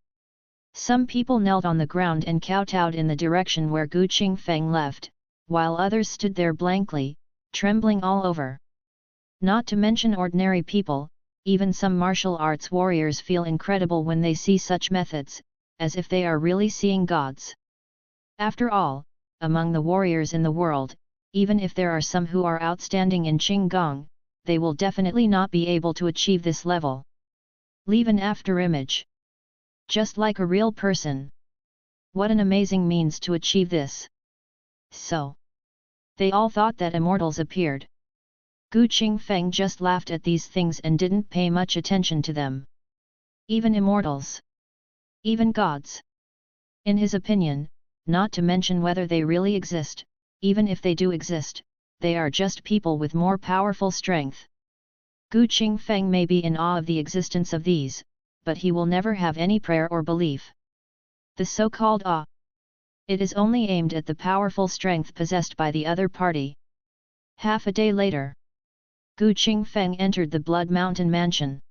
Some people knelt on the ground and kowtowed in the direction where Gu Qingfeng left, while others stood there blankly, trembling all over. Not to mention ordinary people, even some martial arts warriors feel incredible when they see such methods, as if they are really seeing gods. After all, among the warriors in the world, even if there are some who are outstanding in Qinggong, they will definitely not be able to achieve this level. Leave an afterimage. Just like a real person. What an amazing means to achieve this. So, they all thought that immortals appeared. Gu Qingfeng just laughed at these things and didn't pay much attention to them. Even immortals. Even gods. In his opinion, not to mention whether they really exist, even if they do exist, they are just people with more powerful strength. Gu Qingfeng may be in awe of the existence of these, but he will never have any prayer or belief. The so-called awe. It is only aimed at the powerful strength possessed by the other party. Half a day later, Gu Qingfeng entered the Blood Mountain Mansion.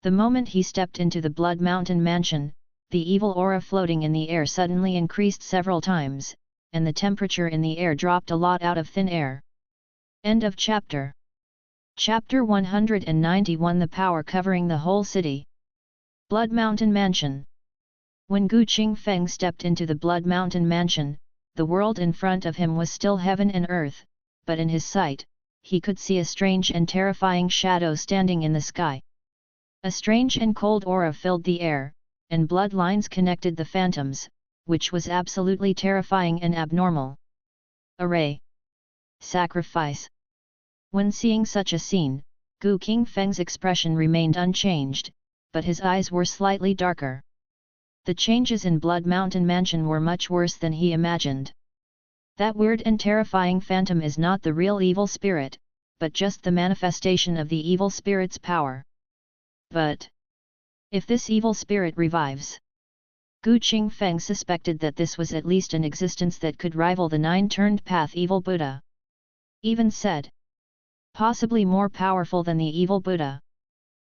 The moment he stepped into the Blood Mountain Mansion, the evil aura floating in the air suddenly increased several times, and the temperature in the air dropped a lot out of thin air. End of chapter. Chapter 191. The power covering the whole city. Blood Mountain Mansion. When Gu Qingfeng stepped into the Blood Mountain Mansion, the world in front of him was still heaven and earth, but in his sight, he could see a strange and terrifying shadow standing in the sky. A strange and cold aura filled the air, and blood lines connected the phantoms, which was absolutely terrifying and abnormal. Array. Sacrifice. When seeing such a scene, Gu Qingfeng's expression remained unchanged, but his eyes were slightly darker. The changes in Blood Mountain Mansion were much worse than he imagined. That weird and terrifying phantom is not the real evil spirit, but just the manifestation of the evil spirit's power. But if this evil spirit revives, Gu Qingfeng suspected that this was at least an existence that could rival the nine-turned path evil Buddha. Even said, possibly more powerful than the evil Buddha.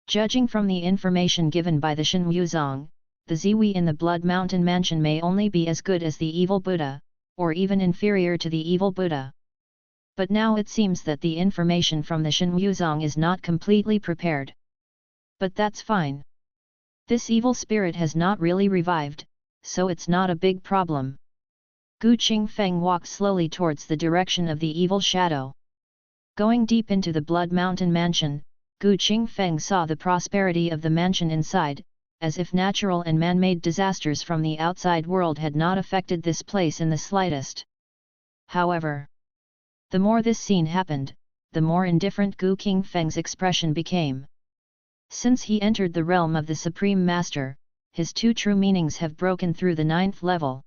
Judging from the information given by the Shen Wuzong, the Ziwi in the Blood Mountain Mansion may only be as good as the evil Buddha, or even inferior to the evil Buddha. But now it seems that the information from the Shen Wuzong is not completely prepared. But that's fine. This evil spirit has not really revived, so it's not a big problem. Gu Qingfeng walked slowly towards the direction of the evil shadow. Going deep into the Blood Mountain Mansion, Gu Qingfeng saw the prosperity of the mansion inside, as if natural and man-made disasters from the outside world had not affected this place in the slightest. However, the more this scene happened, the more indifferent Gu Qingfeng's expression became. Since he entered the realm of the Supreme Master, his two true meanings have broken through the 9th level.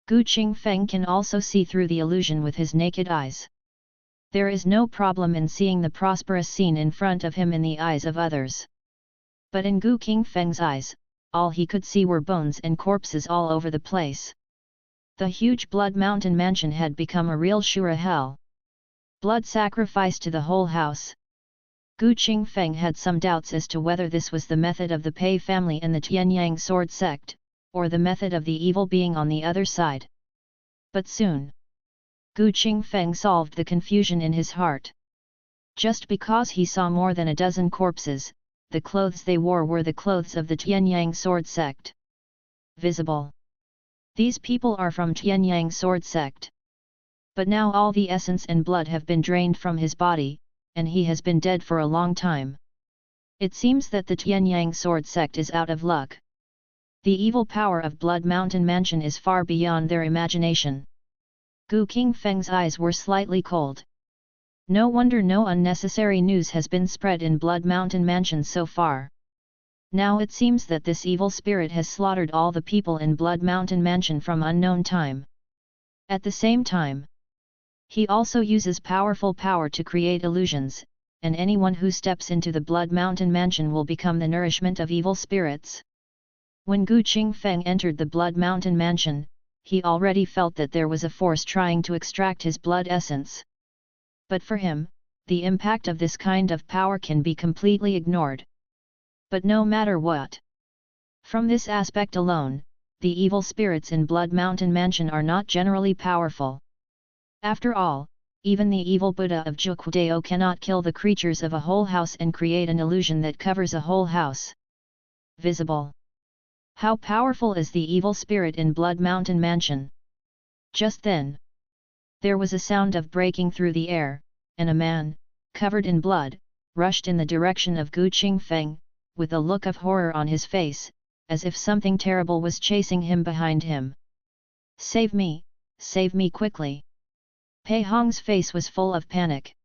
Gu Qingfeng can also see through the illusion with his naked eyes. There is no problem in seeing the prosperous scene in front of him in the eyes of others. But in Gu Qingfeng's eyes, all he could see were bones and corpses all over the place. The huge Blood Mountain mansion had become a real Shura hell. Blood sacrifice to the whole house. Gu Qingfeng had some doubts as to whether this was the method of the Pei family and the Tianyang sword sect, or the method of the evil being on the other side. But soon, Gu Qingfeng solved the confusion in his heart. Just because he saw more than a dozen corpses, the clothes they wore were the clothes of the Tianyang sword sect. Visible. These people are from Tianyang sword sect. But now all the essence and blood have been drained from his body, and he has been dead for a long time. It seems that the Tianyang sword sect is out of luck. The evil power of Blood Mountain Mansion is far beyond their imagination. Gu Qingfeng's eyes were slightly cold. No wonder no unnecessary news has been spread in Blood Mountain Mansion so far. Now it seems that this evil spirit has slaughtered all the people in Blood Mountain Mansion from unknown time. At the same time, he also uses powerful power to create illusions, and anyone who steps into the Blood Mountain Mansion will become the nourishment of evil spirits. When Gu Qingfeng entered the Blood Mountain Mansion, he already felt that there was a force trying to extract his blood essence. But for him, the impact of this kind of power can be completely ignored. But no matter what, from this aspect alone, the evil spirits in Blood Mountain Mansion are not generally powerful. After all, even the evil Buddha of Jukwudeo cannot kill the creatures of a whole house and create an illusion that covers a whole house. Visible. How powerful is the evil spirit in Blood Mountain Mansion? Just then, there was a sound of breaking through the air, and a man, covered in blood, rushed in the direction of Gu Qingfeng, with a look of horror on his face, as if something terrible was chasing him behind him. Save me quickly! Pei Hong's face was full of panic.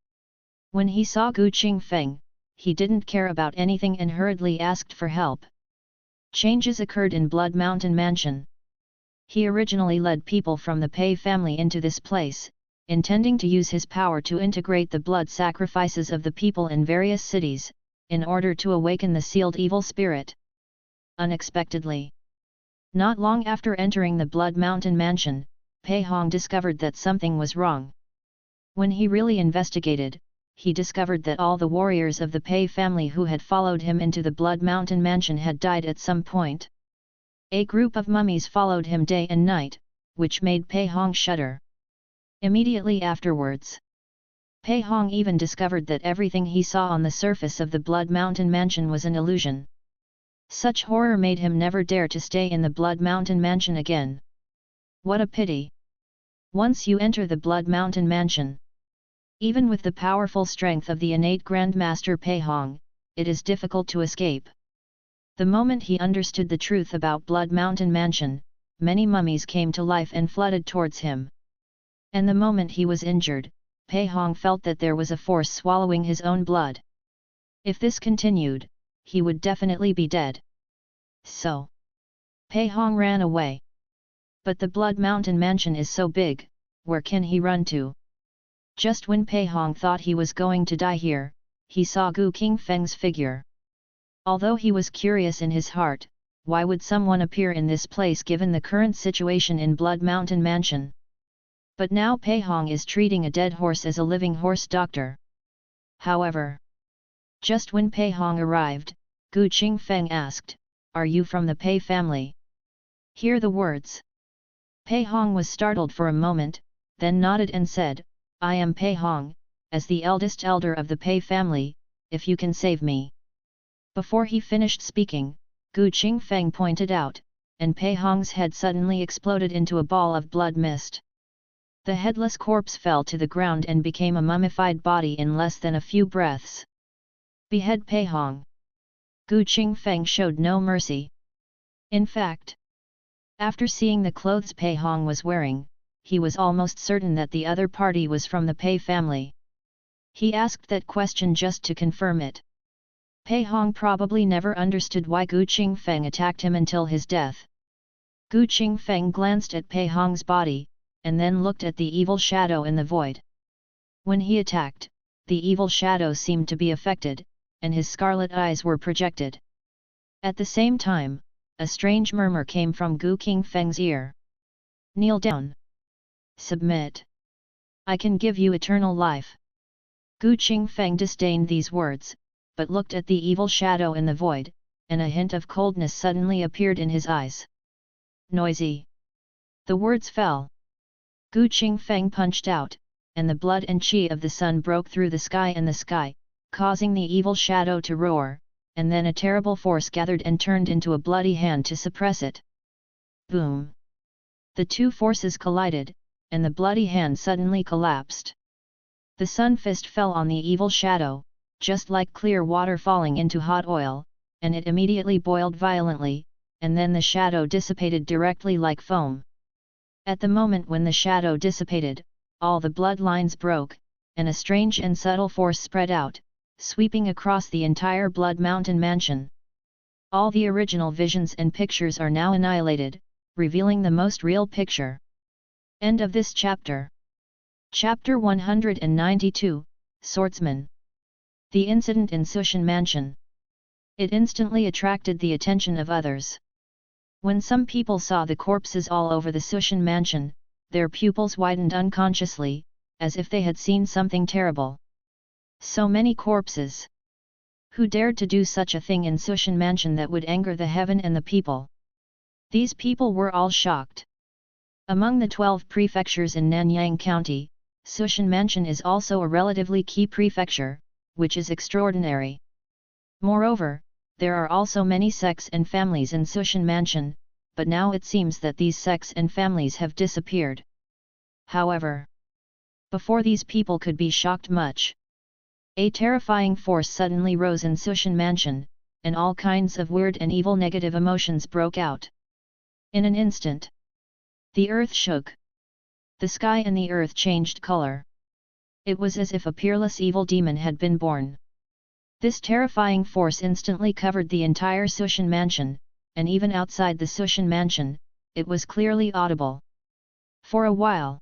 When he saw Gu Qingfeng, he didn't care about anything and hurriedly asked for help. Changes occurred in Blood Mountain Mansion. He originally led people from the Pei family into this place, intending to use his power to integrate the blood sacrifices of the people in various cities, in order to awaken the sealed evil spirit. Unexpectedly, not long after entering the Blood Mountain Mansion, Pei Hong discovered that something was wrong. When he really investigated, he discovered that all the warriors of the Pei family who had followed him into the Blood Mountain Mansion had died at some point. A group of mummies followed him day and night, which made Pei Hong shudder. Immediately afterwards, Pei Hong even discovered that everything he saw on the surface of the Blood Mountain Mansion was an illusion. Such horror made him never dare to stay in the Blood Mountain Mansion again. What a pity! Once you enter the Blood Mountain Mansion, even with the powerful strength of the innate Grandmaster Pei Hong, it is difficult to escape. The moment he understood the truth about Blood Mountain Mansion, many mummies came to life and flooded towards him. And the moment he was injured, Pei Hong felt that there was a force swallowing his own blood. If this continued, he would definitely be dead. So, Pei Hong ran away. But the Blood Mountain Mansion is so big, where can he run to? Just when Pei Hong thought he was going to die here, he saw Gu Qingfeng's figure. Although he was curious in his heart, why would someone appear in this place given the current situation in Blood Mountain Mansion? But now Pei Hong is treating a dead horse as a living horse doctor. However, just when Pei Hong arrived, Gu Qingfeng asked, "Are you from the Pei family?" Hear the words. Pei Hong was startled for a moment, then nodded and said, "I am Pei Hong, as the eldest elder of the Pei family, if you can save me." Before he finished speaking, Gu Qingfeng pointed out, and Pei Hong's head suddenly exploded into a ball of blood mist. The headless corpse fell to the ground and became a mummified body in less than a few breaths. Behead Pei Hong! Qingfeng showed no mercy. In fact, after seeing the clothes Pei Hong was wearing, he was almost certain that the other party was from the Pei family. He asked that question just to confirm it. Pei Hong probably never understood why Qingfeng attacked him until his death. Qingfeng glanced at Pei Hong's body, and then looked at the evil shadow in the void. When he attacked, the evil shadow seemed to be affected, and his scarlet eyes were projected. At the same time, a strange murmur came from Qingfeng's ear. "Kneel down. Submit. I can give you eternal life." Qingfeng disdained these words, but looked at the evil shadow in the void, and a hint of coldness suddenly appeared in his eyes. "Noisy." The words fell. Qingfeng punched out, and the blood and qi of the sun broke through the sky, causing the evil shadow to roar, and then a terrible force gathered and turned into a bloody hand to suppress it. Boom! The two forces collided, and the bloody hand suddenly collapsed. The sun fist fell on the evil shadow, just like clear water falling into hot oil, and it immediately boiled violently, and then the shadow dissipated directly like foam. At the moment when the shadow dissipated, all the bloodlines broke, and a strange and subtle force spread out, sweeping across the entire Blood Mountain mansion. All the original visions and pictures are now annihilated, revealing the most real picture. End of this chapter. Chapter 192, Swordsman. The incident in Sushan Mansion. It instantly attracted the attention of others. When some people saw the corpses all over the Sushan Mansion, their pupils widened unconsciously, as if they had seen something terrible. So many corpses! Who dared to do such a thing in Sushan Mansion that would anger the heaven and the people? These people were all shocked. Among the 12 prefectures in Nanyang County, Sushan Mansion is also a relatively key prefecture, which is extraordinary. Moreover, there are also many sects and families in Sushan Mansion, but now it seems that these sects and families have disappeared. However, before these people could be shocked much, a terrifying force suddenly rose in Sushan Mansion, and all kinds of weird and evil negative emotions broke out. In an instant, the earth shook. The sky and the earth changed color. It was as if a peerless evil demon had been born. This terrifying force instantly covered the entire Sushan Mansion, and even outside the Sushan Mansion, it was clearly audible. For a while,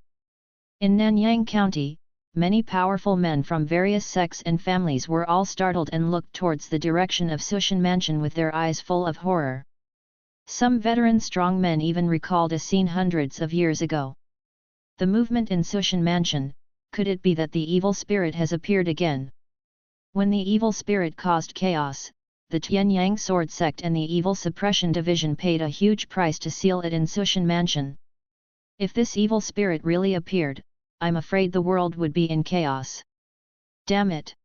in Nanyang County, many powerful men from various sects and families were all startled and looked towards the direction of Sushan Mansion with their eyes full of horror. Some veteran strong men even recalled a scene hundreds of years ago. The movement in Sushan Mansion, could it be that the evil spirit has appeared again? When the evil spirit caused chaos, the Tianyang Sword Sect and the Evil Suppression Division paid a huge price to seal it in Sushan Mansion. If this evil spirit really appeared, I'm afraid the world would be in chaos. Damn it!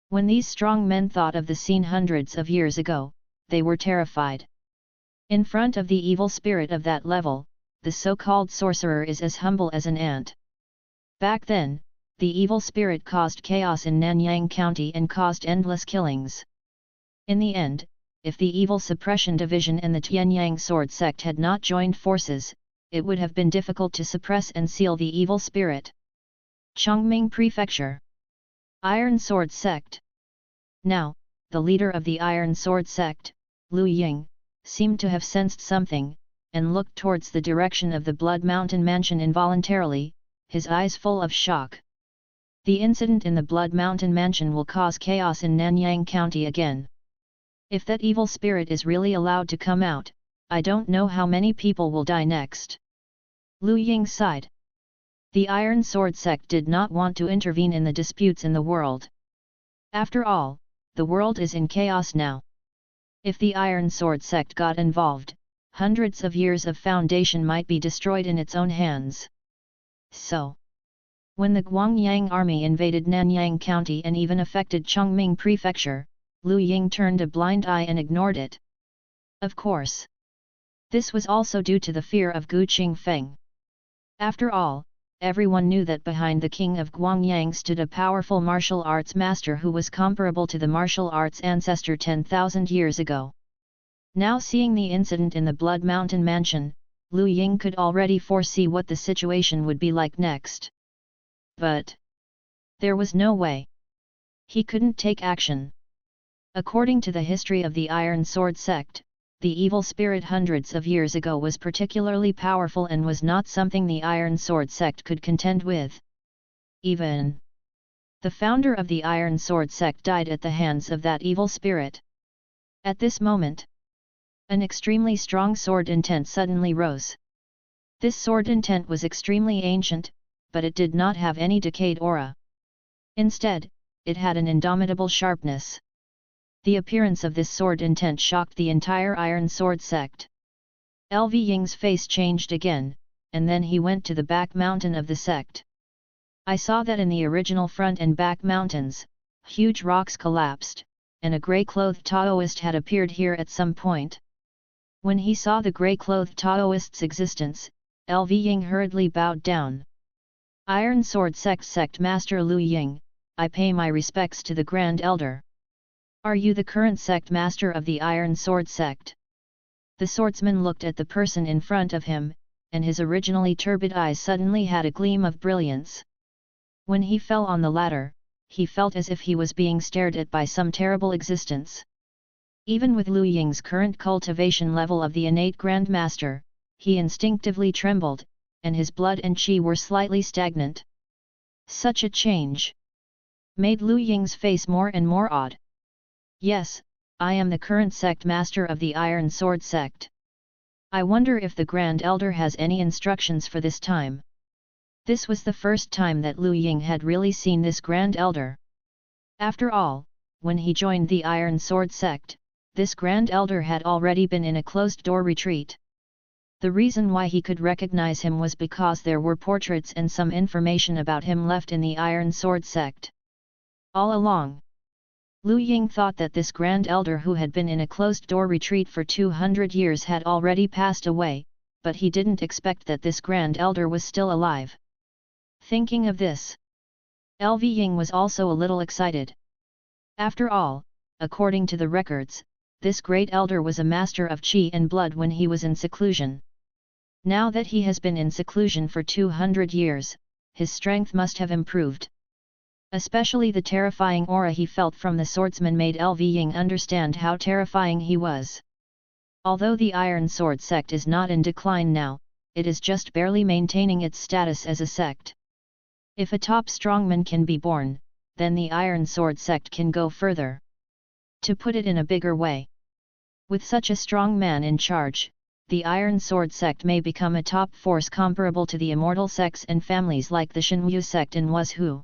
When these strong men thought of the scene hundreds of years ago, they were terrified. In front of the evil spirit of that level, the so-called sorcerer is as humble as an ant. Back then, the evil spirit caused chaos in Nanyang County and caused endless killings. In the end, if the Evil Suppression Division and the Tianyang Sword Sect had not joined forces, it would have been difficult to suppress and seal the evil spirit. Chongming Prefecture. Iron Sword Sect. Now, the leader of the Iron Sword Sect, Lu Ying, seemed to have sensed something, and looked towards the direction of the Blood Mountain Mansion involuntarily, his eyes full of shock. The incident in the Blood Mountain Mansion will cause chaos in Nanyang County again. If that evil spirit is really allowed to come out, I don't know how many people will die next. Lu Ying sighed. The Iron Sword Sect did not want to intervene in the disputes in the world. After all, the world is in chaos now. If the Iron Sword Sect got involved, hundreds of years of foundation might be destroyed in its own hands. So, when the Guangyang army invaded Nanyang County and even affected Chongming Prefecture, Lu Ying turned a blind eye and ignored it. Of course, this was also due to the fear of Qingfeng. After all, everyone knew that behind the king of Guangyang stood a powerful martial arts master who was comparable to the martial arts ancestor 10,000 years ago. Now seeing the incident in the Blood Mountain Mansion, Liu Ying could already foresee what the situation would be like next. But there was no way. He couldn't take action. According to the history of the Iron Sword sect, the evil spirit hundreds of years ago was particularly powerful and was not something the Iron Sword sect could contend with. Even the founder of the Iron Sword sect died at the hands of that evil spirit. At this moment, an extremely strong sword intent suddenly rose. This sword intent was extremely ancient, but it did not have any decayed aura. Instead, it had an indomitable sharpness. The appearance of this sword intent shocked the entire Iron Sword sect. LV Ying's face changed again, and then he went to the back mountain of the sect. I saw that in the original front and back mountains, huge rocks collapsed, and a grey-clothed Taoist had appeared here at some point. When he saw the grey-clothed Taoist's existence, LV Ying hurriedly bowed down. Iron Sword sect Master Liu Ying, I pay my respects to the Grand Elder. Are you the current sect master of the Iron Sword sect? The swordsman looked at the person in front of him, and his originally turbid eyes suddenly had a gleam of brilliance. When he fell on the ladder, he felt as if he was being stared at by some terrible existence. Even with Liu Ying's current cultivation level of the innate Grand Master, he instinctively trembled, and his blood and qi were slightly stagnant. Such a change made Liu Ying's face more and more odd. Yes, I am the current sect master of the Iron Sword sect. I wonder if the Grand Elder has any instructions for this time. This was the first time that Liu Ying had really seen this Grand Elder. After all, when he joined the Iron Sword sect, this Grand Elder had already been in a closed-door retreat. The reason why he could recognize him was because there were portraits and some information about him left in the Iron Sword sect. All along, Liu Ying thought that this Grand Elder who had been in a closed-door retreat for 200 years had already passed away, but he didn't expect that this Grand Elder was still alive. Thinking of this, LV Ying was also a little excited. After all, according to the records, this great elder was a master of qi and blood when he was in seclusion. Now that he has been in seclusion for 200 years, his strength must have improved. Especially the terrifying aura he felt from the swordsman made LV Ying understand how terrifying he was. Although the Iron Sword sect is not in decline now, it is just barely maintaining its status as a sect. If a top strongman can be born, then the Iron Sword sect can go further. To put it in a bigger way, with such a strong man in charge, the Iron Sword sect may become a top force comparable to the immortal sects and families like the Shenwu sect in Wuzhou.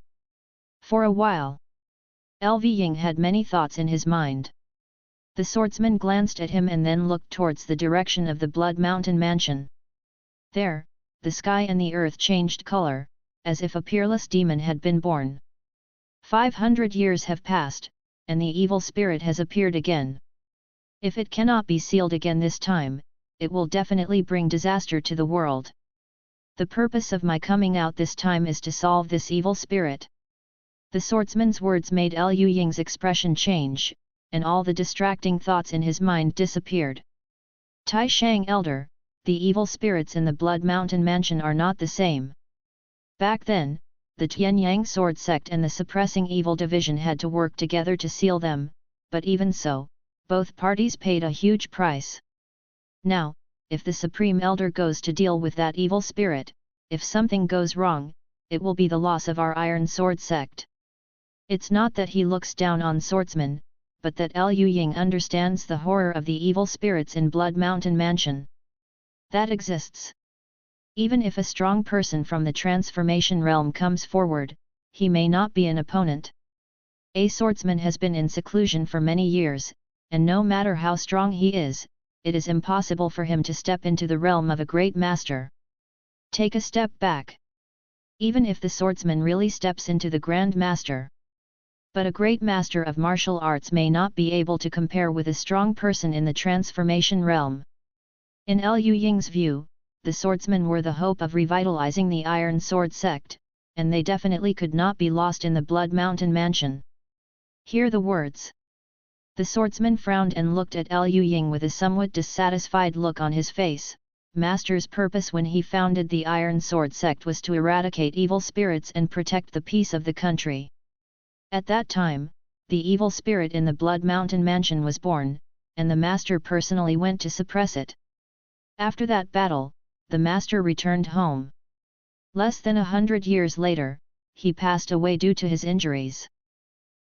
For a while, LV Ying had many thoughts in his mind. The swordsman glanced at him and then looked towards the direction of the Blood Mountain Mansion. There, the sky and the earth changed color, as if a peerless demon had been born. 500 years have passed, and the evil spirit has appeared again. If it cannot be sealed again this time, it will definitely bring disaster to the world. The purpose of my coming out this time is to solve this evil spirit. The swordsman's words made Liu Ying's expression change, and all the distracting thoughts in his mind disappeared. Tai Shang Elder, the evil spirits in the Blood Mountain Mansion are not the same. Back then, the Tianyang Sword sect and the Suppressing Evil division had to work together to seal them, but even so, both parties paid a huge price. Now, if the Supreme Elder goes to deal with that evil spirit, if something goes wrong, it will be the loss of our Iron Sword sect. It's not that he looks down on swordsmen, but that Liu Ying understands the horror of the evil spirits in Blood Mountain Mansion. That exists. Even if a strong person from the transformation realm comes forward, he may not be an opponent. A swordsman has been in seclusion for many years, and no matter how strong he is, it is impossible for him to step into the realm of a great master. Take a step back. Even if the swordsman really steps into the Grand Master. But a great master of martial arts may not be able to compare with a strong person in the transformation realm. In Liu Ying's view, the swordsmen were the hope of revitalizing the Iron Sword sect, and they definitely could not be lost in the Blood Mountain mansion. Hear the words. The swordsman frowned and looked at Liu Ying with a somewhat dissatisfied look on his face. Master's purpose when he founded the Iron Sword sect was to eradicate evil spirits and protect the peace of the country. At that time, the evil spirit in the Blood Mountain mansion was born, and the master personally went to suppress it. After that battle, the master returned home. Less than 100 years later, he passed away due to his injuries.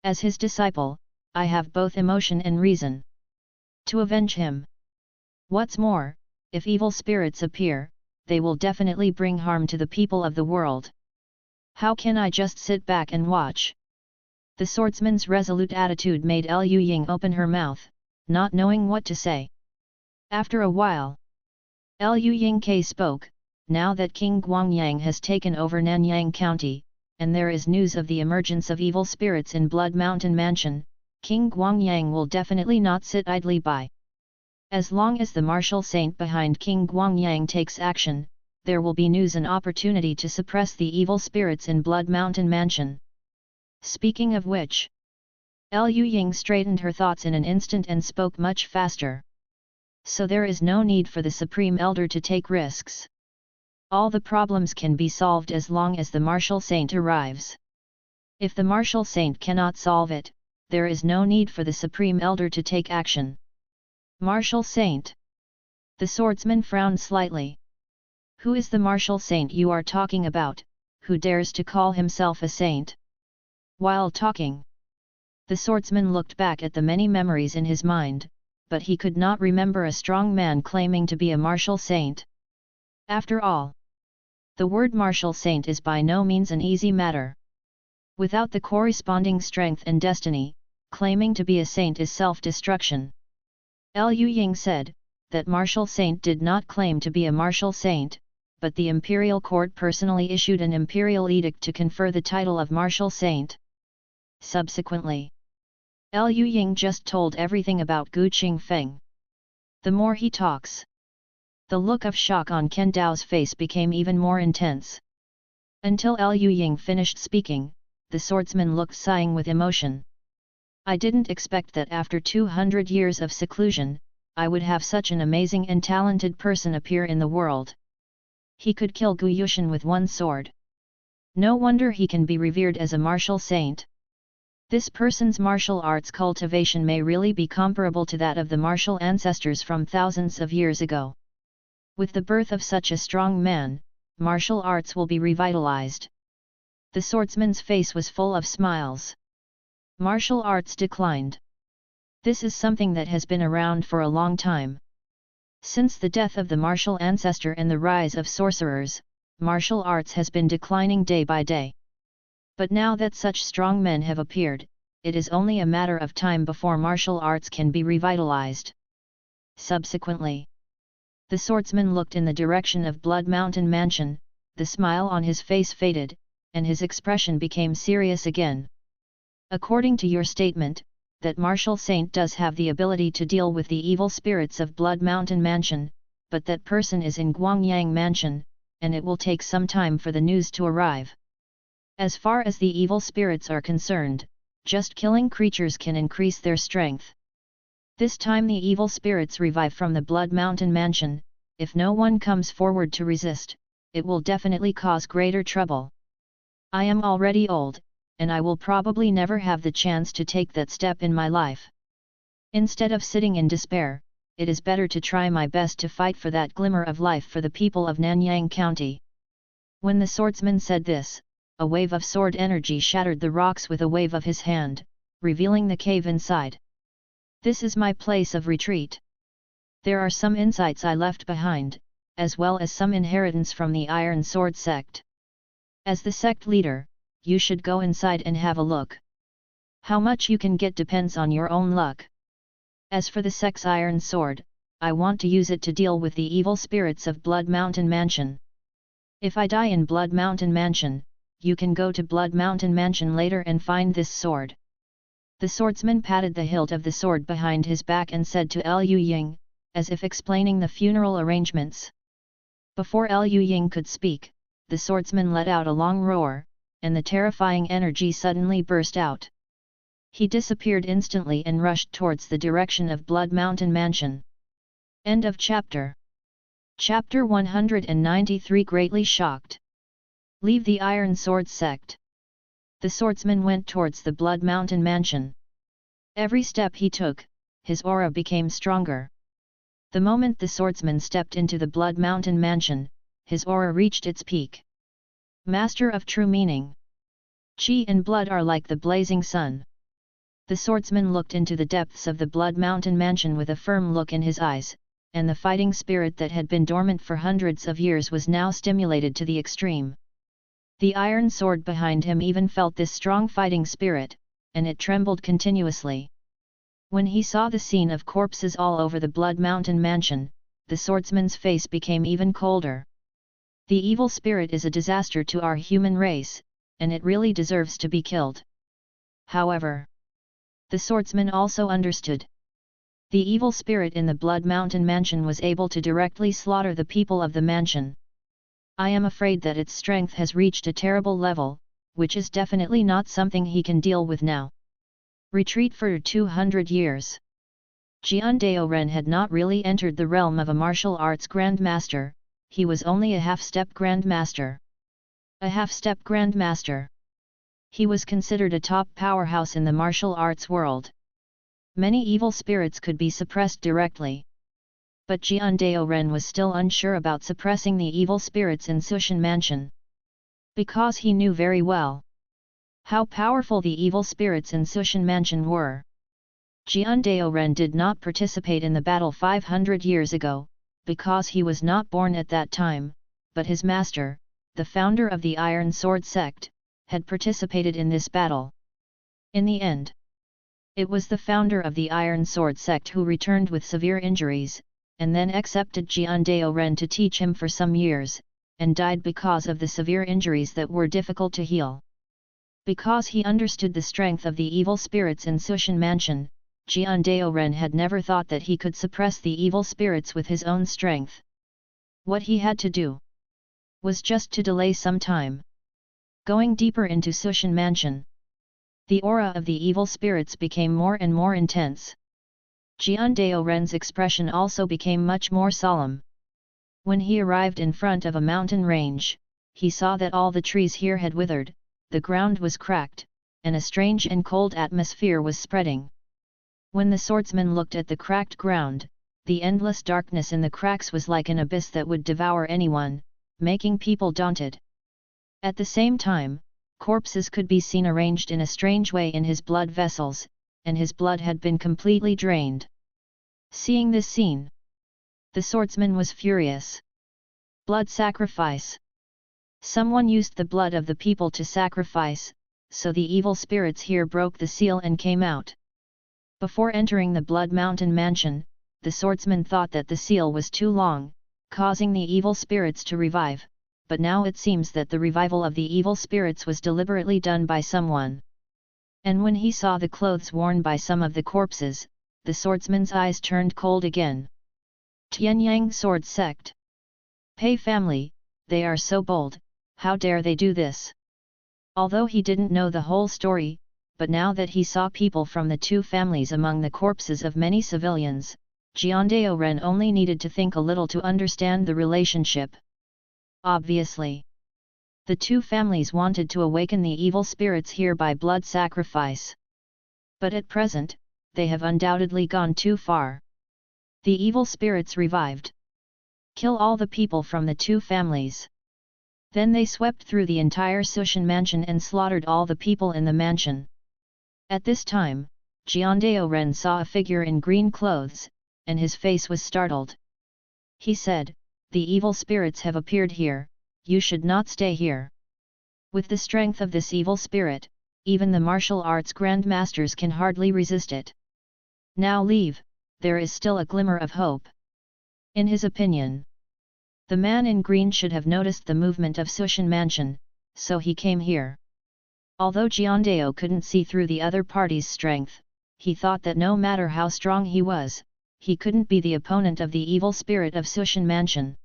As his disciple, I have both emotion and reason to avenge him. What's more, if evil spirits appear, they will definitely bring harm to the people of the world. How can I just sit back and watch? The swordsman's resolute attitude made Liu Ying open her mouth, not knowing what to say. After a while, Liu Ying spoke. Now that King Guangyang has taken over Nanyang County, and there is news of the emergence of evil spirits in Blood Mountain Mansion, King Guangyang will definitely not sit idly by. As long as the martial saint behind King Guangyang takes action, there will be news and opportunity to suppress the evil spirits in Blood Mountain Mansion. Speaking of which, Liu Ying straightened her thoughts in an instant and spoke much faster. So there is no need for the Supreme Elder to take risks. All the problems can be solved as long as the martial saint arrives. If the martial saint cannot solve it, there is no need for the Supreme Elder to take action. Martial saint? The swordsman frowned slightly. Who is the martial saint you are talking about, who dares to call himself a saint? While talking, the swordsman looked back at the many memories in his mind, but he could not remember a strong man claiming to be a martial saint. After all, the word martial saint is by no means an easy matter. Without the corresponding strength and destiny, claiming to be a saint is self-destruction. Liu Ying said, that martial saint did not claim to be a martial saint, but the imperial court personally issued an imperial edict to confer the title of martial saint. Subsequently, Liu Ying just told everything about Gu Qingfeng. The more he talks, the look of shock on Ken Dao's face became even more intense. Until Liu Ying finished speaking, the swordsman looked sighing with emotion. I didn't expect that after 200 years of seclusion, I would have such an amazing and talented person appear in the world. He could kill Gu Yushan with one sword. No wonder he can be revered as a martial saint. This person's martial arts cultivation may really be comparable to that of the martial ancestors from thousands of years ago. With the birth of such a strong man, martial arts will be revitalized. The swordsman's face was full of smiles. Martial arts declined. This is something that has been around for a long time. Since the death of the martial ancestor and the rise of sorcerers, martial arts has been declining day by day. But now that such strong men have appeared, it is only a matter of time before martial arts can be revitalized. Subsequently, the swordsman looked in the direction of Blood Mountain Mansion, the smile on his face faded, and his expression became serious again. According to your statement, that martial saint does have the ability to deal with the evil spirits of Blood Mountain Mansion, but that person is in Guangyang Mansion, and it will take some time for the news to arrive. As far as the evil spirits are concerned, just killing creatures can increase their strength. This time the evil spirits revive from the Blood Mountain Mansion. If no one comes forward to resist, it will definitely cause greater trouble. I am already old, and I will probably never have the chance to take that step in my life. Instead of sitting in despair, it is better to try my best to fight for that glimmer of life for the people of Nanyang County. When the swordsman said this, a wave of sword energy shattered the rocks with a wave of his hand, revealing the cave inside. This is my place of retreat. There are some insights I left behind, as well as some inheritance from the Iron Sword sect. As the sect leader, you should go inside and have a look. How much you can get depends on your own luck. As for the sect's Iron Sword, I want to use it to deal with the evil spirits of Blood Mountain Mansion. If I die in Blood Mountain Mansion, you can go to Blood Mountain Mansion later and find this sword. The swordsman patted the hilt of the sword behind his back and said to Liu Ying, as if explaining the funeral arrangements. Before Liu Ying could speak, the swordsman let out a long roar, and the terrifying energy suddenly burst out. He disappeared instantly and rushed towards the direction of Blood Mountain Mansion. End of chapter. Chapter 193. Greatly shocked. Leave the Iron Sword sect. The swordsman went towards the Blood Mountain Mansion. Every step he took, his aura became stronger. The moment the swordsman stepped into the Blood Mountain Mansion, his aura reached its peak. Master of true meaning. Qi and blood are like the blazing sun. The swordsman looked into the depths of the Blood Mountain Mansion with a firm look in his eyes, and the fighting spirit that had been dormant for hundreds of years was now stimulated to the extreme. The iron sword behind him even felt this strong fighting spirit, and it trembled continuously. When he saw the scene of corpses all over the Blood Mountain Mansion, the swordsman's face became even colder. The evil spirit is a disaster to our human race, and it really deserves to be killed. However, the swordsman also understood. The evil spirit in the Blood Mountain Mansion was able to directly slaughter the people of the mansion. I am afraid that its strength has reached a terrible level, which is definitely not something he can deal with now. Retreat for 200 years. Jian Daoren had not really entered the realm of a martial arts grandmaster, he was only a half-step grandmaster. A half-step grandmaster. He was considered a top powerhouse in the martial arts world. Many evil spirits could be suppressed directly. But Jian Daoren was still unsure about suppressing the evil spirits in Sushan Mansion. Because he knew very well how powerful the evil spirits in Sushan Mansion were. Jian Daoren did not participate in the battle 500 years ago, because he was not born at that time, but his master, the founder of the Iron Sword sect, had participated in this battle. In the end, it was the founder of the Iron Sword sect who returned with severe injuries, and then accepted Jian Daoren to teach him for some years, and died because of the severe injuries that were difficult to heal. Because he understood the strength of the evil spirits in Sushan Mansion, Jian Daoren had never thought that he could suppress the evil spirits with his own strength. What he had to do was just to delay some time. Going deeper into Sushan Mansion, the aura of the evil spirits became more and more intense. Jian Daoren's expression also became much more solemn. When he arrived in front of a mountain range, he saw that all the trees here had withered, the ground was cracked, and a strange and cold atmosphere was spreading. When the swordsman looked at the cracked ground, the endless darkness in the cracks was like an abyss that would devour anyone, making people daunted. At the same time, corpses could be seen arranged in a strange way in his blood vessels, and his blood had been completely drained. Seeing this scene, the swordsman was furious. Blood sacrifice. Someone used the blood of the people to sacrifice, so the evil spirits here broke the seal and came out. Before entering the Blood Mountain Mansion, the swordsman thought that the seal was too long, causing the evil spirits to revive, but now it seems that the revival of the evil spirits was deliberately done by someone. And when he saw the clothes worn by some of the corpses, the swordsman's eyes turned cold again. Tianyang Sword Sect. Pei family, they are so bold, how dare they do this? Although he didn't know the whole story, but now that he saw people from the two families among the corpses of many civilians, Jian Daoren only needed to think a little to understand the relationship. Obviously, the two families wanted to awaken the evil spirits here by blood sacrifice. But at present, they have undoubtedly gone too far. The evil spirits revived. Kill all the people from the two families. Then they swept through the entire Sushan Mansion and slaughtered all the people in the mansion. At this time, Jian Daoren saw a figure in green clothes, and his face was startled. He said, "The evil spirits have appeared here, you should not stay here." With the strength of this evil spirit, even the martial arts grandmasters can hardly resist it. Now leave, there is still a glimmer of hope. In his opinion, the man in green should have noticed the movement of Sushan Mansion, so he came here. Although Jian Dao couldn't see through the other party's strength, he thought that no matter how strong he was, he couldn't be the opponent of the evil spirit of Sushan Mansion.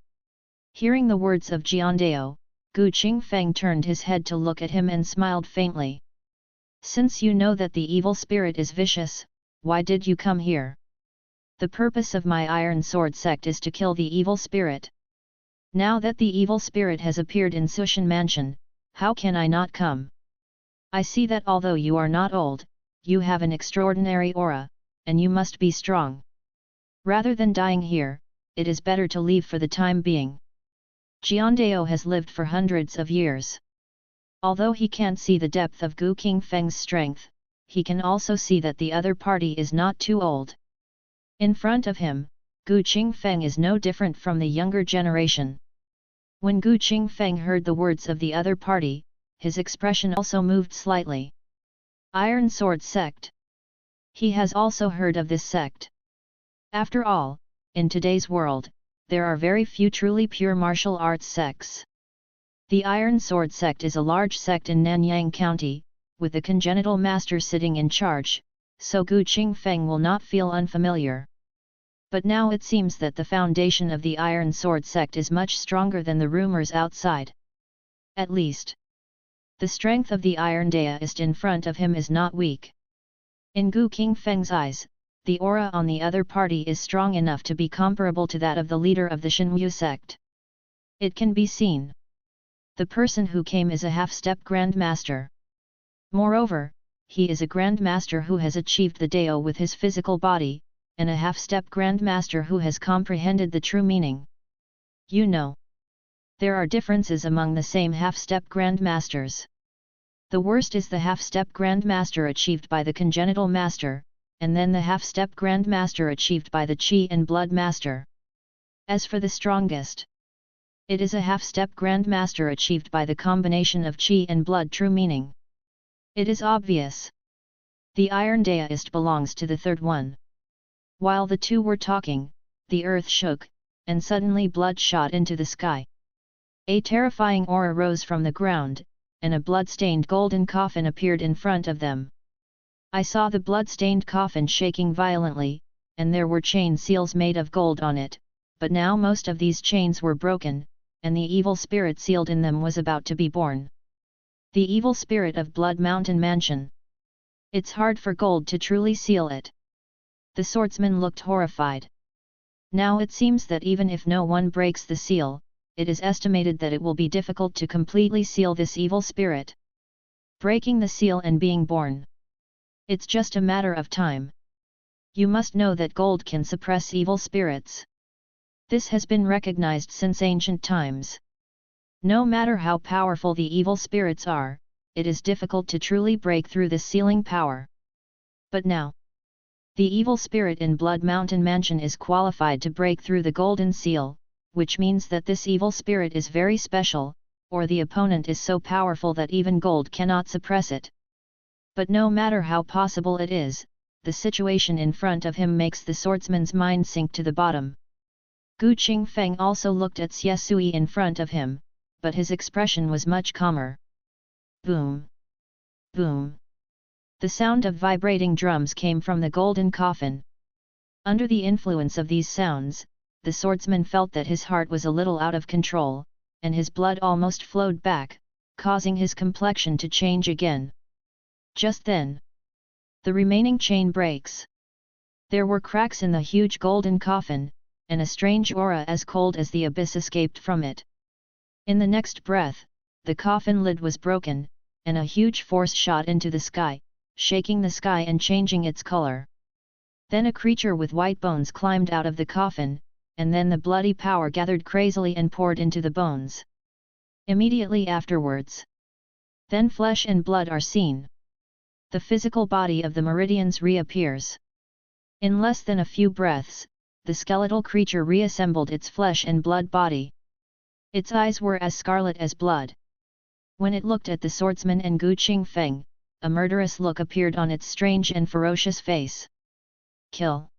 Hearing the words of Jiandao, Gu Qingfeng turned his head to look at him and smiled faintly. Since you know that the evil spirit is vicious, why did you come here? The purpose of my Iron Sword sect is to kill the evil spirit. Now that the evil spirit has appeared in Sushan Mansion, how can I not come? I see that although you are not old, you have an extraordinary aura, and you must be strong. Rather than dying here, it is better to leave for the time being. Jiandao has lived for hundreds of years. Although he can't see the depth of Gu Qingfeng's strength, he can also see that the other party is not too old. In front of him, Gu Qingfeng is no different from the younger generation. When Gu Qingfeng heard the words of the other party, his expression also moved slightly. Iron Sword Sect. He has also heard of this sect. After all, in today's world, there are very few truly pure martial arts sects. The Iron Sword sect is a large sect in Nanyang County, with a congenital master sitting in charge, so Gu Qingfeng will not feel unfamiliar. But now it seems that the foundation of the Iron Sword sect is much stronger than the rumors outside. At least, the strength of the Iron Daist in front of him is not weak. In Gu Qingfeng's eyes, the aura on the other party is strong enough to be comparable to that of the leader of the Shenwu sect. It can be seen. The person who came is a half-step Grandmaster. Moreover, he is a Grandmaster who has achieved the Dao with his physical body, and a half-step Grandmaster who has comprehended the true meaning. You know, there are differences among the same half-step Grandmasters. The worst is the half-step Grandmaster achieved by the congenital master, and then the half-step Grandmaster achieved by the Qi and Blood Master. As for the strongest, it is a half-step Grandmaster achieved by the combination of Qi and Blood true meaning. It is obvious. The Iron Daist belongs to the third one. While the two were talking, the earth shook, and suddenly blood shot into the sky. A terrifying aura rose from the ground, and a blood-stained golden coffin appeared in front of them. I saw the blood-stained coffin shaking violently, and there were chain seals made of gold on it, but now most of these chains were broken, and the evil spirit sealed in them was about to be born. The evil spirit of Blood Mountain Mansion. It's hard for gold to truly seal it. The swordsman looked horrified. Now it seems that even if no one breaks the seal, it is estimated that it will be difficult to completely seal this evil spirit. Breaking the seal and being born. It's just a matter of time. You must know that gold can suppress evil spirits. This has been recognized since ancient times. No matter how powerful the evil spirits are, it is difficult to truly break through this sealing power. But now, the evil spirit in Blood Mountain Mansion is qualified to break through the golden seal, which means that this evil spirit is very special, or the opponent is so powerful that even gold cannot suppress it. But no matter how possible it is, the situation in front of him makes the swordsman's mind sink to the bottom. Gu Qingfeng also looked at Xie Sui in front of him, but his expression was much calmer. Boom! Boom! The sound of vibrating drums came from the golden coffin. Under the influence of these sounds, the swordsman felt that his heart was a little out of control, and his blood almost flowed back, causing his complexion to change again. Just then, the remaining chain breaks. There were cracks in the huge golden coffin, and a strange aura as cold as the abyss escaped from it. In the next breath, the coffin lid was broken, and a huge force shot into the sky, shaking the sky and changing its color. Then a creature with white bones climbed out of the coffin, and then the bloody power gathered crazily and poured into the bones. Immediately afterwards, then flesh and blood are seen. The physical body of the Meridians reappears. In less than a few breaths, the skeletal creature reassembled its flesh and blood body. Its eyes were as scarlet as blood. When it looked at the swordsman and Gu Qingfeng, a murderous look appeared on its strange and ferocious face. Kill!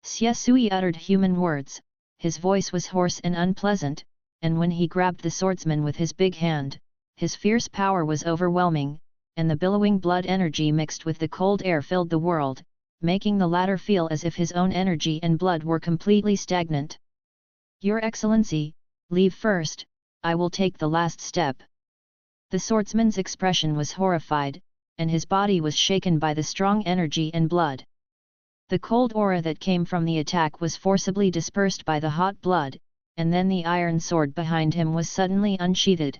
Xie Sui uttered human words, his voice was hoarse and unpleasant, and when he grabbed the swordsman with his big hand, his fierce power was overwhelming, and the billowing blood energy mixed with the cold air filled the world, making the latter feel as if his own energy and blood were completely stagnant. Your Excellency, leave first, I will take the last step." The swordsman's expression was horrified, and his body was shaken by the strong energy and blood. The cold aura that came from the attack was forcibly dispersed by the hot blood, and then the iron sword behind him was suddenly unsheathed.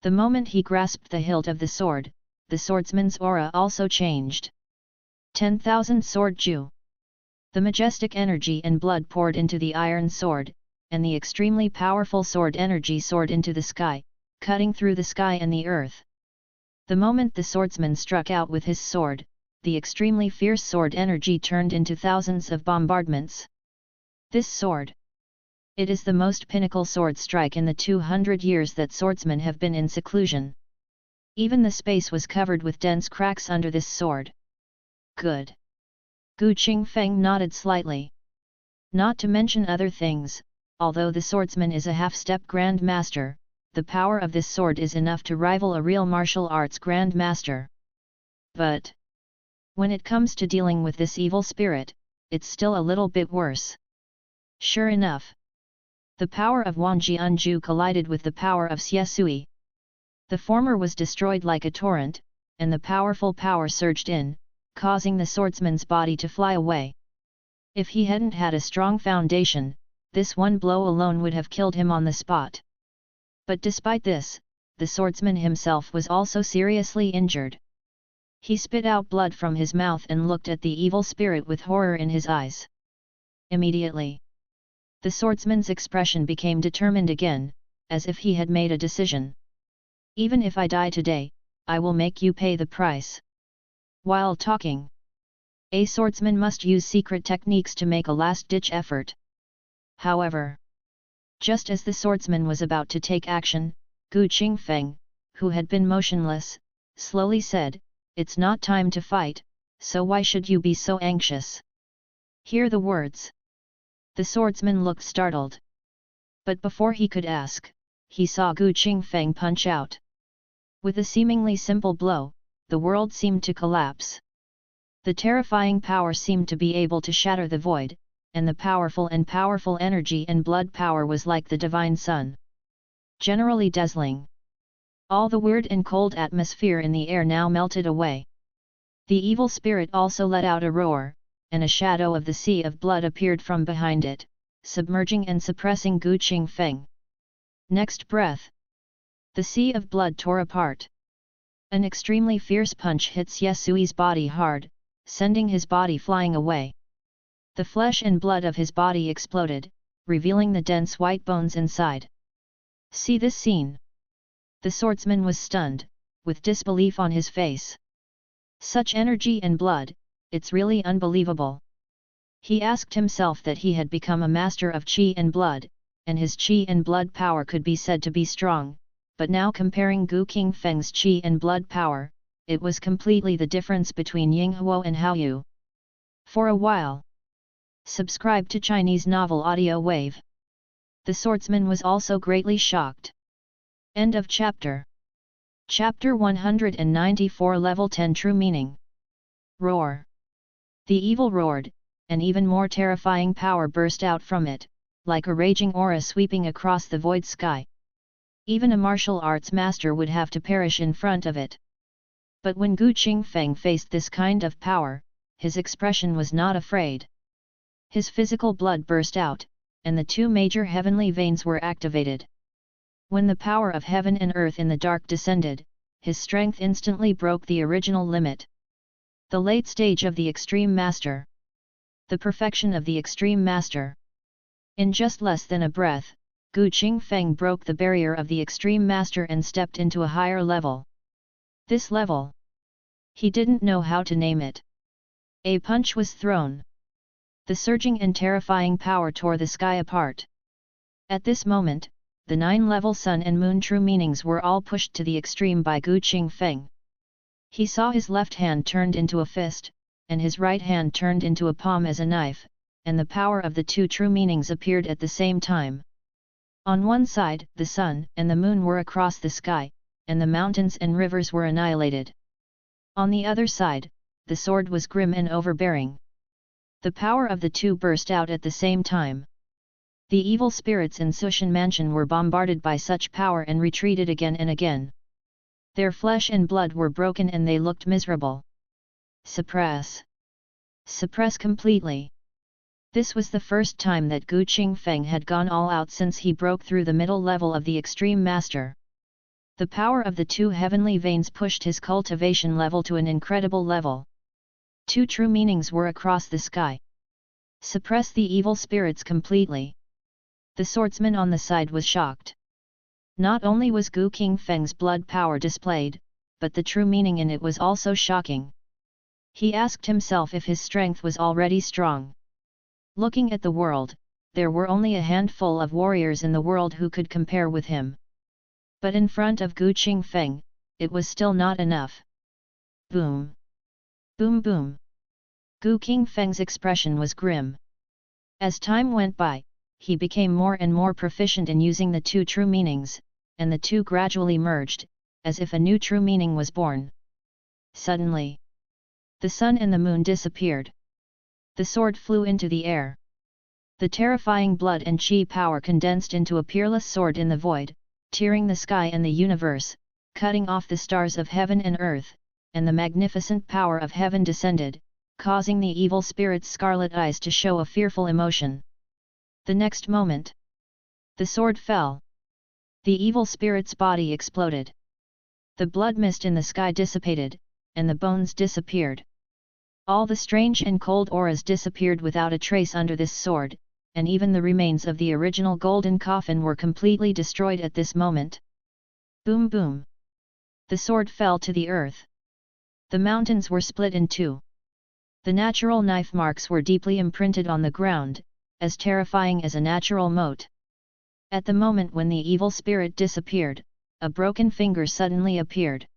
The moment he grasped the hilt of the sword, the swordsman's aura also changed. 10,000 sword Ju. The majestic energy and blood poured into the iron sword, and the extremely powerful sword energy soared into the sky, cutting through the sky and the earth. The moment the swordsman struck out with his sword, the extremely fierce sword energy turned into thousands of bombardments. This sword. It is the most pinnacle sword strike in the 200 years that swordsmen have been in seclusion. Even the space was covered with dense cracks under this sword. Good. Qingfeng nodded slightly. Not to mention other things, although the swordsman is a half-step Grand Master, the power of this sword is enough to rival a real martial arts Grand Master. But when it comes to dealing with this evil spirit, it's still a little bit worse. Sure enough, the power of Wang Jianju collided with the power of Xie Sui. The former was destroyed like a torrent, and the powerful power surged in, causing the swordsman's body to fly away. If he hadn't had a strong foundation, this one blow alone would have killed him on the spot. But despite this, the swordsman himself was also seriously injured. He spit out blood from his mouth and looked at the evil spirit with horror in his eyes. Immediately, the swordsman's expression became determined again, as if he had made a decision. "Even if I die today, I will make you pay the price." While talking, a swordsman must use secret techniques to make a last-ditch effort. However, just as the swordsman was about to take action, Qingfeng, who had been motionless, slowly said, "It's not time to fight, so why should you be so anxious?" Hear the words. The swordsman looked startled. But before he could ask, he saw Qingfeng punch out. With a seemingly simple blow, the world seemed to collapse. The terrifying power seemed to be able to shatter the void, and the powerful energy and blood power was like the divine sun. Generally dazzling. All the weird and cold atmosphere in the air now melted away. The evil spirit also let out a roar, and a shadow of the sea of blood appeared from behind it, submerging and suppressing Qingfeng. Next breath, the sea of blood tore apart. An extremely fierce punch hit Xie Sui's body hard, sending his body flying away. The flesh and blood of his body exploded, revealing the dense white bones inside. See this scene. The swordsman was stunned, with disbelief on his face. Such energy and blood, it's really unbelievable. He asked himself that he had become a master of qi and blood, and his qi and blood power could be said to be strong, but now comparing Qingfeng's qi and blood power, it was completely the difference between Yinghuo and Haoyu. For a while. Subscribe to Chinese Novel Audio Wave. The swordsman was also greatly shocked. End of chapter. Chapter 194 Level 10 True Meaning. Roar. The evil roared, and even more terrifying power burst out from it, like a raging aura sweeping across the void sky. Even a martial arts master would have to perish in front of it. But when Qingfeng faced this kind of power, his expression was not afraid. His physical blood burst out, and the two major heavenly veins were activated. When the power of heaven and earth in the dark descended, his strength instantly broke the original limit. The late stage of the Extreme Master. The perfection of the Extreme Master. In just less than a breath, Qingfeng broke the barrier of the Extreme Master and stepped into a higher level. This level. He didn't know how to name it. A punch was thrown. The surging and terrifying power tore the sky apart. At this moment, the 9-level sun and moon true meanings were all pushed to the extreme by Qingfeng. He saw his left hand turned into a fist, and his right hand turned into a palm as a knife, and the power of the two true meanings appeared at the same time. On one side, the sun and the moon were across the sky, and the mountains and rivers were annihilated. On the other side, the sword was grim and overbearing. The power of the two burst out at the same time. The evil spirits in Sushan Mansion were bombarded by such power and retreated again and again. Their flesh and blood were broken and they looked miserable. Suppress. Suppress completely. This was the first time that Gu Qingfeng had gone all out since he broke through the middle level of the Extreme Master. The power of the 2 heavenly veins pushed his cultivation level to an incredible level. 2 true meanings were across the sky. Suppress the evil spirits completely. The swordsman on the side was shocked. Not only was Gu Qingfeng's blood power displayed, but the true meaning in it was also shocking. He asked himself if his strength was already strong. Looking at the world, there were only a handful of warriors in the world who could compare with him. But in front of Gu Qingfeng, it was still not enough. Boom! Boom boom! Gu Qingfeng's expression was grim. As time went by, he became more and more proficient in using the 2 true meanings, and the 2 gradually merged, as if a new true meaning was born. Suddenly, the sun and the moon disappeared. The sword flew into the air. The terrifying blood and chi power condensed into a peerless sword in the void, tearing the sky and the universe, cutting off the stars of heaven and earth, and the magnificent power of heaven descended, causing the evil spirit's scarlet eyes to show a fearful emotion. The next moment, the sword fell. The evil spirit's body exploded. The blood mist in the sky dissipated, and the bones disappeared. All the strange and cold auras disappeared without a trace under this sword, and even the remains of the original golden coffin were completely destroyed at this moment. Boom boom! The sword fell to the earth. The mountains were split in 2. The natural knife marks were deeply imprinted on the ground, as terrifying as a natural moat. At the moment when the evil spirit disappeared, a broken finger suddenly appeared.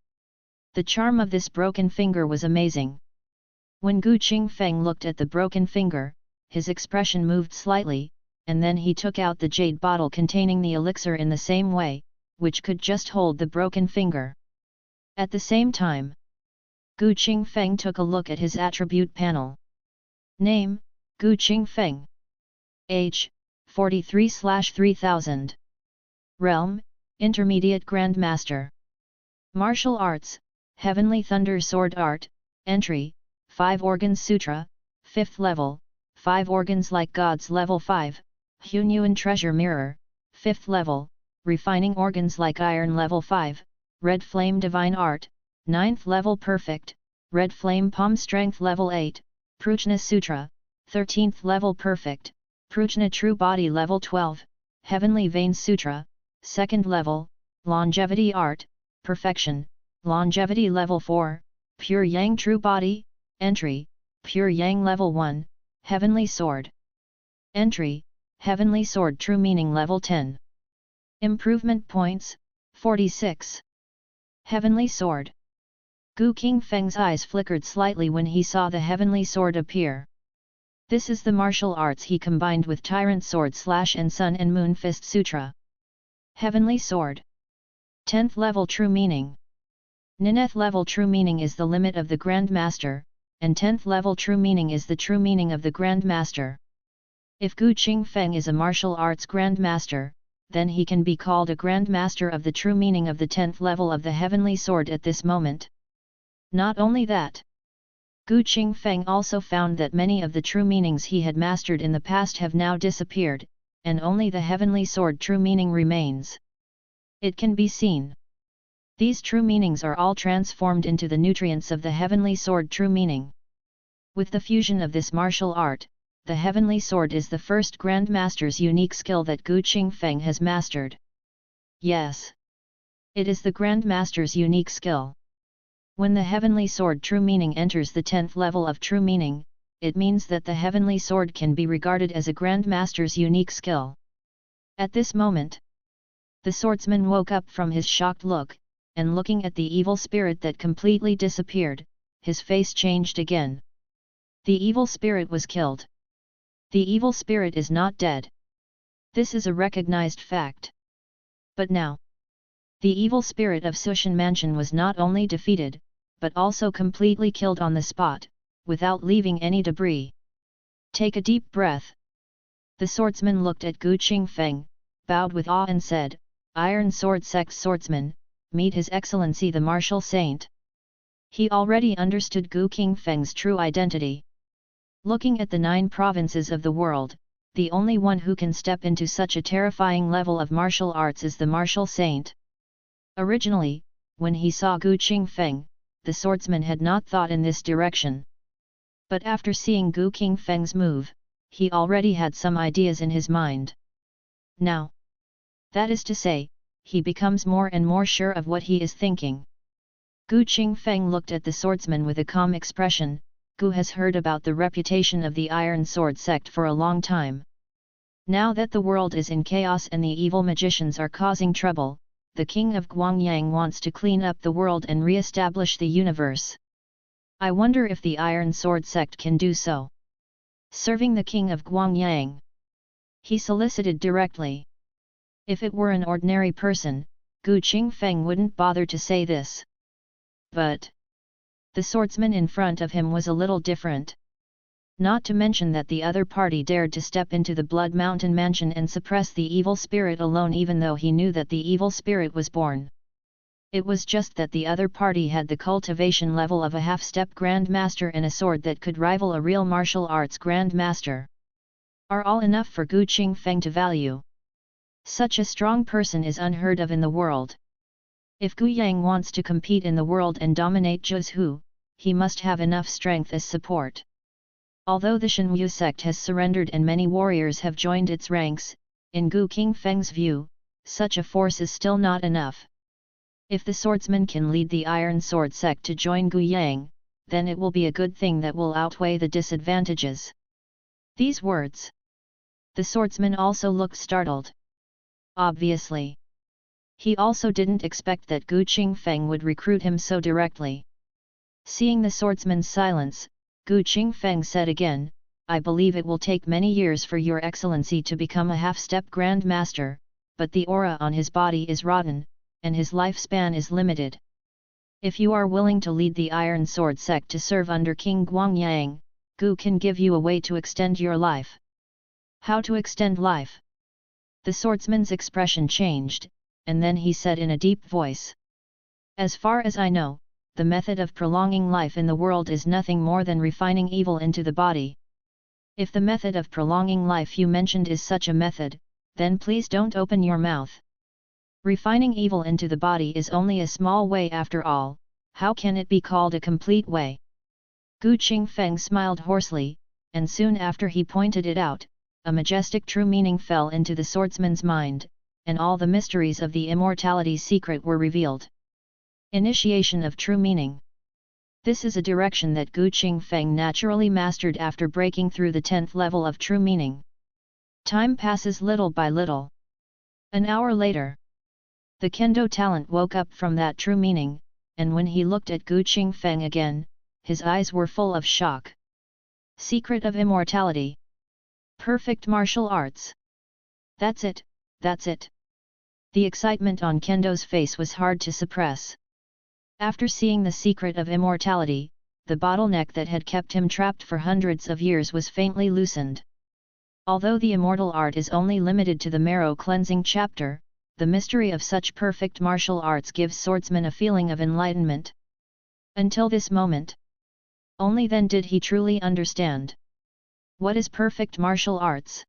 The charm of this broken finger was amazing. When Gu Qingfeng looked at the broken finger, his expression moved slightly, and then he took out the jade bottle containing the elixir in the same way, which could just hold the broken finger. At the same time, Gu Qingfeng took a look at his attribute panel. Name, Gu Qingfeng. Age, 43/3000. Realm, Intermediate Grandmaster. Martial Arts, Heavenly Thunder Sword Art, Entry, 5 Organs Sutra, 5th level, 5 Organs Like Gods level 5, Hunyuan Treasure Mirror, 5th level, Refining Organs Like Iron level 5, Red Flame Divine Art, 9th level Perfect, Red Flame Palm Strength level 8, Prajna Sutra, 13th level Perfect, Prajna True Body level 12, Heavenly Vein Sutra, 2nd level, Longevity Art, Perfection, Longevity level 4, Pure Yang True Body, Entry, Pure Yang level 1, Heavenly Sword. Entry, Heavenly Sword True Meaning level 10. Improvement points, 46. Heavenly Sword. Gu Qingfeng's eyes flickered slightly when he saw the Heavenly Sword appear. This is the martial arts he combined with Tyrant Sword / and Sun and Moon Fist Sutra. Heavenly Sword. 10th level True Meaning. Nineth level True Meaning is the limit of the Grand Master, and 10th level True Meaning is the true meaning of the Grand Master. If Gu Qingfeng is a martial arts Grand Master, then he can be called a Grand Master of the true meaning of the 10th level of the Heavenly Sword at this moment. Not only that, Gu Qingfeng also found that many of the true meanings he had mastered in the past have now disappeared, and only the Heavenly Sword true meaning remains. It can be seen. These true meanings are all transformed into the nutrients of the Heavenly Sword true meaning. With the fusion of this martial art, the Heavenly Sword is the first Grand Master's unique skill that Gu Qingfeng has mastered. Yes. It is the Grand Master's unique skill. When the Heavenly Sword true meaning enters the 10th level of true meaning, it means that the Heavenly Sword can be regarded as a Grand Master's unique skill. At this moment, the swordsman woke up from his shocked look, and looking at the evil spirit that completely disappeared, his face changed again. The evil spirit was killed. The evil spirit is not dead. This is a recognized fact. But now, the evil spirit of Sushan Mansion was not only defeated, but also completely killed on the spot, without leaving any debris. Take a deep breath. The swordsman looked at Gu Qingfeng, bowed with awe and said, "Iron Sword Sect swordsman, meet His Excellency the martial saint." He already understood Gu Qingfeng's true identity. Looking at the 9 provinces of the world, the only one who can step into such a terrifying level of martial arts is the martial saint. Originally, when he saw Gu Qingfeng, the swordsman had not thought in this direction. But after seeing Gu Qingfeng's move, he already had some ideas in his mind. Now, that is to say, he becomes more and more sure of what he is thinking. Gu Qingfeng looked at the swordsman with a calm expression. Gu has heard about the reputation of the Iron Sword sect for a long time. Now that the world is in chaos and the evil magicians are causing trouble, the king of Guangyang wants to clean up the world and re-establish the universe. I wonder if the Iron Sword sect can do so. Serving the king of Guangyang, he solicited directly. If it were an ordinary person, Gu Qingfeng wouldn't bother to say this. But the swordsman in front of him was a little different. Not to mention that the other party dared to step into the Blood Mountain mansion and suppress the evil spirit alone, even though he knew that the evil spirit was born. It was just that the other party had the cultivation level of a half-step Grandmaster and a sword that could rival a real martial arts Grandmaster. Are all enough for Gu Qingfeng to value. Such a strong person is unheard of in the world. If Gu Yang wants to compete in the world and dominate Zhuzhu, he must have enough strength as support. Although the Shenwu sect has surrendered and many warriors have joined its ranks, in Gu Qingfeng's view, such a force is still not enough. If the swordsman can lead the Iron Sword sect to join Gu Yang, then it will be a good thing that will outweigh the disadvantages. These words. The swordsman also looked startled. Obviously. He also didn't expect that Gu Qingfeng would recruit him so directly. Seeing the swordsman's silence, Gu Qingfeng said again, "I believe it will take many years for your excellency to become a half-step Grandmaster, but the aura on his body is rotten, and his lifespan is limited. If you are willing to lead the Iron Sword sect to serve under King Guangyang, Gu can give you a way to extend your life." How to extend life? The swordsman's expression changed, and then he said in a deep voice. "As far as I know, the method of prolonging life in the world is nothing more than refining evil into the body. If the method of prolonging life you mentioned is such a method, then please don't open your mouth. Refining evil into the body is only a small way after all, how can it be called a complete way?" Gu Qingfeng smiled hoarsely, and soon after he pointed it out, a majestic true meaning fell into the swordsman's mind, and all the mysteries of the immortality secret were revealed. Initiation of true meaning. This is a direction that Gu Qingfeng naturally mastered after breaking through the 10th level of true meaning. Time passes little by little. An hour later, the kendo talent woke up from that true meaning, and when he looked at Gu Qingfeng again, his eyes were full of shock. Secret of immortality. Perfect martial arts. That's it, that's it. The excitement on Kendo's face was hard to suppress. After seeing the secret of immortality, the bottleneck that had kept him trapped for hundreds of years was faintly loosened. Although the immortal art is only limited to the marrow cleansing chapter, the mystery of such perfect martial arts gives swordsman a feeling of enlightenment. Until this moment, only then did he truly understand. What is perfect martial arts?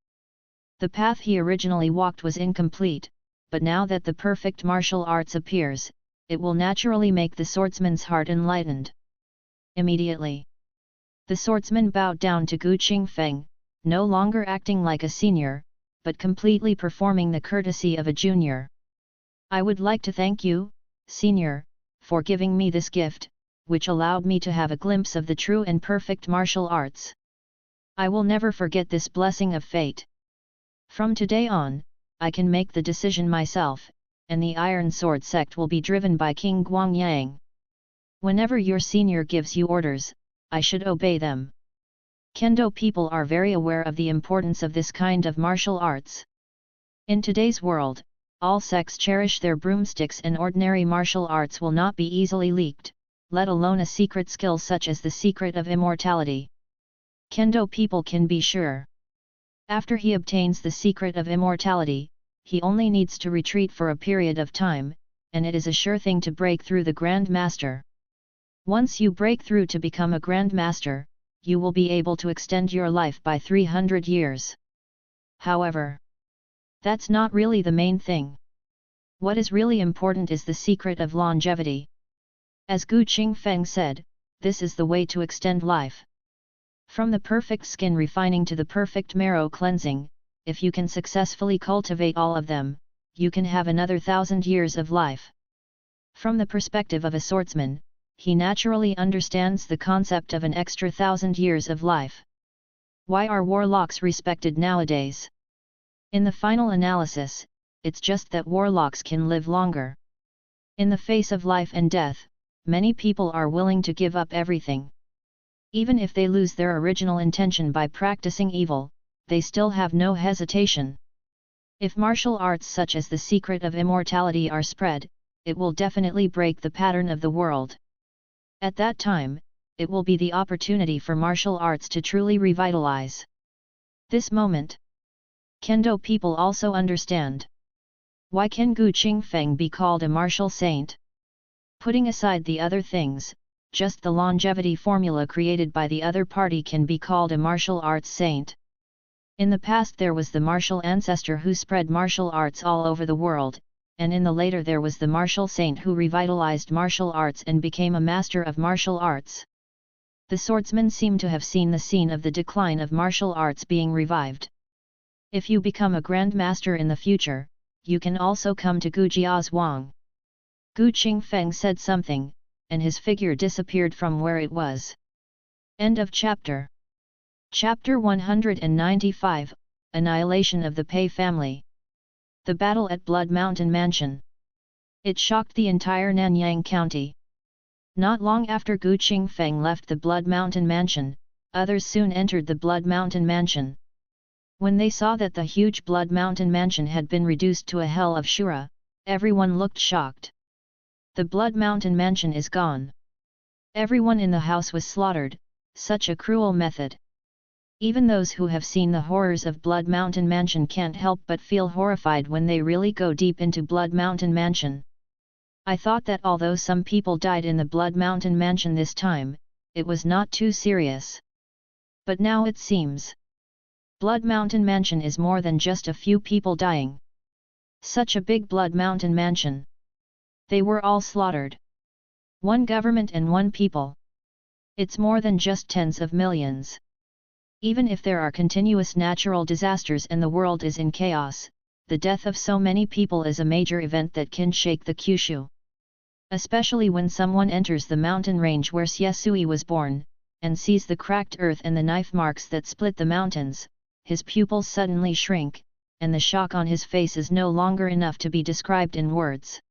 The path he originally walked was incomplete, but now that the perfect martial arts appears, it will naturally make the swordsman's heart enlightened. Immediately, the swordsman bowed down to Gu Qingfeng, no longer acting like a senior, but completely performing the courtesy of a junior. "I would like to thank you, senior, for giving me this gift, which allowed me to have a glimpse of the true and perfect martial arts. I will never forget this blessing of fate. From today on, I can make the decision myself, and the Iron Sword sect will be driven by King Guangyang. Whenever your senior gives you orders, I should obey them." Kendo people are very aware of the importance of this kind of martial arts. In today's world, all sects cherish their broomsticks, and ordinary martial arts will not be easily leaked, let alone a secret skill such as the secret of immortality. Kendo people can be sure. After he obtains the secret of immortality, he only needs to retreat for a period of time, and it is a sure thing to break through the Grand Master. Once you break through to become a Grand Master, you will be able to extend your life by 300 years. However, that's not really the main thing. What is really important is the secret of longevity. As Gu Qingfeng said, this is the way to extend life. From the perfect skin refining to the perfect marrow cleansing, if you can successfully cultivate all of them, you can have another 1,000 years of life. From the perspective of a swordsman, he naturally understands the concept of an extra 1,000 years of life. Why are warlocks respected nowadays? In the final analysis, it's just that warlocks can live longer. In the face of life and death, many people are willing to give up everything. Even if they lose their original intention by practicing evil, they still have no hesitation. If martial arts such as the secret of immortality are spread, it will definitely break the pattern of the world. At that time, it will be the opportunity for martial arts to truly revitalize. This moment, Kendo people also understand. Why can Gu Qingfeng be called a martial saint? Putting aside the other things, just the longevity formula created by the other party can be called a martial arts saint. In the past there was the martial ancestor who spread martial arts all over the world, and in the later there was the martial saint who revitalized martial arts and became a master of martial arts. The swordsmen seem to have seen the scene of the decline of martial arts being revived. If you become a grand master in the future, you can also come to Gujia's Wang. Gu Qingfeng said something, and his figure disappeared from where it was. End of chapter. Chapter 195, Annihilation of the Pei family. The battle at Blood Mountain Mansion. It shocked the entire Nanyang County. Not long after Gu Qingfeng left the Blood Mountain Mansion, others soon entered the Blood Mountain Mansion. When they saw that the huge Blood Mountain Mansion had been reduced to a hell of Shura, everyone looked shocked. The Blood Mountain Mansion is gone. Everyone in the house was slaughtered, such a cruel method. Even those who have seen the horrors of Blood Mountain Mansion can't help but feel horrified when they really go deep into Blood Mountain Mansion. I thought that although some people died in the Blood Mountain Mansion this time, it was not too serious. But now it seems. Blood Mountain Mansion is more than just a few people dying. Such a big Blood Mountain Mansion. They were all slaughtered. One government and one people. It's more than just tens of millions. Even if there are continuous natural disasters and the world is in chaos, the death of so many people is a major event that can shake the Kyushu. Especially when someone enters the mountain range where Xiesui was born, and sees the cracked earth and the knife marks that split the mountains, his pupils suddenly shrink, and the shock on his face is no longer enough to be described in words.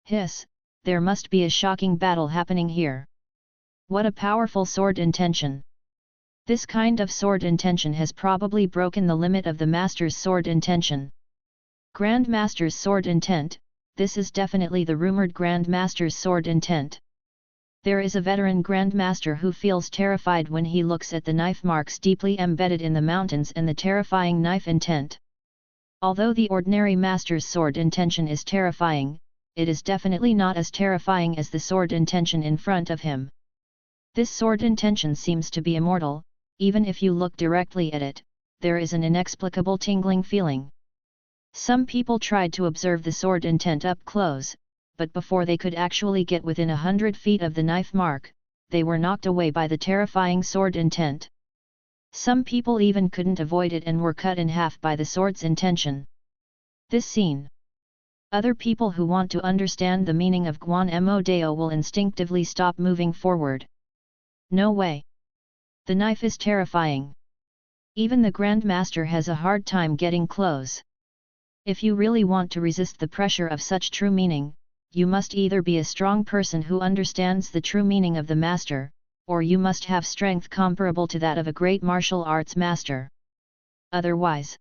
Hiss, there must be a shocking battle happening here. What a powerful sword intention! This kind of sword intention has probably broken the limit of the Master's sword intention. Grand Master's sword intent, this is definitely the rumored Grand Master's sword intent. There is a veteran Grand Master who feels terrified when he looks at the knife marks deeply embedded in the mountains and the terrifying knife intent. Although the ordinary Master's sword intention is terrifying, it is definitely not as terrifying as the sword intention in front of him. This sword intention seems to be immortal. Even if you look directly at it, there is an inexplicable tingling feeling. Some people tried to observe the sword intent up close, but before they could actually get within 100 feet of the knife mark, they were knocked away by the terrifying sword intent. Some people even couldn't avoid it and were cut in half by the sword's intention. This scene. Other people who want to understand the meaning of Guan Mo Deo will instinctively stop moving forward. No way. The knife is terrifying. Even the Grand Master has a hard time getting close. If you really want to resist the pressure of such true meaning, you must either be a strong person who understands the true meaning of the Master, or you must have strength comparable to that of a great martial arts master. Otherwise,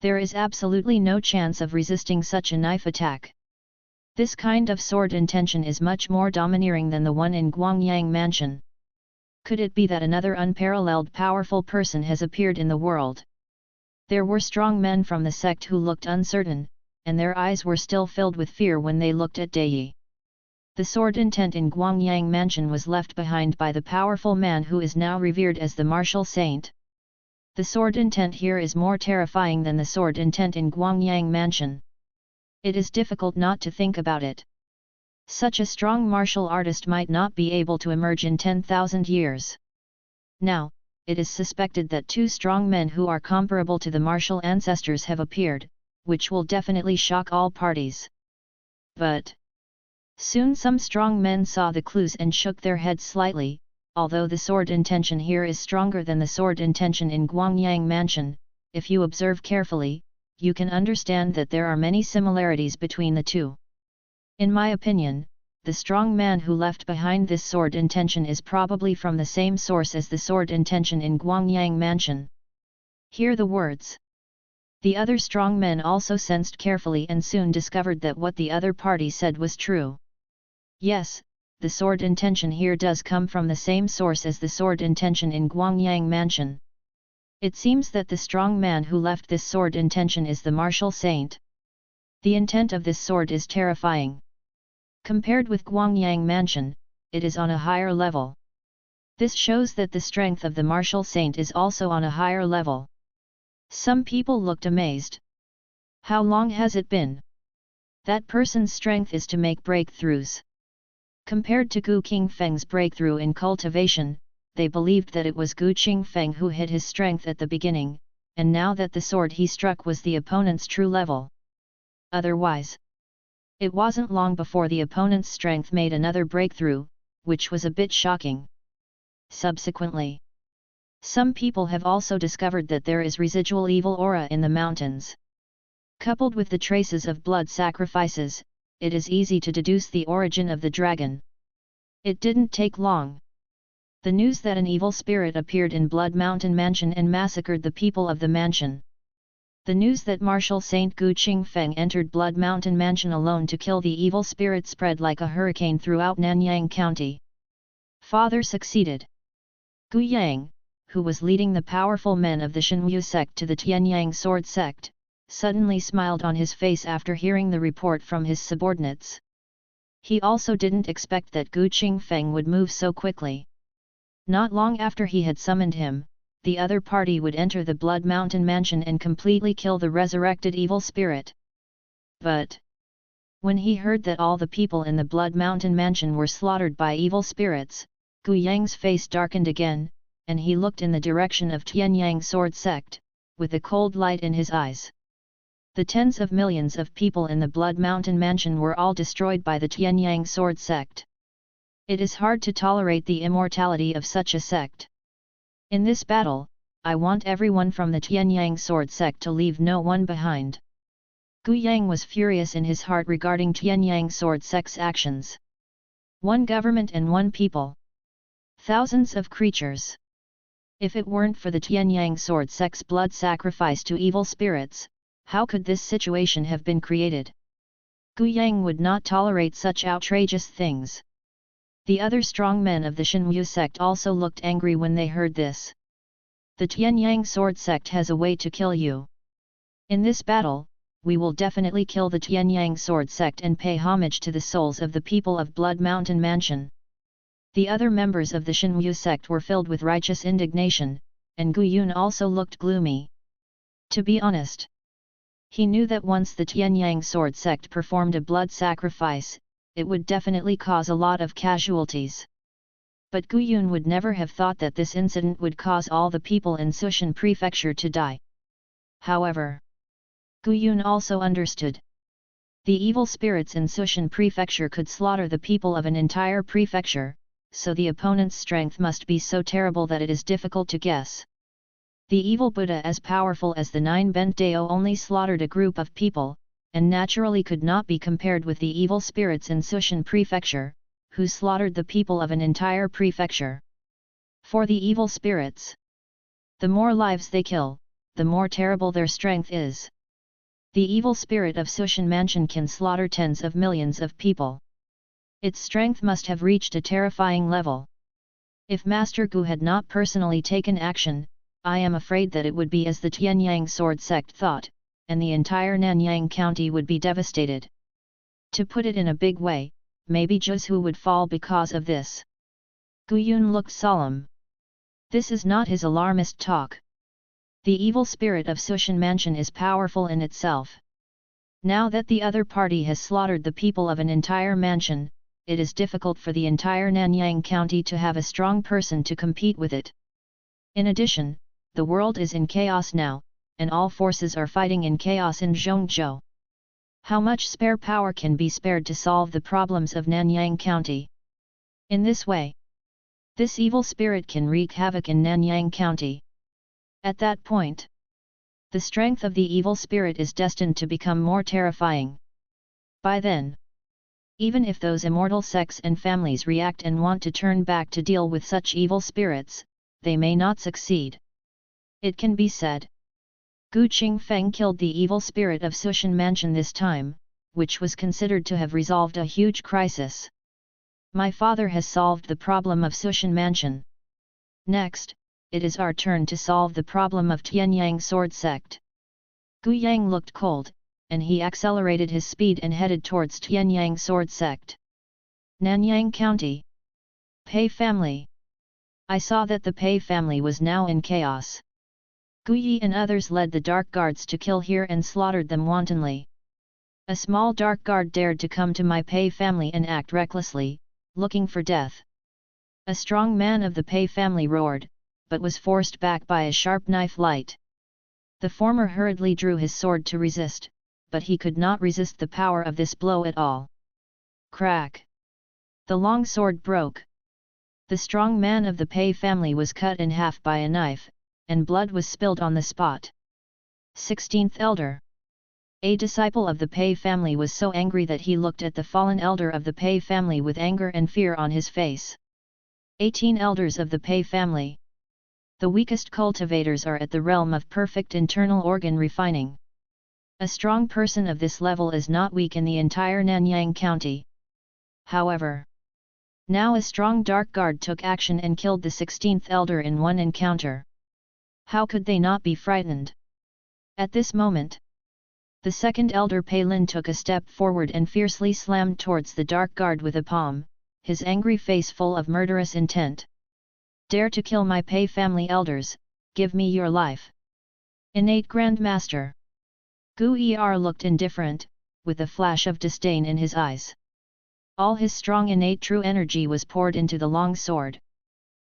there is absolutely no chance of resisting such a knife attack. This kind of sword intention is much more domineering than the one in Guangyang Mansion. Could it be that another unparalleled powerful person has appeared in the world? There were strong men from the sect who looked uncertain, and their eyes were still filled with fear when they looked at Dai. The sword intent in Guangyang Mansion was left behind by the powerful man who is now revered as the martial saint. The sword intent here is more terrifying than the sword intent in Guangyang Mansion. It is difficult not to think about it. Such a strong martial artist might not be able to emerge in 10,000 years. Now, it is suspected that two strong men who are comparable to the martial ancestors have appeared, which will definitely shock all parties. But soon some strong men saw the clues and shook their heads slightly. Although the sword intention here is stronger than the sword intention in Guangyang Mansion, if you observe carefully, you can understand that there are many similarities between the two. In my opinion, the strong man who left behind this sword intention is probably from the same source as the sword intention in Guangyang Mansion. Hear the words. The other strong men also sensed carefully and soon discovered that what the other party said was true. Yes, the sword intention here does come from the same source as the sword intention in Guangyang Mansion. It seems that the strong man who left this sword intention is the martial saint. The intent of this sword is terrifying. Compared with Guangyang Mansion, it is on a higher level. This shows that the strength of the martial saint is also on a higher level. Some people looked amazed. How long has it been? That person's strength is to make breakthroughs. Compared to Gu Qingfeng's breakthrough in cultivation, they believed that it was Gu Qingfeng who hid his strength at the beginning, and now that the sword he struck was the opponent's true level. Otherwise, it wasn't long before the opponent's strength made another breakthrough, which was a bit shocking. Subsequently, some people have also discovered that there is residual evil aura in the mountains. Coupled with the traces of blood sacrifices, it is easy to deduce the origin of the dragon. It didn't take long. The news that an evil spirit appeared in Blood Mountain Mansion and massacred the people of the mansion. The news that martial Saint Gu Qingfeng entered Blood Mountain Mansion alone to kill the evil spirit spread like a hurricane throughout Nanyang County. Father succeeded. Gu Yang, who was leading the powerful men of the Shenwu sect to the Tianyang sword sect, suddenly smiled on his face after hearing the report from his subordinates. He also didn't expect that Gu Qingfeng would move so quickly. Not long after he had summoned him, the other party would enter the Blood Mountain Mansion and completely kill the resurrected evil spirit. But when he heard that all the people in the Blood Mountain Mansion were slaughtered by evil spirits, Gu Yang's face darkened again, and he looked in the direction of Tianyang sword sect, with a cold light in his eyes. The tens of millions of people in the Blood Mountain Mansion were all destroyed by the Tianyang sword sect. It is hard to tolerate the immortality of such a sect. In this battle, I want everyone from the Tianyang sword sect to leave no one behind. Gu Yang was furious in his heart regarding Tianyang sword sect's actions. One government and one people. Thousands of creatures. If it weren't for the Tianyang sword sect's blood sacrifice to evil spirits, how could this situation have been created? Gu Yang would not tolerate such outrageous things. The other strong men of the Shenwu sect also looked angry when they heard this. The Tianyang sword sect has a way to kill you. In this battle, we will definitely kill the Tianyang sword sect and pay homage to the souls of the people of Blood Mountain Mansion. The other members of the Shenwu sect were filled with righteous indignation, and Gu Yun also looked gloomy. To be honest, he knew that once the Tianyang sword sect performed a blood sacrifice, it would definitely cause a lot of casualties. But Gu Yun would never have thought that this incident would cause all the people in Sushan Prefecture to die. However, Gu Yun also understood. The evil spirits in Sushan Prefecture could slaughter the people of an entire prefecture, so the opponent's strength must be so terrible that it is difficult to guess. The evil Buddha as powerful as the Nine Bent Dao only slaughtered a group of people, and naturally could not be compared with the evil spirits in Sushan Prefecture, who slaughtered the people of an entire prefecture. For the evil spirits, the more lives they kill, the more terrible their strength is. The evil spirit of Sushan Mansion can slaughter tens of millions of people. Its strength must have reached a terrifying level. If Master Gu had not personally taken action, I am afraid that it would be as the Tianyang sword sect thought, and the entire Nanyang county would be devastated. To put it in a big way, maybe Zhu would fall because of this. Gu Yun looked solemn. This is not his alarmist talk. The evil spirit of Sushan Mansion is powerful in itself. Now that the other party has slaughtered the people of an entire mansion, it is difficult for the entire Nanyang county to have a strong person to compete with it. In addition, the world is in chaos now, and all forces are fighting in chaos in Zhongzhou. How much spare power can be spared to solve the problems of Nanyang County? In this way, this evil spirit can wreak havoc in Nanyang County. At that point, the strength of the evil spirit is destined to become more terrifying. By then, even if those immortal sects and families react and want to turn back to deal with such evil spirits, they may not succeed. It can be said, Gu Qingfeng killed the evil spirit of Sushan Mansion this time, which was considered to have resolved a huge crisis. My father has solved the problem of Sushan Mansion. Next, it is our turn to solve the problem of Tianyang sword sect. Gu Yang looked cold, and he accelerated his speed and headed towards Tianyang sword sect. Nanyang County. Pei family. I saw that the Pei family was now in chaos. Gu Yi and others led the dark guards to kill here and slaughtered them wantonly. A small dark guard dared to come to my Pei family and act recklessly, looking for death. A strong man of the Pei family roared, but was forced back by a sharp knife light. The former hurriedly drew his sword to resist, but he could not resist the power of this blow at all. Crack! The long sword broke. The strong man of the Pei family was cut in half by a knife, and blood was spilled on the spot. 16th Elder. A disciple of the Pei family was so angry that he looked at the fallen elder of the Pei family with anger and fear on his face. 18 Elders of the Pei family. The weakest cultivators are at the realm of perfect internal organ refining. A strong person of this level is not weak in the entire Nanyang County. However, now a strong dark guard took action and killed the 16th Elder in one encounter. How could they not be frightened? At this moment, the second elder Pei Lin took a step forward and fiercely slammed towards the dark guard with a palm, his angry face full of murderous intent. Dare to kill my Pei family elders, give me your life. Innate Grand Master. Gu Er looked indifferent, with a flash of disdain in his eyes. All his strong innate true energy was poured into the long sword.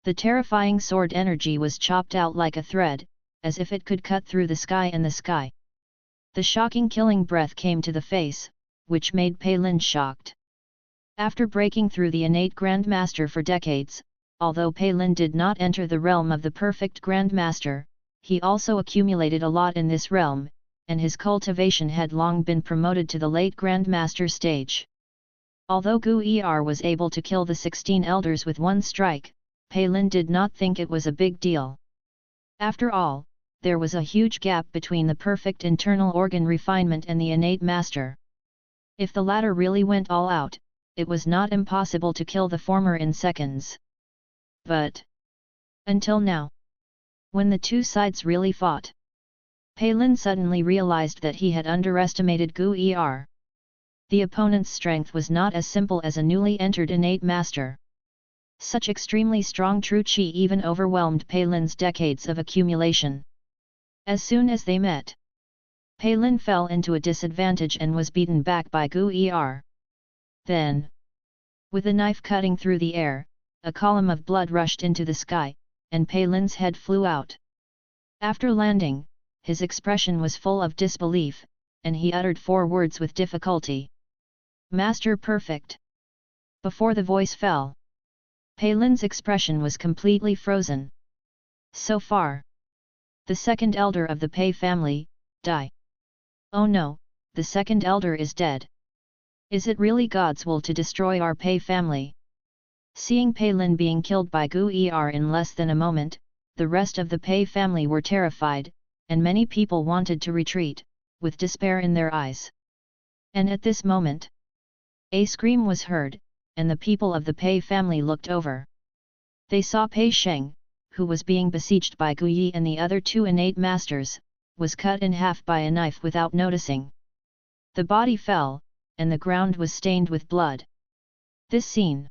The terrifying sword energy was chopped out like a thread, as if it could cut through the sky and the sky. The shocking killing breath came to the face, which made Pei Lin shocked. After breaking through the innate Grandmaster for decades, although Pei Lin did not enter the realm of the perfect Grandmaster, he also accumulated a lot in this realm, and his cultivation had long been promoted to the late Grandmaster stage. Although Gu Er was able to kill the 16 elders with one strike, Pei Lin did not think it was a big deal. After all, there was a huge gap between the perfect internal organ refinement and the innate master. If the latter really went all out, it was not impossible to kill the former in seconds. But until now, when the two sides really fought, Pei Lin suddenly realized that he had underestimated Gu Er. The opponent's strength was not as simple as a newly entered innate master. Such extremely strong true qi even overwhelmed Pei Lin's decades of accumulation. As soon as they met, Pei Lin fell into a disadvantage and was beaten back by Gu Er. Then, with a knife cutting through the air, a column of blood rushed into the sky, and Pei Lin's head flew out. After landing, his expression was full of disbelief, and he uttered 4 words with difficulty. Master Perfect. Before the voice fell, Pei Lin's expression was completely frozen. So far, the second elder of the Pei family, die. Oh no, the second elder is dead. Is it really God's will to destroy our Pei family? Seeing Pei Lin being killed by Gu Er in less than a moment, the rest of the Pei family were terrified, and many people wanted to retreat, with despair in their eyes. And at this moment, a scream was heard, and the people of the Pei family looked over. They saw Pei Sheng, who was being besieged by Gu Yi and the other two innate masters, was cut in half by a knife without noticing. The body fell, and the ground was stained with blood. This scene.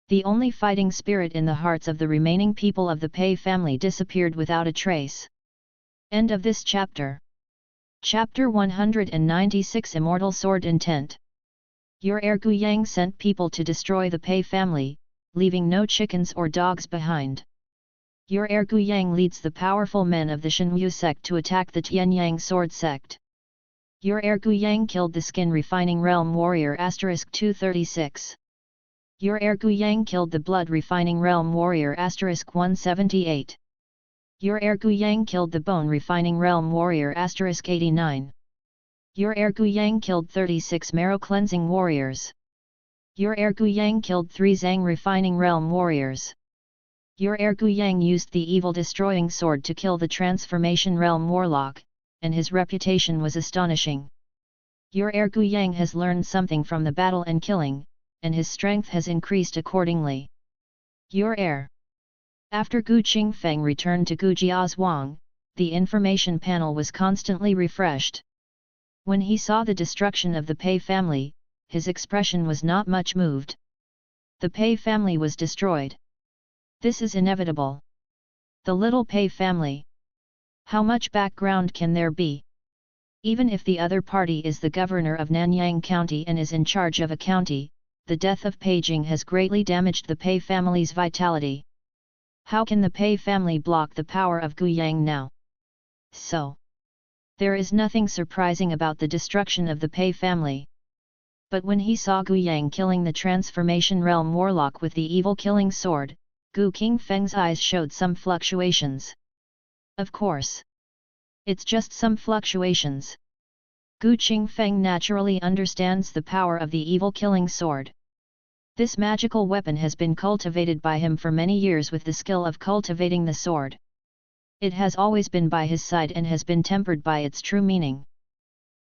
The only fighting spirit in the hearts of the remaining people of the Pei family disappeared without a trace. End of this chapter. Chapter 196 Immortal Sword Intent. Your heir Gu Yang sent people to destroy the Pei family, leaving no chickens or dogs behind. Your heir Gu Yang leads the powerful men of the Shenyu sect to attack the Tianyang sword sect. Your heir Gu Yang killed the skin refining realm warrior *236. Your heir Gu Yang killed the blood refining realm warrior *178. Your heir Gu Yang killed the bone refining realm warrior *89. Your heir Gu Yang killed 36 marrow cleansing warriors. Your heir Gu Yang killed 3 Zhang refining realm warriors. Your heir Gu Yang used the evil destroying sword to kill the transformation realm warlock, and his reputation was astonishing. Your heir Gu Yang has learned something from the battle and killing, and his strength has increased accordingly. Your heir. After Gu Qingfeng returned to Gu Jiazhuang, the information panel was constantly refreshed. When he saw the destruction of the Pei family, his expression was not much moved. The Pei family was destroyed. This is inevitable. The little Pei family. How much background can there be? Even if the other party is the governor of Nanyang County and is in charge of a county, the death of Pei Jing has greatly damaged the Pei family's vitality. How can the Pei family block the power of Gu Yang now? So, there is nothing surprising about the destruction of the Pei family. But when he saw Gu Yang killing the transformation realm warlock with the evil killing sword, Gu Qingfeng's eyes showed some fluctuations. Of course. It's just some fluctuations. Gu Qingfeng naturally understands the power of the evil killing sword. This magical weapon has been cultivated by him for many years with the skill of cultivating the sword. It has always been by his side and has been tempered by its true meaning.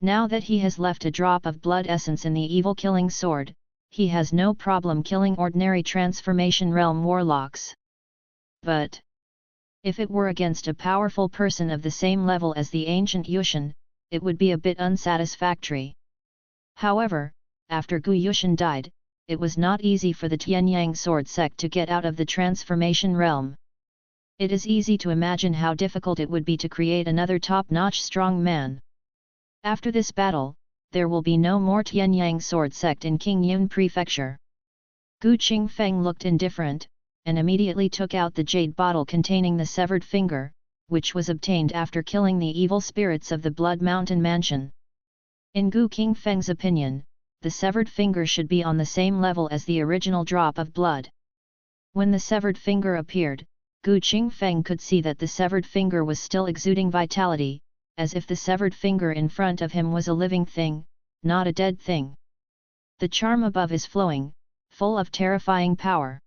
Now that he has left a drop of blood essence in the evil killing sword, he has no problem killing ordinary transformation realm warlocks. But if it were against a powerful person of the same level as the ancient Yushan, it would be a bit unsatisfactory. However, after Gu Yushan died, it was not easy for the Tianyang sword sect to get out of the transformation realm. It is easy to imagine how difficult it would be to create another top-notch strong man. After this battle, there will be no more Tianyang sword sect in Qingyun Prefecture. Gu Qingfeng looked indifferent, and immediately took out the jade bottle containing the severed finger, which was obtained after killing the evil spirits of the Blood Mountain Mansion. In Gu Qingfeng's opinion, the severed finger should be on the same level as the original drop of blood. When the severed finger appeared, Gu Qingfeng could see that the severed finger was still exuding vitality, as if the severed finger in front of him was a living thing, not a dead thing. The charm above is flowing, full of terrifying power.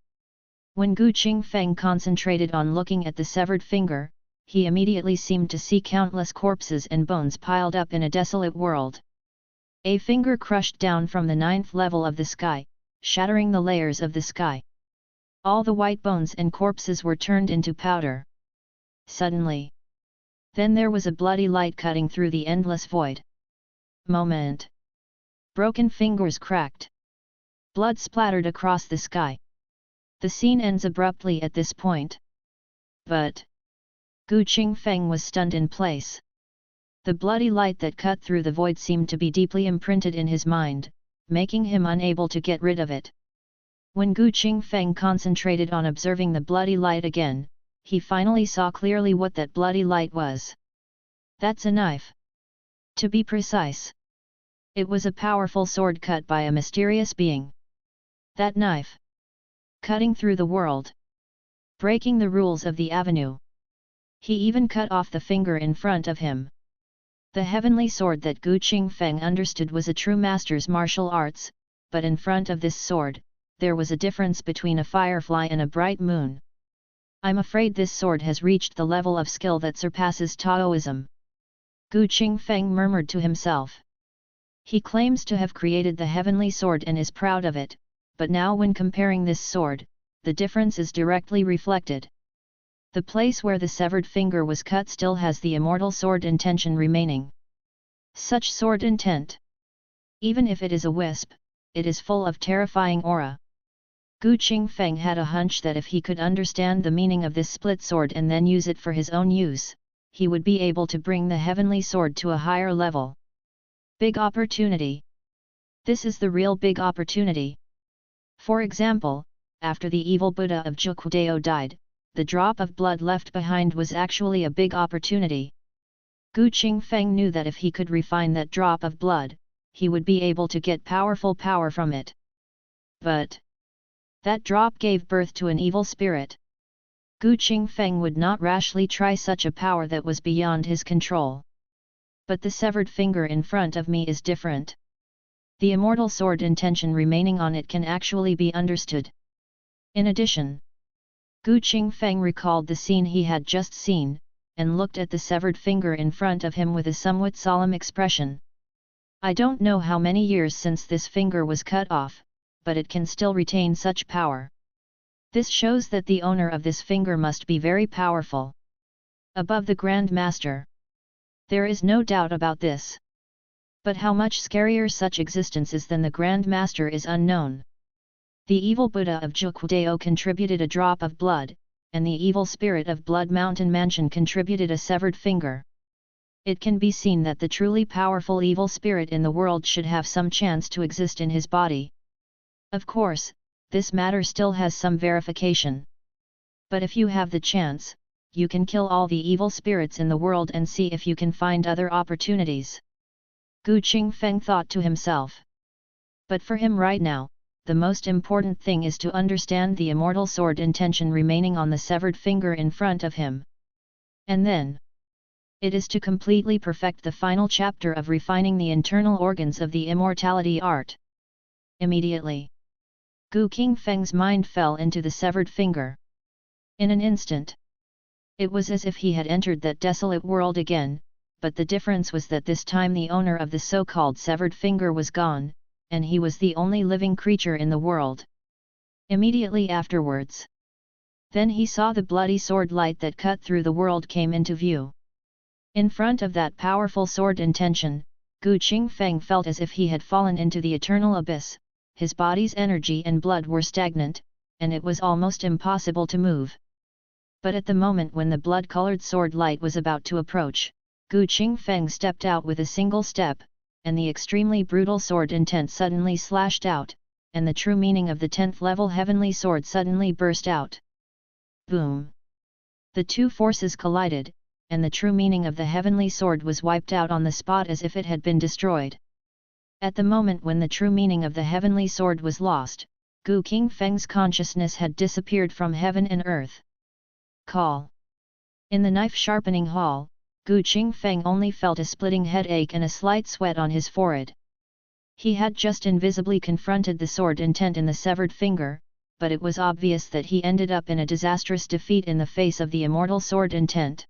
When Gu Qingfeng concentrated on looking at the severed finger, he immediately seemed to see countless corpses and bones piled up in a desolate world. A finger crushed down from the 9th level of the sky, shattering the layers of the sky. All the white bones and corpses were turned into powder. Suddenly. Then there was a bloody light cutting through the endless void. Moment. Broken fingers cracked. Blood splattered across the sky. The scene ends abruptly at this point. But Gu Qingfeng was stunned in place. The bloody light that cut through the void seemed to be deeply imprinted in his mind, making him unable to get rid of it. When Gu Qingfeng concentrated on observing the bloody light again, he finally saw clearly what that bloody light was. That's a knife. To be precise. It was a powerful sword cut by a mysterious being. That knife. Cutting through the world. Breaking the rules of the avenue. He even cut off the finger in front of him. The heavenly sword that Gu Qingfeng understood was a true master's martial arts, but in front of this sword, there was a difference between a firefly and a bright moon. I'm afraid this sword has reached the level of skill that surpasses Taoism. Gu Qingfeng murmured to himself. He claims to have created the heavenly sword and is proud of it, but now when comparing this sword, the difference is directly reflected. The place where the severed finger was cut still has the immortal sword intention remaining. Such sword intent, even if it is a wisp, it is full of terrifying aura. Qingfeng had a hunch that if he could understand the meaning of this split sword and then use it for his own use, he would be able to bring the heavenly sword to a higher level. Big opportunity. This is the real big opportunity. For example, after the evil Buddha of Zhuqiudao died, the drop of blood left behind was actually a big opportunity. Qingfeng knew that if he could refine that drop of blood, he would be able to get powerful power from it. But that drop gave birth to an evil spirit. Qingfeng would not rashly try such a power that was beyond his control. But the severed finger in front of me is different. The immortal sword intention remaining on it can actually be understood. In addition, Qingfeng recalled the scene he had just seen, and looked at the severed finger in front of him with a somewhat solemn expression. I don't know how many years since this finger was cut off, but it can still retain such power. This shows that the owner of this finger must be very powerful. Above the Grand Master. There is no doubt about this. But how much scarier such existence is than the Grand Master is unknown. The evil Buddha of Zhuqiudao contributed a drop of blood, and the evil spirit of Blood Mountain Mansion contributed a severed finger. It can be seen that the truly powerful evil spirit in the world should have some chance to exist in his body. Of course, this matter still has some verification. But if you have the chance, you can kill all the evil spirits in the world and see if you can find other opportunities. Qingfeng thought to himself. But for him right now, the most important thing is to understand the immortal sword intention remaining on the severed finger in front of him. And then, it is to completely perfect the final chapter of refining the internal organs of the immortality art. Immediately, Qingfeng's mind fell into the severed finger. In an instant, it was as if he had entered that desolate world again, but the difference was that this time the owner of the so-called severed finger was gone, and he was the only living creature in the world. Immediately afterwards, then he saw the bloody sword light that cut through the world came into view. In front of that powerful sword intention, Qingfeng felt as if he had fallen into the eternal abyss. His body's energy and blood were stagnant, and it was almost impossible to move. But at the moment when the blood-colored sword light was about to approach, Qingfeng stepped out with a single step, and the extremely brutal sword intent suddenly slashed out, and the true meaning of the 10th level heavenly sword suddenly burst out. Boom! The two forces collided, and the true meaning of the heavenly sword was wiped out on the spot as if it had been destroyed. At the moment when the true meaning of the heavenly sword was lost, Qingfeng's consciousness had disappeared from heaven and earth. Call. In the knife-sharpening hall, Qingfeng only felt a splitting headache and a slight sweat on his forehead. He had just invisibly confronted the sword intent in the severed finger, but it was obvious that he ended up in a disastrous defeat in the face of the immortal sword intent.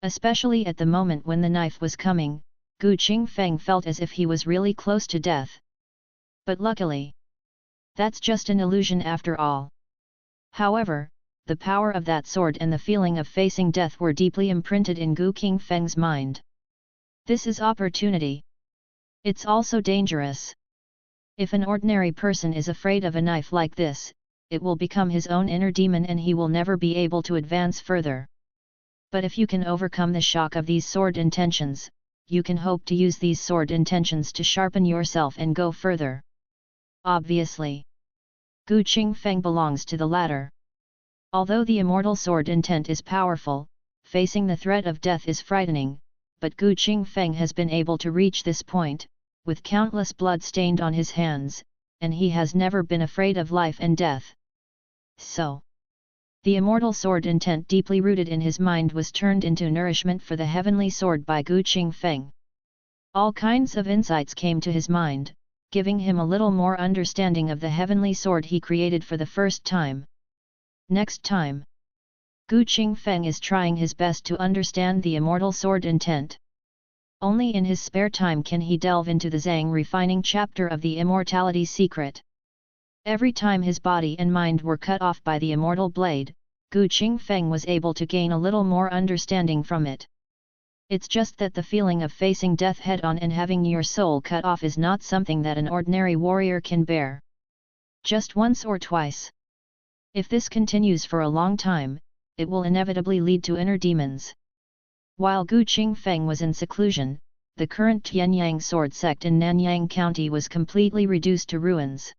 Especially at the moment when the knife was coming, Qingfeng felt as if he was really close to death. But luckily, that's just an illusion after all. However, the power of that sword and the feeling of facing death were deeply imprinted in Qingfeng's mind. This is opportunity. It's also dangerous. If an ordinary person is afraid of a knife like this, it will become his own inner demon and he will never be able to advance further. But if you can overcome the shock of these sword intentions, you can hope to use these sword intentions to sharpen yourself and go further. Obviously, Qingfeng belongs to the latter. Although the immortal sword intent is powerful, facing the threat of death is frightening, but Qingfeng has been able to reach this point, with countless blood stained on his hands, and he has never been afraid of life and death. So, the immortal sword intent deeply rooted in his mind was turned into nourishment for the heavenly sword by Qingfeng. All kinds of insights came to his mind, giving him a little more understanding of the heavenly sword he created for the first time. Next time, Qingfeng is trying his best to understand the immortal sword intent. Only in his spare time can he delve into the Zhang refining chapter of the immortality secret. Every time his body and mind were cut off by the immortal blade, Qingfeng was able to gain a little more understanding from it. It's just that the feeling of facing death head-on and having your soul cut off is not something that an ordinary warrior can bear. Just once or twice. If this continues for a long time, it will inevitably lead to inner demons. While Qingfeng was in seclusion, the current Tianyang sword sect in Nanyang County was completely reduced to ruins.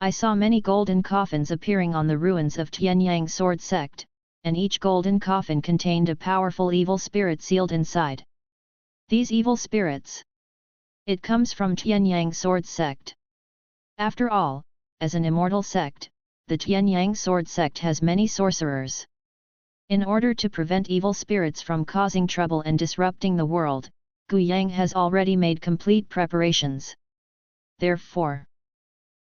I saw many golden coffins appearing on the ruins of Tianyang sword sect, and each golden coffin contained a powerful evil spirit sealed inside. These evil spirits. It comes from Tianyang sword sect. After all, as an immortal sect, the Tianyang sword sect has many sorcerers. In order to prevent evil spirits from causing trouble and disrupting the world, Guiyang has already made complete preparations. Therefore,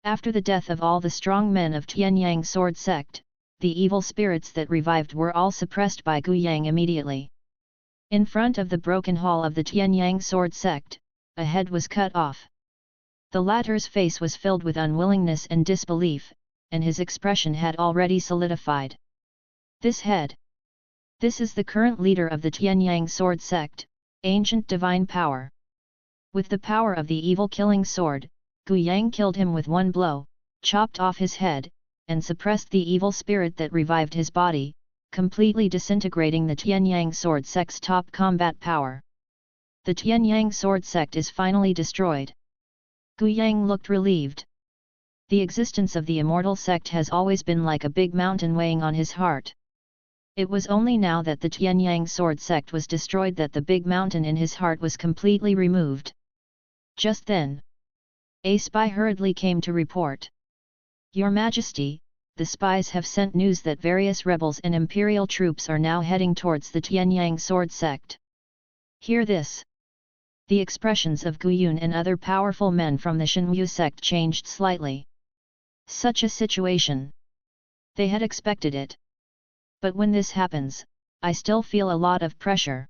after the death of all the strong men of Tianyang sword sect, the evil spirits that revived were all suppressed by Guiyang immediately. In front of the broken hall of the Tianyang sword sect, a head was cut off. The latter's face was filled with unwillingness and disbelief, and his expression had already solidified. This head. This is the current leader of the Tianyang sword sect, ancient divine power. With the power of the evil killing sword, Guiyang killed him with one blow, chopped off his head, and suppressed the evil spirit that revived his body, completely disintegrating the Tianyang sword sect's top combat power. The Tianyang sword sect is finally destroyed. Guiyang looked relieved. The existence of the immortal sect has always been like a big mountain weighing on his heart. It was only now that the Tianyang sword sect was destroyed that the big mountain in his heart was completely removed. Just then, a spy hurriedly came to report. Your Majesty, the spies have sent news that various rebels and imperial troops are now heading towards the Tianyang sword sect. Hear this. The expressions of Guyun and other powerful men from the Shenyu sect changed slightly. Such a situation. They had expected it. But when this happens, I still feel a lot of pressure.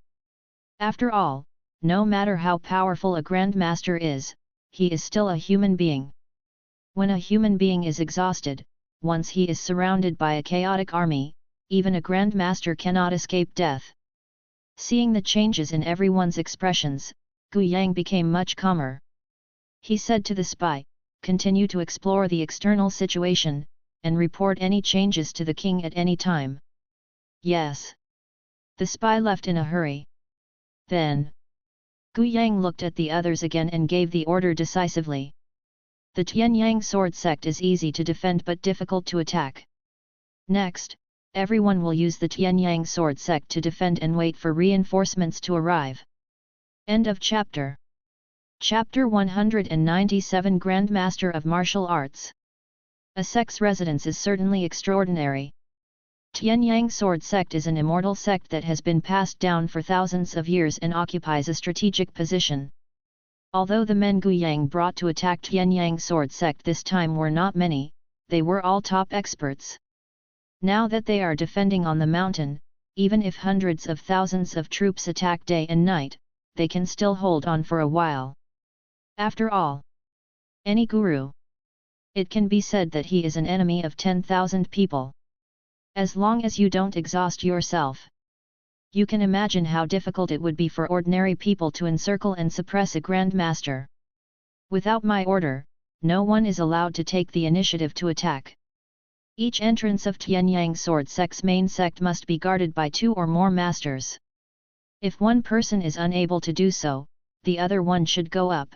After all, no matter how powerful a Grandmaster is, he is still a human being. When a human being is exhausted, once he is surrounded by a chaotic army, even a Grandmaster cannot escape death. Seeing the changes in everyone's expressions, Guiyang became much calmer. He said to the spy, "Continue to explore the external situation, and report any changes to the king at any time." Yes. The spy left in a hurry. Then, Guiyang looked at the others again and gave the order decisively. The Tianyang sword sect is easy to defend but difficult to attack. Next, everyone will use the Tianyang sword sect to defend and wait for reinforcements to arrive. End of chapter. Chapter 197 Grandmaster of Martial Arts. A sect's residence is certainly extraordinary. Tianyang sword sect is an immortal sect that has been passed down for thousands of years and occupies a strategic position. Although the men Guiyang brought to attack Tianyang sword sect this time were not many, they were all top experts. Now that they are defending on the mountain, even if hundreds of thousands of troops attack day and night, they can still hold on for a while. After all, any guru, it can be said that he is an enemy of 10,000 people. As long as you don't exhaust yourself. You can imagine how difficult it would be for ordinary people to encircle and suppress a Grandmaster. Without my order, no one is allowed to take the initiative to attack. Each entrance of Tianyang sword sect's main sect must be guarded by 2 or more masters. If one person is unable to do so, the other one should go up.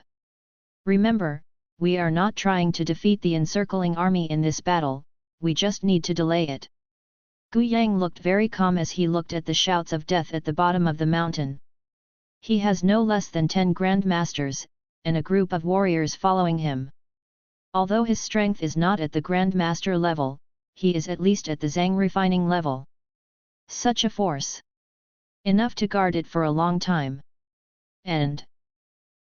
Remember, we are not trying to defeat the encircling army in this battle, we just need to delay it. Guiyang looked very calm as he looked at the shouts of death at the bottom of the mountain. He has no less than 10 Grandmasters, and a group of warriors following him. Although his strength is not at the Grandmaster level, he is at least at the Zhang refining level. Such a force. Enough to guard it for a long time. And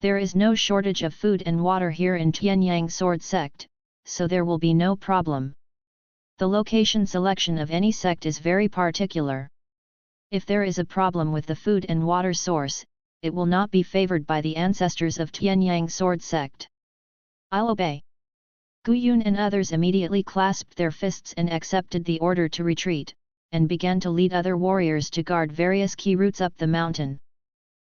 there is no shortage of food and water here in Tianyang sword sect, so there will be no problem. The location selection of any sect is very particular. If there is a problem with the food and water source, it will not be favored by the ancestors of Tianyang sword sect. I'll obey. Guyun and others immediately clasped their fists and accepted the order to retreat, and began to lead other warriors to guard various key routes up the mountain.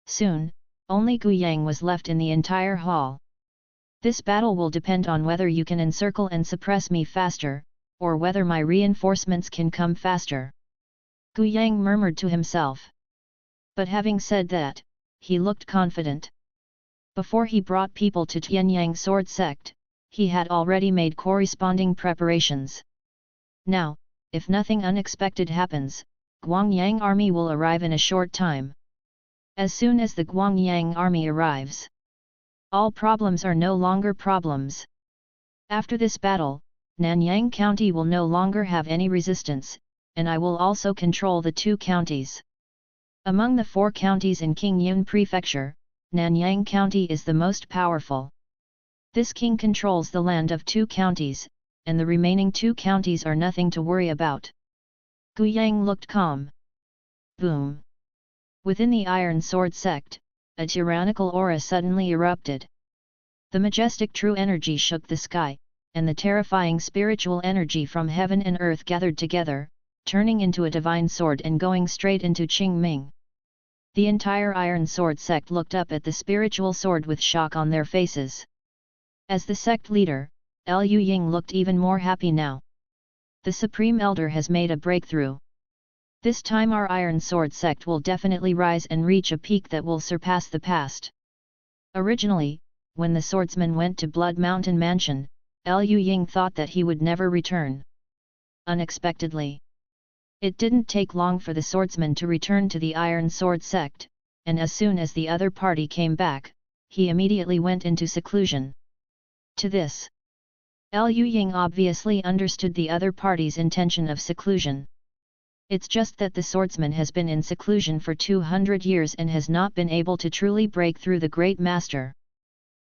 Soon, only Gu Yang was left in the entire hall. This battle will depend on whether you can encircle and suppress me faster, or whether my reinforcements can come faster. Gu Yang murmured to himself. But having said that, he looked confident. Before he brought people to Tianyang sword sect, he had already made corresponding preparations. Now, if nothing unexpected happens, Guangyang army will arrive in a short time. As soon as the Guangyang army arrives, all problems are no longer problems. After this battle, Nanyang County will no longer have any resistance, and I will also control the 2 counties. Among the 4 counties in Qingyun Prefecture, Nanyang County is the most powerful. This king controls the land of 2 counties, and the remaining 2 counties are nothing to worry about. Gu Yang looked calm. Boom! Within the Iron Sword sect, a tyrannical aura suddenly erupted. The majestic true energy shook the sky, and the terrifying spiritual energy from heaven and earth gathered together, turning into a divine sword and going straight into Qingming. The entire Iron Sword sect looked up at the spiritual sword with shock on their faces. As the sect leader, Liu Ying looked even more happy now. The Supreme Elder has made a breakthrough. This time our Iron Sword sect will definitely rise and reach a peak that will surpass the past. Originally, when the swordsman went to Blood Mountain Mansion, Liu Ying thought that he would never return. Unexpectedly, it didn't take long for the swordsman to return to the Iron Sword sect, and as soon as the other party came back, he immediately went into seclusion. To this, Liu Ying obviously understood the other party's intention of seclusion. It's just that the swordsman has been in seclusion for 200 years and has not been able to truly break through the Great Master.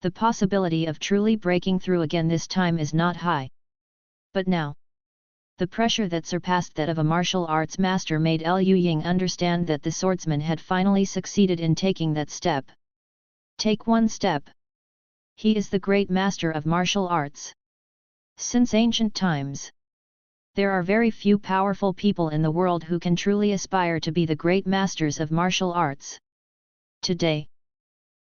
The possibility of truly breaking through again this time is not high. But now, the pressure that surpassed that of a martial arts master made Liu Ying understand that the swordsman had finally succeeded in taking that step. Take one step. He is the great master of martial arts. Since ancient times, there are very few powerful people in the world who can truly aspire to be the great masters of martial arts. Today,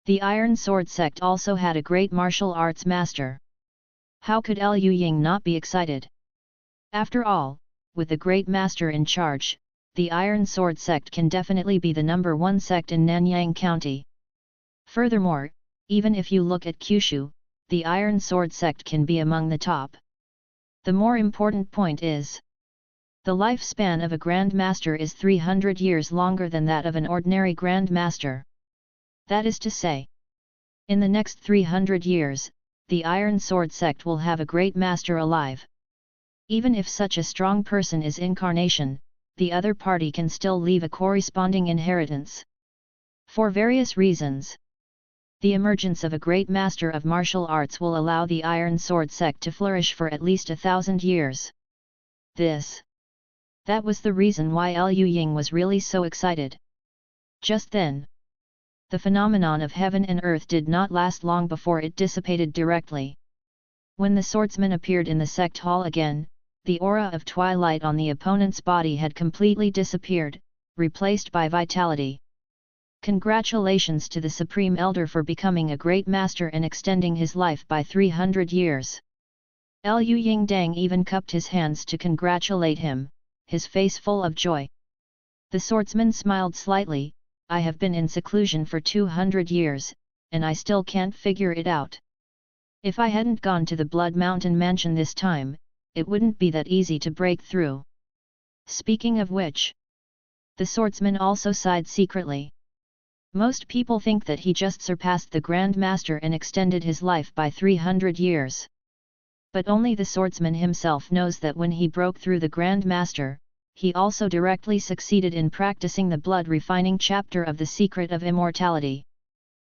the Iron Sword sect also had a great martial arts master. How could Liu Ying not be excited? After all, with the great master in charge, the Iron Sword sect can definitely be the #1 sect in Nanyang County. Furthermore, even if you look at Kyushu, the Iron Sword sect can be among the top. The more important point is, the lifespan of a Grand Master is 300 years longer than that of an ordinary Grand Master. That is to say, in the next 300 years, the Iron Sword sect will have a great master alive. Even if such a strong person is incarnation, the other party can still leave a corresponding inheritance. For various reasons, the emergence of a great master of martial arts will allow the Iron Sword sect to flourish for at least 1,000 years. That was the reason why Liu Ying was really so excited. Just then, the phenomenon of heaven and earth did not last long before it dissipated directly. When the swordsman appeared in the sect hall again, the aura of twilight on the opponent's body had completely disappeared, replaced by vitality. Congratulations to the Supreme Elder for becoming a great master and extending his life by 300 years. Liu Ying Dang even cupped his hands to congratulate him, his face full of joy. The swordsman smiled slightly. I have been in seclusion for 200 years, and I still can't figure it out. If I hadn't gone to the Blood Mountain Mansion this time, it wouldn't be that easy to break through. Speaking of which, the swordsman also sighed secretly. Most people think that he just surpassed the Grand Master and extended his life by 300 years. But only the swordsman himself knows that when he broke through the Grand Master, he also directly succeeded in practicing the blood refining chapter of the secret of immortality.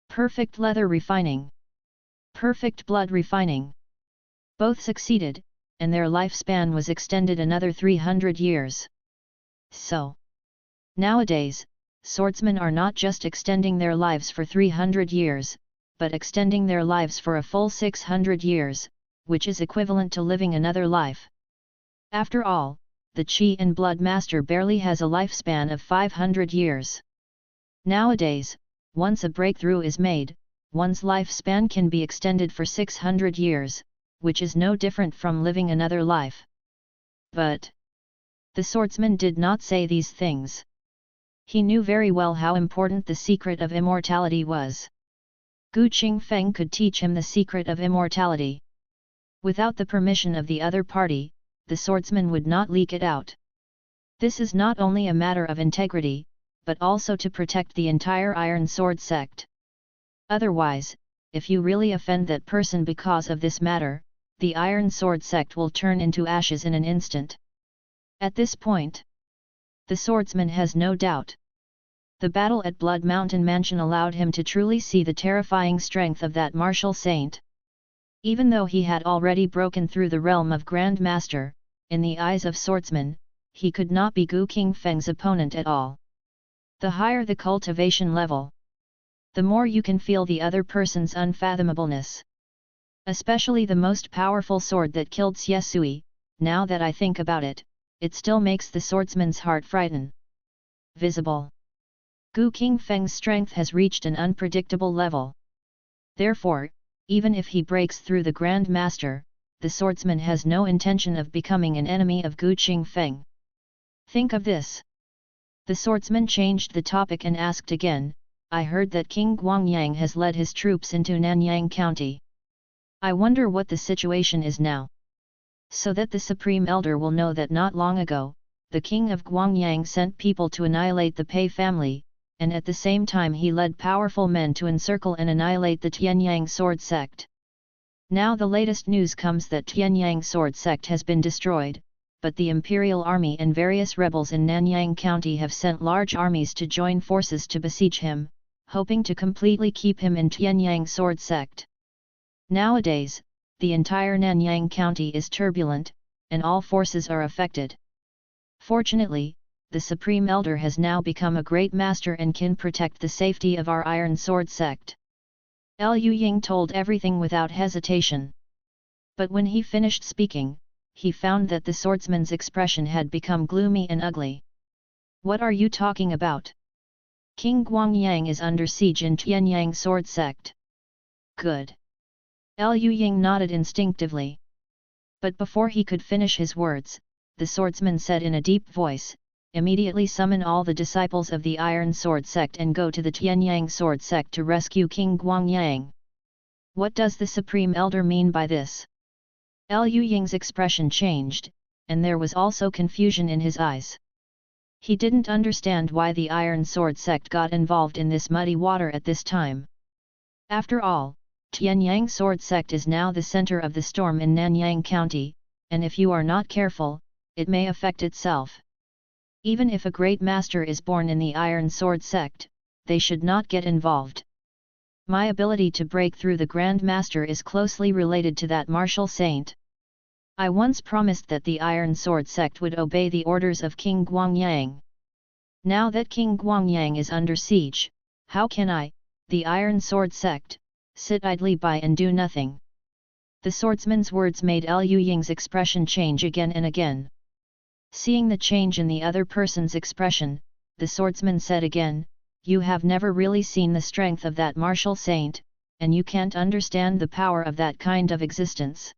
Perfect leather refining. Perfect blood refining. Both succeeded, and their lifespan was extended another 300 years. So, nowadays, swordsmen are not just extending their lives for 300 years, but extending their lives for a full 600 years, which is equivalent to living another life. After all, the Qidian blood master barely has a lifespan of 500 years. Nowadays, once a breakthrough is made, one's lifespan can be extended for 600 years, which is no different from living another life. But the swordsman did not say these things. He knew very well how important the secret of immortality was. Qingfeng could teach him the secret of immortality. Without the permission of the other party, the swordsman would not leak it out. This is not only a matter of integrity, but also to protect the entire Iron Sword sect. Otherwise, if you really offend that person because of this matter, the Iron Sword sect will turn into ashes in an instant. At this point, the swordsman has no doubt. The battle at Blood Mountain Mansion allowed him to truly see the terrifying strength of that martial saint. Even though he had already broken through the realm of Grand Master, in the eyes of swordsmen, he could not be Qingfeng's opponent at all. The higher the cultivation level, the more you can feel the other person's unfathomableness. Especially the most powerful sword that killed Xie Sui, now that I think about it, it still makes the swordsman's heart frighten. Visible. Qingfeng's strength has reached an unpredictable level. Therefore, even if he breaks through the Grand Master, the swordsman has no intention of becoming an enemy of Qingfeng. Think of this. The swordsman changed the topic and asked again, I heard that King Guangyang has led his troops into Nanyang County. I wonder what the situation is now. So that the Supreme Elder will know that not long ago, the King of Guangyang sent people to annihilate the Pei family, and at the same time he led powerful men to encircle and annihilate the Tianyang sword sect. Now the latest news comes that Tianyang sword sect has been destroyed, but the Imperial Army and various rebels in Nanyang County have sent large armies to join forces to besiege him, hoping to completely keep him in Tianyang sword sect. Nowadays, the entire Nanyang County is turbulent, and all forces are affected. Fortunately, the Supreme Elder has now become a great master and can protect the safety of our Iron Sword sect. Liu Ying told everything without hesitation. But when he finished speaking, he found that the swordsman's expression had become gloomy and ugly. What are you talking about? King Guangyang is under siege in Tianyang sword sect. Good. Liu Ying nodded instinctively. But before he could finish his words, the swordsman said in a deep voice, immediately summon all the disciples of the Iron Sword sect and go to the Tianyang sword sect to rescue King Guangyang. What does the Supreme Elder mean by this? Liu Ying's expression changed, and there was also confusion in his eyes. He didn't understand why the Iron Sword sect got involved in this muddy water at this time. After all, Tianyang sword sect is now the center of the storm in Nanyang County, and if you are not careful, it may affect itself. Even if a great master is born in the Iron Sword sect, they should not get involved. My ability to break through the Grand Master is closely related to that martial saint. I once promised that the Iron Sword sect would obey the orders of King Guangyang. Now that King Guangyang is under siege, how can I, the Iron Sword sect, sit idly by and do nothing? The swordsman's words made Liu Ying's expression change again and again. Seeing the change in the other person's expression, the swordsman said again, you have never really seen the strength of that martial saint, and you can't understand the power of that kind of existence.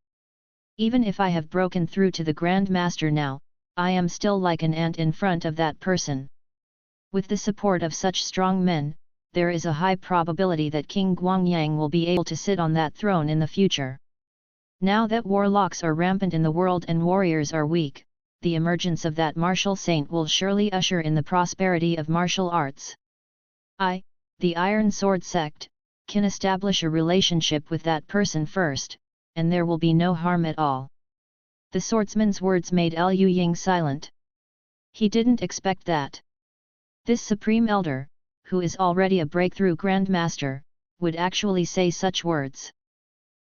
Even if I have broken through to the Grand Master now, I am still like an ant in front of that person. With the support of such strong men, there is a high probability that King Guangyang will be able to sit on that throne in the future. Now that warlocks are rampant in the world and warriors are weak, the emergence of that martial saint will surely usher in the prosperity of martial arts. I, the Iron Sword sect, can establish a relationship with that person first, and there will be no harm at all. The swordsman's words made Liu Ying silent. He didn't expect that. This Supreme Elder, who is already a breakthrough Grand Master, would actually say such words.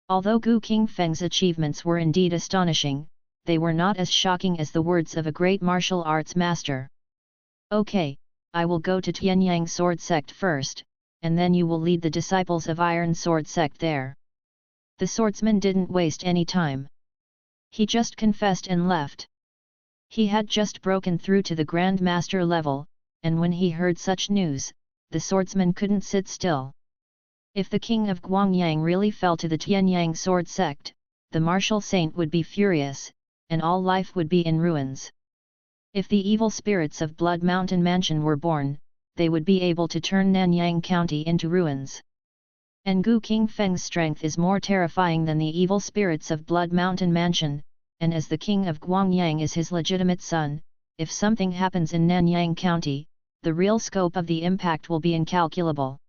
Although Qingfeng's achievements were indeed astonishing, they were not as shocking as the words of a great martial arts master. Okay, I will go to Tianyang sword sect first, and then you will lead the disciples of Iron Sword sect there. The swordsman didn't waste any time. He just confessed and left. He had just broken through to the Grand Master level, and when he heard such news, the swordsman couldn't sit still. If the king of Guangyang really fell to the Tianyang sword sect, the martial saint would be furious, and all life would be in ruins. If the evil spirits of Blood Mountain Mansion were born, they would be able to turn Nanyang County into ruins. And Gu Qingfeng's strength is more terrifying than the evil spirits of Blood Mountain Mansion, and as the king of Guangyang is his legitimate son, if something happens in Nanyang County, the real scope of the impact will be incalculable.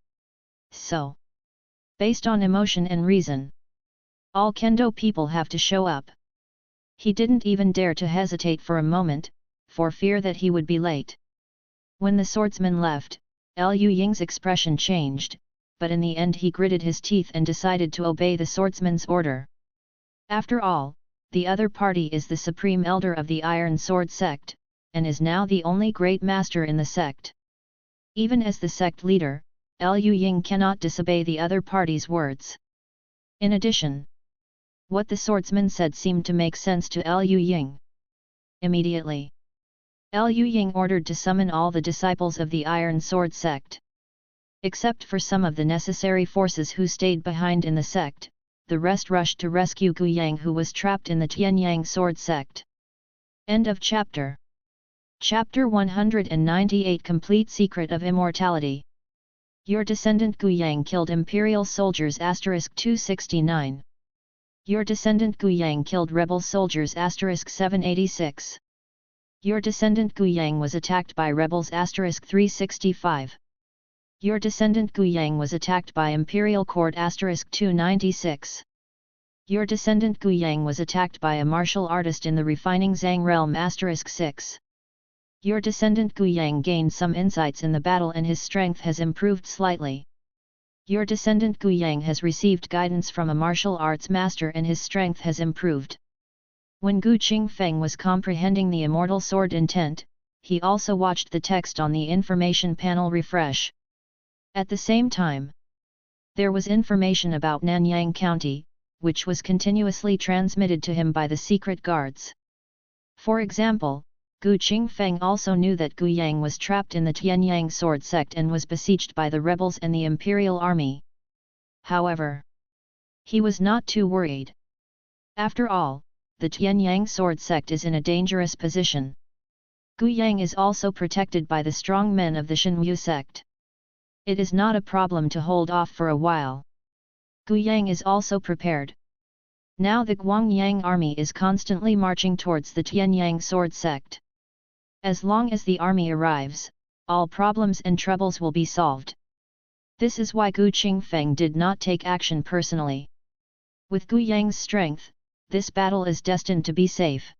So, based on emotion and reason, all Kendo people have to show up. He didn't even dare to hesitate for a moment, for fear that he would be late. When the swordsman left, Liu Ying's expression changed, but in the end he gritted his teeth and decided to obey the swordsman's order. After all, the other party is the supreme elder of the Iron Sword sect, and is now the only great master in the sect. Even as the sect leader, Liu Ying cannot disobey the other party's words. In addition, what the swordsman said seemed to make sense to Liu Ying. Immediately, Liu Ying ordered to summon all the disciples of the Iron Sword sect. Except for some of the necessary forces who stayed behind in the sect, the rest rushed to rescue Gu Yang, who was trapped in the Tianyang sword sect. End of chapter. Chapter 198 Complete Secret of Immortality. Your descendant Gu Yang killed Imperial soldiers *269. Your descendant Gu Yang killed rebel soldiers *786. Your descendant Gu Yang was attacked by rebels *365. Your descendant Gu Yang was attacked by Imperial Court *296. Your descendant Gu Yang was attacked by a martial artist in the refining Zhang realm *6. Your descendant Gu Yang gained some insights in the battle and his strength has improved slightly. Your descendant Gu Yang has received guidance from a martial arts master and his strength has improved. When Gu Qingfeng was comprehending the immortal sword intent, he also watched the text on the information panel refresh. At the same time, there was information about Nanyang County, which was continuously transmitted to him by the secret guards. For example, Gu Qingfeng also knew that Gu Yang was trapped in the Tianyang sword sect and was besieged by the rebels and the imperial army. However, he was not too worried. After all, the Tianyang sword sect is in a dangerous position. Gu Yang is also protected by the strong men of the Shenyu sect. It is not a problem to hold off for a while. Gu Yang is also prepared. Now the Guangyang army is constantly marching towards the Tianyang sword sect. As long as the army arrives, all problems and troubles will be solved. This is why Gu Qingfeng did not take action personally. With Gu Yang's strength, this battle is destined to be safe.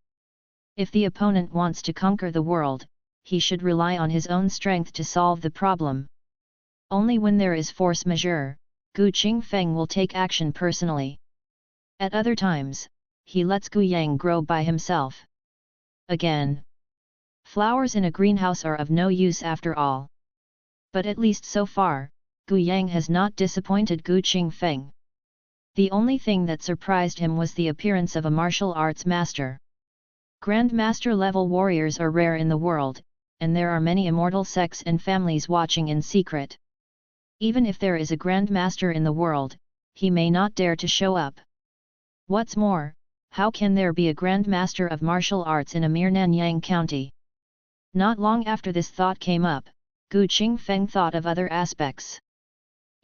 If the opponent wants to conquer the world, he should rely on his own strength to solve the problem. Only when there is force majeure, Gu Qingfeng will take action personally. At other times, he lets Gu Yang grow by himself. Again, flowers in a greenhouse are of no use after all. But at least so far, Gu Yang has not disappointed Gu Qingfeng. The only thing that surprised him was the appearance of a martial arts master. Grandmaster level warriors are rare in the world, and there are many immortal sects and families watching in secret. Even if there is a grandmaster in the world, he may not dare to show up. What's more, how can there be a grandmaster of martial arts in a mere Nanyang County? Not long after this thought came up, Gu Qingfeng thought of other aspects.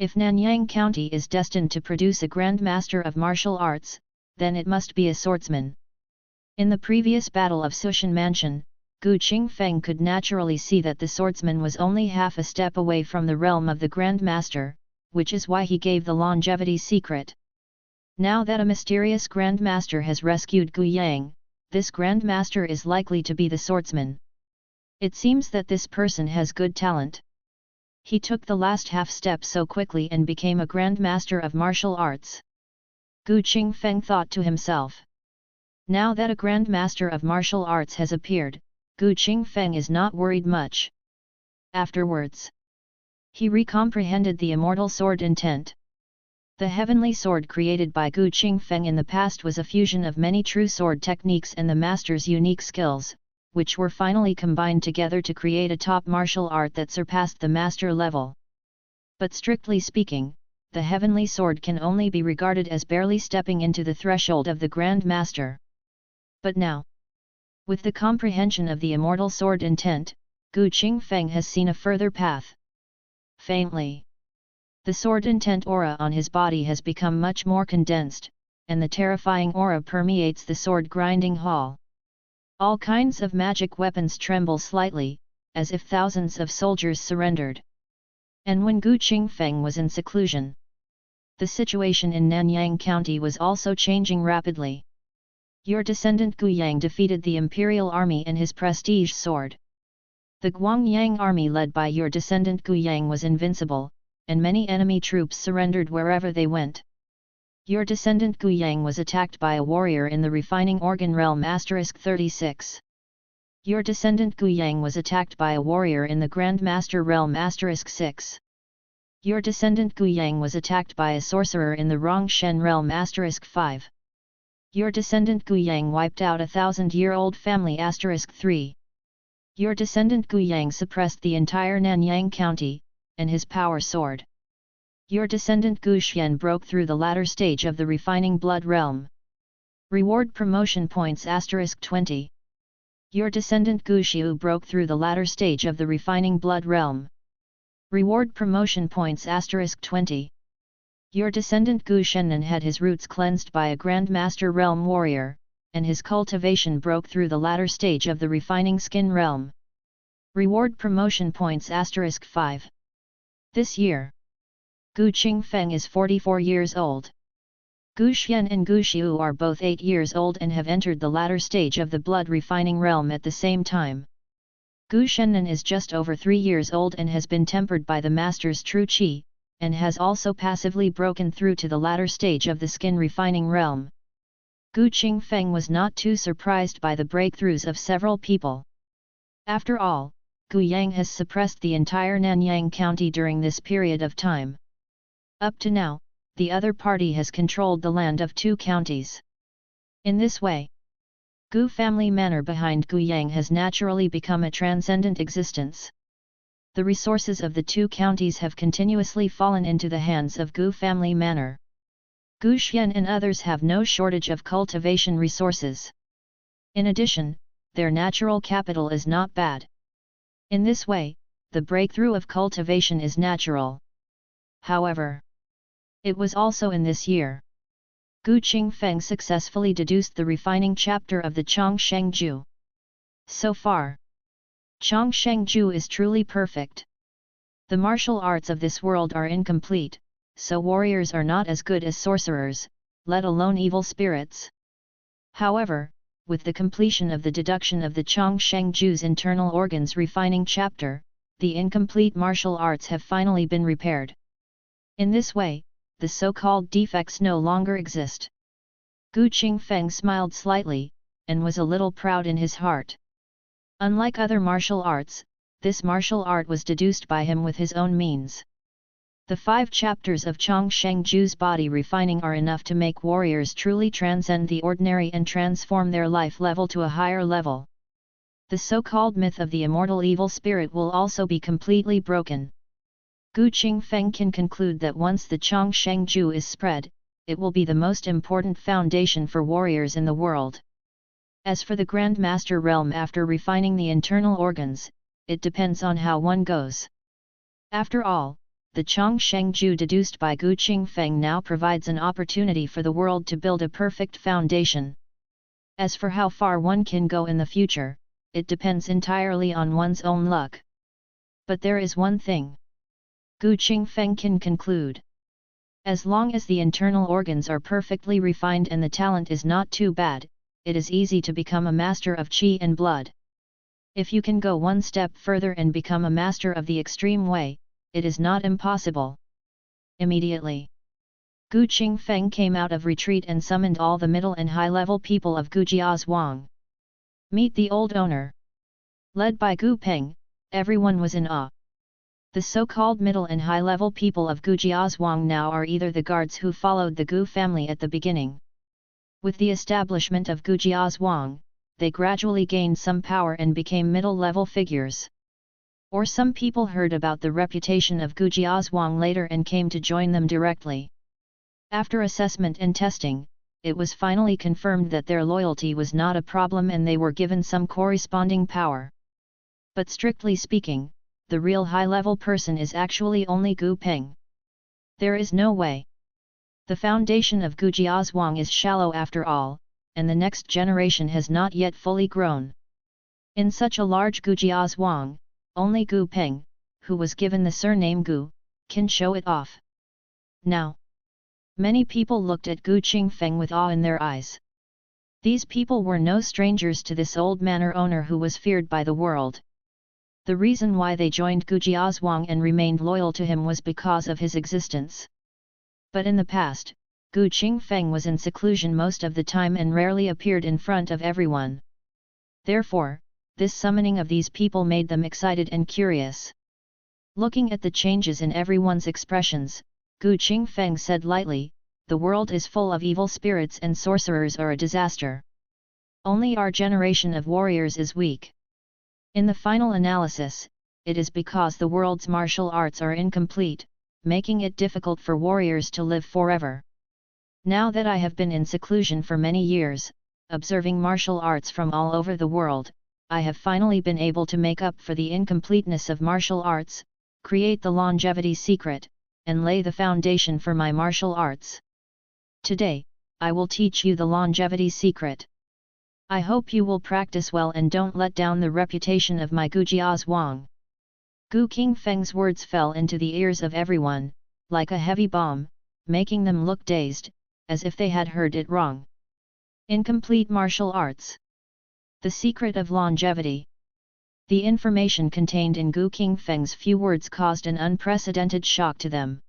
If Nanyang County is destined to produce a grandmaster of martial arts, then it must be a swordsman. In the previous battle of Sushan Mansion, Gu Qingfeng could naturally see that the swordsman was only half a step away from the realm of the grandmaster, which is why he gave the longevity secret. Now that a mysterious grandmaster has rescued Gu Yang, this grandmaster is likely to be the swordsman. It seems that this person has good talent. He took the last half step so quickly and became a grandmaster of martial arts. Gu Qingfeng thought to himself. Now that a grandmaster of martial arts has appeared, Gu Qingfeng is not worried much. Afterwards, he recomprehended the immortal sword intent. The heavenly sword created by Gu Qingfeng in the past was a fusion of many true sword techniques and the master's unique skills. which were finally combined together to create a top martial art that surpassed the master level. But strictly speaking, the heavenly sword can only be regarded as barely stepping into the threshold of the Grand Master. But now, with the comprehension of the immortal sword intent, Gu Qingfeng has seen a further path. Faintly, the sword intent aura on his body has become much more condensed, and the terrifying aura permeates the sword grinding hall. All kinds of magic weapons tremble slightly, as if thousands of soldiers surrendered. And when Gu Qingfeng was in seclusion, the situation in Nanyang County was also changing rapidly. Your descendant Gu Yang defeated the imperial army and his prestige soared. The Guangyang army led by your descendant Gu Yang was invincible, and many enemy troops surrendered wherever they went. Your descendant Gu Yang was attacked by a warrior in the refining organ realm *36. Your descendant Gu Yang was attacked by a warrior in the Grand Master realm *6. Your descendant Gu Yang was attacked by a sorcerer in the Rongshen realm *5. Your descendant Gu Yang wiped out a 1,000-year-old family *3. Your descendant Gu Yang suppressed the entire Nanyang County, and his power soared. Your descendant Gu Xian broke through the latter stage of the refining blood realm. Reward promotion points *20. Your descendant Gu Xiu broke through the latter stage of the refining blood realm. Reward promotion points *20. Your descendant Gu Shennan had his roots cleansed by a Grand Master realm warrior, and his cultivation broke through the latter stage of the refining skin realm. Reward promotion points *5. This year, Gu Qingfeng is 44 years old. Gu Xian and Gu Xiu are both 8 years old and have entered the latter stage of the blood refining realm at the same time. Gu Shennan is just over 3 years old and has been tempered by the master's true qi, and has also passively broken through to the latter stage of the skin refining realm. Gu Qingfeng was not too surprised by the breakthroughs of several people. After all, Gu Yang has suppressed the entire Nanyang County during this period of time. Up to now, the other party has controlled the land of 2 counties. In this way, Gu family manor behind Gu Yang has naturally become a transcendent existence. The resources of the 2 counties have continuously fallen into the hands of Gu family manor. Gu Xian and others have no shortage of cultivation resources. In addition, their natural capital is not bad. In this way, the breakthrough of cultivation is natural. However, it was also in this year, Gu Qingfeng successfully deduced the refining chapter of the Chongsheng Ju. So far, Chongsheng Ju is truly perfect. The martial arts of this world are incomplete, so warriors are not as good as sorcerers, let alone evil spirits. However, with the completion of the deduction of the Chongsheng Ju's internal organs refining chapter, the incomplete martial arts have finally been repaired. In this way, the so-called defects no longer exist. Gu Qingfeng smiled slightly, and was a little proud in his heart. Unlike other martial arts, this martial art was deduced by him with his own means. The 5 chapters of Chongsheng Ju's body refining are enough to make warriors truly transcend the ordinary and transform their life level to a higher level. The so-called myth of the immortal evil spirit will also be completely broken. Gu Qingfeng can conclude that once the Chongsheng Ju is spread, it will be the most important foundation for warriors in the world. As for the Grand Master realm after refining the internal organs, it depends on how one goes. After all, the Chongsheng Ju deduced by Gu Qingfeng now provides an opportunity for the world to build a perfect foundation. As for how far one can go in the future, it depends entirely on one's own luck. But there is one thing Gu Qingfeng can conclude. As long as the internal organs are perfectly refined and the talent is not too bad, it is easy to become a master of qi and blood. If you can go one step further and become a master of the extreme way, it is not impossible. Immediately, Gu Qingfeng came out of retreat and summoned all the middle and high-level people of Gujiazhuang. Meet the old owner. Led by Gu Peng, everyone was in awe. The so-called middle and high-level people of Gujiazhuang now are either the guards who followed the Gu family at the beginning. With the establishment of Gujiazhuang, they gradually gained some power and became middle-level figures. Or some people heard about the reputation of Gu Jiazhuang later and came to join them directly. After assessment and testing, it was finally confirmed that their loyalty was not a problem and they were given some corresponding power. But strictly speaking, the real high-level person is actually only Gu Peng. There is no way. The foundation of Gu Jiazhuang is shallow after all, and the next generation has not yet fully grown. In such a large Gu Jiazhuang, only Gu Peng, who was given the surname Gu, can show it off. Now, many people looked at Gu Qingfeng with awe in their eyes. These people were no strangers to this old manor owner who was feared by the world. The reason why they joined Gu Jiazhuang and remained loyal to him was because of his existence. But in the past, Gu Qingfeng was in seclusion most of the time and rarely appeared in front of everyone. Therefore, this summoning of these people made them excited and curious. Looking at the changes in everyone's expressions, Gu Qingfeng said lightly, "The world is full of evil spirits and sorcerers are a disaster. Only our generation of warriors is weak. In the final analysis, it is because the world's martial arts are incomplete, making it difficult for warriors to live forever. Now that I have been in seclusion for many years, observing martial arts from all over the world, I have finally been able to make up for the incompleteness of martial arts, create the longevity secret, and lay the foundation for my martial arts. Today, I will teach you the longevity secret. I hope you will practice well and don't let down the reputation of my Gu Jiazhuang." Gu Qingfeng's words fell into the ears of everyone, like a heavy bomb, making them look dazed, as if they had heard it wrong. Incomplete martial arts. The secret of longevity. The information contained in Gu Qingfeng's few words caused an unprecedented shock to them.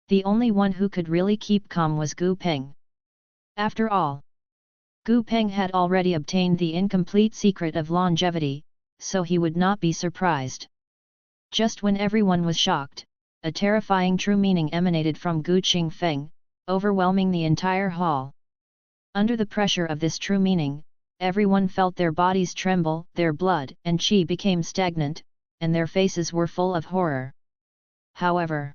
The only one who could really keep calm was Gu Peng. After all, Gu Peng had already obtained the incomplete secret of longevity, so he would not be surprised. Just when everyone was shocked, a terrifying true meaning emanated from Gu Qingfeng, overwhelming the entire hall. Under the pressure of this true meaning, everyone felt their bodies tremble, their blood and qi became stagnant, and their faces were full of horror. However,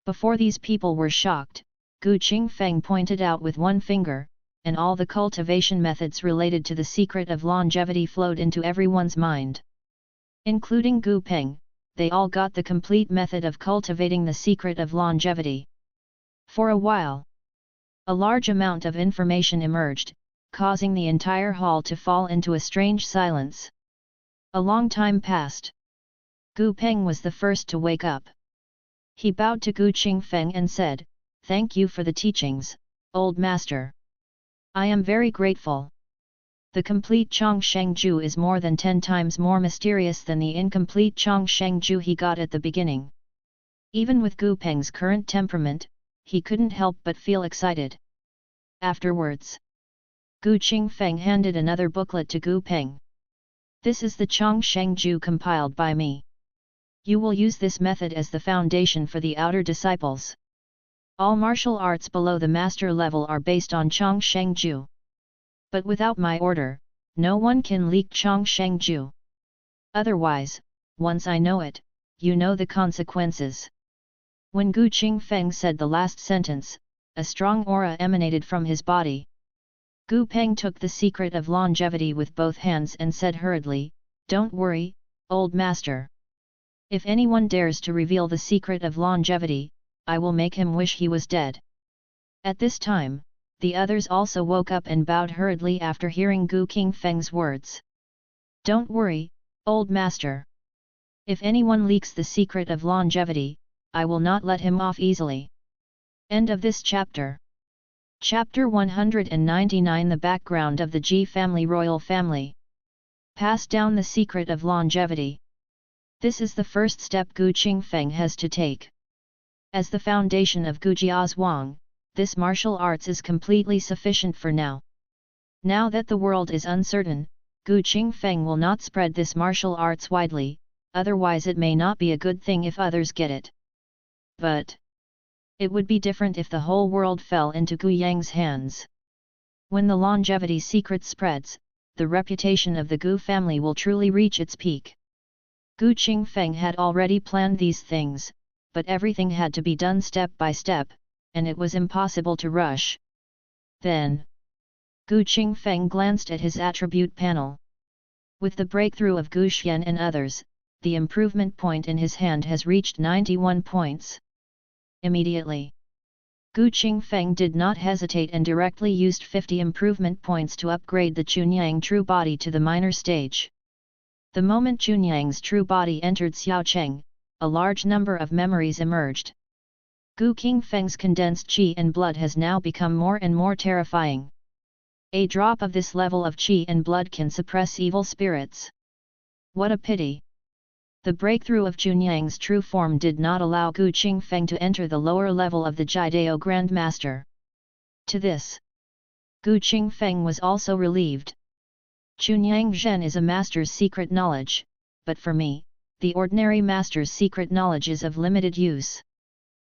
before these people were shocked, Gu Qingfeng pointed out with one finger, and all the cultivation methods related to the secret of longevity flowed into everyone's mind. Including Gu Peng, they all got the complete method of cultivating the secret of longevity. For a while, a large amount of information emerged, causing the entire hall to fall into a strange silence. A long time passed. Gu Peng was the first to wake up. He bowed to Gu Qingfeng and said, "Thank you for the teachings, old master. I am very grateful. The complete Chongsheng Ju is more than 10 times more mysterious than the incomplete Chongsheng Ju he got at the beginning." Even with Gu Peng's current temperament, he couldn't help but feel excited. Afterwards, Gu Qingfeng handed another booklet to Gu Peng. "This is the Chongsheng Ju compiled by me. You will use this method as the foundation for the outer disciples. All martial arts below the master level are based on Chongsheng Ju. But without my order, no one can leak Chongsheng Ju. Otherwise, once I know it, you know the consequences." When Gu Qingfeng said the last sentence, a strong aura emanated from his body. Gu Peng took the secret of longevity with both hands and said hurriedly, "Don't worry, old master. If anyone dares to reveal the secret of longevity, I will make him wish he was dead." At this time, the others also woke up and bowed hurriedly after hearing Gu Qingfeng's words. "Don't worry, old master. If anyone leaks the secret of longevity, I will not let him off easily." End of this chapter. Chapter 199. The background of the Ji family. Royal family. Pass down the secret of longevity. This is the first step Gu Qingfeng has to take. As the foundation of Gu Jiazhuang, this martial arts is completely sufficient for now. Now that the world is uncertain, Gu Qingfeng will not spread this martial arts widely, otherwise it may not be a good thing if others get it. But it would be different if the whole world fell into Gu Yang's hands. When the longevity secret spreads, the reputation of the Gu family will truly reach its peak. Gu Qingfeng had already planned these things, but everything had to be done step by step, and it was impossible to rush. Then, Gu Qingfeng glanced at his attribute panel. With the breakthrough of Gu Xian and others, the improvement point in his hand has reached 91 points. Immediately, Gu Qingfeng did not hesitate and directly used 50 improvement points to upgrade the Chunyang true body to the minor stage. The moment Chunyang's true body entered Xiaocheng, a large number of memories emerged. Gu Qingfeng's condensed qi and blood has now become more and more terrifying. A drop of this level of qi and blood can suppress evil spirits. What a pity! The breakthrough of Chunyang's true form did not allow Gu Qingfeng to enter the lower level of the Jidao Grand Master. To this, Gu Qingfeng was also relieved. Chunyang Zhen is a master's secret knowledge, but for me, the ordinary master's secret knowledge is of limited use.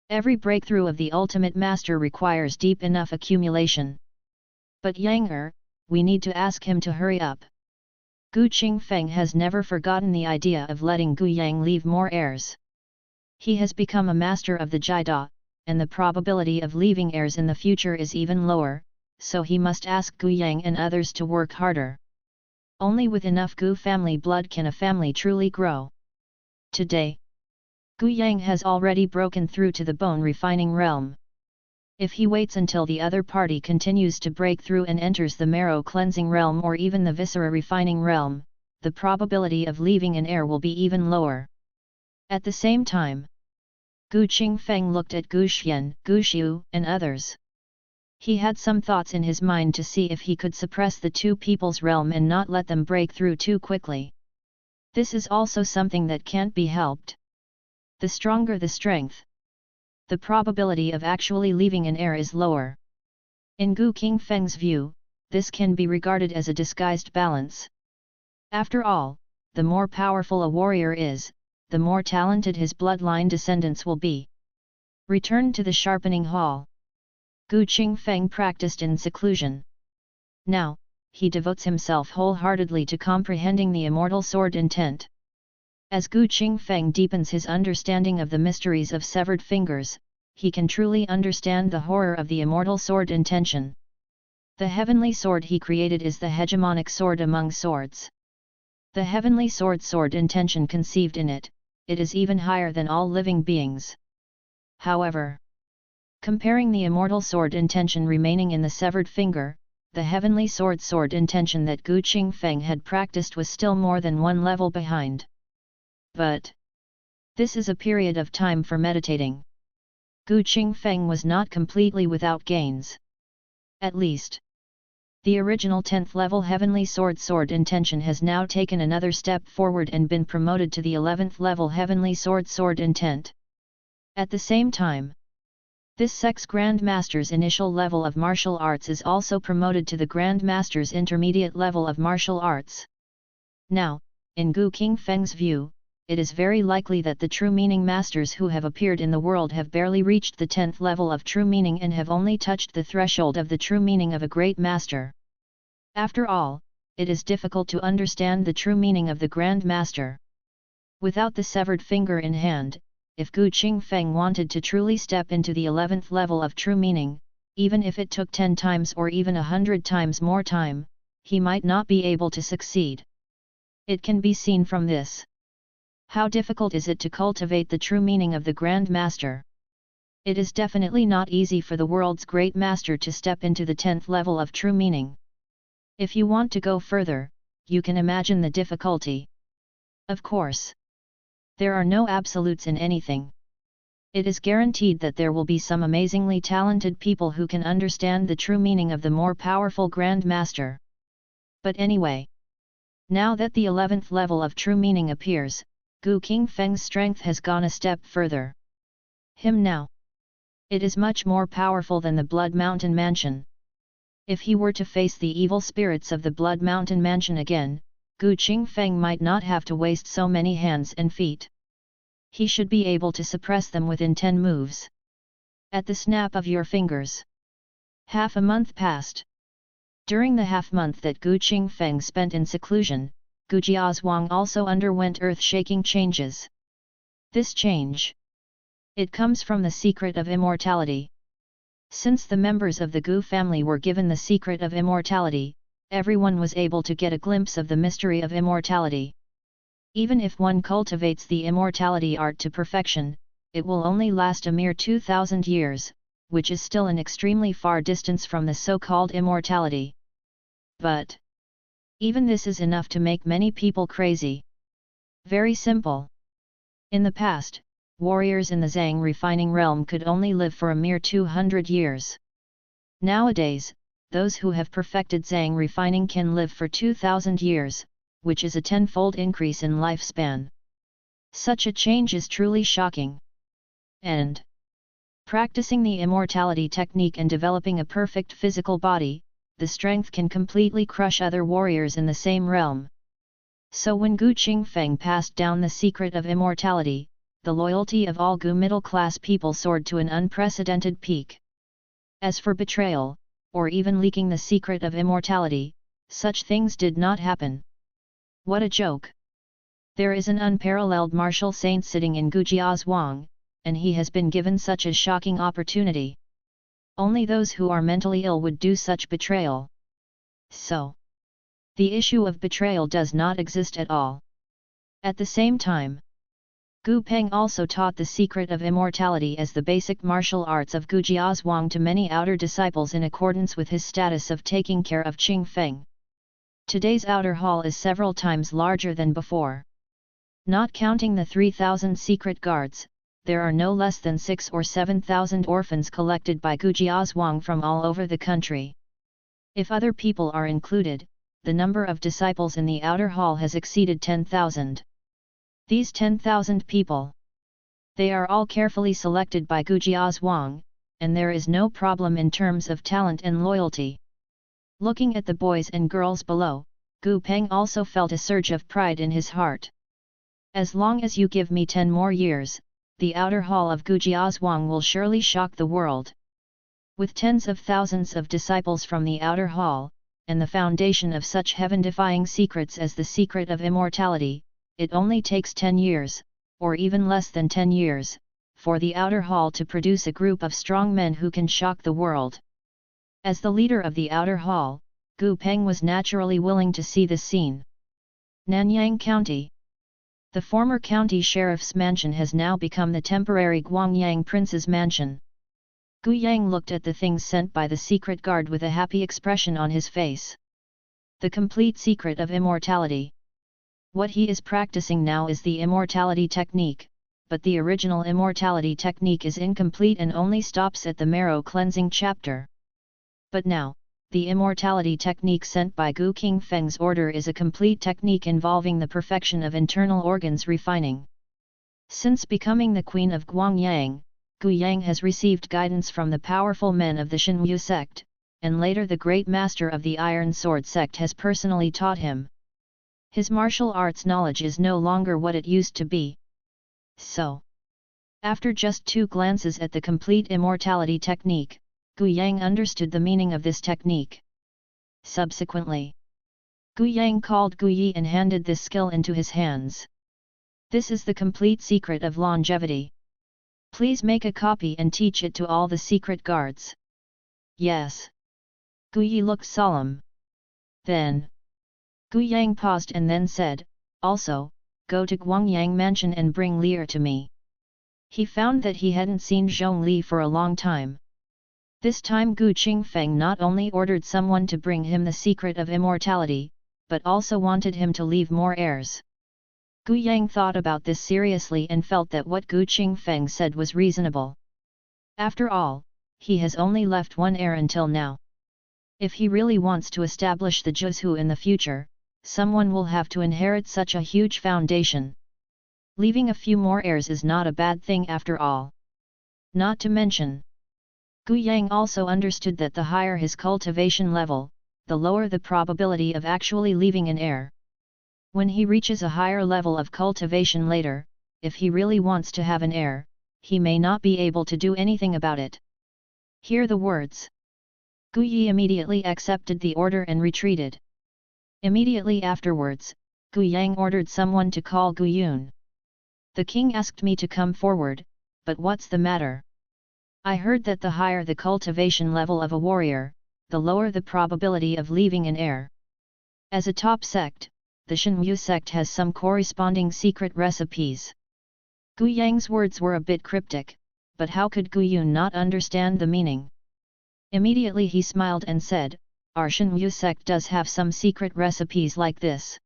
Every breakthrough of the ultimate master requires deep enough accumulation. But Yang we need to ask him to hurry up. Gu Qingfeng has never forgotten the idea of letting Gu Yang leave more heirs. He has become a master of the Jida, and the probability of leaving heirs in the future is even lower, so he must ask Gu Yang and others to work harder. Only with enough Gu family blood can a family truly grow. Today, Gu Yang has already broken through to the bone refining realm. If he waits until the other party continues to break through and enters the marrow cleansing realm or even the viscera refining realm, the probability of leaving an heir will be even lower. At the same time, Gu Qingfeng looked at Gu Xian, Gu Xiu, and others. He had some thoughts in his mind to see if he could suppress the two people's realm and not let them break through too quickly. This is also something that can't be helped. The stronger the strength, the probability of actually leaving an heir is lower. In Gu Qingfeng's view, this can be regarded as a disguised balance. After all, the more powerful a warrior is, the more talented his bloodline descendants will be. Returned to the sharpening hall, Gu Qingfeng practiced in seclusion. Now, he devotes himself wholeheartedly to comprehending the immortal sword intent. As Gu Qingfeng deepens his understanding of the mysteries of severed fingers, he can truly understand the horror of the immortal sword intention. The heavenly sword he created is the hegemonic sword among swords. The heavenly sword intention conceived in it, it is even higher than all living beings. However, comparing the immortal sword intention remaining in the severed finger, the heavenly sword intention that Gu Qingfeng had practiced was still more than one level behind. But this is a period of time for meditating. Gu Qingfeng was not completely without gains. At least, the original 10th level heavenly sword intention has now taken another step forward and been promoted to the 11th level heavenly sword intent. At the same time, this Sex Grand Master's initial level of martial arts is also promoted to the Grand Master's intermediate level of martial arts. Now, in Gu Qingfeng's view, it is very likely that the true meaning masters who have appeared in the world have barely reached the 10th level of true meaning and have only touched the threshold of the true meaning of a great master. After all, it is difficult to understand the true meaning of the Grand Master. Without the severed finger in hand, if Gu Qingfeng wanted to truly step into the 11th level of true meaning, even if it took 10 times or even 100 times more time, he might not be able to succeed. It can be seen from this. How difficult is it to cultivate the true meaning of the Grand Master? It is definitely not easy for the world's great master to step into the 10th level of true meaning. If you want to go further, you can imagine the difficulty. Of course, there are no absolutes in anything. It is guaranteed that there will be some amazingly talented people who can understand the true meaning of the more powerful Grand Master. But anyway, now that the 11th level of true meaning appears, Gu Qingfeng's strength has gone a step further. Him now. It is much more powerful than the Blood Mountain Mansion. If he were to face the evil spirits of the Blood Mountain Mansion again, Gu Qingfeng might not have to waste so many hands and feet. He should be able to suppress them within 10 moves. At the snap of your fingers. Half a month passed. During the half-month that Gu Qingfeng spent in seclusion, Gu Jiazhuang also underwent earth-shaking changes. This change, it comes from the secret of immortality. Since the members of the Gu family were given the secret of immortality, everyone was able to get a glimpse of the mystery of immortality. Even if one cultivates the immortality art to perfection, it will only last a mere 2,000 years, which is still an extremely far distance from the so-called immortality. But even this is enough to make many people crazy. Very simple. In the past, warriors in the Zhang refining realm could only live for a mere 200 years. Nowadays, those who have perfected Zhang refining can live for 2,000 years, which is a tenfold increase in lifespan. Such a change is truly shocking. And practicing the immortality technique and developing a perfect physical body, the strength can completely crush other warriors in the same realm. So when Gu Qingfeng passed down the secret of immortality, the loyalty of all Gu middle-class people soared to an unprecedented peak. As for betrayal, or even leaking the secret of immortality, such things did not happen. What a joke! There is an unparalleled martial saint sitting in Gu Jiazhuang, and he has been given such a shocking opportunity. Only those who are mentally ill would do such betrayal. So, the issue of betrayal does not exist at all. At the same time, Gu Peng also taught the secret of immortality as the basic martial arts of Gu Jiazhuang to many outer disciples in accordance with his status of taking care of Qingfeng. Today's outer hall is several times larger than before. Not counting the 3,000 secret guards, there are no less than 6,000 or 7,000 orphans collected by Gu Jiazhuang from all over the country. If other people are included, the number of disciples in the outer hall has exceeded 10,000. These 10,000 people, they are all carefully selected by Gu Jiazhuang, and there is no problem in terms of talent and loyalty. Looking at the boys and girls below, Gu Peng also felt a surge of pride in his heart. As long as you give me 10 more years, the outer hall of Gu Jiazhuang will surely shock the world. With tens of thousands of disciples from the outer hall, and the foundation of such heaven-defying secrets as the secret of immortality, it only takes 10 years, or even less than 10 years, for the outer hall to produce a group of strong men who can shock the world. As the leader of the outer hall, Gu Peng was naturally willing to see this scene. Nanyang County. The former county sheriff's mansion has now become the temporary Guangyang prince's mansion. Gu Yang looked at the things sent by the secret guard with a happy expression on his face. The complete secret of immortality. What he is practicing now is the immortality technique, but the original immortality technique is incomplete and only stops at the marrow cleansing chapter. But now, the immortality technique sent by Gu Qingfeng's order is a complete technique involving the perfection of internal organs refining. Since becoming the queen of Guangyang, Gu Yang has received guidance from the powerful men of the Shenyu sect, and later the great master of the Iron Sword sect has personally taught him. His martial arts knowledge is no longer what it used to be. So, after just 2 glances at the complete immortality technique, Gu Yang understood the meaning of this technique. Subsequently, Gu Yang called Gu Yi and handed this skill into his hands. This is the complete secret of longevity. Please make a copy and teach it to all the secret guards. Yes. Gu Yi looked solemn. Then, Gu Yang paused and then said, also, go to Guangyang Mansion and bring Lier to me. He found that he hadn't seen Zhong Li for a long time. This time Gu Qingfeng not only ordered someone to bring him the secret of immortality, but also wanted him to leave more heirs. Gu Yang thought about this seriously and felt that what Gu Qingfeng said was reasonable. After all, he has only left one heir until now. If he really wants to establish the Zhuzhu in the future, someone will have to inherit such a huge foundation. Leaving a few more heirs is not a bad thing after all. Not to mention, Gu Yang also understood that the higher his cultivation level, the lower the probability of actually leaving an heir. When he reaches a higher level of cultivation later, if he really wants to have an heir, he may not be able to do anything about it. Hear the words. Gu Yi immediately accepted the order and retreated. Immediately afterwards, Gu Yang ordered someone to call Gu Yun. The king asked me to come forward, but what's the matter? I heard that the higher the cultivation level of a warrior, the lower the probability of leaving an heir. As a top sect, the Shenyu sect has some corresponding secret recipes. Gu Yang's words were a bit cryptic, but how could Gu Yun not understand the meaning? Immediately he smiled and said, our Shenyu sect does have some secret recipes like this.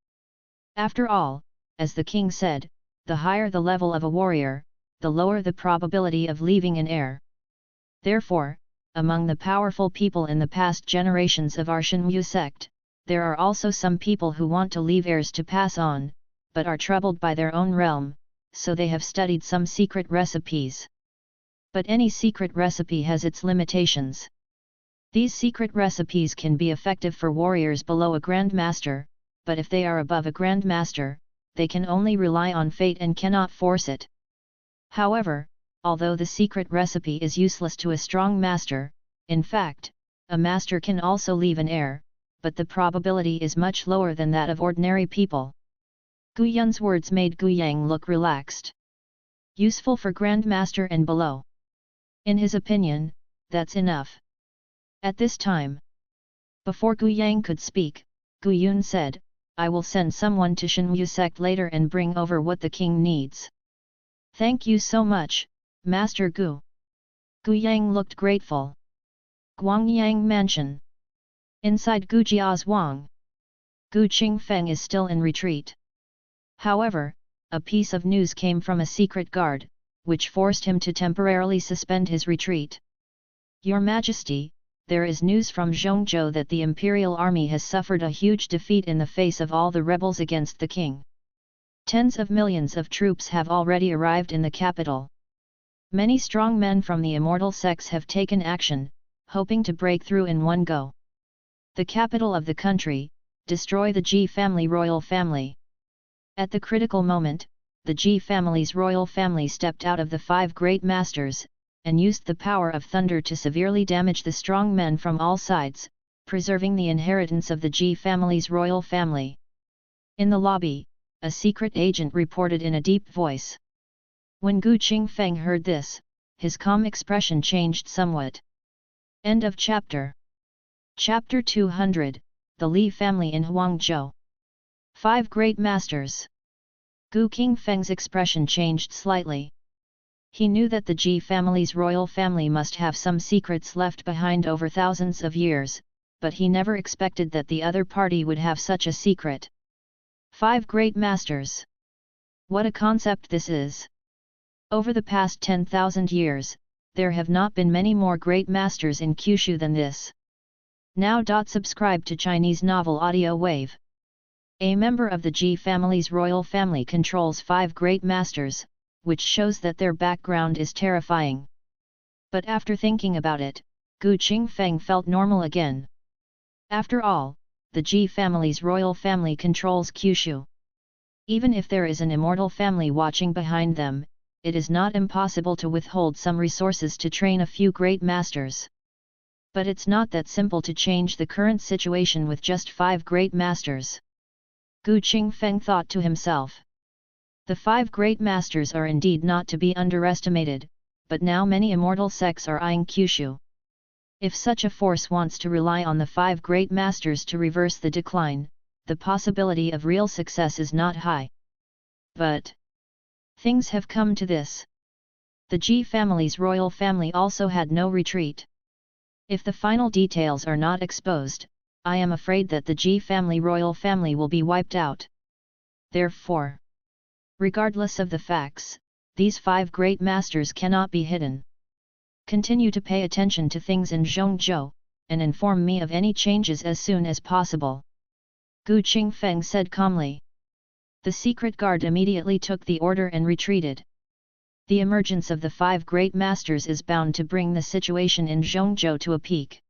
After all, as the king said, the higher the level of a warrior, the lower the probability of leaving an heir. Therefore, among the powerful people in the past generations of our Shenyu sect, there are also some people who want to leave heirs to pass on, but are troubled by their own realm, so they have studied some secret recipes. But any secret recipe has its limitations. These secret recipes can be effective for warriors below a Grand Master, but if they are above a Grand Master, they can only rely on fate and cannot force it. However, although the secret recipe is useless to a strong master, in fact, a master can also leave an heir, but the probability is much lower than that of ordinary people. Gu Yun's words made Gu Yang look relaxed. Useful for Grand Master and below. In his opinion, that's enough. At this time, before Gu Yang could speak, Gu Yun said, I will send someone to Shenyu sect later and bring over what the king needs. Thank you so much, Master Gu. Gu Yang looked grateful. Guangyang Mansion. Inside Gu Jia's Wang. Gu Qingfeng is still in retreat. However, a piece of news came from a secret guard, which forced him to temporarily suspend his retreat. Your Majesty, there is news from Zhongzhou that the imperial army has suffered a huge defeat in the face of all the rebels against the king. Tens of millions of troops have already arrived in the capital. Many strong men from the immortal sects have taken action, hoping to break through in one go. The capital of the country, destroy the Ji family royal family. At the critical moment, the Ji family's royal family stepped out of the 5 great masters, and used the power of thunder to severely damage the strong men from all sides, preserving the inheritance of the Ji family's royal family. In the lobby, a secret agent reported in a deep voice. When Gu Qingfeng heard this, his calm expression changed somewhat. End of chapter. Chapter 200, The Li Family in Huangzhou. 5 Great Masters. Gu Qingfeng's expression changed slightly. He knew that the Ji family's royal family must have some secrets left behind over thousands of years, but he never expected that the other party would have such a secret. 5 Great Masters. What a concept this is! Over the past 10,000 years, there have not been many more great masters in Kyushu than this. Now. Subscribe to Chinese Novel Audio Wave. A member of the Ji family's royal family controls 5 great masters, which shows that their background is terrifying. But after thinking about it, Gu Qingfeng felt normal again. After all, the Ji family's royal family controls Kyushu. Even if there is an immortal family watching behind them, it is not impossible to withhold some resources to train a few great masters. But it's not that simple to change the current situation with just 5 great masters. Gu Qingfeng thought to himself. The 5 great masters are indeed not to be underestimated, but now many immortal sects are eyeing Kyushu. If such a force wants to rely on the 5 great masters to reverse the decline, the possibility of real success is not high. But things have come to this. The Ji family's royal family also had no retreat. If the final details are not exposed, I am afraid that the Ji family royal family will be wiped out. Therefore, regardless of the facts, these 5 great masters cannot be hidden. Continue to pay attention to things in Zhongzhou, and inform me of any changes as soon as possible. Gu Qingfeng said calmly. The secret guard immediately took the order and retreated. The emergence of the 5 great masters is bound to bring the situation in Zhongzhou to a peak.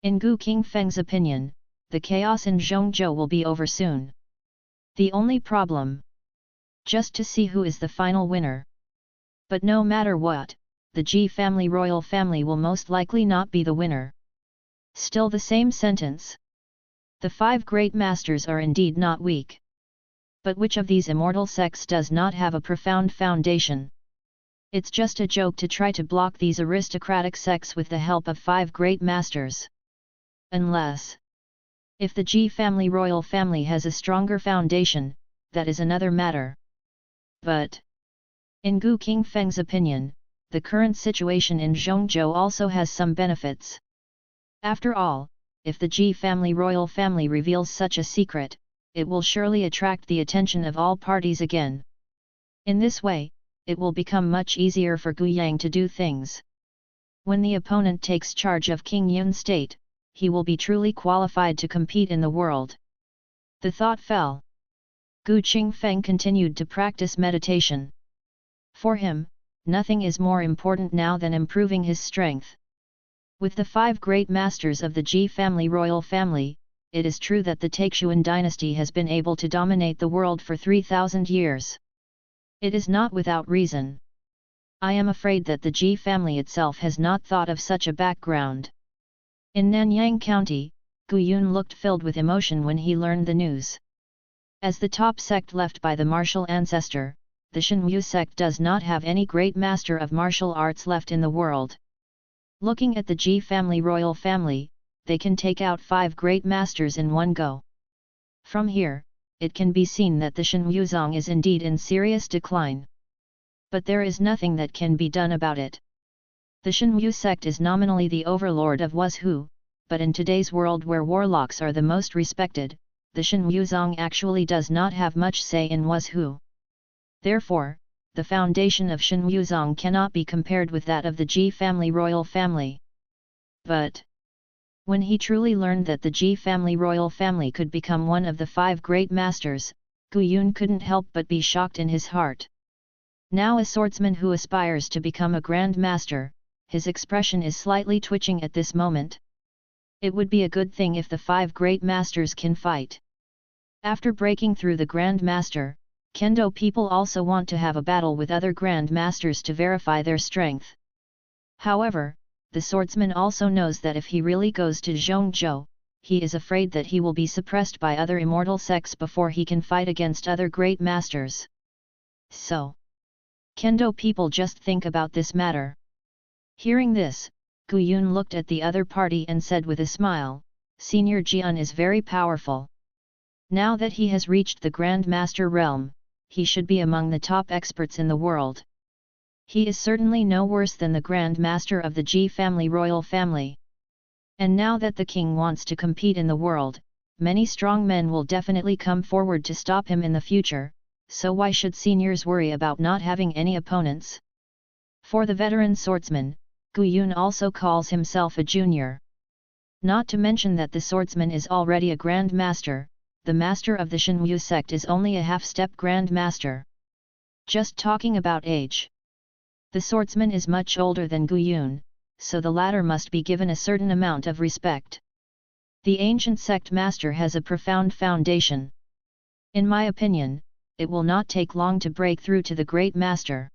In Gu Qingfeng's opinion, the chaos in Zhongzhou will be over soon. The only problem? Just to see who is the final winner. But no matter what, the Ji family royal family will most likely not be the winner. Still the same sentence. The 5 great masters are indeed not weak. But which of these immortal sects does not have a profound foundation? It's just a joke to try to block these aristocratic sects with the help of 5 great masters. Unless, if the Ji family royal family has a stronger foundation, that is another matter. But, in Gu Qingfeng's opinion, the current situation in Zhongzhou also has some benefits. After all, if the Ji family royal family reveals such a secret, it will surely attract the attention of all parties again. In this way, it will become much easier for Gu Yang to do things. When the opponent takes charge of Qingyun state, he will be truly qualified to compete in the world. The thought fell. Gu Qingfeng continued to practice meditation. For him, nothing is more important now than improving his strength. With the 5 great masters of the Ji family royal family, it is true that the Taixuan dynasty has been able to dominate the world for 3,000 years. It is not without reason. I am afraid that the Ji family itself has not thought of such a background. In Nanyang County, Gu Yun looked filled with emotion when he learned the news. As the top sect left by the martial ancestor, the Shenwu sect does not have any great master of martial arts left in the world. Looking at the Ji family royal family, they can take out 5 great masters in one go. From here, it can be seen that the Shenwuzong is indeed in serious decline. But there is nothing that can be done about it. The Shenwu sect is nominally the overlord of Wuzhu, but in today's world where warlocks are the most respected, the Shenwuzong actually does not have much say in Wuzhu. Therefore, the foundation of Shenwuzong cannot be compared with that of the Ji family royal family. But, when he truly learned that the Ji family royal family could become one of the 5 great masters, Gu Yun couldn't help but be shocked in his heart. Now a swordsman who aspires to become a grand master, his expression is slightly twitching at this moment. It would be a good thing if the 5 great masters can fight. After breaking through the grand master, Kendo people also want to have a battle with other grand masters to verify their strength. However, the swordsman also knows that if he really goes to Zhongzhou, he is afraid that he will be suppressed by other immortal sects before he can fight against other great masters. So, Kendo people just think about this matter. Hearing this, Gu Yun looked at the other party and said with a smile, Senior Jian is very powerful. Now that he has reached the Grand Master realm, he should be among the top experts in the world. He is certainly no worse than the Grand Master of the Ji family royal family. And now that the king wants to compete in the world, many strong men will definitely come forward to stop him in the future, so why should seniors worry about not having any opponents? For the veteran swordsman, Gu Yun also calls himself a junior. Not to mention that the swordsman is already a grand master, the master of the Shenwu sect is only a half-step grand master. Just talking about age. The swordsman is much older than Gu Yun, so the latter must be given a certain amount of respect. The ancient sect master has a profound foundation. In my opinion, it will not take long to break through to the great master.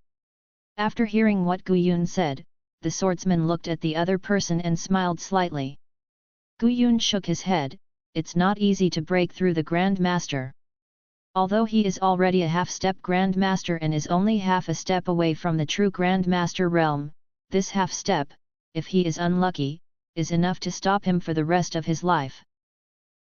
After hearing what Gu Yun said, the swordsman looked at the other person and smiled slightly. Gu Yun shook his head, it's not easy to break through the Grand Master. Although he is already a half-step Grand Master and is only half a step away from the true Grand Master realm, this half-step, if he is unlucky, is enough to stop him for the rest of his life.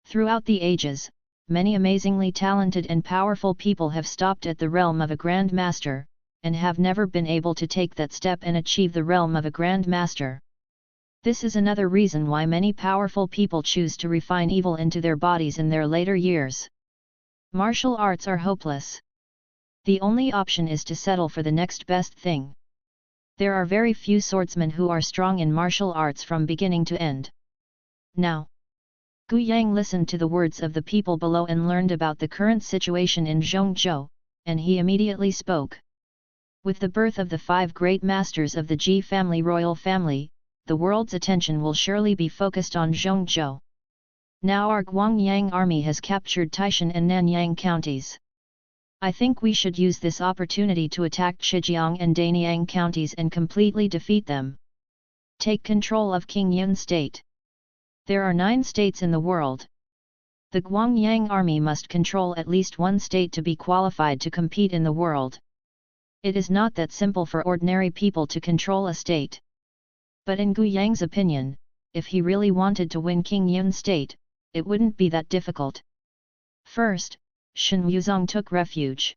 Throughout the ages, many amazingly talented and powerful people have stopped at the realm of a Grand Master, and have never been able to take that step and achieve the realm of a Grand Master. This is another reason why many powerful people choose to refine evil into their bodies in their later years. Martial arts are hopeless. The only option is to settle for the next best thing. There are very few swordsmen who are strong in martial arts from beginning to end. Now, Gu Yang listened to the words of the people below and learned about the current situation in Zhongzhou, and he immediately spoke. With the birth of the 5 great masters of the Ji family royal family, the world's attention will surely be focused on Zhongzhou. Now our Guangyang army has captured Taishan and Nanyang counties. I think we should use this opportunity to attack Qidian and Danyang counties and completely defeat them. Take control of Qingyun state. There are 9 states in the world. The Guangyang army must control at least one state to be qualified to compete in the world. It is not that simple for ordinary people to control a state. But in Gu Yang's opinion, if he really wanted to win Qingyun state, it wouldn't be that difficult. First, Shen Wuzong took refuge.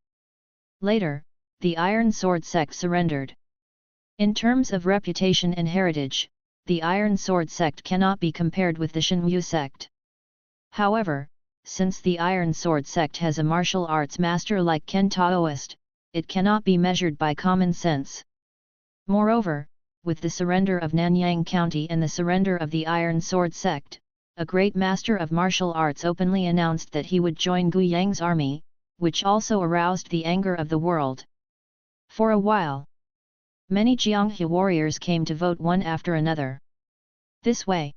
Later, the Iron Sword sect surrendered. In terms of reputation and heritage, the Iron Sword sect cannot be compared with the Shenwu sect. However, since the Iron Sword sect has a martial arts master like Ken Taoist, it cannot be measured by common sense. Moreover, with the surrender of Nanyang County and the surrender of the Iron Sword sect, a great master of martial arts openly announced that he would join Gu Yang's army, which also aroused the anger of the world. For a while, many Jianghe warriors came to vote one after another. This way,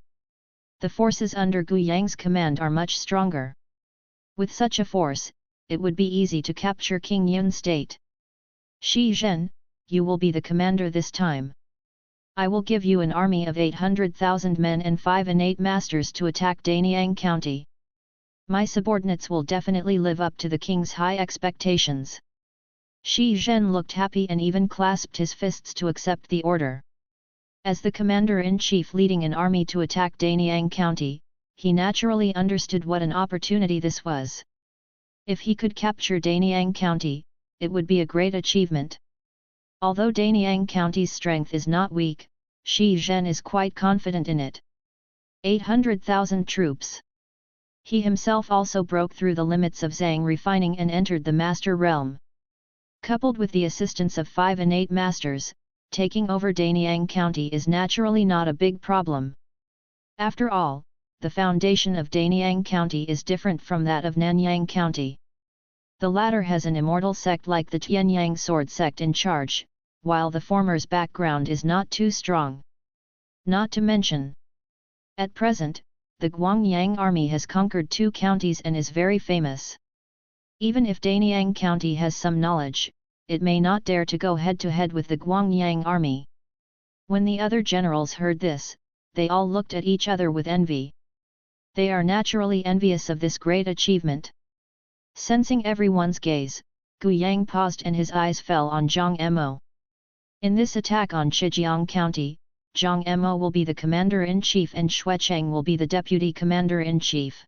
the forces under Gu Yang's command are much stronger. With such a force, it would be easy to capture Qingyun state. Shi Zhen, you will be the commander this time. I will give you an army of 800,000 men and 5 innate masters to attack Danyang County. My subordinates will definitely live up to the king's high expectations. Shi Zhen looked happy and even clasped his fists to accept the order. As the commander-in-chief leading an army to attack Danyang County, he naturally understood what an opportunity this was. If he could capture Danyang County, it would be a great achievement. Although Danyang County's strength is not weak, Shi Zhen is quite confident in it. 800,000 troops. He himself also broke through the limits of Zhang refining and entered the master realm. Coupled with the assistance of 5 innate masters, taking over Danyang County is naturally not a big problem. After all, the foundation of Danyang County is different from that of Nanyang County. The latter has an immortal sect like the Tianyang Sword sect in charge, while the former's background is not too strong. Not to mention, at present, the Guangyang army has conquered 2 counties and is very famous. Even if Danyang County has some knowledge, it may not dare to go head-to-head with the Guangyang army. When the other generals heard this, they all looked at each other with envy. They are naturally envious of this great achievement. Sensing everyone's gaze, Gu Yang paused and his eyes fell on Zhang Emo. In this attack on Qidian County, Zhang Emo will be the commander-in-chief and Xuecheng will be the deputy commander-in-chief.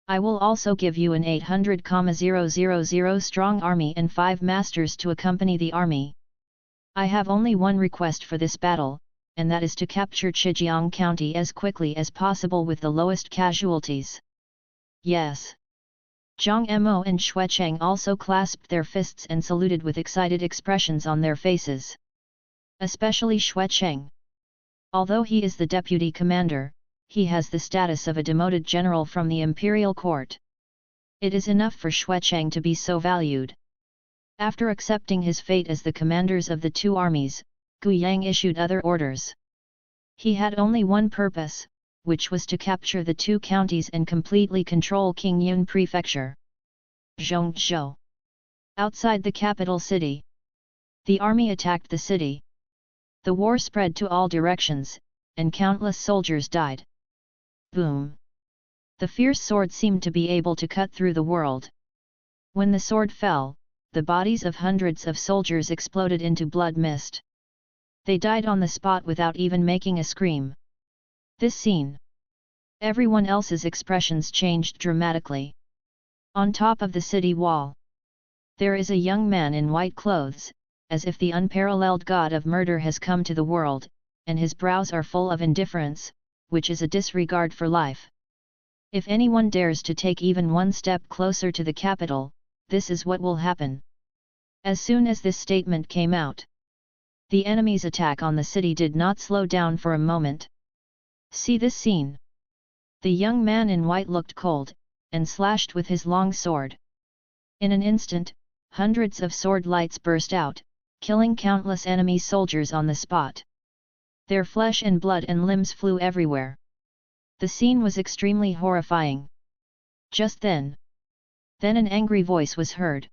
I will also give you an 800,000 strong army and 5 masters to accompany the army. I have only one request for this battle, and that is to capture Qidian County as quickly as possible with the lowest casualties. Yes. Zhang Emo and Xuecheng also clasped their fists and saluted with excited expressions on their faces. Especially Xuecheng. Although he is the deputy commander, he has the status of a demoted general from the imperial court. It is enough for Xuecheng to be so valued. After accepting his fate as the commanders of the 2 armies, Gu Yang issued other orders. He had only one purpose, which was to capture the 2 counties and completely control Qingyun Prefecture. Zhongzhou. Outside the capital city, the army attacked the city. The war spread to all directions, and countless soldiers died. Boom! The fierce sword seemed to be able to cut through the world. When the sword fell, the bodies of hundreds of soldiers exploded into blood mist. They died on the spot without even making a scream. This scene. Everyone else's expressions changed dramatically. On top of the city wall, there is a young man in white clothes, as if the unparalleled god of murder has come to the world, and his brows are full of indifference, which is a disregard for life. If anyone dares to take even one step closer to the capital, this is what will happen. As soon as this statement came out, the enemy's attack on the city did not slow down for a moment. See this scene. The young man in white looked cold, and slashed with his long sword. In an instant, hundreds of sword lights burst out, killing countless enemy soldiers on the spot. Their flesh and blood and limbs flew everywhere. The scene was extremely horrifying. Just then an angry voice was heard.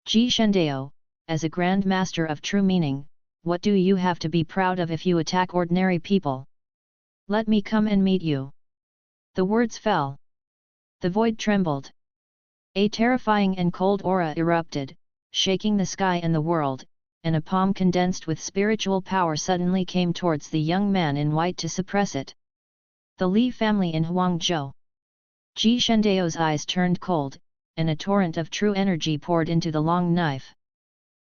Ji Shendao, as a grand master of true meaning, what do you have to be proud of if you attack ordinary people? Let me come and meet you. The words fell. The void trembled. A terrifying and cold aura erupted, shaking the sky and the world, and a palm condensed with spiritual power suddenly came towards the young man in white to suppress it. The Li family in Huangzhou. Ji Shendao's eyes turned cold, and a torrent of true energy poured into the long knife.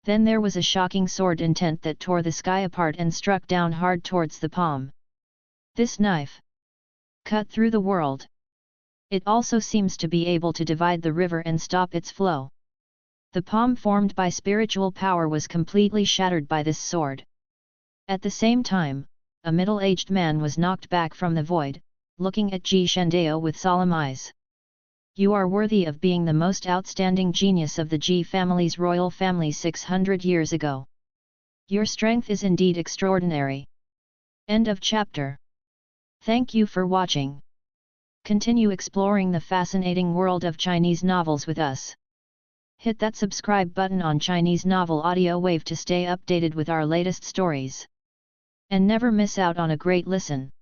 Then there was a shocking sword intent that tore the sky apart and struck down hard towards the palm. This knife cut through the world. It also seems to be able to divide the river and stop its flow. The palm formed by spiritual power was completely shattered by this sword. At the same time, a middle-aged man was knocked back from the void, looking at Ji Shendao with solemn eyes. You are worthy of being the most outstanding genius of the Ji family's royal family 600 years ago. Your strength is indeed extraordinary. End of chapter. Thank you for watching. Continue exploring the fascinating world of Chinese novels with us. Hit that subscribe button on Chinese Novel Audio Wave to stay updated with our latest stories. And never miss out on a great listen.